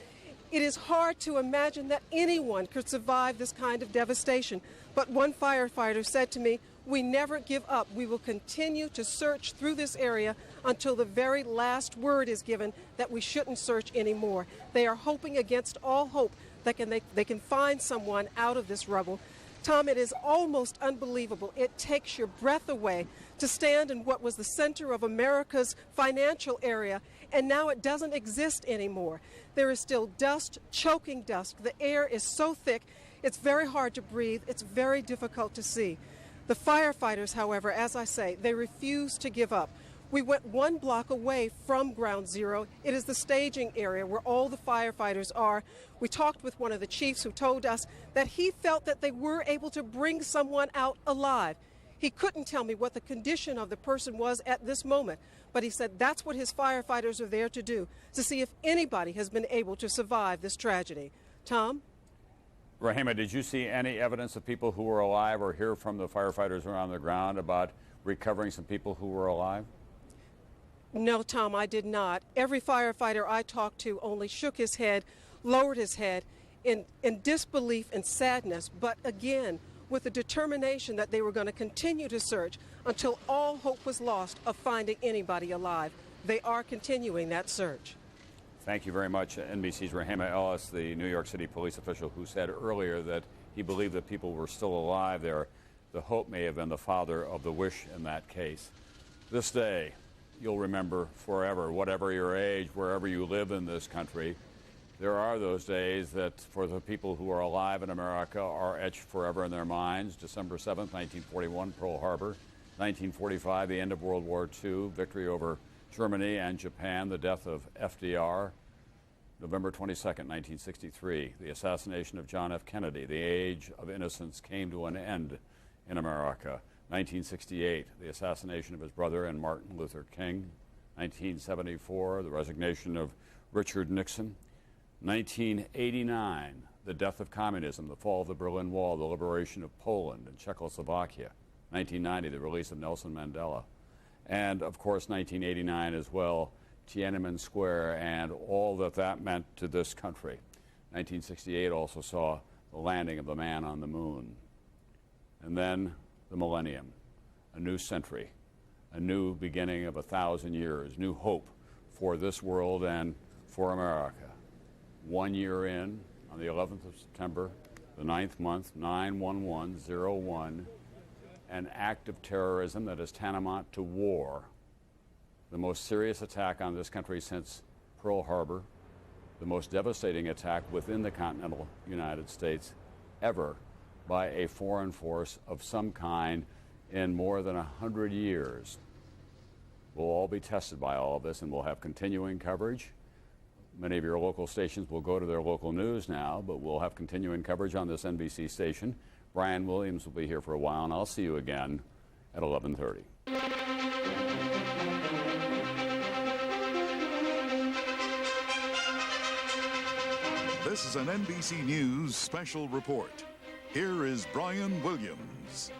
it is hard to imagine that anyone could survive this kind of devastation. But one firefighter said to me, we never give up. We will continue to search through this area until the very last word is given that we shouldn't search anymore. They are hoping against all hope that they can find someone out of this rubble. Tom, it is almost unbelievable. It takes your breath away to stand in what was the center of America's financial area, and now it doesn't exist anymore. There is still dust, choking dust. The air is so thick, it's very hard to breathe. It's very difficult to see. The firefighters, however, as I say, they refuse to give up. We went 1 block away from Ground Zero. It is the staging area where all the firefighters are. We talked with one of the chiefs who told us that he felt that they were able to bring someone out alive. He couldn't tell me what the condition of the person was at this moment, but he said that's what his firefighters are there to do, to see if anybody has been able to survive this tragedy. Tom? Rahema, did you see any evidence of people who were alive or hear from the firefighters around the ground about recovering some people who were alive? No, Tom, I did not. Every firefighter I talked to only shook his head, lowered his head in disbelief and sadness. But again, with the determination that they were going to continue to search until all hope was lost of finding anybody alive. They are continuing that search. Thank you very much. NBC's Rahima Ellis, the New York City police official who said earlier that he believed that people were still alive there. The hope may have been the father of the wish in that case. This day, you'll remember forever, whatever your age, wherever you live in this country. There are those days that, for the people who are alive in America, are etched forever in their minds. December 7th, 1941, Pearl Harbor. 1945, the end of World War II, victory over Germany and Japan, the death of FDR. November 22nd, 1963, the assassination of John F. Kennedy. The age of innocence came to an end in America. 1968, the assassination of his brother and Martin Luther King. 1974, the resignation of Richard Nixon. 1989, the death of communism, the fall of the Berlin Wall, the liberation of Poland and Czechoslovakia. 1990, the release of Nelson Mandela. And, of course, 1989 as well, Tiananmen Square and all that that meant to this country. 1968 also saw the landing of the man on the moon. And then the millennium, a new century, a new beginning of 1,000 years, new hope for this world and for America. 1 year in, on the 11th of September, the 9th month, 9/11/01, an act of terrorism that is tantamount to war, the most serious attack on this country since Pearl Harbor, the most devastating attack within the continental United States ever by a foreign force of some kind in more than 100 years. We'll all be tested by all of this, and we'll have continuing coverage. Many of your local stations will go to their local news now, but we'll have continuing coverage on this NBC station. Brian Williams will be here for a while, and I'll see you again at 11:30. This is an NBC News special report. Here is Brian Williams.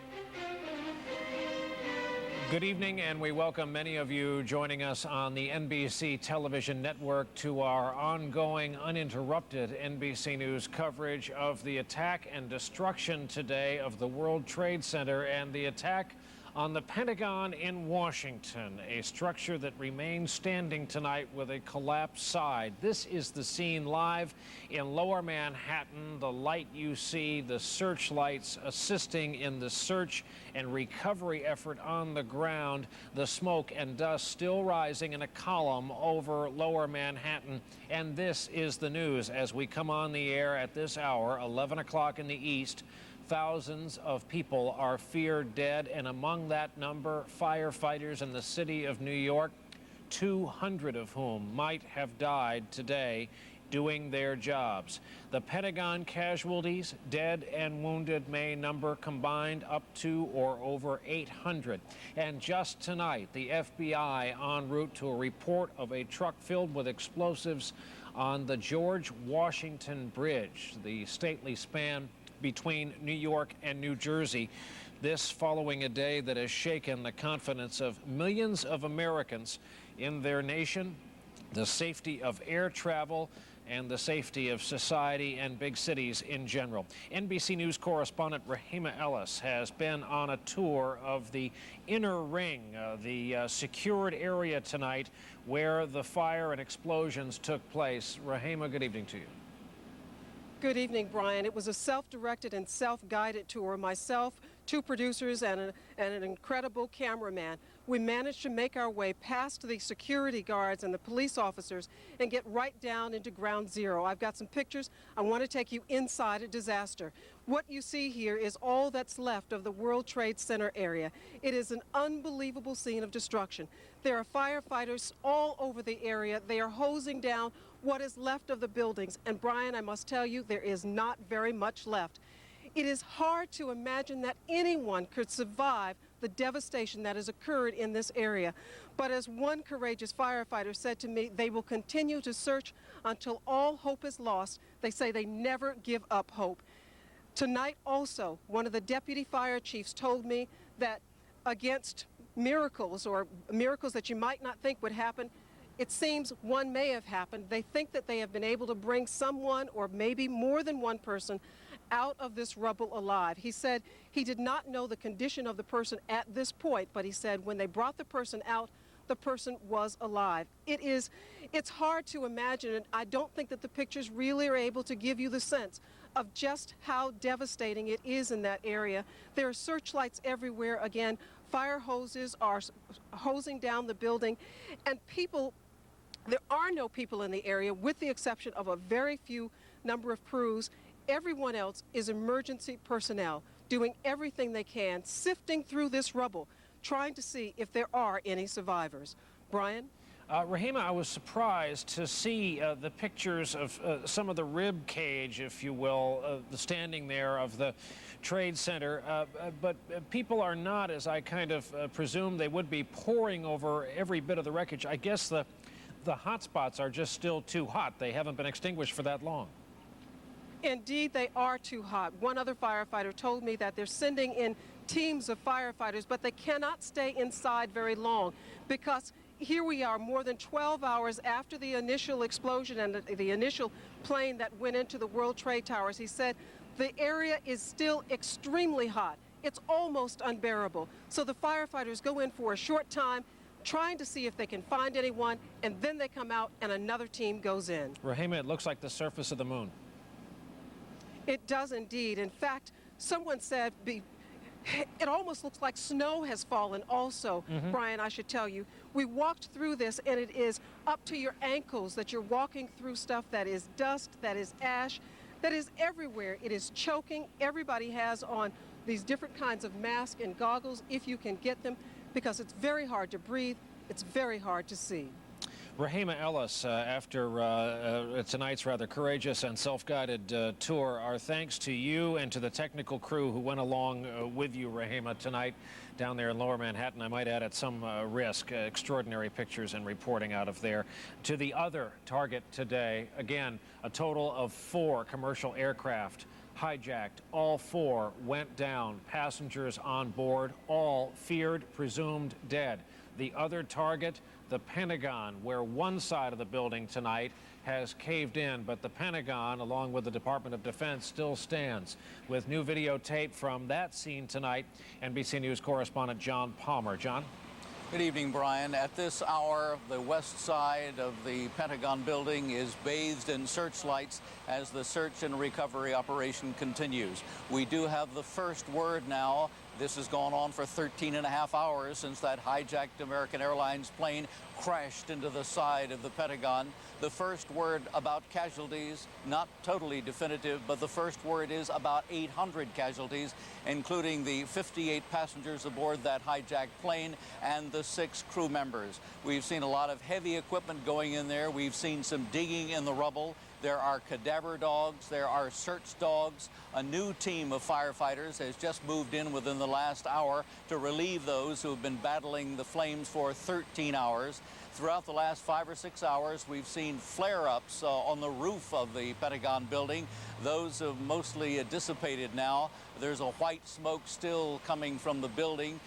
Good evening, and we welcome many of you joining us on the NBC television network to our ongoing, uninterrupted NBC News coverage of the attack and destruction today of the World Trade Center and the attack on the Pentagon in Washington, a structure that remains standing tonight with a collapsed side. This is the scene live in Lower Manhattan. The light you see, the searchlights assisting in the search and recovery effort on the ground. The smoke and dust still rising in a column over Lower Manhattan. And this is the news as we come on the air at this hour, 11 o'clock in the East. Thousands of people are feared dead, and among that number, firefighters in the city of New York, 200 of whom might have died today doing their jobs. The Pentagon casualties, dead and wounded, may number combined up to or over 800. And just tonight, the FBI en route to a report of a truck filled with explosives on the George Washington Bridge, the stately span between New York and New Jersey. This following a day that has shaken the confidence of millions of Americans in their nation, the safety of air travel, and the safety of society and big cities in general. NBC News correspondent Rahima Ellis has been on a tour of the inner ring, the secured area tonight where the fire and explosions took place. Rahima, good evening to you. Good evening, Brian. It was a self-directed and self-guided tour. Myself, two producers, and an incredible cameraman. We managed to make our way past the security guards and the police officers and get right down into ground zero. I've got some pictures. I want to take you inside a disaster. What you see here is all that's left of the World Trade Center area. It is an unbelievable scene of destruction. There are firefighters all over the area. They are hosing down what is left of the buildings. And Brian, I must tell you, there is not very much left. It is hard to imagine that anyone could survive the devastation that has occurred in this area. But as one courageous firefighter said to me, they will continue to search until all hope is lost. They say they never give up hope. Tonight also, one of the deputy fire chiefs told me that against miracles, or miracles that you might not think would happen, it seems one may have happened. They think that they have been able to bring someone, or maybe more than one person, out of this rubble alive. He said he did not know the condition of the person at this point, but he said when they brought the person out, the person was alive. It's hard to imagine, and I don't think that the pictures really are able to give you the sense of just how devastating it is in that area. There are searchlights everywhere. Again, fire hoses are hosing down the building, and there are no people in the area with the exception of a very few number of crews. Everyone else is emergency personnel doing everything they can, sifting through this rubble, trying to see if there are any survivors. Brian? Rahima, I was surprised to see the pictures of some of the rib cage, if you will, standing there of the Trade Center. But people are not, as I kind of presumed they would be, pouring over every bit of the wreckage. I guess the hot spots are just still too hot. They haven't been extinguished for that long. Indeed, they are too hot. One other firefighter told me that they're sending in teams of firefighters, but they cannot stay inside very long because here we are more than 12 hours after the initial explosion and the initial plane that went into the World Trade Towers. He said the area is still extremely hot. It's almost unbearable. So the firefighters go in for a short time, trying to see if they can find anyone, and then they come out and another team goes in. Rahima, it looks like the surface of the moon. It does indeed. In fact, someone said it almost looks like snow has fallen also. Brian, I should tell you. We walked through this, and it is up to your ankles that you're walking through stuff that is dust, that is ash, that is everywhere. It is choking. Everybody has on these different kinds of masks and goggles, if you can get them, because it's very hard to breathe. It's very hard to see. Rahima Ellis, after tonight's rather courageous and self-guided tour, our thanks to you and to the technical crew who went along with you, Rahima, tonight down there in Lower Manhattan. I might add at some risk, extraordinary pictures and reporting out of there. To the other target today, again, a total of 4 commercial aircraft hijacked. All 4 went down. Passengers on board, all feared, presumed dead. The other target, the Pentagon, where one side of the building tonight has caved in, but the Pentagon, along with the Department of Defense, still stands. With new videotape from that scene tonight, NBC News correspondent John Palmer. John? Good evening, Brian. At this hour, the west side of the Pentagon building is bathed in searchlights as the search and recovery operation continues. We do have the first word now. This has gone on for 13.5 hours since that hijacked American Airlines plane crashed into the side of the Pentagon. The first word about casualties, not totally definitive, but the first word is about 800 casualties, including the 58 passengers aboard that hijacked plane and the 6 crew members. We've seen a lot of heavy equipment going in there. We've seen some digging in the rubble. There are cadaver dogs, there are search dogs. A new team of firefighters has just moved in within the last hour to relieve those who have been battling the flames for 13 hours. Throughout the last 5 or 6 hours, we've seen flare-ups on the roof of the Pentagon building. Those have mostly dissipated now. There's a white smoke still coming from the building,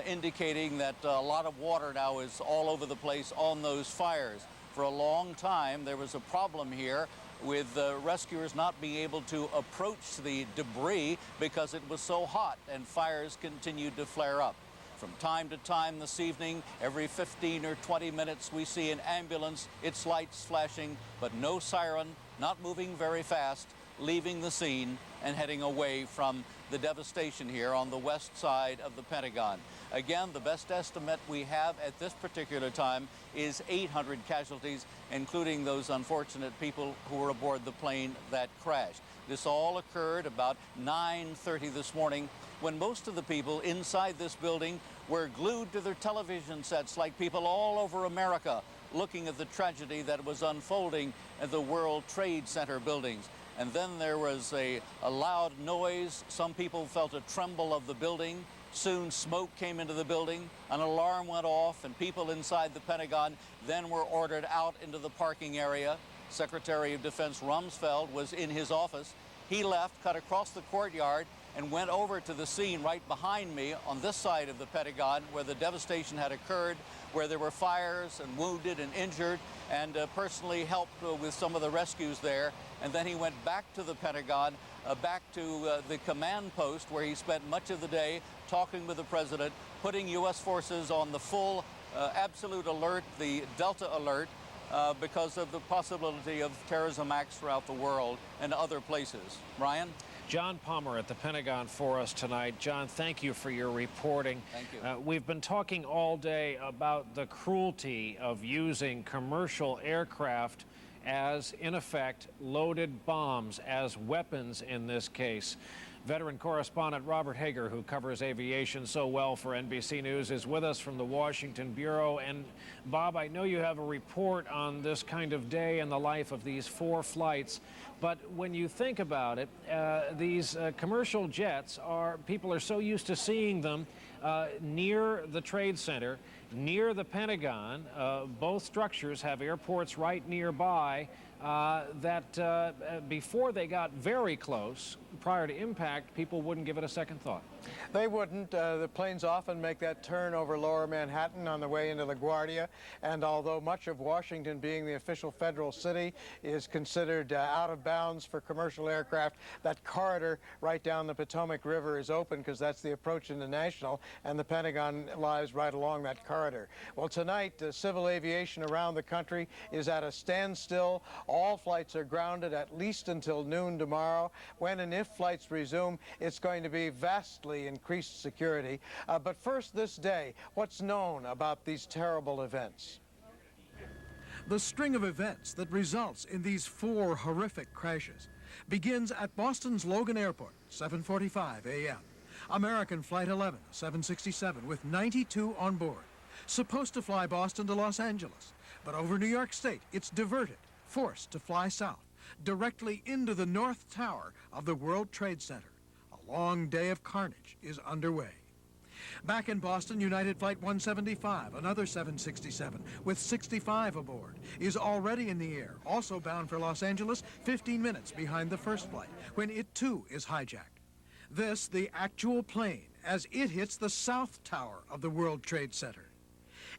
indicating that a lot of water now is all over the place on those fires. For a long time, there was a problem here with rescuers not being able to approach the debris because it was so hot and fires continued to flare up. From time to time this evening, every 15 or 20 minutes, we see an ambulance, its lights flashing, but no siren, not moving very fast, leaving the scene and heading away from the devastation here on the west side of the Pentagon. Again, the best estimate we have at this particular time is 800 casualties, including those unfortunate people who were aboard the plane that crashed. This all occurred about 9:30 this morning, when most of the people inside this building were glued to their television sets like people all over America, looking at the tragedy that was unfolding at the World Trade Center buildings. And then there was a loud noise. Some people felt a tremble of the building. Soon smoke came into the building, an alarm went off, and people inside the Pentagon then were ordered out into the parking area. Secretary of Defense Rumsfeld was in his office. He left, cut across the courtyard, and went over to the scene right behind me on this side of the Pentagon where the devastation had occurred, where there were fires and wounded and injured, and personally helped with some of the rescues there. And then he went back to the Pentagon back to the command post where he spent much of the day talking with the president, putting U.S. forces on the full absolute alert, the Delta alert, because of the possibility of terrorism acts throughout the world and other places. Brian? John Palmer at the Pentagon for us tonight. John, thank you for your reporting. Thank you. We've been talking all day about the cruelty of using commercial aircraft as, in effect, loaded bombs, as weapons in this case. Veteran correspondent Robert Hager, who covers aviation so well for NBC News, is with us from the Washington Bureau. And Bob, I know you have a report on this kind of day in the life of these 4 flights. But when you think about it, these commercial jets people are so used to seeing them near the Trade Center, near the Pentagon. Both structures have airports right nearby. That before they got very close, prior to impact, people wouldn't give it a second thought. They wouldn't. The planes often make that turn over lower Manhattan on the way into LaGuardia, and although much of Washington, being the official federal city, is considered out of bounds for commercial aircraft, that corridor right down the Potomac River is open because that's the approach into National, and the Pentagon lies right along that corridor. Well, tonight, civil aviation around the country is at a standstill. All flights are grounded at least until noon tomorrow. When and if flights resume, it's going to be vastly increased security. But first this day, what's known about these terrible events? The string of events that results in these 4 horrific crashes begins at Boston's Logan Airport, 7:45 a.m. American Flight 11, 767, with 92 on board, supposed to fly Boston to Los Angeles, but over New York State, it's diverted, forced to fly south, directly into the North Tower of the World Trade Center. A long day of carnage is underway. Back in Boston, United Flight 175, another 767, with 65 aboard, is already in the air, also bound for Los Angeles, 15 minutes behind the first flight, when it too is hijacked. This, the actual plane, as it hits the South Tower of the World Trade Center.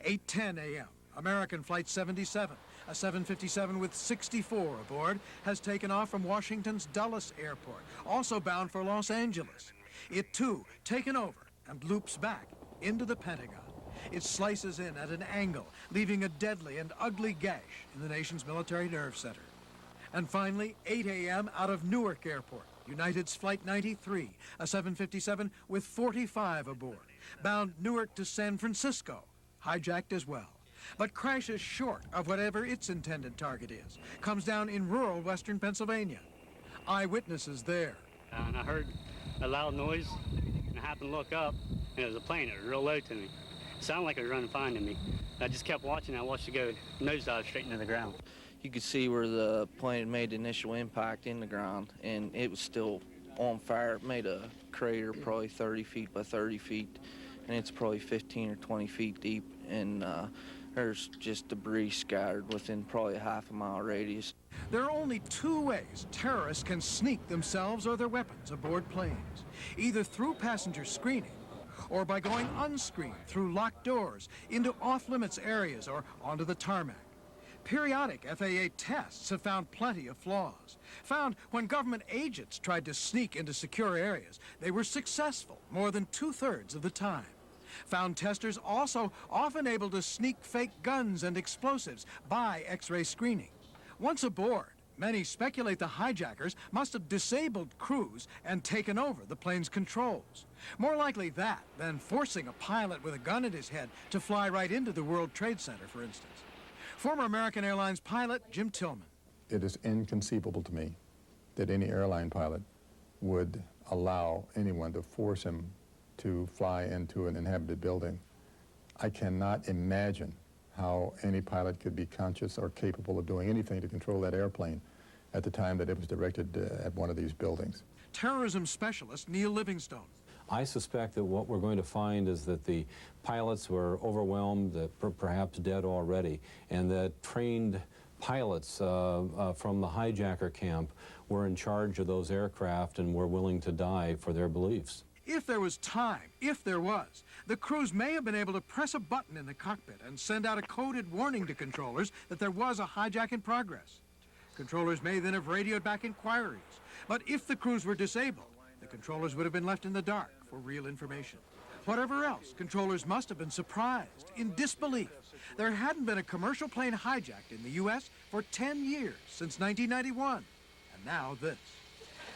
8:10 a.m., American Flight 77, a 757 with 64 aboard, has taken off from Washington's Dulles Airport, also bound for Los Angeles. It, too, taken over and loops back into the Pentagon. It slices in at an angle, leaving a deadly and ugly gash in the nation's military nerve center. And finally, 8 a.m. out of Newark Airport, United's Flight 93, a 757 with 45 aboard, bound Newark to San Francisco, hijacked as well, but crashes short of whatever its intended target is, comes down in rural western Pennsylvania. Eyewitnesses there. And I heard a loud noise, and I happened to look up, and it was a plane. It was real low to me. It sounded like it was running fine to me. I just kept watching. I watched it go nosedive straight into the ground. You could see where the plane made the initial impact in the ground, and it was still on fire. It made a crater probably 30 feet by 30 feet, and it's probably 15 or 20 feet deep, and there's just debris scattered within probably a half-a-mile radius. There are only 2 ways terrorists can sneak themselves or their weapons aboard planes, either through passenger screening or by going unscreened through locked doors into off-limits areas or onto the tarmac. Periodic FAA tests have found plenty of flaws. Found when government agents tried to sneak into secure areas, they were successful more than 2/3 of the time. Found testers also often able to sneak fake guns and explosives by X-ray screening. Once aboard, many speculate the hijackers must have disabled crews and taken over the plane's controls. More likely that than forcing a pilot with a gun at his head to fly right into the World Trade Center, for instance. Former American Airlines pilot Jim Tillman. It is inconceivable to me that any airline pilot would allow anyone to force him to fly into an inhabited building. I cannot imagine how any pilot could be conscious or capable of doing anything to control that airplane at the time that it was directed at one of these buildings. Terrorism specialist Neil Livingstone. I suspect that what we're going to find is that the pilots were overwhelmed, perhaps dead already, and that trained pilots from the hijacker camp were in charge of those aircraft and were willing to die for their beliefs. If there was time, if there was, the crews may have been able to press a button in the cockpit and send out a coded warning to controllers that there was a hijack in progress. Controllers may then have radioed back inquiries. But if the crews were disabled, the controllers would have been left in the dark for real information. Whatever else, controllers must have been surprised, in disbelief. There hadn't been a commercial plane hijacked in the U.S. for 10 years, since 1991. And now this.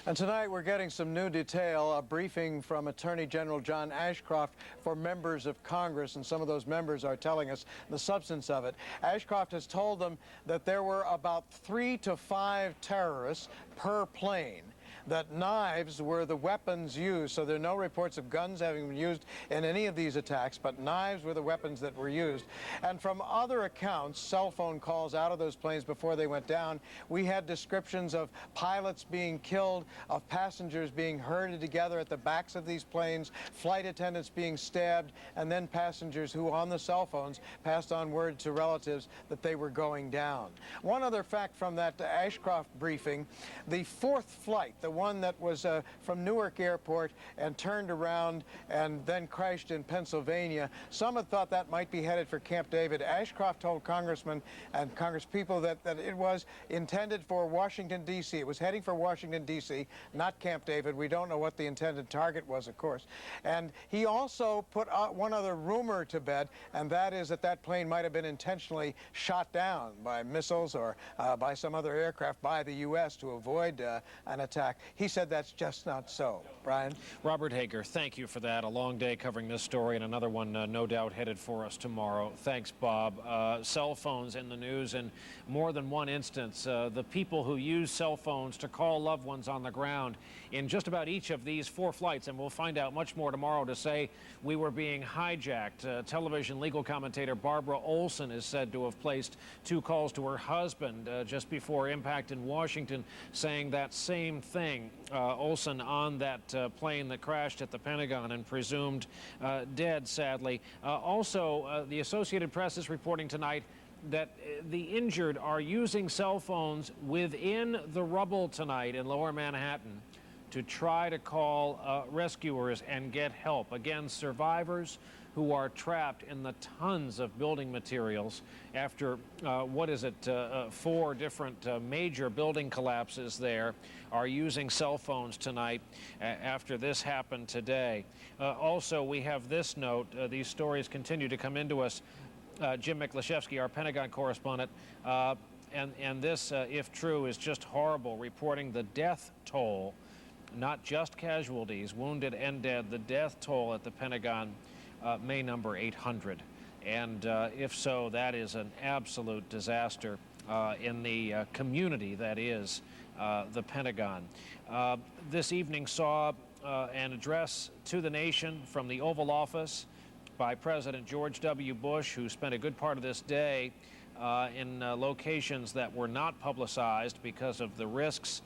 And tonight we're getting some new detail, a briefing from Attorney General John Ashcroft for members of Congress, and some of those members are telling us the substance of it. Ashcroft has told them that there were about 3 to 5 terrorists per plane, that knives were the weapons used, so there are no reports of guns having been used in any of these attacks, but knives were the weapons that were used. And from other accounts, cell phone calls out of those planes before they went down, we had descriptions of pilots being killed, of passengers being herded together at the backs of these planes, flight attendants being stabbed, and then passengers who on the cell phones passed on word to relatives that they were going down. One other fact from that Ashcroft briefing, the 4th flight, the one that was from Newark Airport and turned around and then crashed in Pennsylvania. Some had thought that might be headed for Camp David. Ashcroft told congressmen and congresspeople that it was intended for Washington, D.C. It was heading for Washington, D.C., not Camp David. We don't know what the intended target was, of course. And he also put one other rumor to bed, and that is that that plane might have been intentionally shot down by missiles or by some other aircraft by the U.S. to avoid an attack. He said that's just not so. Brian? Robert Hager, thank you for that. A long day covering this story, and another one no doubt headed for us tomorrow. Thanks, Bob. Cell phones in the news in more than one instance. The people who use cell phones to call loved ones on the ground in just about each of these 4 flights, and we'll find out much more tomorrow, to say we were being hijacked. Television legal commentator Barbara Olson is said to have placed 2 calls to her husband just before impact in Washington, saying that same thing. Olson on that plane that crashed at the Pentagon and presumed dead, sadly. Also, the Associated Press is reporting tonight that the injured are using cell phones within the rubble tonight in Lower Manhattan to try to call rescuers and get help. Again, survivors who are trapped in the tons of building materials after, 4 different major building collapses there, are using cell phones tonight after this happened today. Also, we have this note. These stories continue to come into us. Jim Miklashevsky, our Pentagon correspondent, and this, if true, is just horrible, reporting the death toll, not just casualties, wounded and dead, the death toll at the Pentagon may number 800. And if so, that is an absolute disaster in the community that is the Pentagon. This evening saw an address to the nation from the Oval Office by President George W. Bush, who spent a good part of this day in locations that were not publicized because of the risks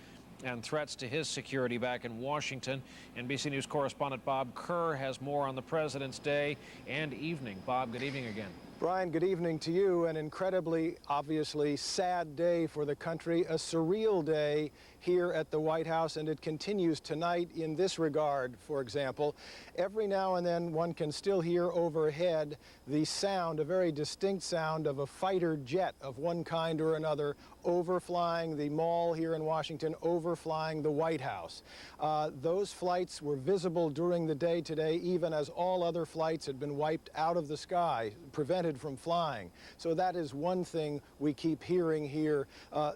and threats to his security back in Washington. NBC News correspondent Bob Kerr has more on the President's Day and evening. Bob, good evening again. Brian, good evening to you. An incredibly, obviously sad day for the country, a surreal day here at the White House, and it continues tonight in this regard. For example, every now and then one can still hear overhead the sound, a very distinct sound of a fighter jet of one kind or another overflying the mall here in Washington, overflying the White House. Those flights were visible during the day today, even as all other flights had been wiped out of the sky, prevented from flying. So that is one thing we keep hearing here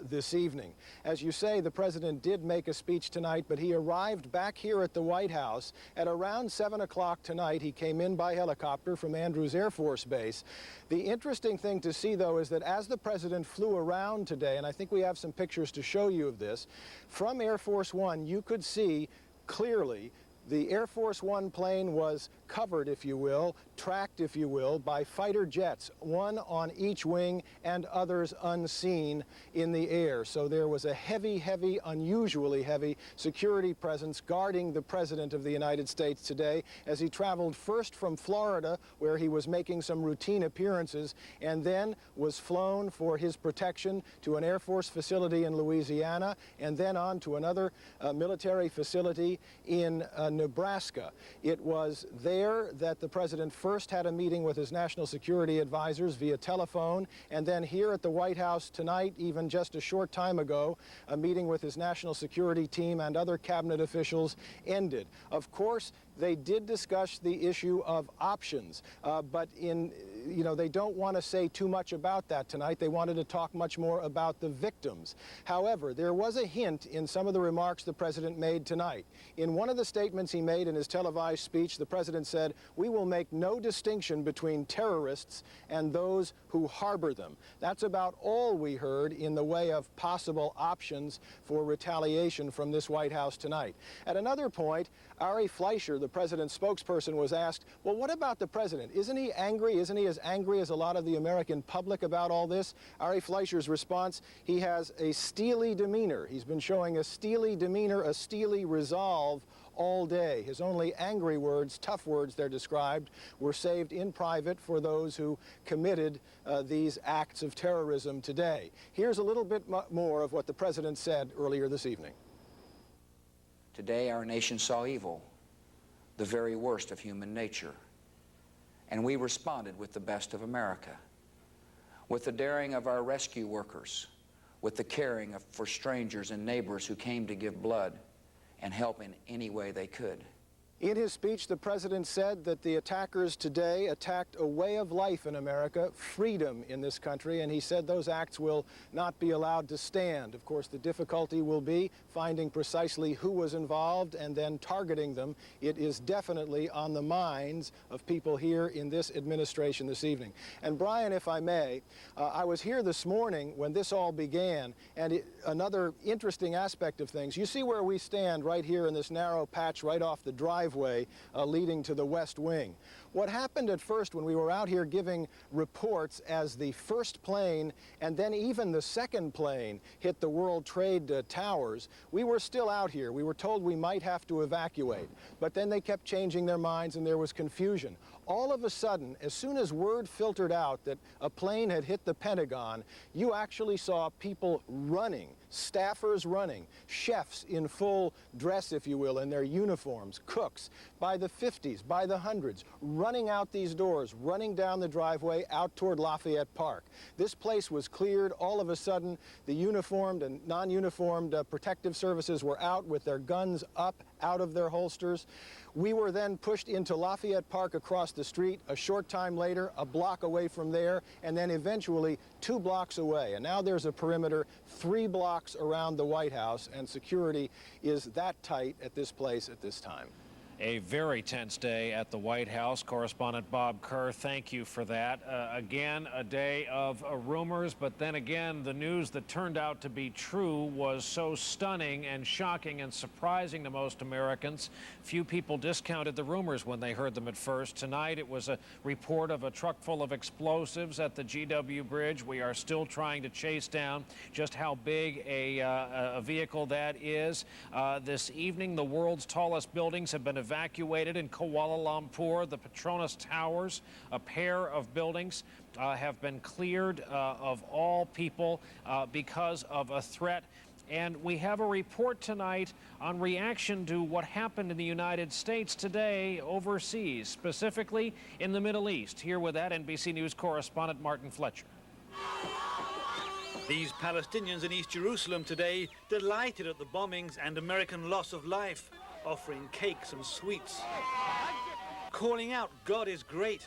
this evening. As you say, the President did make a speech tonight, but he arrived back here at the White House at around 7 o'clock tonight. He came in by helicopter from Andrews Air Force Base. The interesting thing to see, though, is that as the President flew around today, and I think we have some pictures to show you of this, from Air Force One, you could see clearly the Air Force One plane was covered, if you will, tracked, if you will, by fighter jets, one on each wing and others unseen in the air. So there was a heavy, heavy, unusually heavy security presence guarding the President of the United States today as he traveled first from Florida, where he was making some routine appearances, and then was flown for his protection to an Air Force facility in Louisiana, and then on to another military facility in Nebraska. It was there that the president first had a meeting with his national security advisors via telephone, and then here at the White House tonight, even just a short time ago, a meeting with his national security team and other cabinet officials ended. Of course, they did discuss the issue of options, but they don't want to say too much about that tonight. They wanted to talk much more about the victims. However, there was a hint in some of the remarks the president made tonight. In one of the statements he made in his televised speech, the president said, "We will make no distinction between terrorists and those who harbor them." That's about all we heard in the way of possible options for retaliation from this White House tonight. At another point, Ari Fleischer, the president's spokesperson, was asked, well, what about the president? Isn't he angry? Isn't he as angry as a lot of the American public about all this? Ari Fleischer's response, he has a steely demeanor. He's been showing a steely demeanor, a steely resolve all day. His only angry words, tough words they're described, were saved in private for those who committed these acts of terrorism today. Here's a little bit more of what the president said earlier this evening. Today our nation saw evil, the very worst of human nature, and we responded with the best of America, with the daring of our rescue workers, with the caring for strangers and neighbors who came to give blood and help in any way they could. In his speech, the president said that the attackers today attacked a way of life in America, freedom in this country, and he said those acts will not be allowed to stand. Of course, the difficulty will be finding precisely who was involved and then targeting them. It is definitely on the minds of people here in this administration this evening. And Brian, if I may, I was here this morning when this all began, and another interesting aspect of things, you see where we stand right here in this narrow patch right off the driveway leading to the West Wing. What happened at first when we were out here giving reports as the first plane and then even the second plane hit the World Trade Towers, we were still out here. We were told we might have to evacuate, but then they kept changing their minds and there was confusion. All of a sudden, as soon as word filtered out that a plane had hit the Pentagon, you actually saw people running, staffers running, chefs in full dress, if you will, in their uniforms, cooks, by the 50s, by the hundreds, running out these doors, running down the driveway out toward Lafayette Park. This place was cleared. All of a sudden, the uniformed and non-uniformed protective services were out with their guns up, out of their holsters. We were then pushed into Lafayette Park across the street. A short time later, a block away from there, and then eventually 2 blocks away. And now there's a perimeter 3 blocks around the White House, and security is that tight at this place at this time. A very tense day at the White House. Correspondent Bob Kerr, thank you for that. Again, a day of rumors, but then again, the news that turned out to be true was so stunning and shocking and surprising to most Americans. Few people discounted the rumors when they heard them at first. Tonight, it was a report of a truck full of explosives at the GW Bridge. We are still trying to chase down just how big a vehicle that is. This evening, the world's tallest buildings have been evacuated in Kuala Lumpur. The Petronas Towers, a pair of buildings, have been cleared of all people because of a threat. And we have a report tonight on reaction to what happened in the United States today overseas, specifically in the Middle East. Here with that, NBC News correspondent Martin Fletcher. These Palestinians in East Jerusalem today delighted at the bombings and American loss of life, offering cakes and sweets, calling out, "God is great."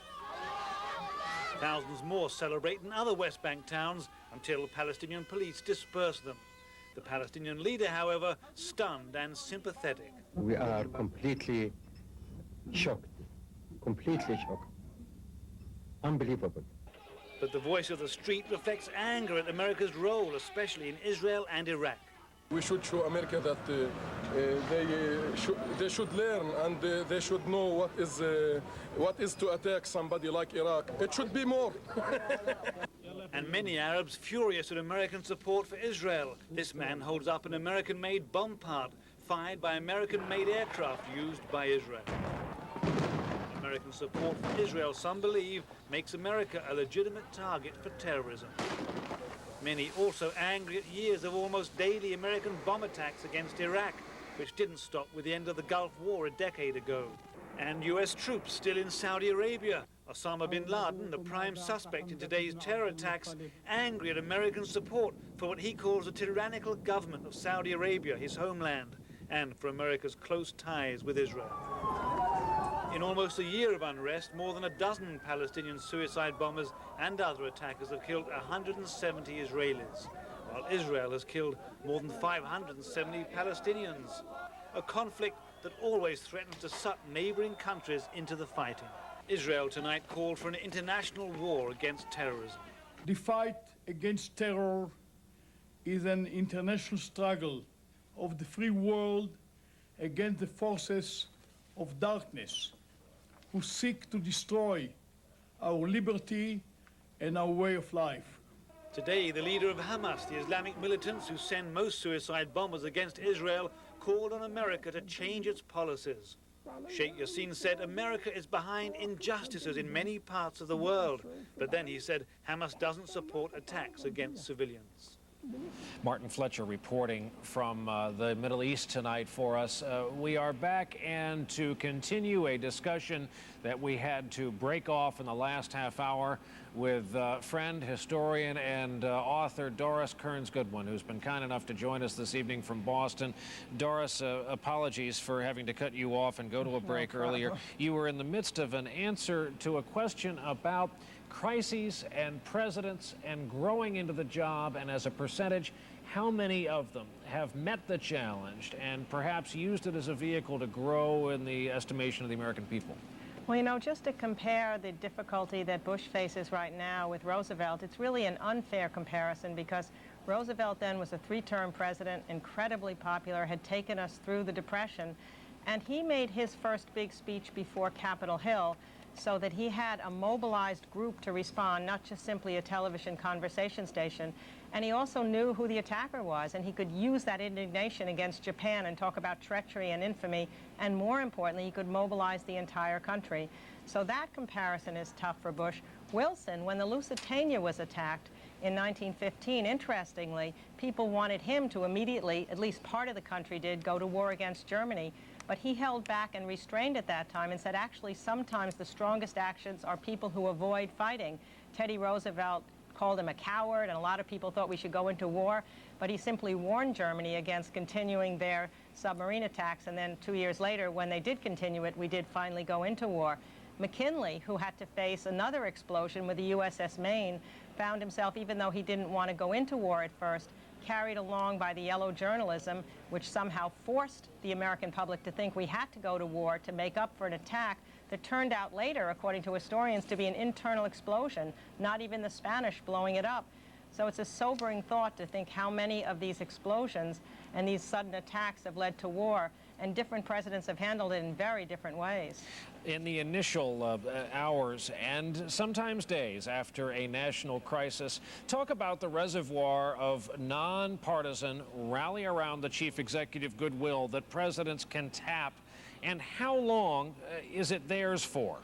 Thousands more celebrate in other West Bank towns until Palestinian police disperse them. The Palestinian leader, however, stunned and sympathetic. We are completely shocked, unbelievable. But the voice of the street reflects anger at America's role, especially in Israel and Iraq. We should show America that they should learn and they should know what is to attack somebody like Iraq. It should be more. And many Arabs furious at American support for Israel. This man holds up an American-made bomb part fired by American-made aircraft used by Israel. American support for Israel, some believe, makes America a legitimate target for terrorism. Many also angry at years of almost daily American bomb attacks against Iraq. which didn't stop with the end of the Gulf War a decade ago. And US troops still in Saudi Arabia. Osama bin Laden, the prime suspect in today's terror attacks, angry at American support for what he calls the tyrannical government of Saudi Arabia, his homeland, and for America's close ties with Israel. In almost a year of unrest, more than a dozen Palestinian suicide bombers and other attackers have killed 170 Israelis, while Israel has killed more than 570 Palestinians. A conflict that always threatens to suck neighboring countries into the fighting. Israel tonight called for an international war against terrorism. The fight against terror is an international struggle of the free world against the forces of darkness who seek to destroy our liberty and our way of life. Today, the leader of Hamas, the Islamic militants who send most suicide bombers against Israel, called on America to change its policies. Sheikh Yassin said America is behind injustices in many parts of the world. But then he said Hamas doesn't support attacks against civilians. Martin Fletcher reporting from the Middle East tonight for us. We are back and to continue a discussion that we had to break off in the last half hour with friend, historian, and author Doris Kearns Goodwin, who's been kind enough to join us this evening from Boston. Doris, apologies for having to cut you off and go to a break earlier. You were in the midst of an answer to a question about crises and presidents and growing into the job, and as a percentage, how many of them have met the challenge and perhaps used it as a vehicle to grow in the estimation of the American people? Well, you know, just to compare the difficulty that Bush faces right now with Roosevelt, it's really an unfair comparison because Roosevelt then was a three-term president, incredibly popular, had taken us through the Depression, and he made his first big speech before Capitol Hill so that he had a mobilized group to respond, not just simply a television conversation station. And he also knew who the attacker was, and he could use that indignation against Japan and talk about treachery and infamy, and more importantly, he could mobilize the entire country. So that comparison is tough for Bush. Wilson, when the Lusitania was attacked in 1915, interestingly, people wanted him to immediately, at least part of the country did, go to war against Germany. But he held back and restrained at that time and said, actually, sometimes the strongest actions are people who avoid fighting. Teddy Roosevelt called him a coward, and a lot of people thought we should go into war, but he simply warned Germany against continuing their submarine attacks, and then 2 years later, when they did continue it, we did finally go into war. McKinley, who had to face another explosion with the USS Maine, found himself, even though he didn't want to go into war at first, carried along by the yellow journalism, which somehow forced the American public to think we had to go to war to make up for an attack that turned out later, according to historians, to be an internal explosion, not even the Spanish blowing it up. So it's a sobering thought to think how many of these explosions and these sudden attacks have led to war, and different presidents have handled it in very different ways. In the initial hours and sometimes days after a national crisis, talk about the reservoir of nonpartisan rally around the chief executive goodwill that presidents can tap, and how long is it theirs for?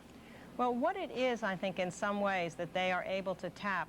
Well, what it is, I think, in some ways that they are able to tap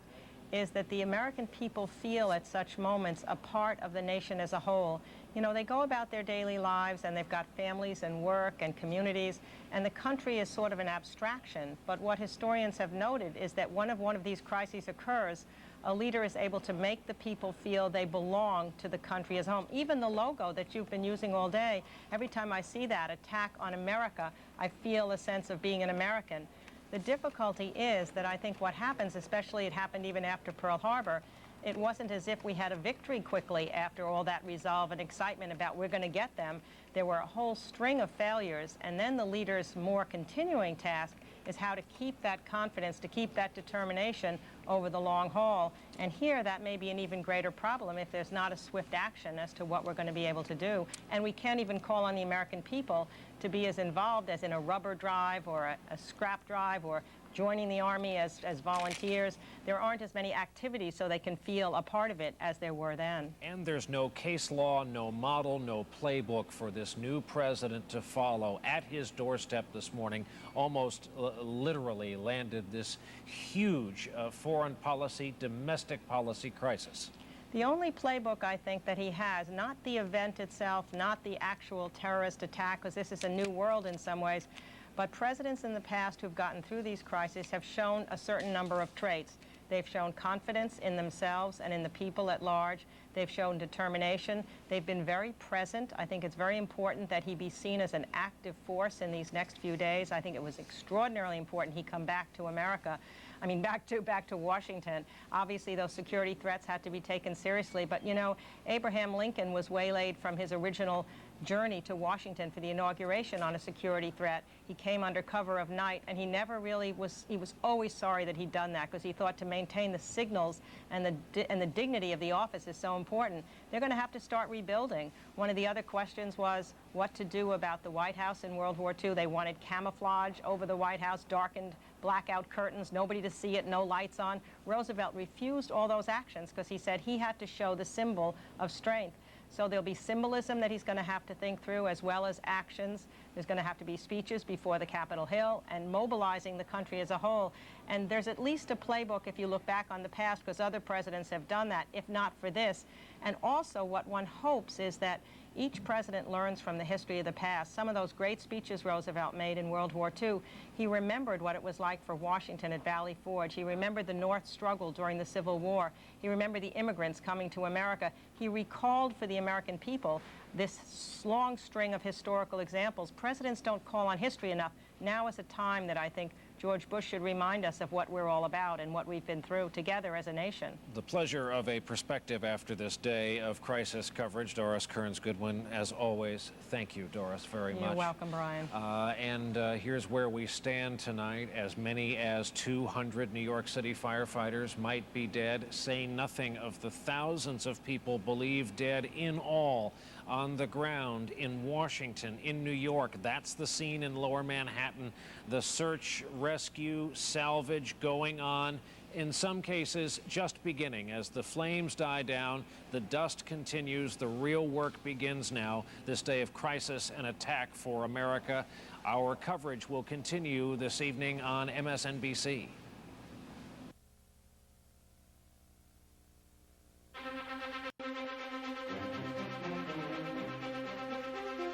is that the American people feel at such moments a part of the nation as a whole. You know, they go about their daily lives and they've got families and work and communities, and the country is sort of an abstraction. But what historians have noted is that when one of these crises occurs, a leader is able to make the people feel they belong to the country as home. Even the logo that you've been using all day, every time I see that, attack on America, I feel a sense of being an American. The difficulty is that I think what happens, especially it happened even after Pearl Harbor, it wasn't as if we had a victory quickly after all that resolve and excitement about we're going to get them. There were a whole string of failures, and then the leader's more continuing task is how to keep that confidence, to keep that determination over the long haul. And here, that may be an even greater problem if there's not a swift action as to what we're going to be able to do. And we can't even call on the American people to be as involved as in a rubber drive or a scrap drive or joining the Army as volunteers. There aren't as many activities so they can feel a part of it as there were then. And there's no case law, no model, no playbook for this new president to follow. At his doorstep this morning, almost literally landed this huge foreign policy, domestic policy crisis. The only playbook I think that he has, not the event itself, not the actual terrorist attack, because this is a new world in some ways, but presidents in the past who've gotten through these crises have shown a certain number of traits. They've shown confidence in themselves and in the people at large. They've shown determination. They've been very present. I think it's very important that he be seen as an active force in these next few days. I think it was extraordinarily important he come back to America. I mean, back to Washington. Obviously, those security threats had to be taken seriously. But, you know, Abraham Lincoln was waylaid from his original journey to Washington for the inauguration on a security threat. He came under cover of night, and he never really was, he was always sorry that he'd done that, because he thought to maintain the signals and the dignity of the office is so important. They're going to have to start rebuilding. One of the other questions was what to do about the White House in World War II. They wanted camouflage over the White House, darkened blackout curtains, nobody to see it, no lights on. Roosevelt refused all those actions because he said he had to show the symbol of strength. So there'll be symbolism that he's going to have to think through, as well as actions. There's going to have to be speeches before the Capitol Hill and mobilizing the country as a whole. And there's at least a playbook if you look back on the past, because other presidents have done that, if not for this. And also what one hopes is that each president learns from the history of the past. Some of those great speeches Roosevelt made in World War II, he remembered what it was like for Washington at Valley Forge. He remembered the North struggle during the Civil War. He remembered the immigrants coming to America. He recalled for the American people this long string of historical examples. Presidents don't call on history enough. Now is a time that I think George Bush should remind us of what we're all about and what we've been through together as a nation. The pleasure of a perspective after this day of crisis coverage. Doris Kearns-Goodwin, as always, thank you, Doris, very much. You're welcome, Brian. Here's where we stand tonight. As many as 200 New York City firefighters might be dead, say nothing of the thousands of people believed dead in all on the ground in Washington, in New York. That's the scene in Lower Manhattan. The search, rescue, salvage going on, in some cases just beginning. As the flames die down, the dust continues, the real work begins now, this day of crisis and attack for America. Our coverage will continue this evening on MSNBC.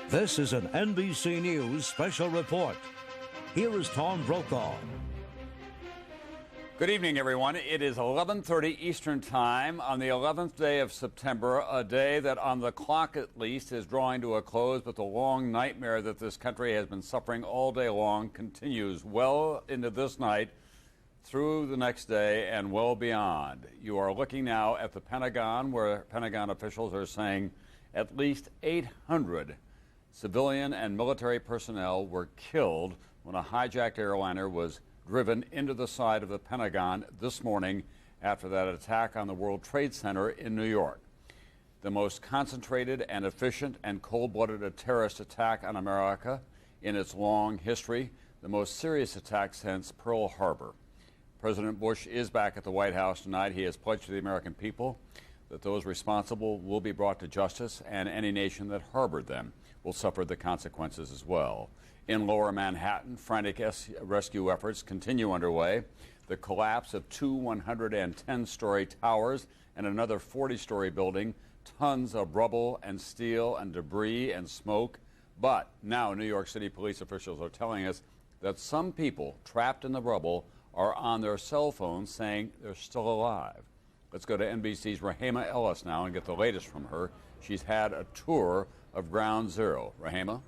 This is an NBC News special report. Here is Tom Brokaw. Good evening, everyone. It is 11:30 Eastern Time on the 11th day of September, a day that on the clock at least is drawing to a close, but the long nightmare that this country has been suffering all day long continues well into this night, through the next day, and well beyond. You are looking now at the Pentagon, where Pentagon officials are saying at least 800 civilian and military personnel were killed when a hijacked airliner was driven into the side of the Pentagon this morning after that attack on the World Trade Center in New York. The most concentrated and efficient and cold-blooded terrorist attack on America in its long history, the most serious attack since Pearl Harbor. President Bush is back at the White House tonight. He has pledged to the American people that those responsible will be brought to justice, and any nation that harbored them will suffer the consequences as well. In Lower Manhattan, frantic rescue efforts continue underway. The collapse of two 110-story towers and another 40-story building, tons of rubble and steel and debris and smoke. But now New York City police officials are telling us that some people trapped in the rubble are on their cell phones saying they're still alive. Let's go to NBC's Rahema Ellis now and get the latest from her. She's had a tour of Ground Zero. Rahema?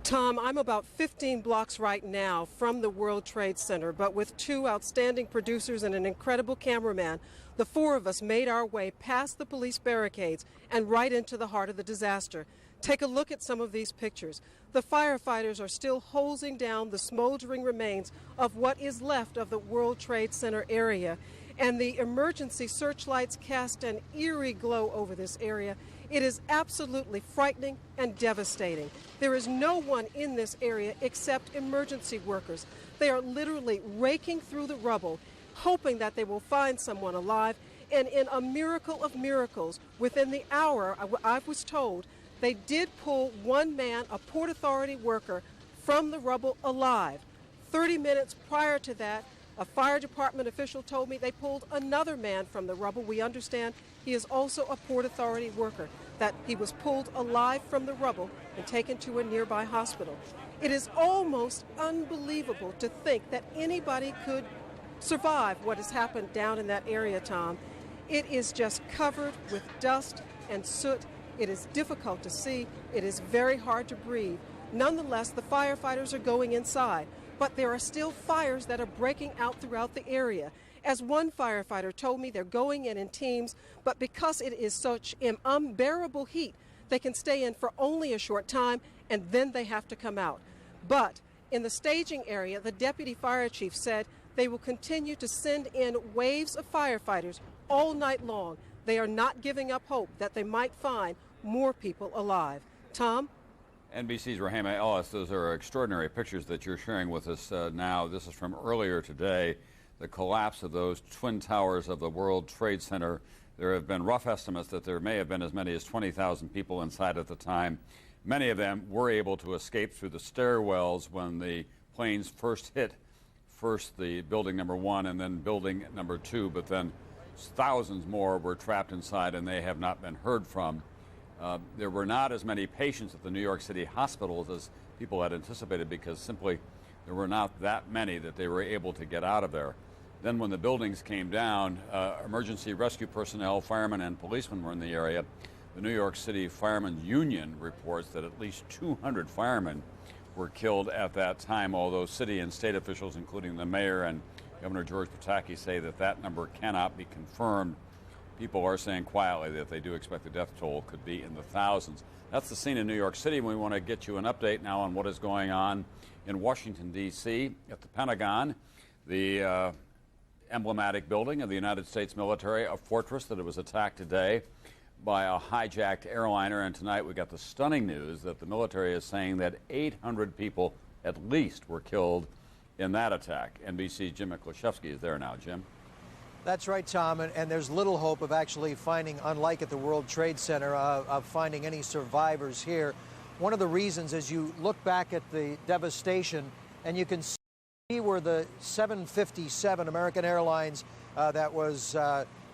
Tom, I'm about 15 blocks right now from the World Trade Center, but with two outstanding producers and an incredible cameraman, the four of us made our way past the police barricades and right into the heart of the disaster. Take a look at some of these pictures. The firefighters are still hosing down the smoldering remains of what is left of the World Trade Center area, and the emergency searchlights cast an eerie glow over this area. It is absolutely frightening and devastating. There is no one in this area except emergency workers. They are literally raking through the rubble, hoping that they will find someone alive. And in a miracle of miracles, within the hour, I was told, they did pull one man, a Port Authority worker, from the rubble alive. 30 minutes prior to that, A fire department official told me they pulled another man from the rubble. We understand he is also a Port Authority worker, that he was pulled alive from the rubble and taken to a nearby hospital. It is almost unbelievable to think that anybody could survive what has happened down in that area, Tom. It is just covered with dust and soot. It is difficult to see. It is very hard to breathe. Nonetheless, the firefighters are going inside, but there are still fires that are breaking out throughout the area. As one firefighter told me, they're going in teams, but because it is such an unbearable heat, they can stay in for only a short time, and then they have to come out. But in the staging area, the deputy fire chief said they will continue to send in waves of firefighters all night long. They are not giving up hope that they might find more people alive. Tom? NBC's Rahema Ellis, those are extraordinary pictures that you're sharing with us now. This is from earlier today, the collapse of those twin towers of the World Trade Center. There have been rough estimates that there may have been as many as 20,000 people inside at the time. Many of them were able to escape through the stairwells when the planes first hit the building number 1 and then building number 2, but then thousands more were trapped inside and they have not been heard from. There were not as many patients at the New York City hospitals as people had anticipated because simply there were not that many that they were able to get out of there. Then when the buildings came down, emergency rescue personnel, firemen and policemen were in the area. The New York City Firemen's Union reports that at least 200 firemen were killed at that time, although city and state officials, including the mayor and Governor George Pataki, say that that number cannot be confirmed. People are saying quietly that they do expect the death toll could be in the thousands. That's the scene in New York City. We want to get you an update now on what is going on in Washington, D.C. at the Pentagon, the emblematic building of the United States military, a fortress that it was attacked today by a hijacked airliner. And tonight we got the stunning news that the military is saying that 800 people at least were killed in that attack. NBC's Jim Miklashevsky is there now. Jim? That's right, Tom, and there's little hope of actually finding, unlike at the World Trade Center, of finding any survivors here. One of the reasons is you look back at the devastation and you can see where the 757 American Airlines that was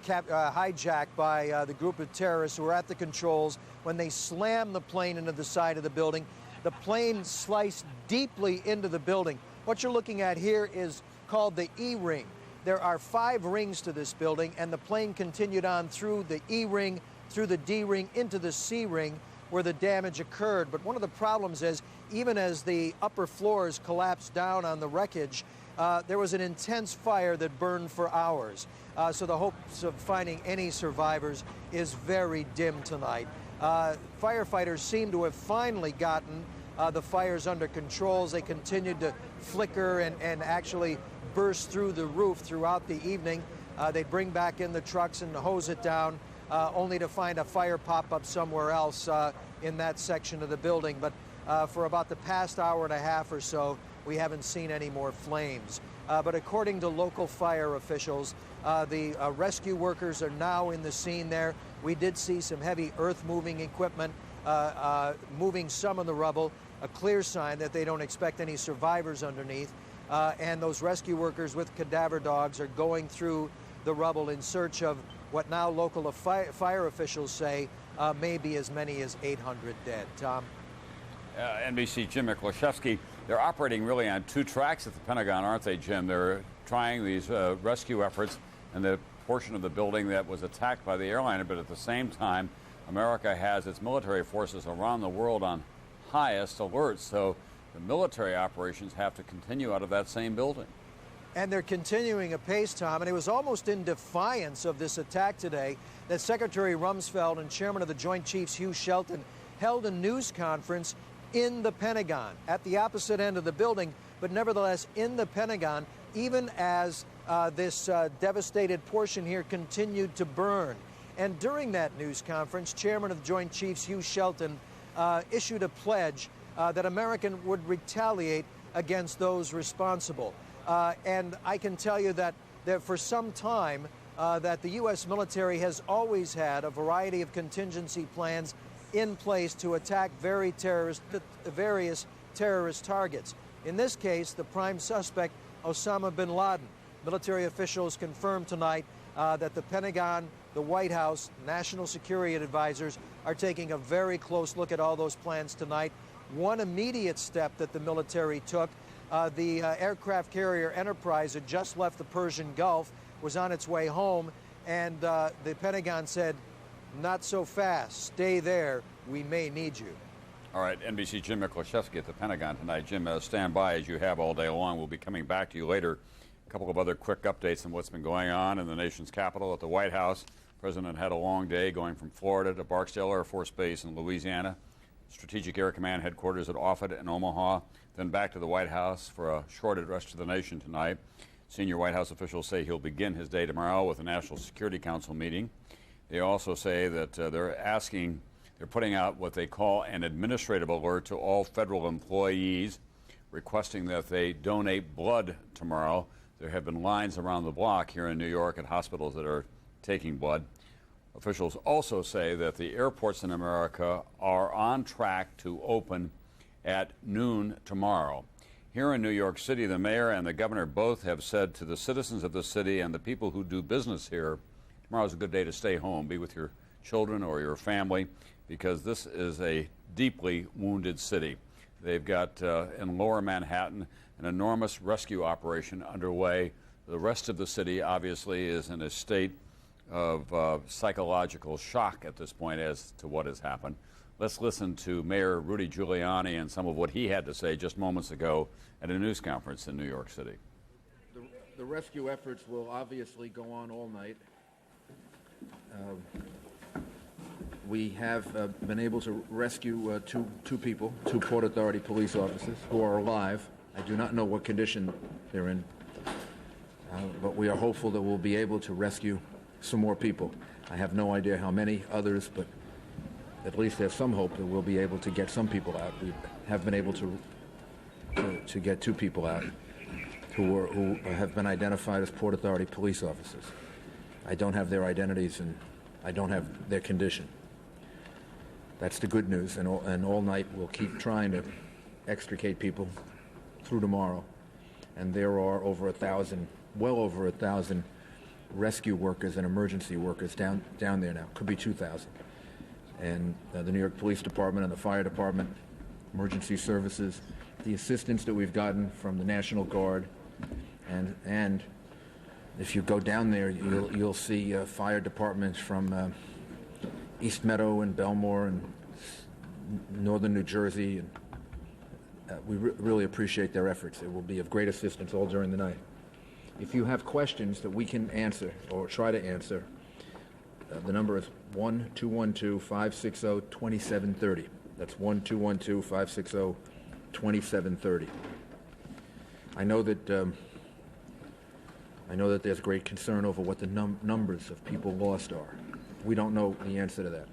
hijacked by the group of terrorists who were at the controls. When they slammed the plane into the side of the building, the plane sliced deeply into the building. What you're looking at here is called the E-ring. There are 5 rings to this building, and the plane continued on through the E-ring, through the D-ring, into the C-ring, where the damage occurred. But one of the problems is, even as the upper floors collapsed down on the wreckage, there was an intense fire that burned for hours. So the hopes of finding any survivors is very dim tonight. Firefighters seem to have finally gotten the fires under control as they continued to flicker and actually burst through the roof throughout the evening. They'd bring back in the trucks and hose it down, only to find a fire pop up somewhere else in that section of the building. But for about the past hour and a half or so, we haven't seen any more flames. But according to local fire officials, the rescue workers are now in the scene there. We did see some heavy earth-moving equipment moving some of the rubble, a clear sign that they don't expect any survivors underneath. And those rescue workers with cadaver dogs are going through the rubble in search of what now local fire officials say may be as many as 800 dead. Tom? NBC Jim Miklashevsky. They're operating really on 2 tracks at the Pentagon, aren't they, Jim? They're trying these rescue efforts in the portion of the building that was attacked by the airliner, but at the same time, America has its military forces around the world on highest alert. So the military operations have to continue out of that same building. And they're continuing apace, Tom, and it was almost in defiance of this attack today that Secretary Rumsfeld and Chairman of the Joint Chiefs Hugh Shelton held a news conference in the Pentagon, at the opposite end of the building, but nevertheless in the Pentagon, even as this devastated portion here continued to burn. And during that news conference, Chairman of the Joint Chiefs Hugh Shelton issued a pledge that America would retaliate against those responsible. And I can tell you that for some time that the U.S. military has always had a variety of contingency plans in place to attack various terrorist targets. In this case, the prime suspect, Osama bin Laden. Military officials confirmed tonight that the Pentagon, the White House, national security advisors are taking a very close look at all those plans tonight. One immediate step that the military took, the aircraft carrier Enterprise had just left the Persian Gulf, was on its way home, and the Pentagon said, not so fast, stay there, we may need you. All right, NBC Jim Miklaszewski at the Pentagon tonight. Jim, stand by as you have all day long. We'll be coming back to you later. A couple of other quick updates on what's been going on in the nation's capital at the White House. The president had a long day going from Florida to Barksdale Air Force Base in Louisiana, Strategic Air Command headquarters at Offutt and Omaha, then back to the White House for a short address to the nation tonight. Senior White House officials say he'll begin his day tomorrow with a National Security Council meeting. They also say that they're putting out what they call an administrative alert to all federal employees, requesting that they donate blood tomorrow. There have been lines around the block here in New York at hospitals that are taking blood. Officials also say that the airports in America are on track to open at noon tomorrow. Here in New York City, the mayor and the governor both have said to the citizens of the city and the people who do business here, tomorrow's a good day to stay home, be with your children or your family, because this is a deeply wounded city. They've got in lower Manhattan an enormous rescue operation underway. The rest of the city obviously is in a state of psychological shock at this point as to what has happened. Let's listen to Mayor Rudy Giuliani and some of what he had to say just moments ago at a news conference in New York City. The rescue efforts will obviously go on all night. We have been able to rescue two people, two Port Authority police officers who are alive. I do not know what condition they're in, but we are hopeful that we'll be able to rescue some more people. I have no idea how many others, but at least there's some hope that we'll be able to get some people out. We have been able to get two people out who have been identified as Port Authority police officers. I don't have their identities and I don't have their condition. That's the good news, and all night we'll keep trying to extricate people through tomorrow. And there are over 1,000, well over 1,000 rescue workers and emergency workers down there now. Could be 2,000. And the New York Police Department and the Fire Department, emergency services, the assistance that we've gotten from the National Guard, and if you go down there, you'll see fire departments from East Meadow and Belmore and northern New Jersey, and we really appreciate their efforts. It will be of great assistance all during the night. If you have questions that we can answer or try to answer, the number is 1-212-560-2730. That's 1-212-560-2730. I know that there's great concern over what the numbers of people lost are. We don't know the answer to that.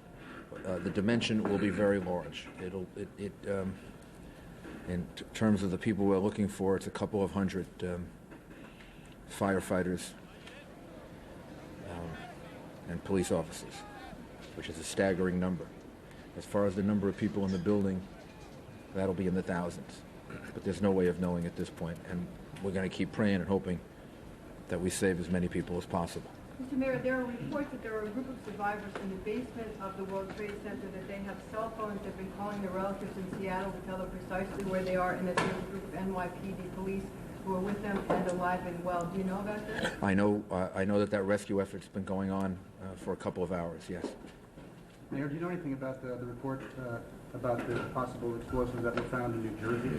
The dimension will be very large. In terms of the people we're looking for, it's a couple of hundred firefighters and police officers, which is a staggering number. As far as the number of people in the building, that'll be in the thousands. But there's no way of knowing at this point, and we're going to keep praying and hoping that we save as many people as possible. Mr. Mayor, there are reports that there are a group of survivors in the basement of the World Trade Center, that they have cell phones. They've been calling their relatives in Seattle to tell them precisely where they are, and that there's a group of NYPD police who are with them and alive and well. Do you know about this? I know that rescue effort's been going on for a couple of hours, yes. Mayor, do you know anything about the report about the possible explosives that were found in New Jersey?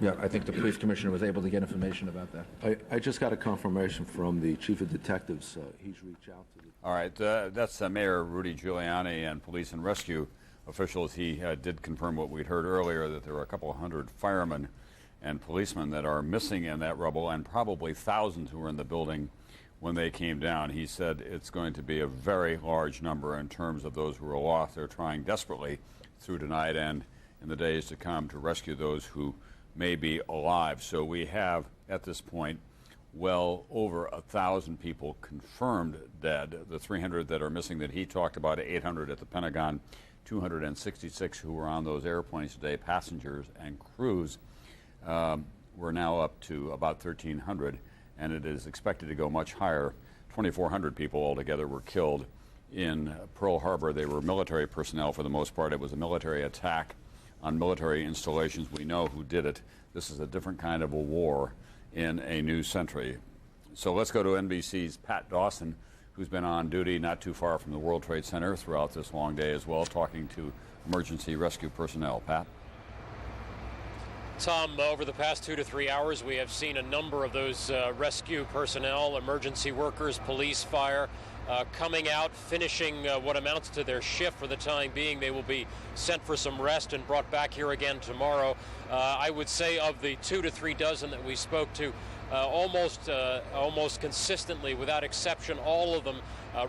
Yeah, I think the police commissioner was able to get information about that. I just got a confirmation from the chief of detectives. He's reached out to the... All right, that's Mayor Rudy Giuliani and police and rescue officials. He did confirm what we'd heard earlier, that there are a couple of hundred firemen and policemen that are missing in that rubble, and probably thousands who were in the building when they came down. He said it's going to be a very large number in terms of those who are lost. They're trying desperately through tonight and in the days to come to rescue those who may be alive. So we have, at this point, well over 1,000 people confirmed dead. The 300 that are missing that he talked about, 800 at the Pentagon, 266 who were on those airplanes today, passengers and crews. We're now up to about 1,300. and it is expected to go much higher. 2,400 people altogether were killed in Pearl Harbor. They were military personnel for the most part. It was a military attack on military installations. We know who did it. This is a different kind of a war in a new century. So let's go to NBC's Pat Dawson, who's been on duty not too far from the World Trade Center throughout this long day as well, talking to emergency rescue personnel. Pat? Tom, over the past 2 to 3 hours, we have seen a number of those rescue personnel, emergency workers, police, fire, coming out, finishing what amounts to their shift for the time being. They will be sent for some rest and brought back here again tomorrow. I would say of the 2 to 3 dozen that we spoke to, almost consistently, without exception, all of them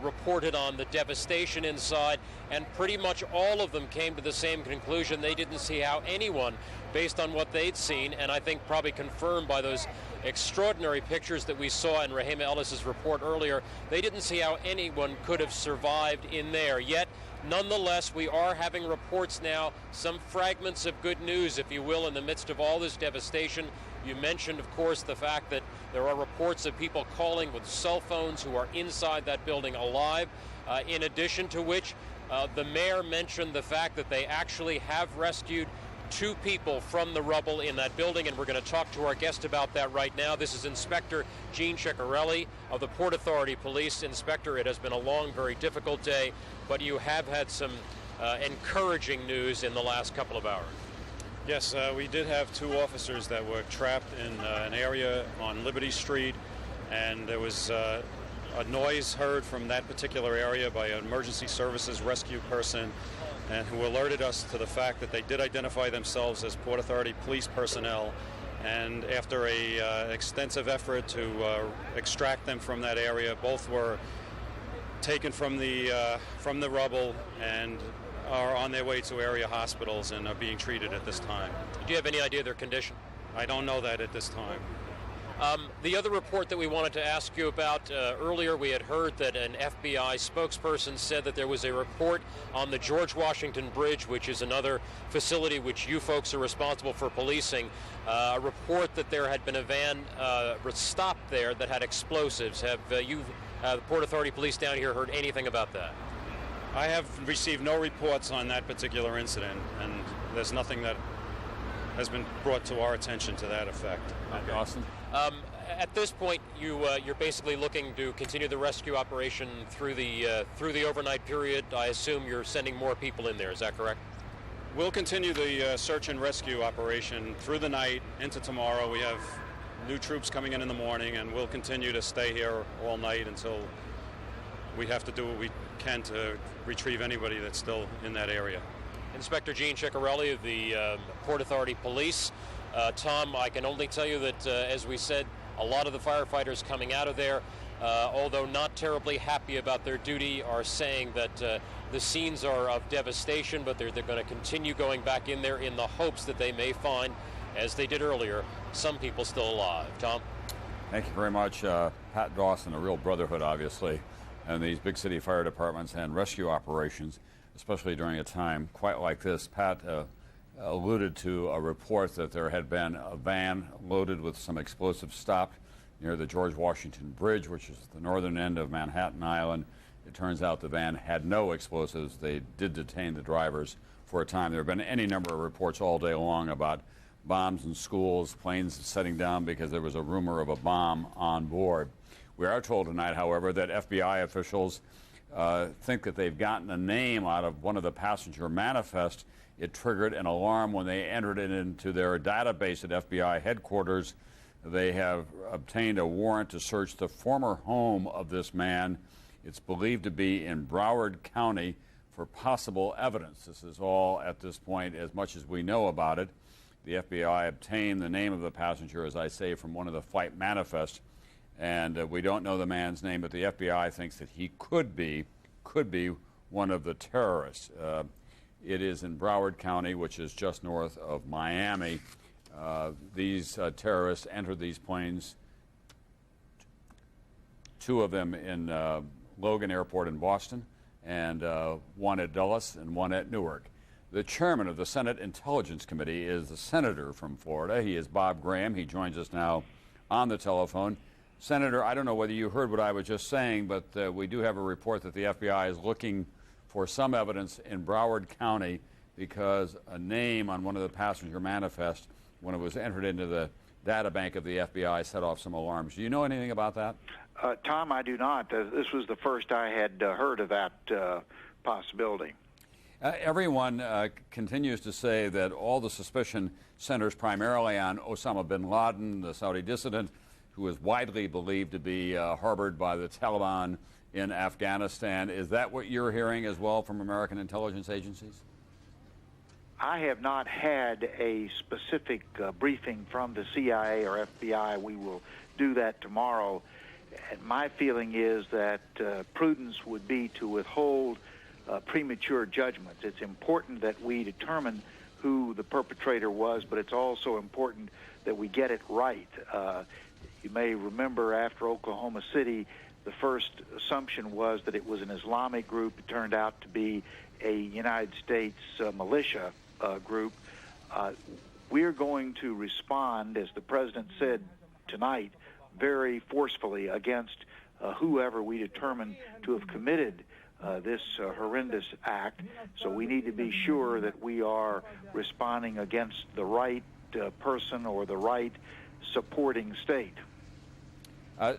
reported on the devastation inside, and pretty much all of them came to the same conclusion. They didn't see how anyone, based on what they'd seen, and I think probably confirmed by those extraordinary pictures that we saw in Rahima Ellis's report earlier, they didn't see how anyone could have survived in there. Yet, nonetheless, we are having reports now, some fragments of good news, if you will, in the midst of all this devastation. You mentioned, of course, the fact that there are reports of people calling with cell phones who are inside that building alive, in addition to which the mayor mentioned the fact that they actually have rescued 2 people from the rubble in that building, and we're going to talk to our guest about that right now. This is Inspector Gene Ciccarelli of the Port Authority Police. Inspector, it has been a long, very difficult day, but you have had some encouraging news in the last couple of hours. Yes, we did have 2 officers that were trapped in an area on Liberty Street, and there was a noise heard from that particular area by an emergency services rescue person, and who alerted us to the fact that they did identify themselves as Port Authority police personnel. And after an extensive effort to extract them from that area, both were taken from the rubble and are on their way to area hospitals and are being treated at this time. Do you have any idea of their condition? I don't know that at this time. The other report that we wanted to ask you about, earlier we had heard that an FBI spokesperson said that there was a report on the George Washington Bridge, which is another facility which you folks are responsible for policing, a report that there had been a van stopped there that had explosives. Have you, the Port Authority Police down here, heard anything about that? I have received no reports on that particular incident, and there's nothing that has been brought to our attention to that effect. Okay. Awesome. At this point, you're basically looking to continue the rescue operation through the overnight period. I assume you're sending more people in there. Is that correct? We'll continue the search and rescue operation through the night into tomorrow. We have new troops coming in the morning, and we'll continue to stay here all night until we have to do what we can to retrieve anybody that's still in that area. Inspector Gene Ciccarelli of the Port Authority Police. Tom, I can only tell you that, as we said, a lot of the firefighters coming out of there, although not terribly happy about their duty, are saying that the scenes are of devastation, but they're going to continue going back in there in the hopes that they may find, as they did earlier, some people still alive. Tom? Thank you very much. Pat Dawson, a real brotherhood, obviously, and these big city fire departments and rescue operations, especially during a time quite like this. Pat alluded to a report that there had been a van loaded with some explosives stopped near the George Washington Bridge, which is the northern end of Manhattan Island. It turns out the van had no explosives. They did detain the drivers for a time. There have been any number of reports all day long about bombs in schools, planes setting down because there was a rumor of a bomb on board. We are told tonight, however, that FBI officials think that they've gotten a name out of one of the passenger manifests. It triggered an alarm when they entered it into their database at FBI headquarters. They have obtained a warrant to search the former home of this man. It's believed to be in Broward County for possible evidence. This is all, at this point, as much as we know about it. The FBI obtained the name of the passenger, as I say, from one of the flight manifests. And we don't know the man's name, but the FBI thinks that he could be one of the terrorists. It is in Broward County, which is just north of Miami. These terrorists entered these planes, 2 of them in Logan Airport in Boston, and 1 at Dulles and 1 at Newark. The chairman of the Senate Intelligence Committee is the senator from Florida. He is Bob Graham. He joins us now on the telephone. Senator, I don't know whether you heard what I was just saying, but we do have a report that the FBI is looking for some evidence in Broward County because a name on one of the passenger manifests, when it was entered into the data bank of the FBI, set off some alarms. Do you know anything about that? Tom, I do not. This was the first I had heard of that possibility. Everyone continues to say that all the suspicion centers primarily on Osama bin Laden, the Saudi dissident, who is widely believed to be harbored by the Taliban in Afghanistan. Is that what you're hearing as well from American intelligence agencies? I have not had a specific briefing from the CIA or FBI. We will do that tomorrow. And my feeling is that prudence would be to withhold premature judgments. It's important that we determine who the perpetrator was, but it's also important that we get it right. You may remember after Oklahoma City, the first assumption was that it was an Islamic group. It turned out to be a United States militia group. We're going to respond, as the president said tonight, very forcefully against whoever we determine to have committed this horrendous act. So we need to be sure that we are responding against the right person or the right supporting state.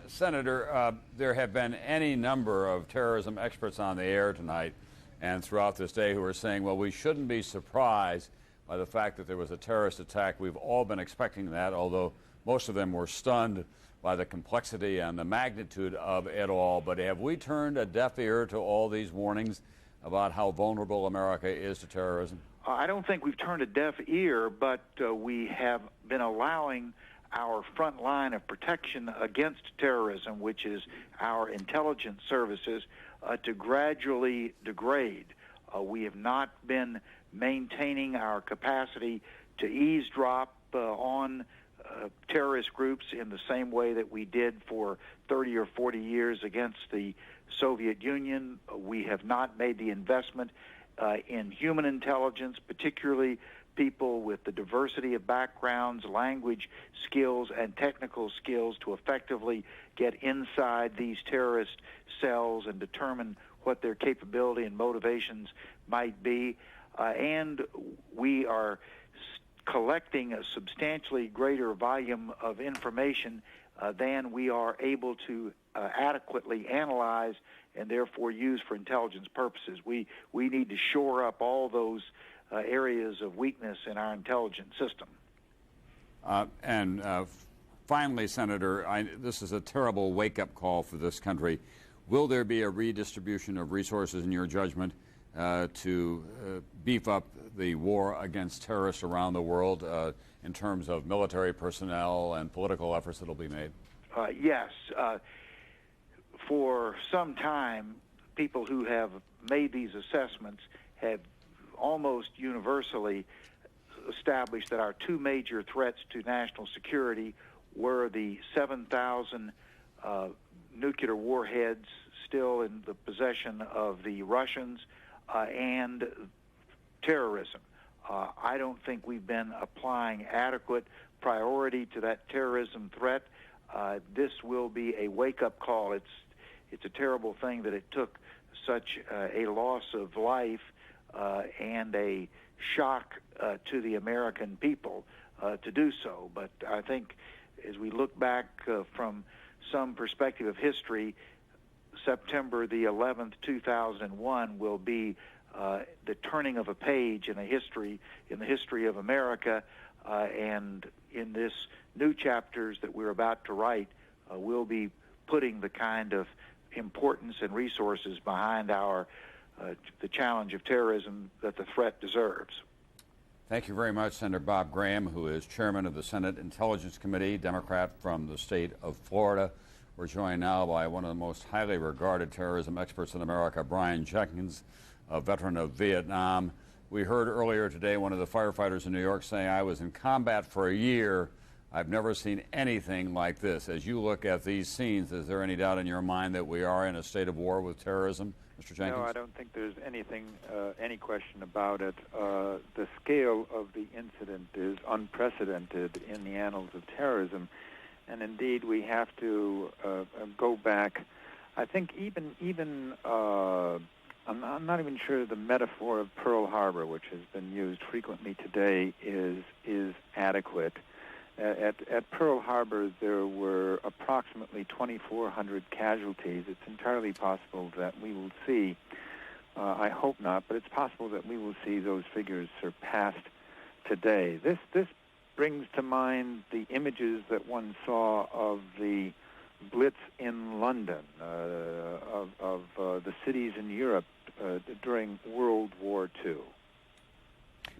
Senator, there have been any number of terrorism experts on the air tonight and throughout this day who are saying, well, we shouldn't be surprised by the fact that there was a terrorist attack. We've all been expecting that, although most of them were stunned by the complexity and the magnitude of it all. But have we turned a deaf ear to all these warnings about how vulnerable America is to terrorism? I don't think we've turned a deaf ear, but we have been allowing our front line of protection against terrorism, which is our intelligence services, to gradually degrade. We have not been maintaining our capacity to eavesdrop on terrorist groups in the same way that we did for 30 or 40 years against the Soviet Union. We have not made the investment in human intelligence, particularly people with the diversity of backgrounds, language skills, and technical skills to effectively get inside these terrorist cells and determine what their capability and motivations might be. And we are collecting a substantially greater volume of information than we are able to adequately analyze and therefore use for intelligence purposes. We need to shore up all those areas of weakness in our intelligence system. Finally, Senator, this is a terrible wake-up call for this country. Will there be a redistribution of resources, in your judgment, to beef up the war against terrorists around the world in terms of military personnel and political efforts that will be made? Yes. For some time, people who have made these assessments have almost universally established that our two major threats to national security were the 7,000 nuclear warheads still in the possession of the Russians and terrorism. I don't think we've been applying adequate priority to that terrorism threat. This will be a wake-up call. It's a terrible thing that it took such a loss of life and a shock to the American people to do so. But I think as we look back from some perspective of history, September the 11th, 2001 will be the turning of a page in the history of America, and in this new chapters that we're about to write, we'll be putting the kind of importance and resources behind the challenge of terrorism that the threat deserves. Thank you very much, Senator Bob Graham, who is chairman of the Senate Intelligence Committee, Democrat from the state of Florida. We're joined now by one of the most highly regarded terrorism experts in America, Brian Jenkins, a veteran of Vietnam. We heard earlier today one of the firefighters in New York saying, I was in combat for a year. I've never seen anything like this. As you look at these scenes, is there any doubt in your mind that we are in a state of war with terrorism, Mr. Jenkins? No, I don't think there's any question about it. The scale of the incident is unprecedented in the annals of terrorism. And indeed, we have to go back. I think even I'm not even sure the metaphor of Pearl Harbor, which has been used frequently today, is adequate. At Pearl Harbor, there were approximately 2,400 casualties. It's entirely possible that we will see, I hope not, but it's possible that we will see those figures surpassed today. This brings to mind the images that one saw of the Blitz in London, of the cities in Europe during World War II.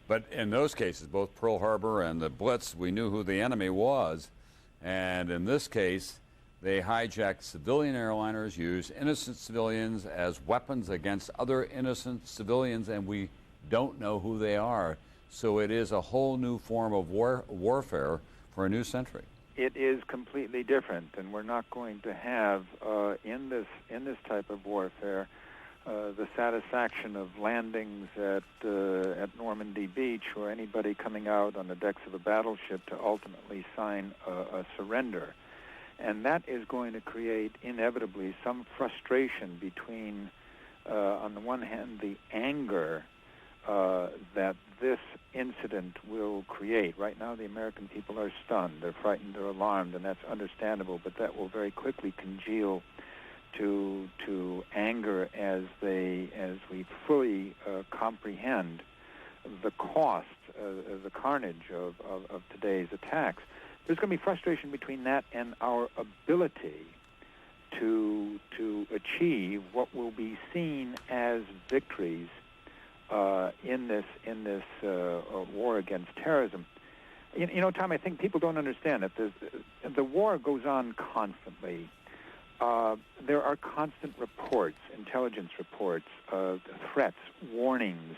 But in those cases, both Pearl Harbor and the Blitz, we knew who the enemy was. And in this case, they hijacked civilian airliners, used innocent civilians as weapons against other innocent civilians, and we don't know who they are. So it is a whole new form of warfare for a new century. It is completely different, and we're not going to have in this type of warfare the satisfaction of landings at Normandy Beach or anybody coming out on the decks of a battleship to ultimately sign a surrender. And that is going to create inevitably some frustration between, on the one hand, the anger that this incident will create. Right now, the American people are stunned, they're frightened, they're alarmed, and that's understandable, but that will very quickly congeal to anger as we fully comprehend the cost, the carnage of today's attacks. There's going to be frustration between that and our ability to achieve what will be seen as victories in this war against terrorism. You know, Tom, I think people don't understand that the war goes on constantly. There are constant reports, intelligence reports, threats, warnings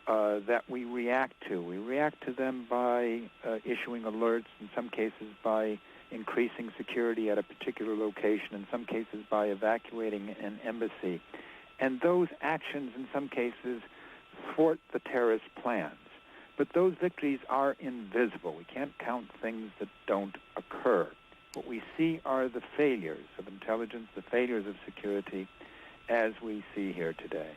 that we react to. We react to them by issuing alerts, in some cases by increasing security at a particular location, in some cases by evacuating an embassy. And those actions, in some cases, thwart the terrorist plans. But those victories are invisible. We can't count things that don't occur. What we see are the failures of intelligence, the failures of security, as we see here today.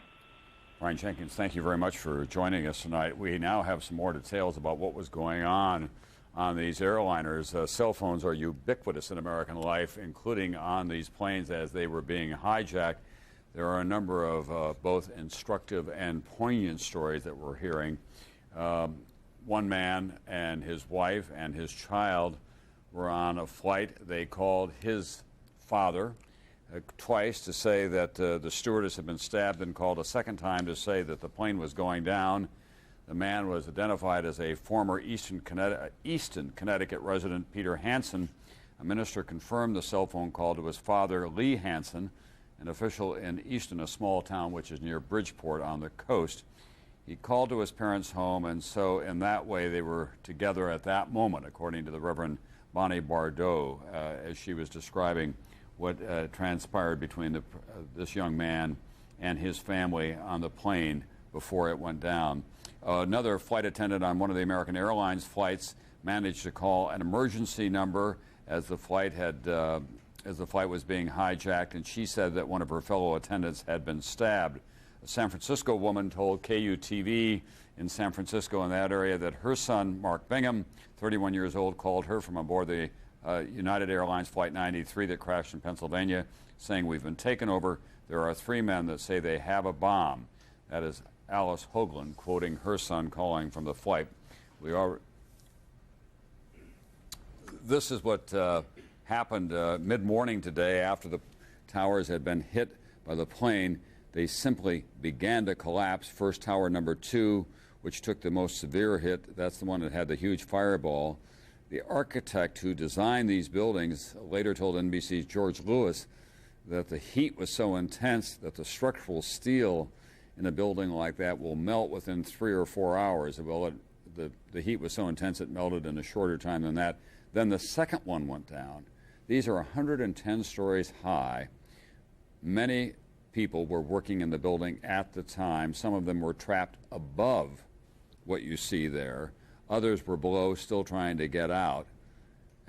Brian Jenkins, thank you very much for joining us tonight. We now have some more details about what was going on these airliners. Cell phones are ubiquitous in American life, including on these planes as they were being hijacked. There are a number of both instructive and poignant stories that we're hearing. One man and his wife and his child were on a flight. They called his father twice to say that the stewardess had been stabbed, and called a second time to say that the plane was going down. The man was identified as a former Easton, Connecticut resident, Peter Hansen. A minister confirmed the cell phone call to his father, Lee Hansen, an official in Easton, a small town which is near Bridgeport on the coast. He called to his parents' home, and so in that way they were together at that moment, according to the Reverend Bonnie Bardot, as she was describing what transpired between this young man and his family on the plane before it went down. Another flight attendant on one of the American Airlines flights managed to call an emergency number as the flight was being hijacked, and she said that one of her fellow attendants had been stabbed. A San Francisco woman told KUTV in San Francisco, in that area, that her son, Mark Bingham, 31 years old, called her from aboard the United Airlines Flight 93 that crashed in Pennsylvania, saying, "We've been taken over. There are 3 men that say they have a bomb." That is Alice Hoagland quoting her son calling from the flight. This is what happened mid-morning today after the towers had been hit by the plane. They simply began to collapse. First tower number 2, which took the most severe hit, that's the one that had the huge fireball. The architect who designed these buildings later told NBC's George Lewis that the heat was so intense that the structural steel in a building like that will melt within 3 or 4 hours. Well, the heat was so intense it melted in a shorter time than that. Then the second one went down. These are 110 stories high. Many people were working in the building at the time. Some of them were trapped above what you see there. Others were below, still trying to get out.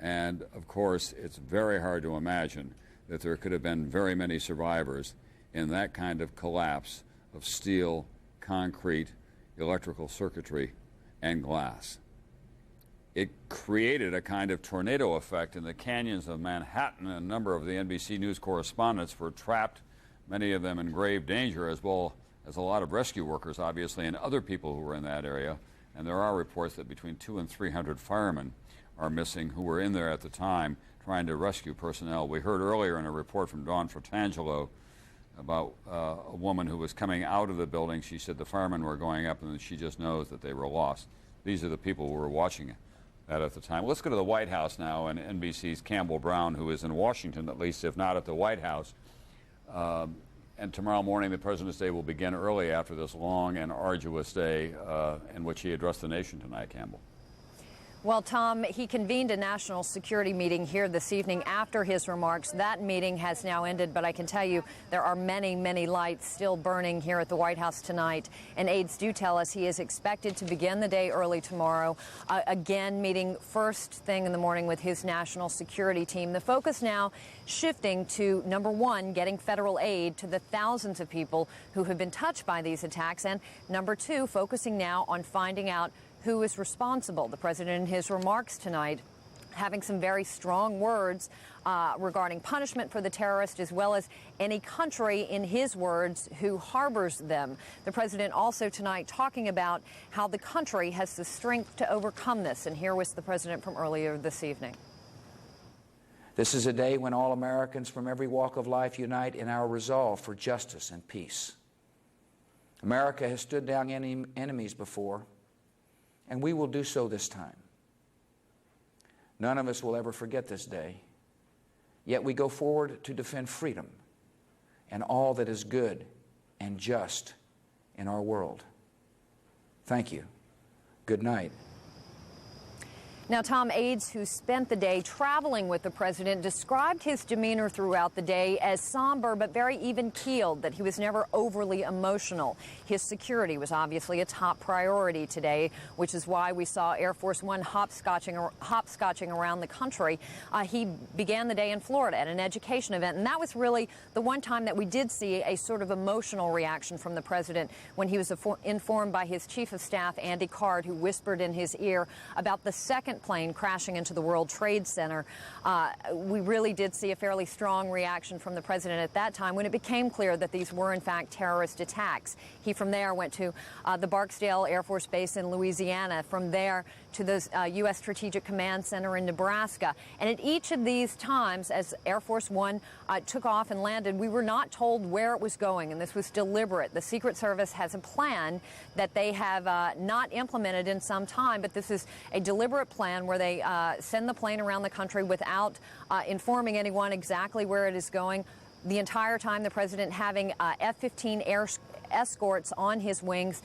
And, of course, it's very hard to imagine that there could have been very many survivors in that kind of collapse of steel, concrete, electrical circuitry, and glass. It created a kind of tornado effect in the canyons of Manhattan. A number of the NBC News correspondents were trapped, many of them in grave danger, as well as a lot of rescue workers, obviously, and other people who were in that area. And there are reports that between 200 and 300 firemen are missing who were in there at the time trying to rescue personnel. We heard earlier in a report from Dawn Fratangelo about a woman who was coming out of the building. She said the firemen were going up and she just knows that they were lost. These are the people who were watching that at the time. Let's go to the White House now, and NBC's Campbell Brown, who is in Washington, at least, if not at the White House. And tomorrow morning, the President's Day will begin early after this long and arduous day in which he addressed the nation tonight, Campbell. Well, Tom, he convened a national security meeting here this evening after his remarks. That meeting has now ended, but I can tell you there are many, many lights still burning here at the White House tonight. And aides do tell us he is expected to begin the day early tomorrow, again meeting first thing in the morning with his national security team. The focus now shifting to, number one, getting federal aid to the thousands of people who have been touched by these attacks, and number two, focusing now on finding out who is responsible. The president, in his remarks tonight, having some very strong words regarding punishment for the terrorists, as well as any country, in his words, who harbors them. The president also tonight talking about how the country has the strength to overcome this. And here was the president from earlier this evening. This is a day when all Americans from every walk of life unite in our resolve for justice and peace. America has stood down enemies before, and we will do so this time. None of us will ever forget this day, yet we go forward to defend freedom and all that is good and just in our world. Thank you. Good night. Now, Tom, aides who spent the day traveling with the president described his demeanor throughout the day as somber but very even-keeled, that he was never overly emotional. His security was obviously a top priority today, which is why we saw Air Force One hopscotching around the country. He began the day in Florida at an education event, and that was really the one time that we did see a sort of emotional reaction from the president when he was informed by his chief of staff, Andy Card, who whispered in his ear about the second plane crashing into the World Trade Center. We really did see a fairly strong reaction from the president at that time when it became clear that these were, in fact, terrorist attacks. He from there went to the Barksdale Air Force Base in Louisiana, from there to the U.S. Strategic Command Center in Nebraska. And at each of these times, as Air Force One took off and landed, we were not told where it was going, and this was deliberate. The Secret Service has a plan that they have not implemented in some time, but this is a deliberate plan where they send the plane around the country without informing anyone exactly where it is going. The entire time, the president having F-15 air escorts on his wings,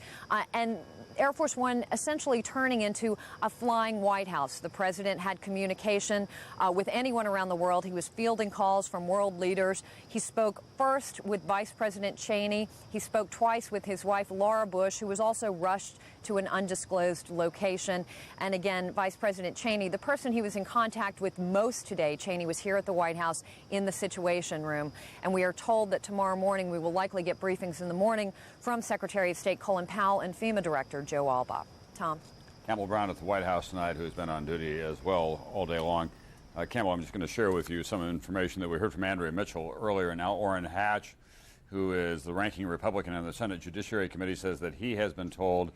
and Air Force One essentially turning into a flying White House. The president had communication with anyone around the world. He was fielding calls from world leaders. He spoke first with Vice President Cheney. He spoke twice with his wife, Laura Bush, who was also rushed to an undisclosed location. And again, Vice President Cheney, the person he was in contact with most today, Cheney was here at the White House in the Situation Room. And we are told that tomorrow morning we will likely get briefings in the morning from Secretary of State Colin Powell and FEMA Director Joe Alba. Tom. Campbell Brown at the White House tonight, who's been on duty as well all day long. Campbell, I'm just going to share with you some information that we heard from Andrea Mitchell earlier. And now Orrin Hatch, who is the ranking Republican in the Senate Judiciary Committee, says that he has been told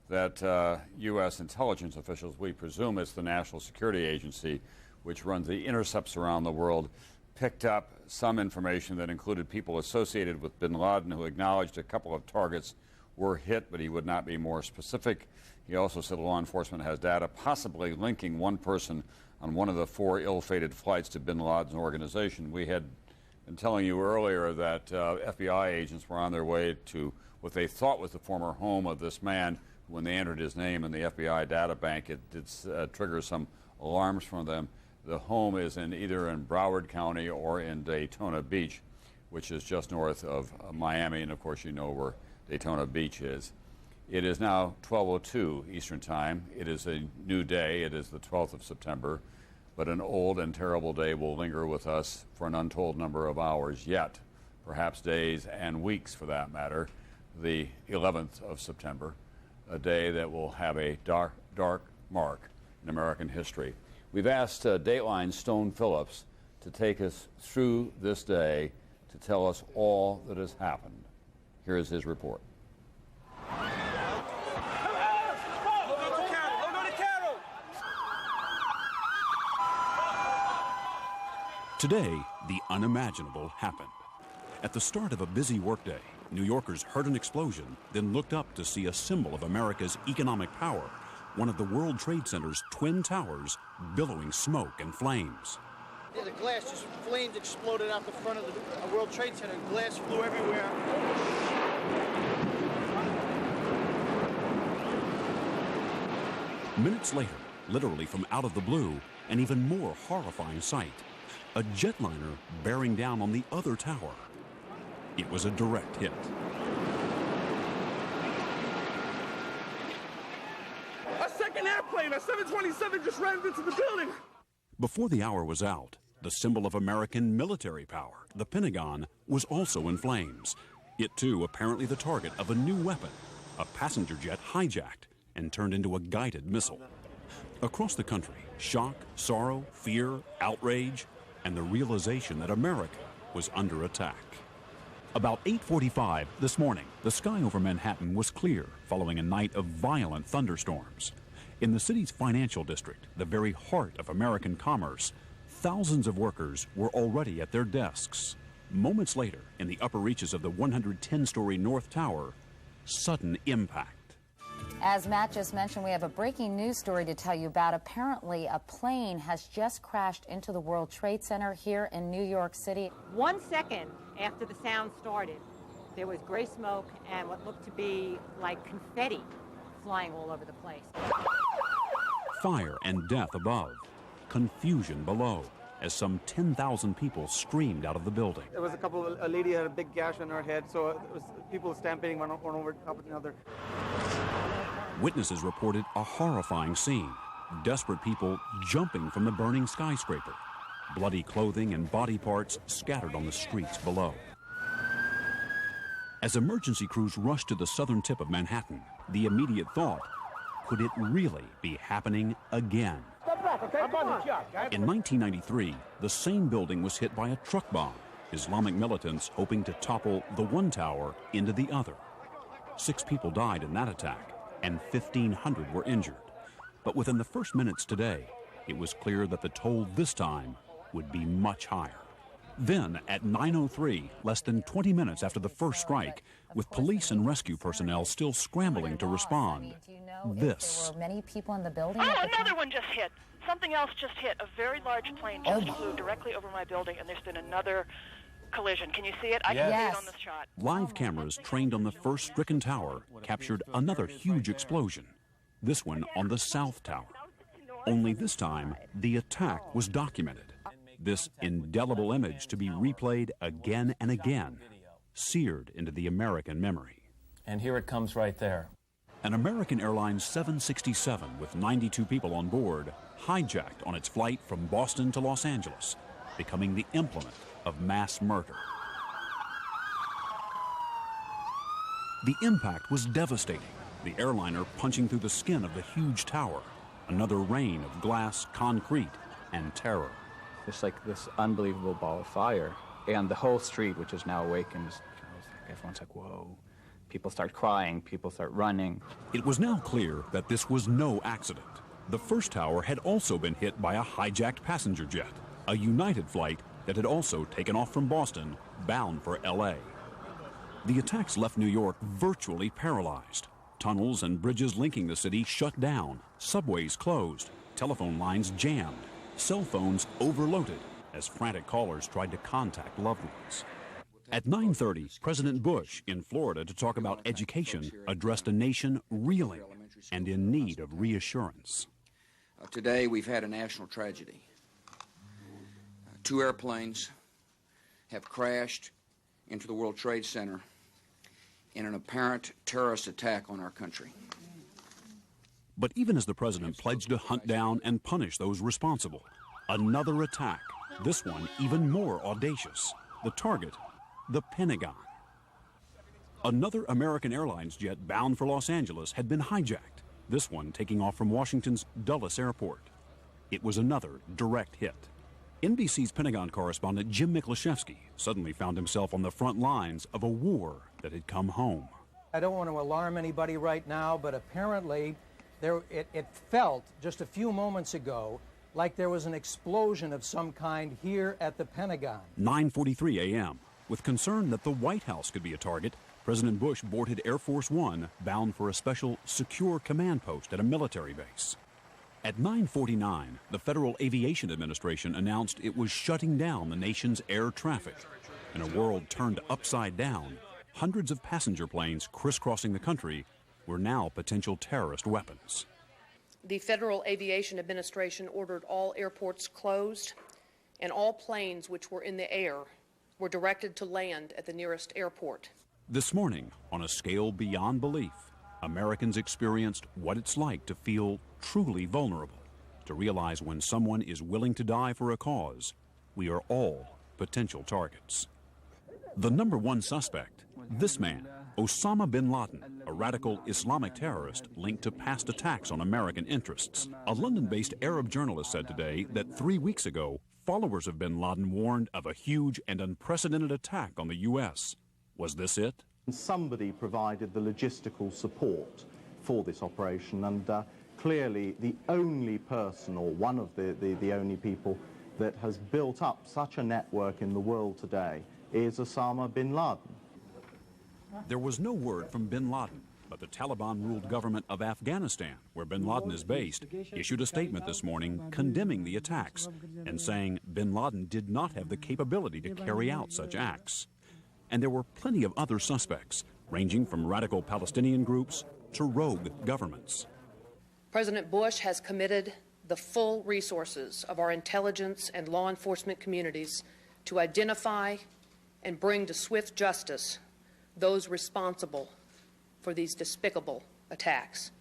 that U.S. intelligence officials, we presume it's the National Security Agency, which runs the intercepts around the world, picked up some information that included people associated with bin Laden, who acknowledged a couple of targets were hit, but he would not be more specific. He also said law enforcement has data possibly linking one person on one of the 4 ill-fated flights to bin Laden's organization. We had been telling you earlier that FBI agents were on their way to what they thought was the former home of this man. When they entered his name in the FBI data bank, it did trigger some alarms from them. The home is either in Broward County or in Daytona Beach, which is just north of Miami, and of course you know where Daytona Beach is. It is now 12:02 Eastern Time. It is a new day. It is the 12th of September. but an old and terrible day will linger with us for an untold number of hours yet, perhaps days and weeks for that matter. The 11th of September, a day that will have a dark, dark mark in American history. We've asked Dateline's Stone Phillips to take us through this day to tell us all that has happened. Here is his report. Today, the unimaginable happened. At the start of a busy workday, New Yorkers heard an explosion, then looked up to see a symbol of America's economic power, one of the World Trade Center's twin towers billowing smoke and flames. The glass, just flames exploded out the front of the World Trade Center. Glass flew everywhere. Minutes later, literally from out of the blue, an even more horrifying sight. A jetliner bearing down on the other tower. It was a direct hit. A second airplane, a 727, just ran into the building. Before the hour was out, the symbol of American military power, the Pentagon, was also in flames. It too apparently the target of a new weapon, a passenger jet hijacked and turned into a guided missile. Across the country, shock, sorrow, fear, outrage, and the realization that America was under attack. About 8:45 this morning, the sky over Manhattan was clear following a night of violent thunderstorms. In the city's financial district, the very heart of American commerce, thousands of workers were already at their desks. Moments later, in the upper reaches of the 110-story North Tower, sudden impact. As Matt just mentioned, we have a breaking news story to tell you about. Apparently, a plane has just crashed into the World Trade Center here in New York City. 1 second after the sound started, there was gray smoke and what looked to be like confetti flying all over the place. Fire and death above, confusion below, as some 10,000 people streamed out of the building. There was a lady had a big gash on her head, so it was people stampeding one over top of another. Witnesses reported a horrifying scene. Desperate people jumping from the burning skyscraper. Bloody clothing and body parts scattered on the streets below. As emergency crews rushed to the southern tip of Manhattan, the immediate thought, could it really be happening again? In 1993, the same building was hit by a truck bomb, Islamic militants hoping to topple the one tower into the other. 6 people died in that attack, and 1,500 were injured. But within the first minutes today, it was clear that the toll this time would be much higher. Then, at 9:03, less than 20 minutes after the first strike, with police and rescue personnel still scrambling to respond, this. There were many people in the building. Oh, another one just hit. Something else just hit. A very large plane just flew directly over my building, and there's been another collision. Can you see it? I can see it on this shot. Live cameras trained on the first stricken tower captured another huge explosion, this one on the South Tower. Only this time, the attack was documented. This indelible image to be replayed again and again, seared into the American memory. And here it comes right there. An American Airlines 767 with 92 people on board hijacked on its flight from Boston to Los Angeles, becoming the implement of mass murder. The impact was devastating, the airliner punching through the skin of the huge tower, another rain of glass, concrete, and terror. It's like this unbelievable ball of fire, and the whole street, which is now awakened, everyone's like, whoa. People start crying, people start running. It was now clear that this was no accident. The first tower had also been hit by a hijacked passenger jet, a United flight that had also taken off from Boston, bound for LA. The attacks left New York virtually paralyzed. Tunnels and bridges linking the city shut down, subways closed, telephone lines jammed, cell phones overloaded as frantic callers tried to contact loved ones. At 9:30, President Bush, in Florida to talk about education, addressed a nation reeling and in need of reassurance. Today we've had a national tragedy. 2 airplanes have crashed into the World Trade Center in an apparent terrorist attack on our country. But even as the president pledged to hunt down and punish those responsible, Another attack, this one even more audacious. The target, the Pentagon. Another American Airlines jet bound for Los Angeles had been hijacked, this one taking off from Washington's Dulles Airport. It was another direct hit. NBC's Pentagon correspondent Jim Miklaszewski suddenly found himself on the front lines of a war that had come home. I don't want to alarm anybody right now, but apparently it felt just a few moments ago like there was an explosion of some kind here at the Pentagon. 9:43 a.m. With concern that the White House could be a target, President Bush boarded Air Force One bound for a special secure command post at a military base. At 9:49, the Federal Aviation Administration announced it was shutting down the nation's air traffic. In a world turned upside down, hundreds of passenger planes crisscrossing the country were now potential terrorist weapons. The Federal Aviation Administration ordered all airports closed, and all planes which were in the air were directed to land at the nearest airport. This morning, on a scale beyond belief, Americans experienced what it's like to feel truly vulnerable, to realize when someone is willing to die for a cause, we are all potential targets. The number one suspect, this man, Osama bin Laden, a radical Islamic terrorist linked to past attacks on American interests. A London-based Arab journalist said today that 3 weeks ago, followers of bin Laden warned of a huge and unprecedented attack on the U.S. Was this it? Somebody provided the logistical support for this operation, and clearly the only person, or one of the only people, that has built up such a network in the world today is Osama bin Laden. There was no word from bin Laden, but the Taliban-ruled government of Afghanistan, where bin Laden is based, issued a statement this morning condemning the attacks and saying bin Laden did not have the capability to carry out such acts. And there were plenty of other suspects, ranging from radical Palestinian groups to rogue governments. President Bush has committed the full resources of our intelligence and law enforcement communities to identify and bring to swift justice those responsible for these despicable attacks.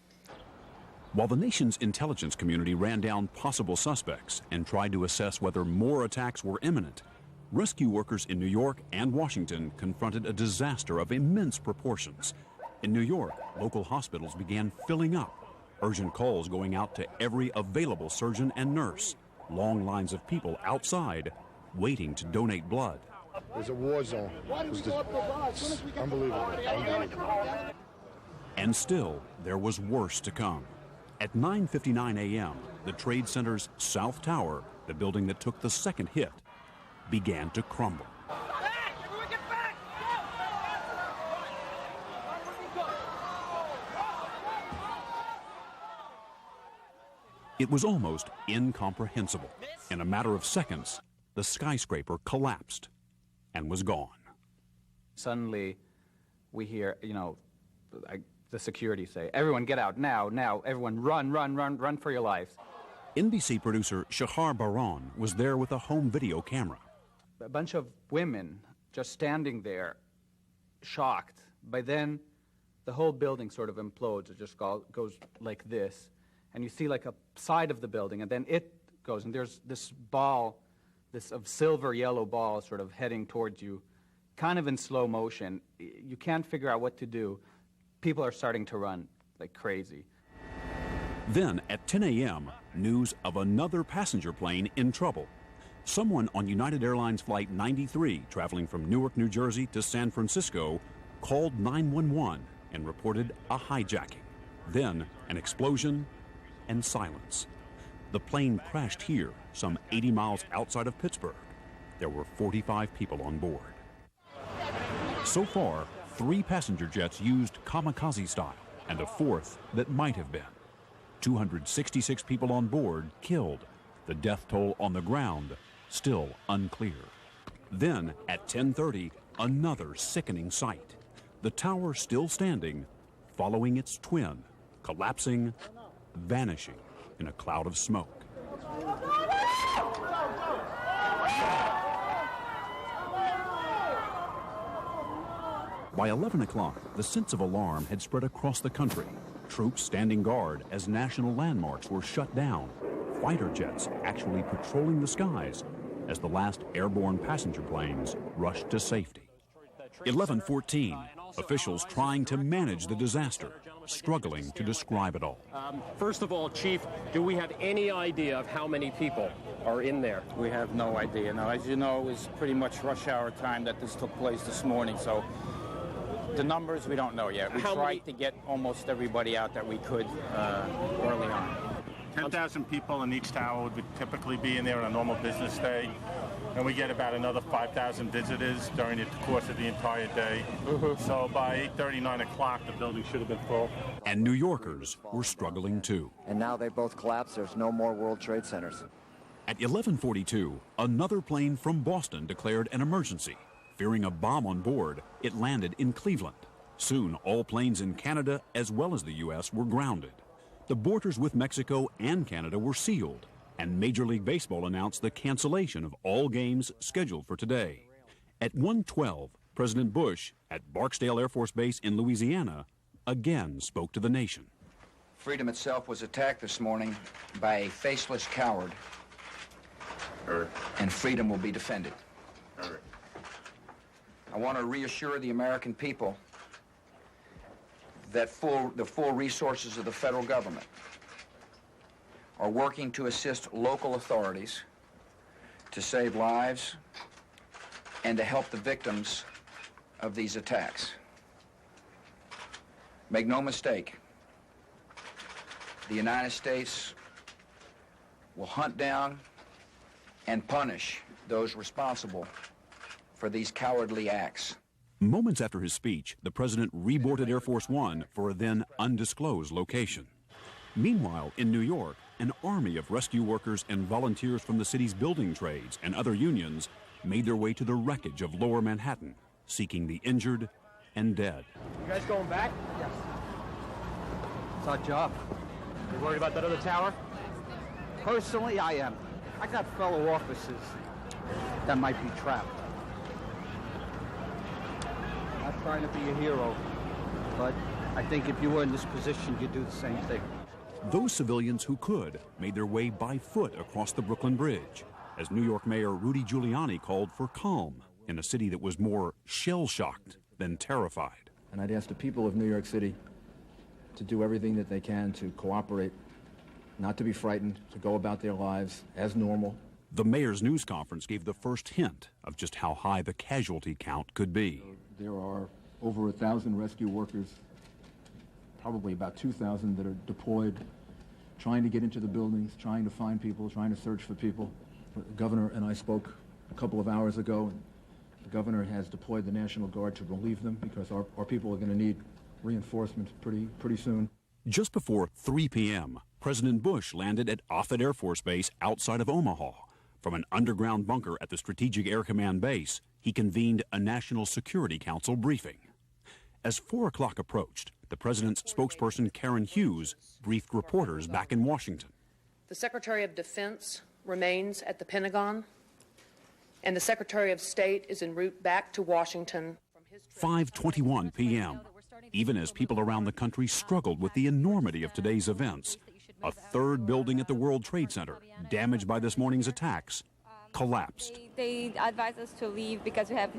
While the nation's intelligence community ran down possible suspects and tried to assess whether more attacks were imminent, rescue workers in New York and Washington confronted a disaster of immense proportions. In New York, local hospitals began filling up, urgent calls going out to every available surgeon and nurse, long lines of people outside waiting to donate blood. There's a war zone. Unbelievable. And still, there was worse to come. At 9:59 a.m., the Trade Center's South Tower, the building that took the second hit, began to crumble. It was almost incomprehensible. In a matter of seconds, the skyscraper collapsed and was gone. Suddenly, we hear, the security say, everyone get out now, everyone run for your lives. NBC producer Shahar Baran was there with a home video camera. A bunch of women just standing there, shocked. By then, the whole building sort of implodes. It just goes like this. And you see like a side of the building, and then it goes, and there's this ball, this of silver yellow ball sort of heading towards you, kind of in slow motion. You can't figure out what to do. People are starting to run like crazy. Then at 10 a.m., news of another passenger plane in trouble. Someone on United Airlines Flight 93, traveling from Newark, New Jersey to San Francisco, called 911 and reported a hijacking. Then an explosion and silence. The plane crashed here, some 80 miles outside of Pittsburgh. There were 45 people on board. So far, 3 passenger jets used kamikaze style, and a 4th that might have been. 266 people on board killed. The death toll on the ground still unclear. Then, at 10:30, another sickening sight. The tower still standing, following its twin, collapsing, vanishing in a cloud of smoke. By 11 o'clock, the sense of alarm had spread across the country. Troops standing guard as national landmarks were shut down. fighter jets actually patrolling the skies as the last airborne passenger planes rushed to safety. 11:14, officials trying to manage the disaster, struggling to describe it all. First of all, Chief, do we have any idea of how many people are in there? We have no idea. Now, as you know, it was pretty much rush hour time that this took place this morning, so the numbers we don't know yet. We tried to get almost everybody out that we could early on. 10,000 people in each tower would typically be in there on a normal business day, and we get about another 5,000 visitors during the course of the entire day. So by 8:30, 9 o'clock, the building should have been full. And New Yorkers were struggling too. And now they both collapsed. There's no more World Trade Centers. At 11:42, another plane from Boston declared an emergency. Fearing a bomb on board, it landed in Cleveland. Soon, all planes in Canada as well as the U.S. were grounded. The borders with Mexico and Canada were sealed, and Major League Baseball announced the cancellation of all games scheduled for today. At 1:12, President Bush, at Barksdale Air Force Base in Louisiana, again spoke to the nation. Freedom itself was attacked this morning by a faceless coward, and freedom will be defended. I want to reassure the American people that the full resources of the federal government are working to assist local authorities to save lives and to help the victims of these attacks. Make no mistake, the United States will hunt down and punish those responsible for these cowardly acts. Moments after his speech, the president reboarded Air Force One for a then undisclosed location. Meanwhile, in New York, an army of rescue workers and volunteers from the city's building trades and other unions made their way to the wreckage of Lower Manhattan, seeking the injured and dead. You guys going back? Yes. It's our job. You worried about that other tower? Personally, I am. I got fellow officers that might be trapped. Not trying to be a hero, but I think if you were in this position, you'd do the same thing. Those civilians who could made their way by foot across the Brooklyn Bridge, as New York Mayor Rudy Giuliani called for calm in a city that was more shell-shocked than terrified. And I'd ask the people of New York City to do everything that they can to cooperate, not to be frightened, to go about their lives as normal. The mayor's news conference gave the first hint of just how high the casualty count could be. There are over 1,000 rescue workers, probably about 2,000 that are deployed, trying to get into the buildings, trying to find people, trying to search for people. The governor and I spoke a couple of hours ago, and the governor has deployed the National Guard to relieve them because our people are going to need reinforcements pretty soon. Just before 3 p.m., President Bush landed at Offutt Air Force Base outside of Omaha. From an underground bunker at the Strategic Air Command Base, he convened a National Security Council briefing. As 4 o'clock approached, the president's spokesperson, Karen Hughes, briefed reporters back in Washington. The Secretary of Defense remains at the Pentagon, and the Secretary of State is en route back to Washington. 5:21 p.m. Even as people around the country struggled with the enormity of today's events, a third building at the World Trade Center, damaged by this morning's attacks, collapsed. They advised us to leave because we have...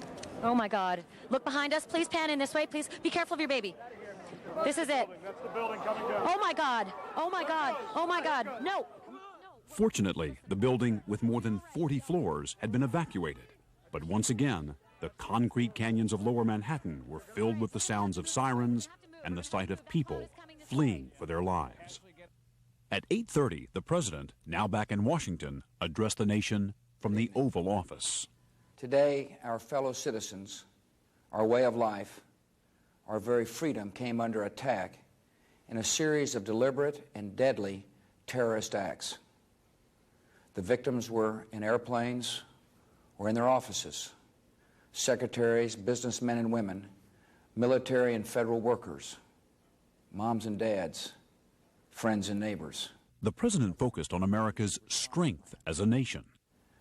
Oh, my God. Look behind us. Please pan in this way, please. Be careful of your baby. This is it. That's the building coming down. Oh, my God. Oh, my God. Oh, my God. No. Fortunately, the building with more than 40 floors had been evacuated. But once again, the concrete canyons of Lower Manhattan were filled with the sounds of sirens and the sight of people fleeing for their lives. At 8:30, the president, now back in Washington, addressed the nation from the Oval Office. Today, our fellow citizens, our way of life, our very freedom came under attack in a series of deliberate and deadly terrorist acts. The victims were in airplanes or in their offices. Secretaries, businessmen and women, military and federal workers, moms and dads, friends and neighbors. The president focused on America's strength as a nation.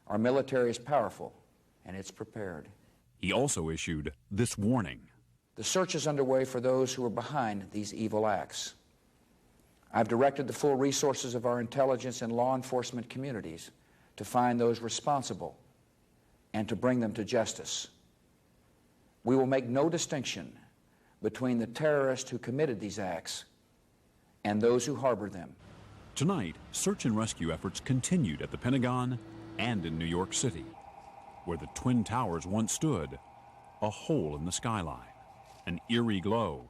Our military is powerful, and it's prepared. He also issued this warning. The search is underway for those who are behind these evil acts. I've directed the full resources of our intelligence and law enforcement communities to find those responsible and to bring them to justice. We will make no distinction between the terrorists who committed these acts and those who harbor them. Tonight, search and rescue efforts continued at the Pentagon and in New York City, where the Twin Towers once stood, a hole in the skyline, an eerie glow,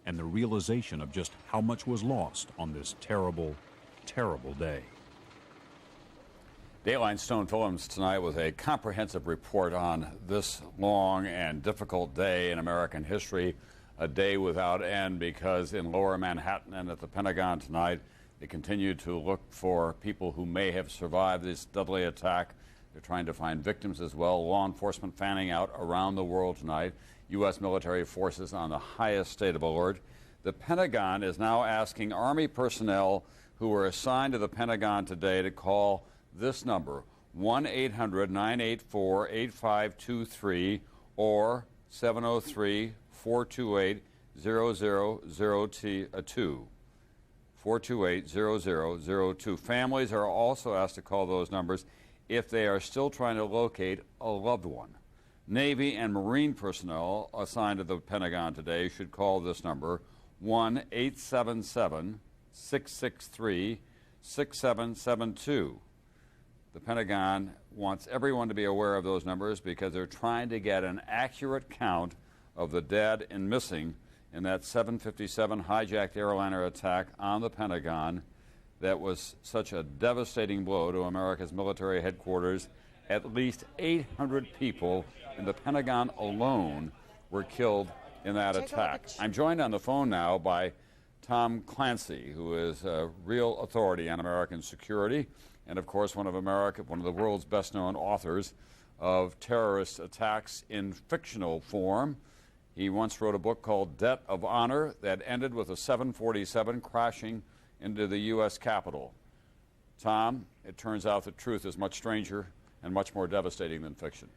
and the realization of just how much was lost on this terrible, terrible day. Dayline Stone Films tonight with a comprehensive report on this long and difficult day in American history, a day without end, because in Lower Manhattan and at the Pentagon tonight, they continue to look for people who may have survived this deadly attack. They're trying to find victims as well. Law enforcement fanning out around the world tonight. U.S. military forces on the highest state of alert. The Pentagon is now asking Army personnel who were assigned to the Pentagon today to call this number, 1-800-984-8523 or 703-428-0002. 428-0002. Families are also asked to call those numbers if they are still trying to locate a loved one. Navy and Marine personnel assigned to the Pentagon today should call this number, 1-877-663-6772. The Pentagon wants everyone to be aware of those numbers because they're trying to get an accurate count of the dead and missing in that 757 hijacked airliner attack on the Pentagon that was such a devastating blow to America's military headquarters. At least 800 people in the Pentagon alone were killed in that attack. I'm joined on the phone now by Tom Clancy, who is a real authority on American security and, of course, one of the world's best-known authors of terrorist attacks in fictional form. He once wrote a book called Debt of Honor that ended with a 747 crashing into the U.S. Capitol. Tom, it turns out that truth is much stranger and much more devastating than fiction.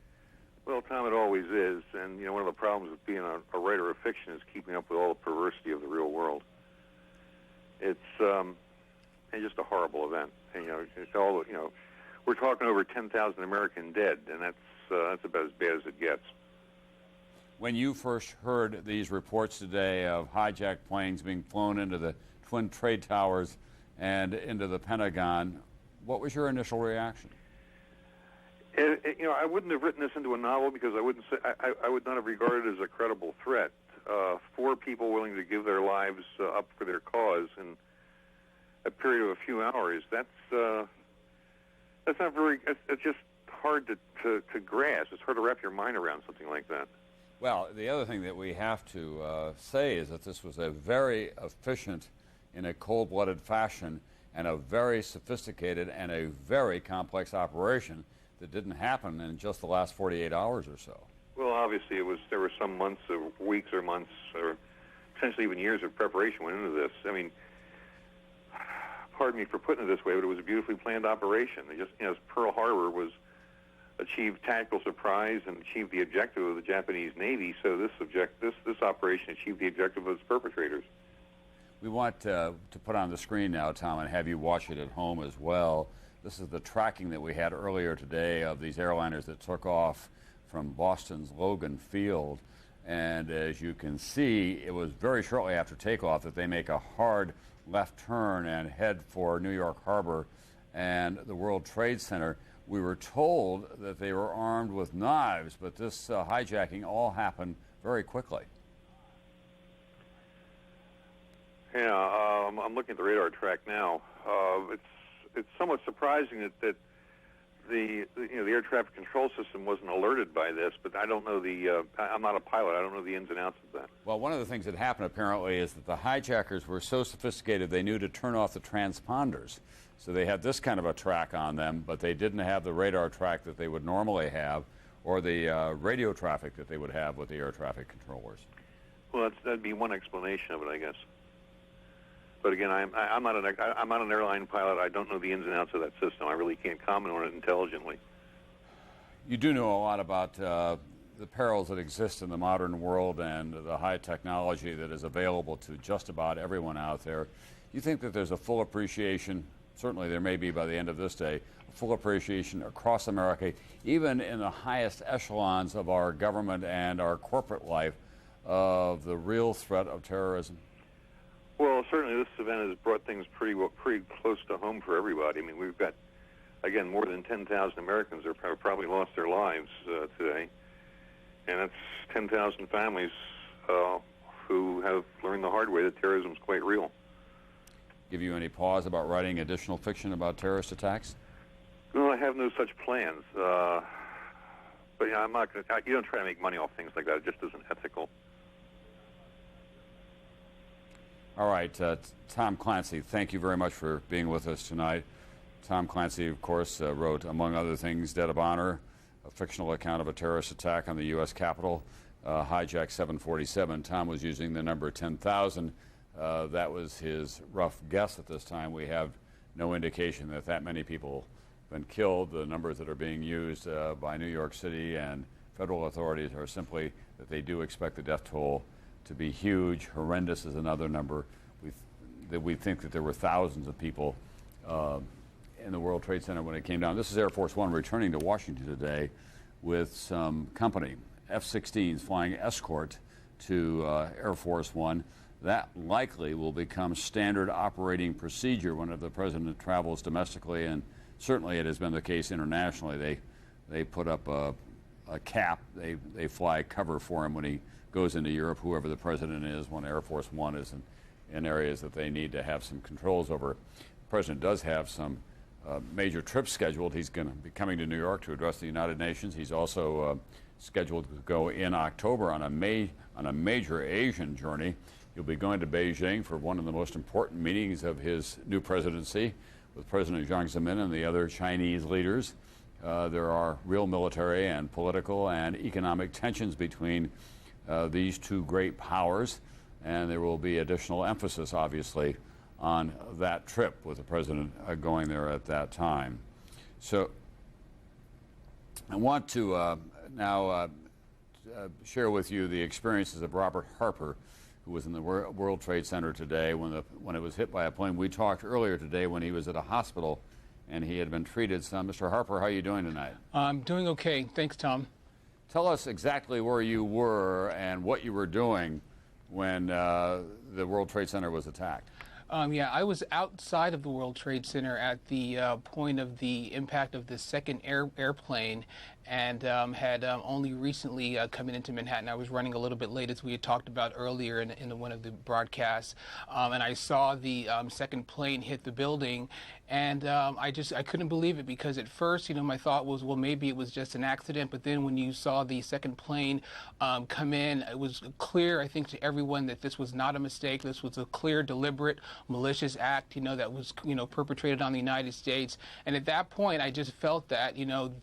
Well, Tom, it always is. And, one of the problems with being a writer of fiction is keeping up with all the perversity of the real world. It's just a horrible event. And, it's all, we're talking over 10,000 American dead, and that's about as bad as it gets. When you first heard these reports today of hijacked planes being flown into the Twin Trade Towers and into the Pentagon, what was your initial reaction? I wouldn't have written this into a novel because I would not have regarded it as a credible threat. 4 people willing to give their lives up for their cause in a period of a few hours. That's not very. It's just hard to grasp. It's hard to wrap your mind around something like that. Well, the other thing that we have to say is that this was a very efficient, in a cold-blooded fashion, and a very sophisticated and a very complex operation that didn't happen in just the last 48 hours or so. Well, obviously, there were some months or weeks or months or potentially even years of preparation went into this. I mean, pardon me for putting it this way, but it was a beautifully planned operation. Pearl Harbor achieved tactical surprise and achieved the objective of the Japanese Navy, so this operation achieved the objective of its perpetrators. We want to put on the screen now, Tom, and have you watch it at home as well. This is the tracking that we had earlier today of these airliners that took off from Boston's Logan Field. And as you can see, it was very shortly after takeoff that they make a hard left turn and head for New York Harbor and the World Trade Center. We were told that they were armed with knives, but this hijacking all happened very quickly. Yeah, I'm looking at the radar track now. It's somewhat surprising that the air traffic control system wasn't alerted by this, but I don't know I'm not a pilot. I don't know the ins and outs of that. Well, one of the things that happened apparently is that the hijackers were so sophisticated they knew to turn off the transponders. So they had this kind of a track on them, but they didn't have the radar track that they would normally have, or the radio traffic that they would have with the air traffic controllers. Well, that'd be one explanation of it, I guess. But again, I'm not an airline pilot. I don't know the ins and outs of that system. I really can't comment on it intelligently. You do know a lot about the perils that exist in the modern world and the high technology that is available to just about everyone out there. you think that there's a full appreciation, certainly there may be by the end of this day, a full appreciation across America, even in the highest echelons of our government and our corporate life, of the real threat of terrorism? Well, certainly this event has brought things pretty close to home for everybody. I mean, we've got, again, more than 10,000 Americans have probably lost their lives today, and that's 10,000 families who have learned the hard way that terrorism is quite real. Give you any pause about writing additional fiction about terrorist attacks? No, I have no such plans. But yeah, I'm not going to. You don't try to make money off things like that. It just isn't ethical. All right, Tom Clancy, thank you very much for being with us tonight. Tom Clancy, of course, wrote, among other things, Debt of Honor, a fictional account of a terrorist attack on the U.S. Capitol, Hijack 747. Tom was using the number 10,000. That was his rough guess at this time. We have no indication that that many people have been killed. The numbers that are being used by New York City and federal authorities are simply that they do expect the death toll to be huge. Horrendous is another number. We think that there were thousands of people in the World Trade Center when it came down. This is Air Force One returning to Washington today with some company, F-16s flying escort to Air Force One. That likely will become standard operating procedure whenever the president travels domestically, and certainly it has been the case internationally. They put up a cap. They fly cover for him when he goes into Europe, whoever the president is, when Air Force One is in areas that they need to have some controls over. The president does have some major trips scheduled. He's going to be coming to New York to address the United Nations. He's also scheduled to go in October on a major Asian journey. He'll be going to Beijing for one of the most important meetings of his new presidency with President Jiang Zemin and the other Chinese leaders. There are real military and political and economic tensions between these two great powers, and there will be additional emphasis, obviously, on that trip with the president going there at that time. So I want to now share with you the experiences of Robert Harper, who was in the World Trade Center today when it was hit by a plane. We talked earlier today when he was at a hospital and he had been treated some. Mr. Harper, how are you doing tonight? I'm doing okay. Thanks, Tom. Tell us exactly where you were and what you were doing when the World Trade Center was attacked. Yeah, I was outside of the World Trade Center at the point of the impact of the second airplane, and had only recently come into Manhattan. I was running a little bit late, as we had talked about earlier in one of the broadcasts, and I saw the second plane hit the building, and I couldn't believe it, because at first, my thought was, well, maybe it was just an accident, but then when you saw the second plane come in, it was clear, I think, to everyone that this was not a mistake. This was a clear, deliberate, malicious act, that was, perpetrated on the United States. And at that point, I just felt that,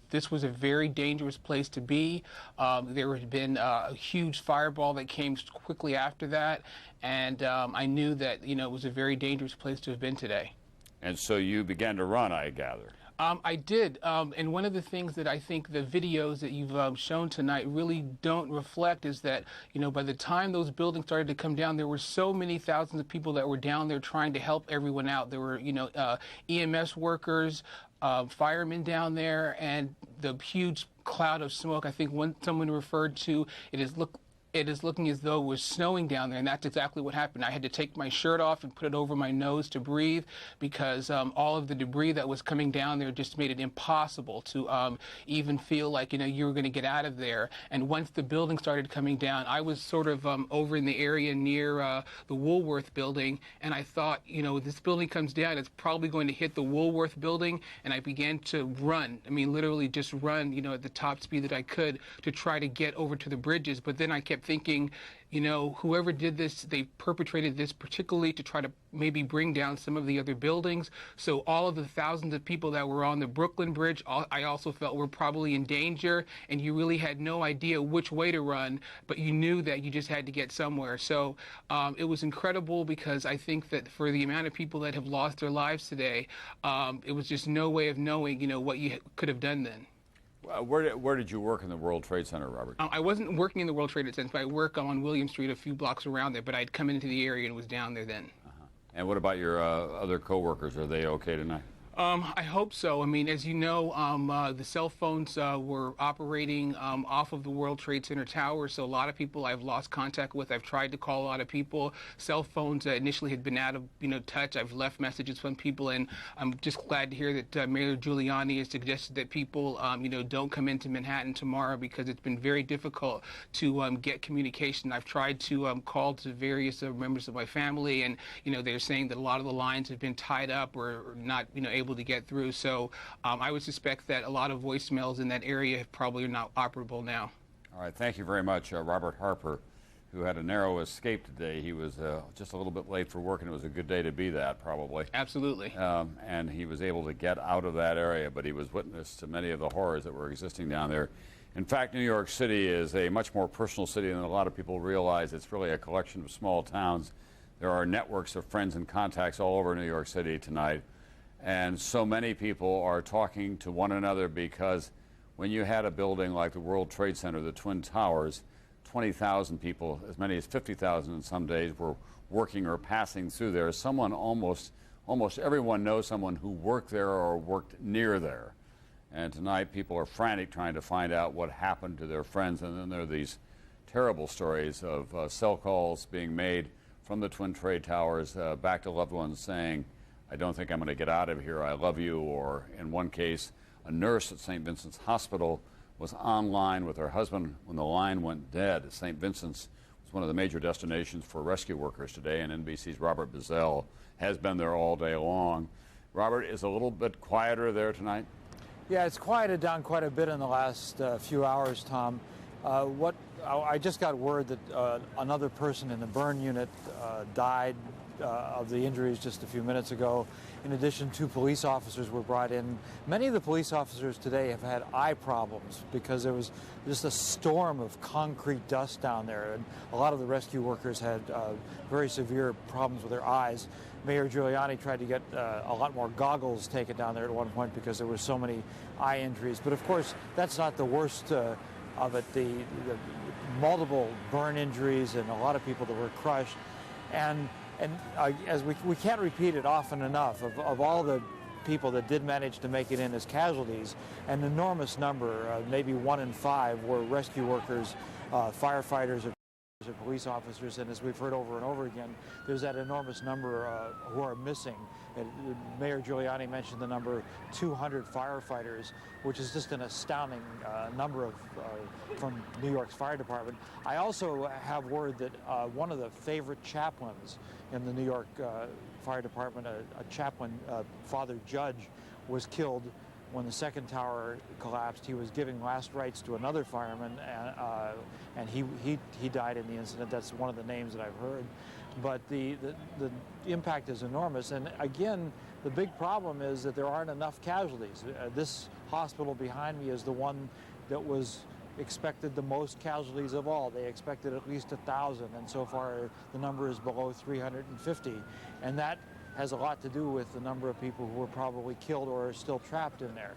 this was a very dangerous place to be. There had been a huge fireball that came quickly after that, and I knew that, it was a very dangerous place to have been today. And so you began to run, I gather. I did, and one of the things that I think the videos that you've shown tonight really don't reflect is that, by the time those buildings started to come down, there were so many thousands of people that were down there trying to help everyone out. There were, EMS workers, firemen down there, and the huge cloud of smoke. I think someone referred to it is looking as though it was snowing down there, and that's exactly what happened. I had to take my shirt off and put it over my nose to breathe, because all of the debris that was coming down there just made it impossible to even feel like, you were going to get out of there. And once the building started coming down, I was sort of over in the area near the Woolworth building, and I thought, this building comes down, it's probably going to hit the Woolworth building, and I began to run. I mean, literally just run, at the top speed that I could to try to get over to the bridges. But then I kept thinking, whoever did this, they perpetrated this particularly to try to maybe bring down some of the other buildings. So all of the thousands of people that were on the Brooklyn Bridge, I also felt were probably in danger, and you really had no idea which way to run, but you knew that you just had to get somewhere. So it was incredible, because I think that for the amount of people that have lost their lives today, it was just no way of knowing, what you could have done then. Where did you work in the World Trade Center, Robert? I wasn't working in the World Trade Center, but I work on William Street a few blocks around there, but I'd come into the area and was down there then. And what about your other co-workers? Are they okay tonight? I hope so. I mean, as you know, the cell phones were operating off of the World Trade Center tower, so a lot of people I've lost contact with. I've tried to call a lot of people. Cell phones initially had been out of touch. I've left messages from people, and I'm just glad to hear that Mayor Giuliani has suggested that people, don't come into Manhattan tomorrow because it's been very difficult to get communication. I've tried to call to various members of my family, and they're saying that a lot of the lines have been tied up or not, able to get through. So I would suspect that a lot of voicemails in that area probably are not operable now. All right, thank you very much, Robert Harper, who had a narrow escape today. He was just a little bit late for work, and it was a good day to be that, probably. Absolutely. And he was able to get out of that area, but he was witness to many of the horrors that were existing down there. In fact, New York City is a much more personal city than a lot of people realize. It's really a collection of small towns. There are networks of friends and contacts all over New York City tonight. And so many people are talking to one another because when you had a building like the World Trade Center, the Twin Towers, 20,000 people, as many as 50,000 in some days, were working or passing through there. Someone almost everyone knows someone who worked there or worked near there. And tonight people are frantic trying to find out what happened to their friends. And then there are these terrible stories of cell calls being made from the Twin Trade Towers back to loved ones saying, I don't think I'm going to get out of here, I love you. Or in one case, a nurse at St. Vincent's Hospital was online with her husband when the line went dead. St. Vincent's was one of the major destinations for rescue workers today, and NBC's Robert Bazell has been there all day long. Robert, is a little bit quieter there tonight? Yeah, it's quieted down quite a bit in the last few hours, Tom. I just got word that another person in the burn unit died of the injuries just a few minutes ago. In addition, 2 police officers were brought in. Many of the police officers today have had eye problems because there was just a storm of concrete dust down there, and a lot of the rescue workers had very severe problems with their eyes. Mayor Giuliani tried to get a lot more goggles taken down there at one point because there were so many eye injuries. But of course, that's not the worst of it. The multiple burn injuries and a lot of people that were crushed. And as we can't repeat it often enough, of all the people that did manage to make it in as casualties, an enormous number, maybe 1 in 5, were rescue workers, firefighters, or police officers. And as we've heard over and over again, there's that enormous number who are missing. Mayor Giuliani mentioned the number 200 firefighters, which is just an astounding number from New York's fire department. I also have word that one of the favorite chaplains in the New York Fire Department, a chaplain, Father Judge, was killed when the second tower collapsed. He was giving last rites to another fireman, and he died in the incident. That's one of the names that I've heard. But the impact is enormous. And again, the big problem is that there aren't enough casualties. This hospital behind me is the one that was expected the most casualties of all. They expected at least 1,000, and so far the number is below 350. And that has a lot to do with the number of people who were probably killed or are still trapped in there.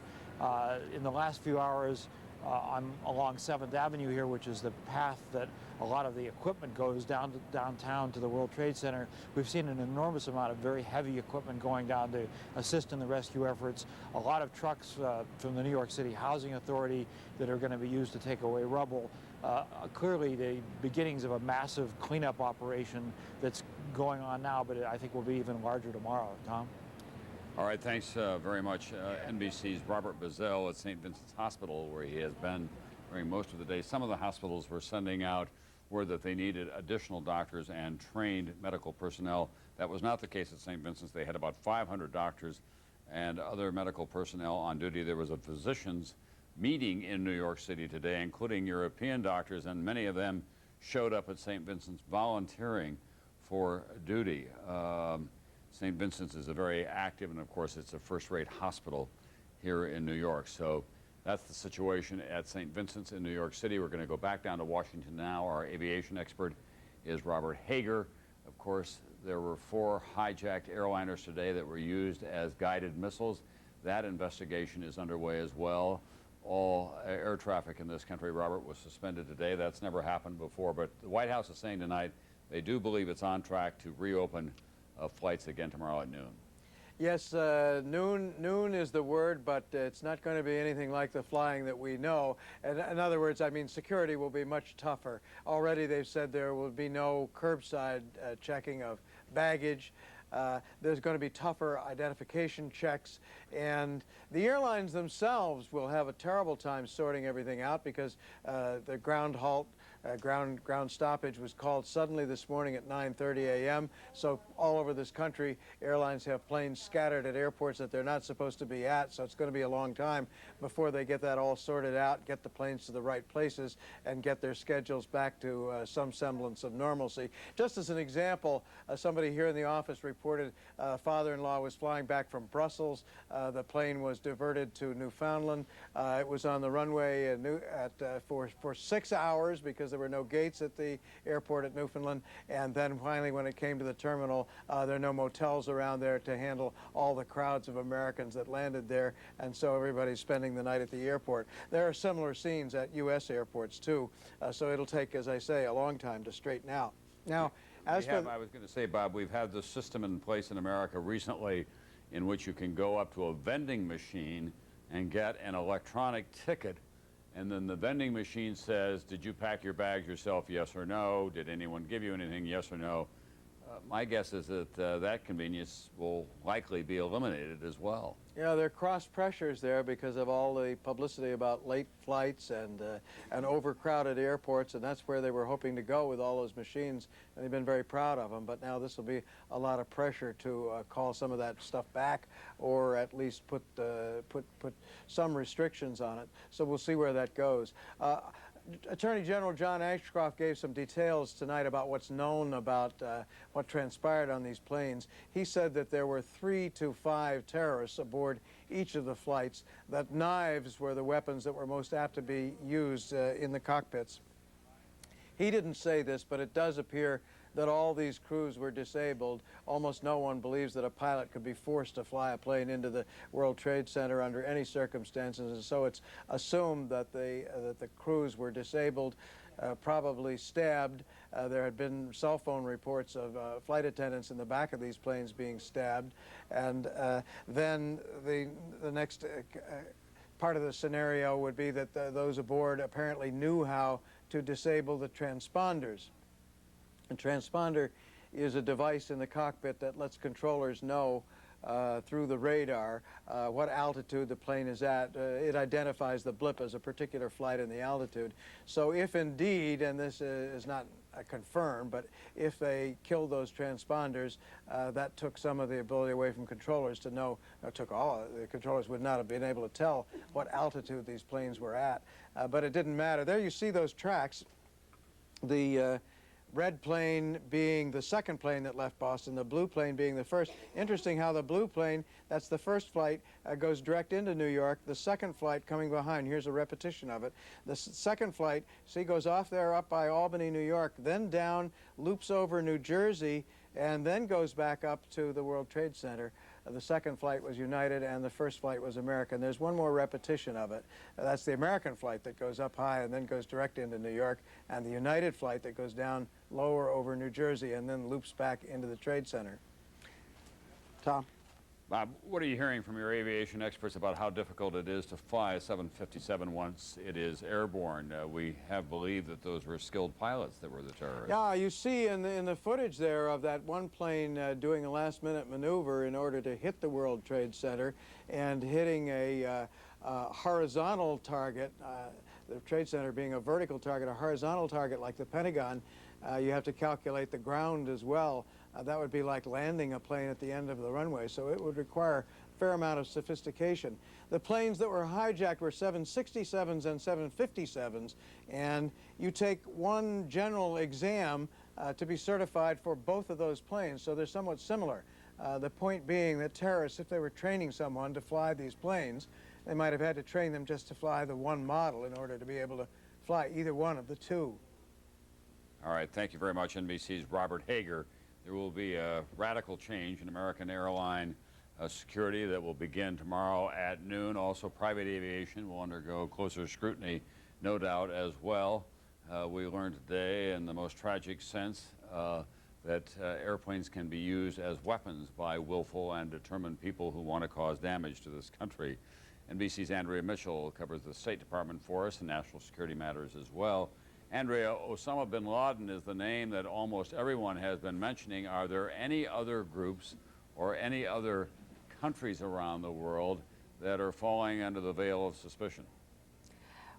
In the last few hours, I'm along 7th Avenue here, which is the path that a lot of the equipment goes downtown to the World Trade Center. We've seen an enormous amount of very heavy equipment going down to assist in the rescue efforts. A lot of trucks from the New York City Housing Authority that are going to be used to take away rubble. Clearly the beginnings of a massive cleanup operation that's going on now, but I think will be even larger tomorrow. Tom? All right, thanks very much. NBC's Robert Bazell at St. Vincent's Hospital, where he has been during most of the day. Some of the hospitals were sending out word that they needed additional doctors and trained medical personnel. That was not the case at St. Vincent's. They had about 500 doctors and other medical personnel on duty. There was a physicians meeting in New York City today, including European doctors, and many of them showed up at St. Vincent's volunteering for duty. St. Vincent's is a very active, and of course it's a first-rate hospital here in New York. So that's the situation at St. Vincent's in New York City. We're going to go back down to Washington now. Our aviation expert is Robert Hager. Of course, there were 4 hijacked airliners today that were used as guided missiles. That investigation is underway as well. All air traffic in this country, Robert, was suspended today. That's never happened before, but the White House is saying tonight they do believe it's on track to reopen flights again tomorrow at noon. Yes, noon is the word, but it's not going to be anything like the flying that we know. And in other words, I mean, security will be much tougher. Already they've said there will be no curbside checking of baggage. There's going to be tougher identification checks, and the airlines themselves will have a terrible time sorting everything out because the ground halt, ground stoppage was called suddenly this morning at 9:30 a.m. So all over this country, airlines have planes scattered at airports that they're not supposed to be at, so it's going to be a long time before they get that all sorted out, get the planes to the right places, and get their schedules back to some semblance of normalcy. Just as an example, somebody here in the office reported father-in-law was flying back from Brussels. The plane was diverted to Newfoundland. It was on the runway for 6 hours because there were no gates at the airport at Newfoundland, and then finally when it came to the terminal, there are no motels around there to handle all the crowds of Americans that landed there, and so everybody's spending the night at the airport. There are similar scenes at U.S. airports too, so it'll take, as I say, a long time to straighten out. Now, I was going to say, Bob, we've had this system in place in America recently in which you can go up to a vending machine and get an electronic ticket, and then the vending machine says, did you pack your bags yourself, yes or no? Did anyone give you anything, yes or no? My guess is that that convenience will likely be eliminated as well. Yeah, there are cross pressures there because of all the publicity about late flights and overcrowded airports, and that's where they were hoping to go with all those machines, and they've been very proud of them. But now this will be a lot of pressure to call some of that stuff back, or at least put some restrictions on it. So we'll see where that goes. Attorney General John Ashcroft gave some details tonight about what's known about what transpired on these planes. He said that there were 3 to 5 terrorists aboard each of the flights, that knives were the weapons that were most apt to be used in the cockpits. He didn't say this, but it does appear that all these crews were disabled. Almost no one believes that a pilot could be forced to fly a plane into the World Trade Center under any circumstances, and so it's assumed that the crews were disabled, probably stabbed. There had been cell phone reports of flight attendants in the back of these planes being stabbed, and then the next part of the scenario would be that those aboard apparently knew how to disable the transponders. A transponder is a device in the cockpit that lets controllers know through the radar what altitude the plane is at. It identifies the blip as a particular flight in the altitude. So if indeed, and this is not confirmed, but if they killed those transponders, that took some of the ability away from controllers to know, took all, the controllers would not have been able to tell what altitude these planes were at. But it didn't matter. There you see those tracks. The red plane being the second plane that left Boston, the blue plane being the first. Interesting how the blue plane, that's the first flight, goes direct into New York. The second flight coming behind, here's a repetition of it. The second flight, see, goes off there up by Albany, New York, then down, loops over New Jersey, and then goes back up to the World Trade Center. The second flight was United, and the first flight was American. There's one more repetition of it. That's the American flight that goes up high and then goes direct into New York, and the United flight that goes down lower over New Jersey and then loops back into the Trade Center. Tom? Bob, what are you hearing from your aviation experts about how difficult it is to fly a 757 once it is airborne? We have believed that those were skilled pilots that were the terrorists. Yeah, you see in the footage there of that one plane doing a last-minute maneuver in order to hit the World Trade Center and hitting a horizontal target, the Trade Center being a vertical target, a horizontal target like the Pentagon. You have to calculate the ground as well. That would be like landing a plane at the end of the runway, so it would require a fair amount of sophistication. The planes that were hijacked were 767s and 757s, and you take one general exam to be certified for both of those planes, so they're somewhat similar. The point being that terrorists, if they were training someone to fly these planes, they might have had to train them just to fly the one model in order to be able to fly either one of the two. All right, thank you very much, NBC's Robert Hager. There will be a radical change in American airline security that will begin tomorrow at noon. Also, private aviation will undergo closer scrutiny, no doubt, as well. We learned today, in the most tragic sense, that airplanes can be used as weapons by willful and determined people who want to cause damage to this country. NBC's Andrea Mitchell covers the State Department for us and national security matters as well. Andrea, Osama bin Laden is the name that almost everyone has been mentioning. Are there any other groups or any other countries around the world that are falling under the veil of suspicion?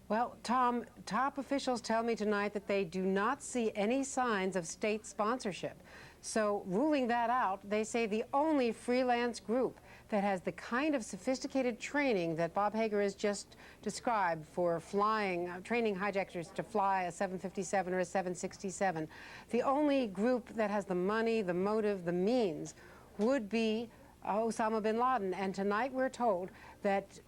Well, Tom, top officials tell me tonight that they do not see any signs of state sponsorship. So ruling that out, they say the only freelance group that has the kind of sophisticated training that Bob Hager has just described for flying, training hijackers to fly a 757 or a 767, the only group that has the money, the motive, the means would be Osama bin Laden. And tonight we're told that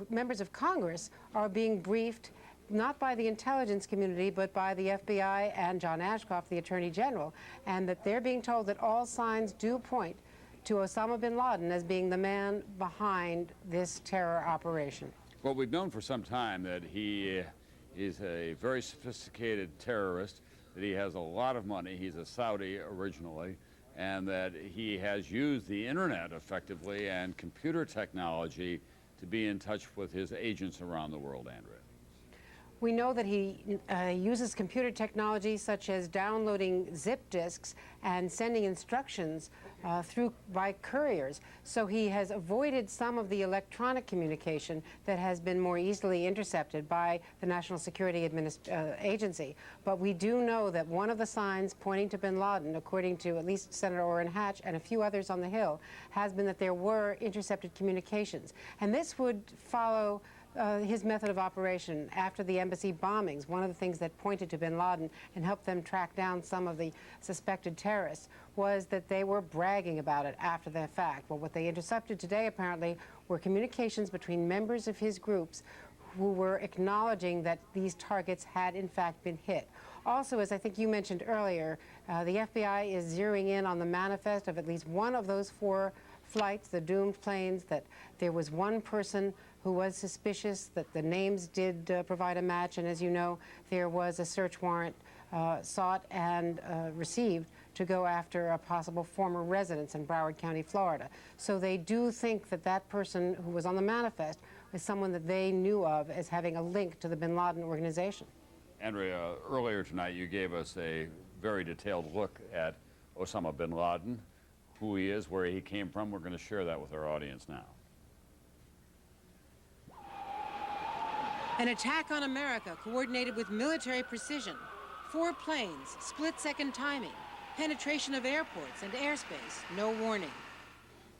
members of Congress are being briefed not by the intelligence community, but by the FBI and John Ashcroft, the Attorney General, and that they're being told that all signs do point to Osama bin Laden as being the man behind this terror operation. Well, we've known for some time that he is a very sophisticated terrorist, that he has a lot of money, he's a Saudi originally, and that he has used the internet effectively and computer technology to be in touch with his agents around the world, Andrea. We know that he uses computer technology such as downloading zip disks and sending instructions by couriers. So he has avoided some of the electronic communication that has been more easily intercepted by the National Security Agency. But we do know that one of the signs pointing to bin Laden, according to at least Senator Orrin Hatch and a few others on the Hill, has been that there were intercepted communications. And this would follow his method of operation after the embassy bombings. One of the things that pointed to bin Laden and helped them track down some of the suspected terrorists was that they were bragging about it after the fact. Well, what they intercepted today apparently were communications between members of his groups who were acknowledging that these targets had in fact been hit. Also, as I think you mentioned earlier, the FBI is zeroing in on the manifest of at least one of those 4 flights, the doomed planes, that there was one person who was suspicious, that the names did provide a match, and as you know, there was a search warrant sought and received to go after a possible former residence in Broward County, Florida. So they do think that that person who was on the manifest was someone that they knew of as having a link to the bin Laden organization. Andrea, earlier tonight you gave us a very detailed look at Osama bin Laden, who he is, where he came from. We're going to share that with our audience now. An attack on America coordinated with military precision. 4 planes, split-second timing, penetration of airports and airspace, no warning.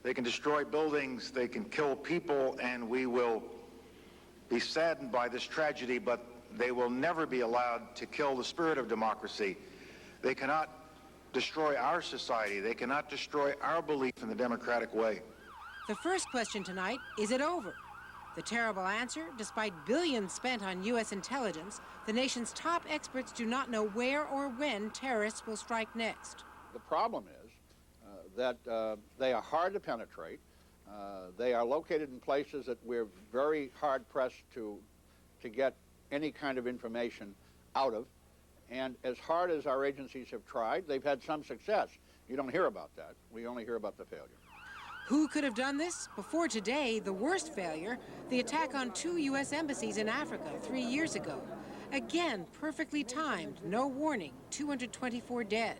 They can destroy buildings, they can kill people, and we will be saddened by this tragedy, but they will never be allowed to kill the spirit of democracy. They cannot destroy our society. They cannot destroy our belief in the democratic way. The first question tonight, is it over? The terrible answer, despite billions spent on U.S. intelligence, the nation's top experts do not know where or when terrorists will strike next. The problem is that they are hard to penetrate. They are located in places that we're very hard-pressed to get any kind of information out of. And as hard as our agencies have tried, they've had some success. You don't hear about that. We only hear about the failure. Who could have done this? Before today, the worst failure, the attack on 2 U.S. embassies in Africa 3 years ago. Again, perfectly timed, no warning, 224 dead.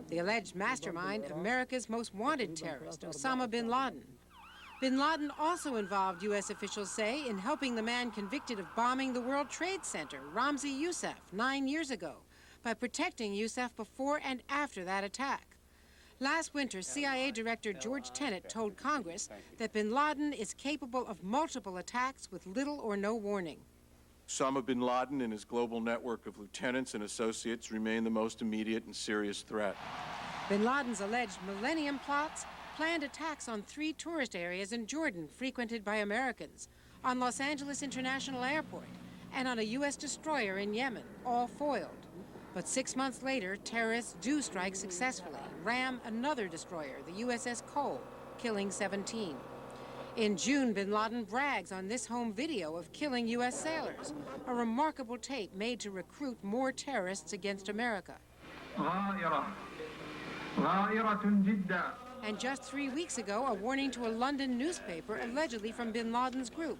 The alleged mastermind, America's most wanted terrorist, Osama bin Laden. Bin Laden also involved, U.S. officials say, in helping the man convicted of bombing the World Trade Center, Ramzi Youssef, 9 years ago, by protecting Youssef before and after that attack. Last winter, CIA Director George Tenet told Congress that bin Laden is capable of multiple attacks with little or no warning. Osama bin Laden and his global network of lieutenants and associates remain the most immediate and serious threat. Bin Laden's alleged millennium plots planned attacks on 3 tourist areas in Jordan frequented by Americans, on Los Angeles International Airport, and on a U.S. destroyer in Yemen, all foiled. But 6 months later, terrorists do strike successfully, ram another destroyer, the USS Cole, killing 17. In June, bin Laden brags on this home video of killing U.S. sailors, a remarkable tape made to recruit more terrorists against America. And just 3 weeks ago, a warning to a London newspaper, allegedly from bin Laden's group,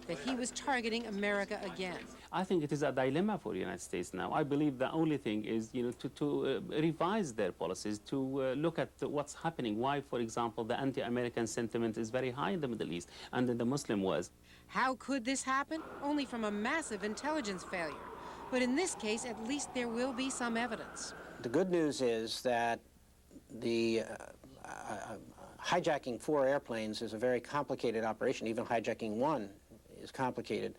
that he was targeting America again. I think it is a dilemma for the United States now. I believe the only thing is, to revise their policies, to look at what's happening. Why, for example, the anti-American sentiment is very high in the Middle East and in the Muslim West. How could this happen? Only from a massive intelligence failure. But in this case, at least there will be some evidence. The good news is that the hijacking 4 airplanes is a very complicated operation. Even hijacking 1 is complicated.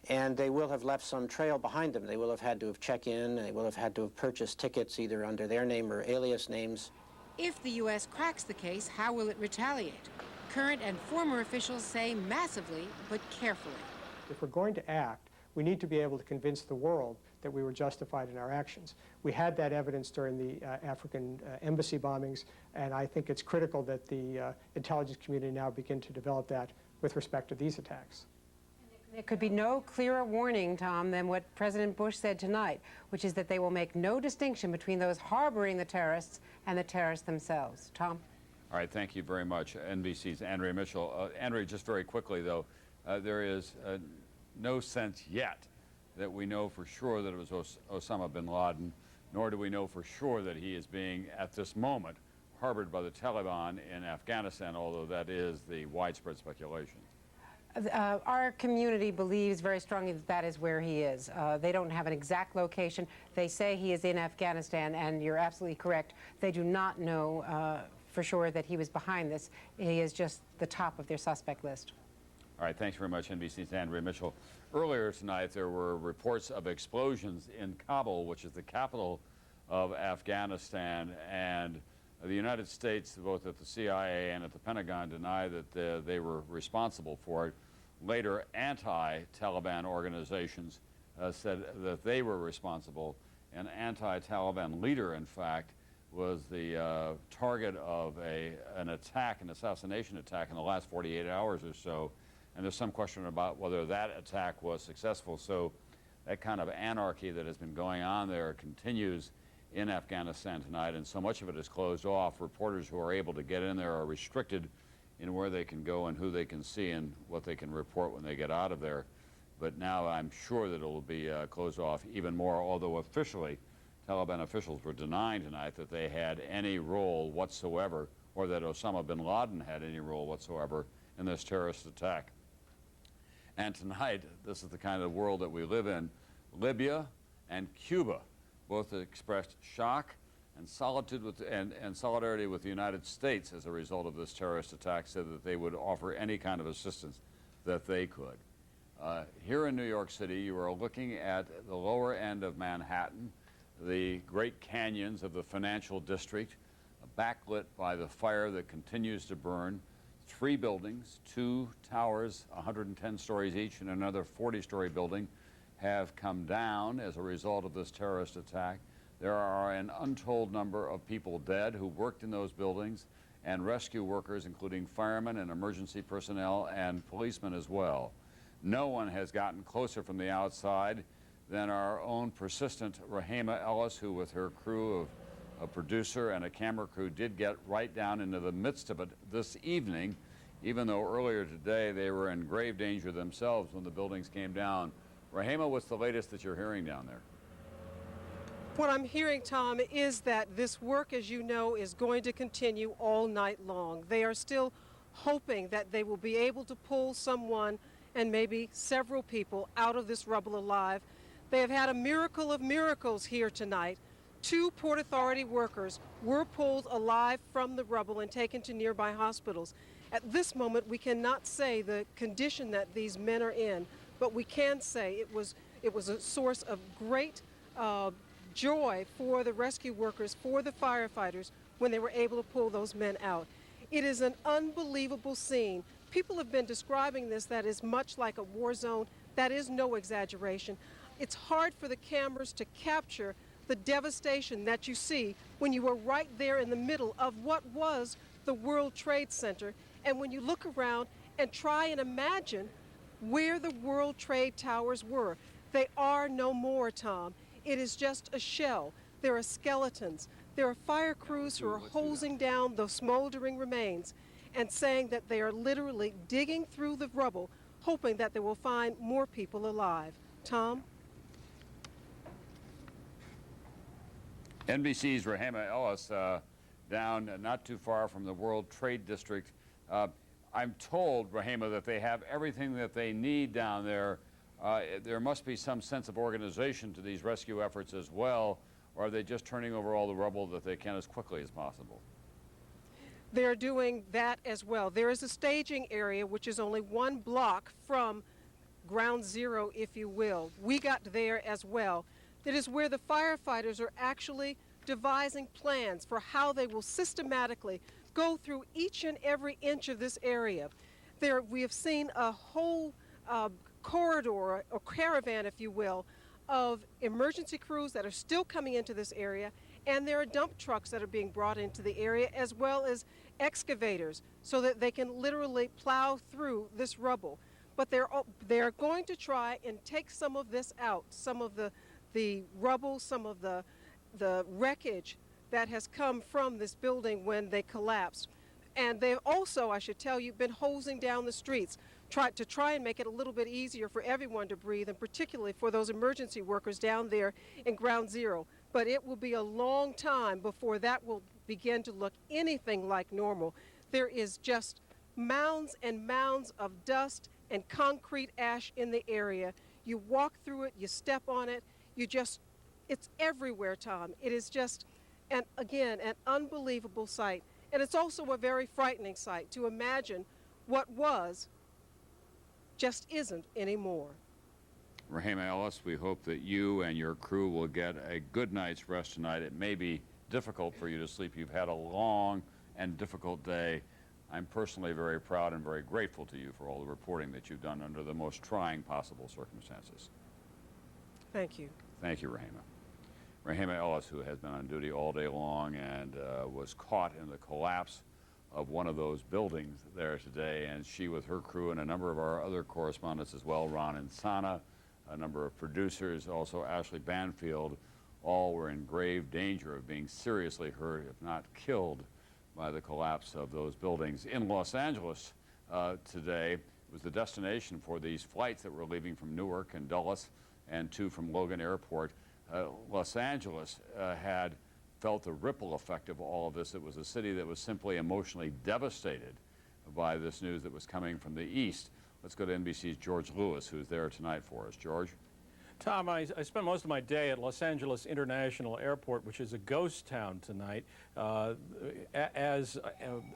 And they will have left some trail behind them. They will have had to have checked in, and they will have had to have purchased tickets either under their name or alias names. If the U.S. cracks the case, how will it retaliate? Current and former officials say massively, but carefully. If we're going to act, we need to be able to convince the world that we were justified in our actions. We had that evidence during the African embassy bombings, and I think it's critical that the intelligence community now begin to develop that with respect to these attacks. There could be no clearer warning, Tom, than what President Bush said tonight, which is that they will make no distinction between those harboring the terrorists and the terrorists themselves. Tom? All right, thank you very much, NBC's Andrea Mitchell. Andrea, just very quickly, though, there is no sense yet that we know for sure that it was Osama bin Laden, nor do we know for sure that he is being, at this moment, harbored by the Taliban in Afghanistan, although that is the widespread speculation. Our community believes very strongly that that is where he is. They don't have an exact location. They say he is in Afghanistan, and you're absolutely correct. They do not know for sure that he was behind this. He is just the top of their suspect list. All right, thanks very much, NBC's Andrea Mitchell. Earlier tonight, there were reports of explosions in Kabul, which is the capital of Afghanistan, and the United States, both at the CIA and at the Pentagon, deny that they were responsible for it. Later, anti-Taliban organizations said that they were responsible. An anti-Taliban leader, in fact, was the target of an attack, an assassination attack in the last 48 hours or so. And there's some question about whether that attack was successful. So that kind of anarchy that has been going on there continues in Afghanistan tonight, and so much of it is closed off. Reporters who are able to get in there are restricted in where they can go and who they can see and what they can report when they get out of there. But now I'm sure that it will be closed off even more, although officially Taliban officials were denying tonight that they had any role whatsoever, or that Osama bin Laden had any role whatsoever in this terrorist attack. And tonight, this is the kind of world that we live in. Libya and Cuba both expressed shock and solidarity with the United States as a result of this terrorist attack, said that they would offer any kind of assistance that they could. Here in New York City, you are looking at the lower end of Manhattan, the great canyons of the financial district, backlit by the fire that continues to burn. 3 buildings, 2 towers, 110 stories each, and another 40-story building have come down as a result of this terrorist attack. There are an untold number of people dead who worked in those buildings, and rescue workers, including firemen and emergency personnel and policemen as well. No one has gotten closer from the outside than our own persistent Rahima Ellis, who with her crew of a producer and a camera crew did get right down into the midst of it this evening, even though earlier today they were in grave danger themselves when the buildings came down. Rahima, what's the latest that you're hearing down there? What I'm hearing, Tom, is that this work, as you know, is going to continue all night long. They are still hoping that they will be able to pull someone and maybe several people out of this rubble alive. They have had a miracle of miracles here tonight. 2 Port Authority workers were pulled alive from the rubble and taken to nearby hospitals. At this moment, we cannot say the condition that these men are in, but we can say it was a source of great joy for the rescue workers, for the firefighters, when they were able to pull those men out. It is an unbelievable scene. People have been describing this that is much like a war zone. That is no exaggeration. It's hard for the cameras to capture the devastation that you see when you are right there in the middle of what was the World Trade Center, and when you look around and try and imagine where the World Trade Towers were. They are no more, Tom. It is just a shell. There are skeletons. There are fire crews who are hosing down the smoldering remains and saying that they are literally digging through the rubble, hoping that they will find more people alive. Tom? NBC's Rahema Ellis down not too far from the World Trade District. I'm told, Rahema, that they have everything that they need down there. There must be some sense of organization to these rescue efforts as well, or are they just turning over all the rubble that they can as quickly as possible? They're doing that as well. There is a staging area which is only 1 block from ground zero, if you will. We got there as well. That is where the firefighters are actually devising plans for how they will systematically go through each and every inch of this area. There, we have seen a whole corridor, or caravan, if you will, of emergency crews that are still coming into this area, and there are dump trucks that are being brought into the area, as well as excavators, so that they can literally plow through this rubble. But they're going to try and take some of this out, some of the rubble, some of the wreckage that has come from this building when they collapsed. And they've also, I should tell you, been hosing down the streets to try and make it a little bit easier for everyone to breathe, and particularly for those emergency workers down there in ground zero. But it will be a long time before that will begin to look anything like normal. There is just mounds and mounds of dust and concrete ash in the area. You walk through it, you step on it, it's everywhere, Tom. It is just, again, an unbelievable sight. And it's also a very frightening sight to imagine what was just isn't anymore. Rahema Ellis, we hope that you and your crew will get a good night's rest tonight. It may be difficult for you to sleep. You've had a long and difficult day. I'm personally very proud and very grateful to you for all the reporting that you've done under the most trying possible circumstances. Thank you. Thank you, Rahema. Rahema Ellis, who has been on duty all day long and was caught in the collapse of one of those buildings there today, and she with her crew and a number of our other correspondents as well, Ron and Sana, a number of producers, also Ashley Banfield, all were in grave danger of being seriously hurt, if not killed, by the collapse of those buildings. In Los Angeles today was the destination for these flights that were leaving from Newark and Dulles and two from Logan Airport. Los Angeles had felt the ripple effect of all of this. It was a city that was simply emotionally devastated by this news that was coming from the east. Let's go to NBC's George Lewis, who's there tonight for us. George? Tom, I spent most of my day at Los Angeles International Airport, which is a ghost town tonight. As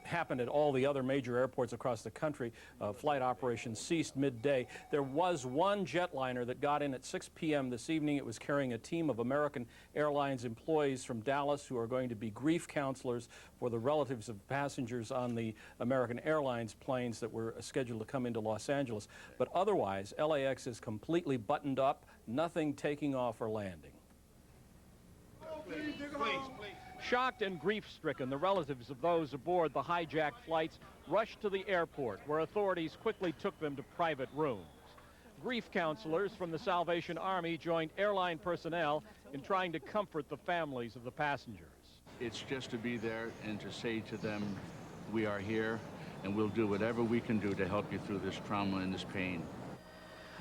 happened at all the other major airports across the country, flight operations ceased midday. There was one jetliner that got in at 6 p.m. this evening. It was carrying a team of American Airlines employees from Dallas who are going to be grief counselors for the relatives of passengers on the American Airlines planes that were scheduled to come into Los Angeles. But otherwise, LAX is completely buttoned up. Nothing taking off or landing. Please. Shocked and grief-stricken, the relatives of those aboard the hijacked flights rushed to the airport, where authorities quickly took them to private rooms. Grief counselors from the Salvation Army joined airline personnel in trying to comfort the families of the passengers. It's just to be there and to say to them, we are here, and we'll do whatever we can do to help you through this trauma and this pain.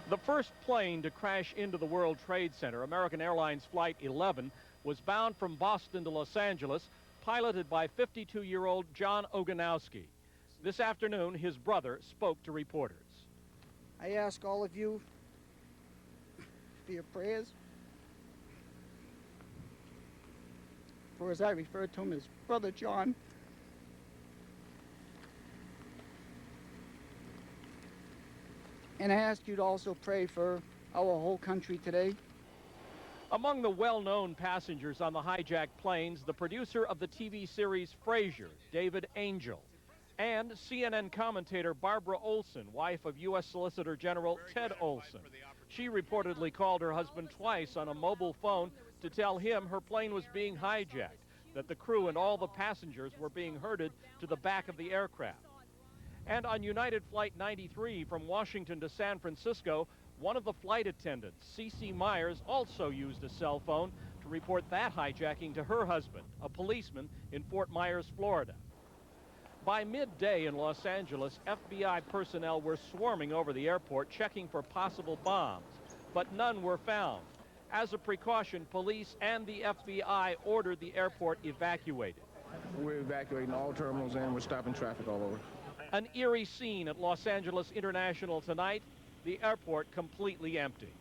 The first plane to crash into the World Trade Center, American Airlines Flight 11, was bound from Boston to Los Angeles, piloted by 52-year-old John Oganowski. This afternoon, his brother spoke to reporters. I ask all of you for your prayers, for as I refer to him as Brother John. And I ask you to also pray for our whole country today. Among the well-known passengers on the hijacked planes, the producer of the TV series Frasier, David Angel, and CNN commentator Barbara Olson, wife of U.S. Solicitor General Ted Olson. She reportedly called her husband twice on a mobile phone to tell him her plane was being hijacked, that the crew and all the passengers were being herded to the back of the aircraft. And on United Flight 93 from Washington to San Francisco, one of the flight attendants, C.C. Myers, also used a cell phone to report that hijacking to her husband, a policeman in Fort Myers, Florida. By midday in Los Angeles, FBI personnel were swarming over the airport checking for possible bombs, but none were found. As a precaution, police and the FBI ordered the airport evacuated. We're evacuating all terminals and we're stopping traffic all over. An eerie scene at Los Angeles International tonight, the airport completely empty.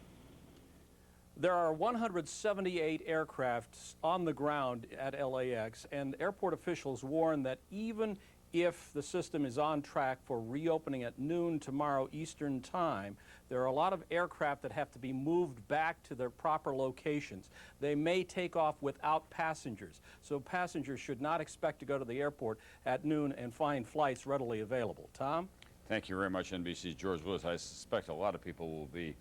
There are 178 aircraft on the ground at LAX, and airport officials warn that even if the system is on track for reopening at noon tomorrow Eastern Time, there are a lot of aircraft that have to be moved back to their proper locations. They may take off without passengers, so passengers should not expect to go to the airport at noon and find flights readily available. Tom? Thank you very much, NBC's George Lewis. I suspect a lot of people will be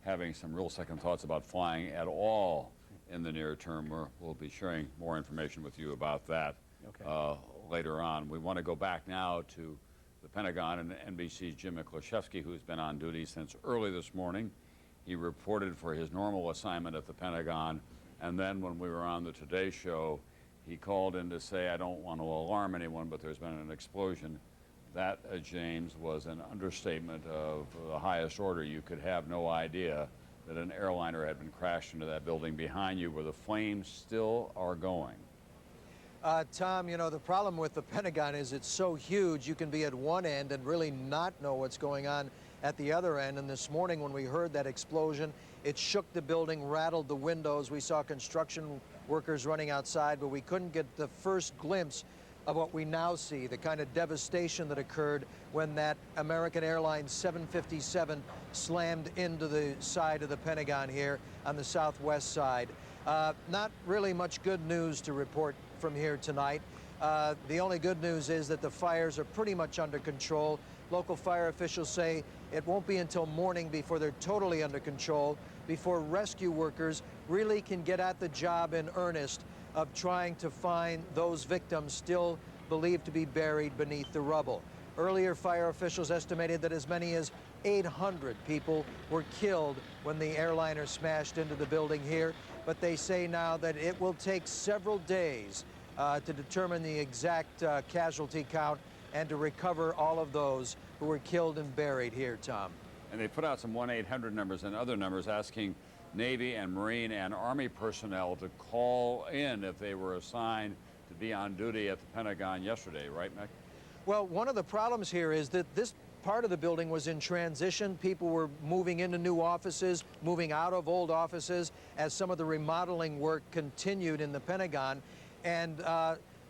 having some real second thoughts about flying at all in the near term. We'll be sharing more information with you about that later on. We want to go back now to the Pentagon and NBC's Jim Miklaszewski, who's been on duty since early this morning. He reported for his normal assignment at the Pentagon, and then when we were on the Today Show, he called in to say, I don't want to alarm anyone, but there's been an explosion. That, James, was an understatement of the highest order. You could have no idea that an airliner had been crashed into that building behind you where the flames still are going. Tom, you know, the problem with the Pentagon is it's so huge, you can be at one end and really not know what's going on at the other end. And this morning when we heard that explosion, it shook the building, rattled the windows. We saw construction workers running outside, but we couldn't get the first glimpse of what we now see, the kind of devastation that occurred when that American Airlines 757 slammed into the side of the Pentagon here on the southwest side. Not really much good news to report from here tonight. The only good news is that the fires are pretty much under control. Local fire officials say it won't be until morning before they're totally under control, before rescue workers really can get at the job in earnest of trying to find those victims still believed to be buried beneath the rubble. Earlier, fire officials estimated that as many as 800 people were killed when the airliner smashed into the building here, but they say now that it will take several days to determine the exact casualty count and to recover all of those who were killed and buried here, Tom. And they put out some 1-800 numbers and other numbers asking Navy and Marine and Army personnel to call in if they were assigned to be on duty at the Pentagon yesterday, right, Mick? Well, one of the problems here is that this part of the building was in transition. People were moving into new offices, moving out of old offices as some of the remodeling work continued in the Pentagon. And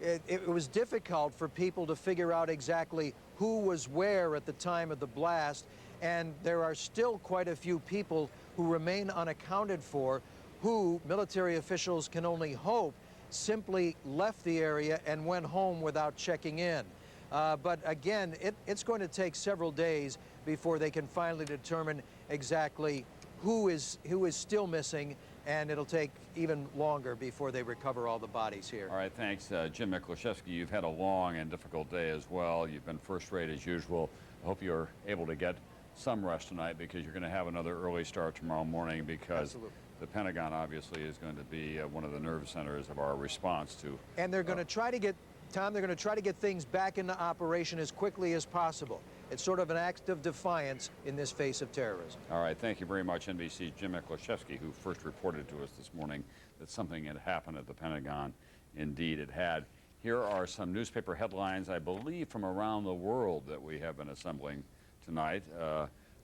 it was difficult for people to figure out exactly who was where at the time of the blast. And there are still quite a few people who remain unaccounted for, who military officials can only hope simply left the area and went home without checking in. But again, it's going to take several days before they can finally determine exactly who is still missing, and it'll take even longer before they recover all the bodies here. All right, thanks, Jim Miklaszewski. You've had a long and difficult day as well. You've been first rate as usual. I hope you're able to get some rest tonight, because you're going to have another early start tomorrow morning, because the Pentagon obviously is going to be one of the nerve centers of our response to. And they're going to try to get, Tom, they're going to try to get things back into operation as quickly as possible. It's sort of an act of defiance in this face of terrorism. All right, thank you very much, NBC's Jim Miklaszewski, who first reported to us this morning that something had happened at the Pentagon. Indeed, it had. Here are some newspaper headlines, I believe, from around the world that we have been assembling tonight.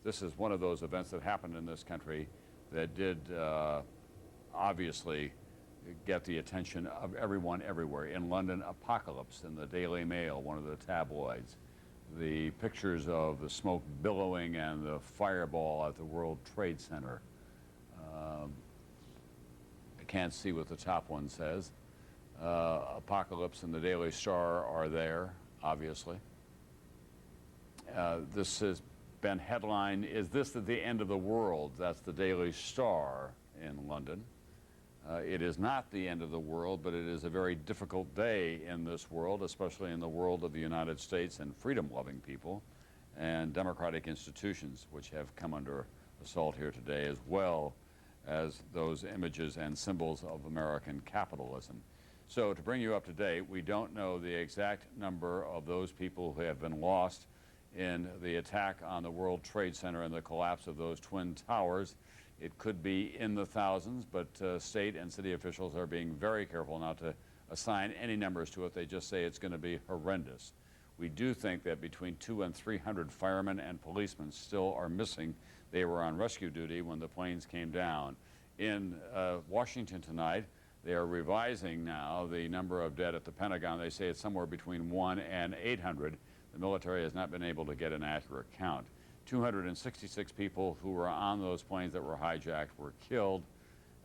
This is one of those events that happened in this country that did obviously get the attention of everyone everywhere. In London, apocalypse in the Daily Mail, one of the tabloids. The pictures of the smoke billowing and the fireball at the World Trade Center. I can't see what the top one says. Apocalypse and the Daily Star are there, obviously. This has been headline, is this the end of the world? That's the Daily Star in London. It is not the end of the world, but it is a very difficult day in this world, especially in the world of the United States and freedom-loving people and democratic institutions, which have come under assault here today, as well as those images and symbols of American capitalism. So to bring you up to date, we don't know the exact number of those people who have been lost in the attack on the World Trade Center and the collapse of those Twin Towers. It could be in the thousands, but state and city officials are being very careful not to assign any numbers to it. They just say it's going to be horrendous. We do think that between 200 and 300 firemen and policemen still are missing. They were on rescue duty when the planes came down. In Washington tonight, they are revising now the number of dead at the Pentagon. They say it's somewhere between 100 and 800. The military has not been able to get an accurate count. 266 people who were on those planes that were hijacked were killed,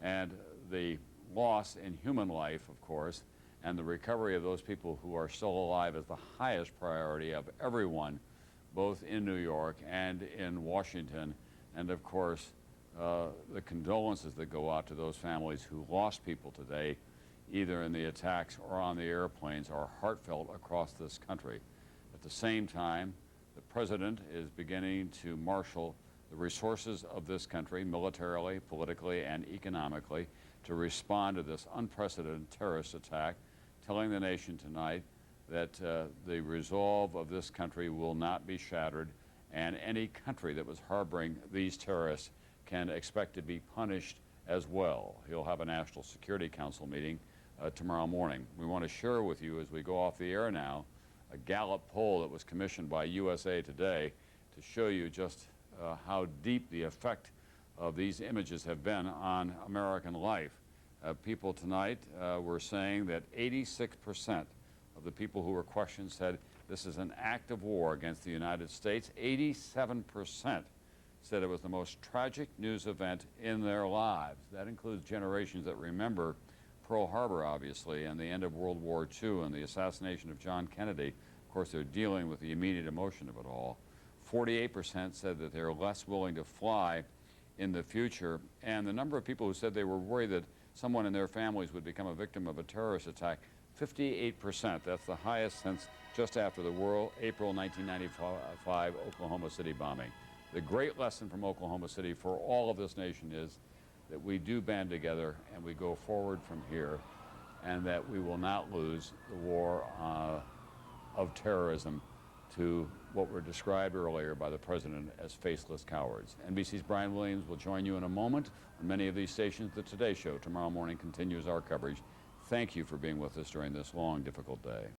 and the loss in human life, of course, and the recovery of those people who are still alive is the highest priority of everyone, both in New York and in Washington. And of course, the condolences that go out to those families who lost people today, either in the attacks or on the airplanes, are heartfelt across this country. At the same time, the president is beginning to marshal the resources of this country, militarily, politically, and economically, to respond to this unprecedented terrorist attack, telling the nation tonight that the resolve of this country will not be shattered, and any country that was harboring these terrorists can expect to be punished as well. He'll have a National Security Council meeting tomorrow morning. We want to share with you, as we go off the air now, a Gallup poll that was commissioned by USA Today to show you just how deep the effect of these images have been on American life. People tonight were saying that 86% of the people who were questioned said this is an act of war against the United States. 87% said it was the most tragic news event in their lives. That includes generations that remember Pearl Harbor, obviously, and the end of World War II and the assassination of John Kennedy. Of course, they're dealing with the immediate emotion of it all. 48% said that they're less willing to fly in the future, and the number of people who said they were worried that someone in their families would become a victim of a terrorist attack, 58%. That's the highest since just after the April 1995 Oklahoma City bombing. The great lesson from Oklahoma City for all of this nation is that we do band together and we go forward from here, and that we will not lose the war of terrorism to what were described earlier by the president as faceless cowards. NBC's Brian Williams will join you in a moment on many of these stations. The Today Show tomorrow morning continues our coverage. Thank you for being with us during this long, difficult day.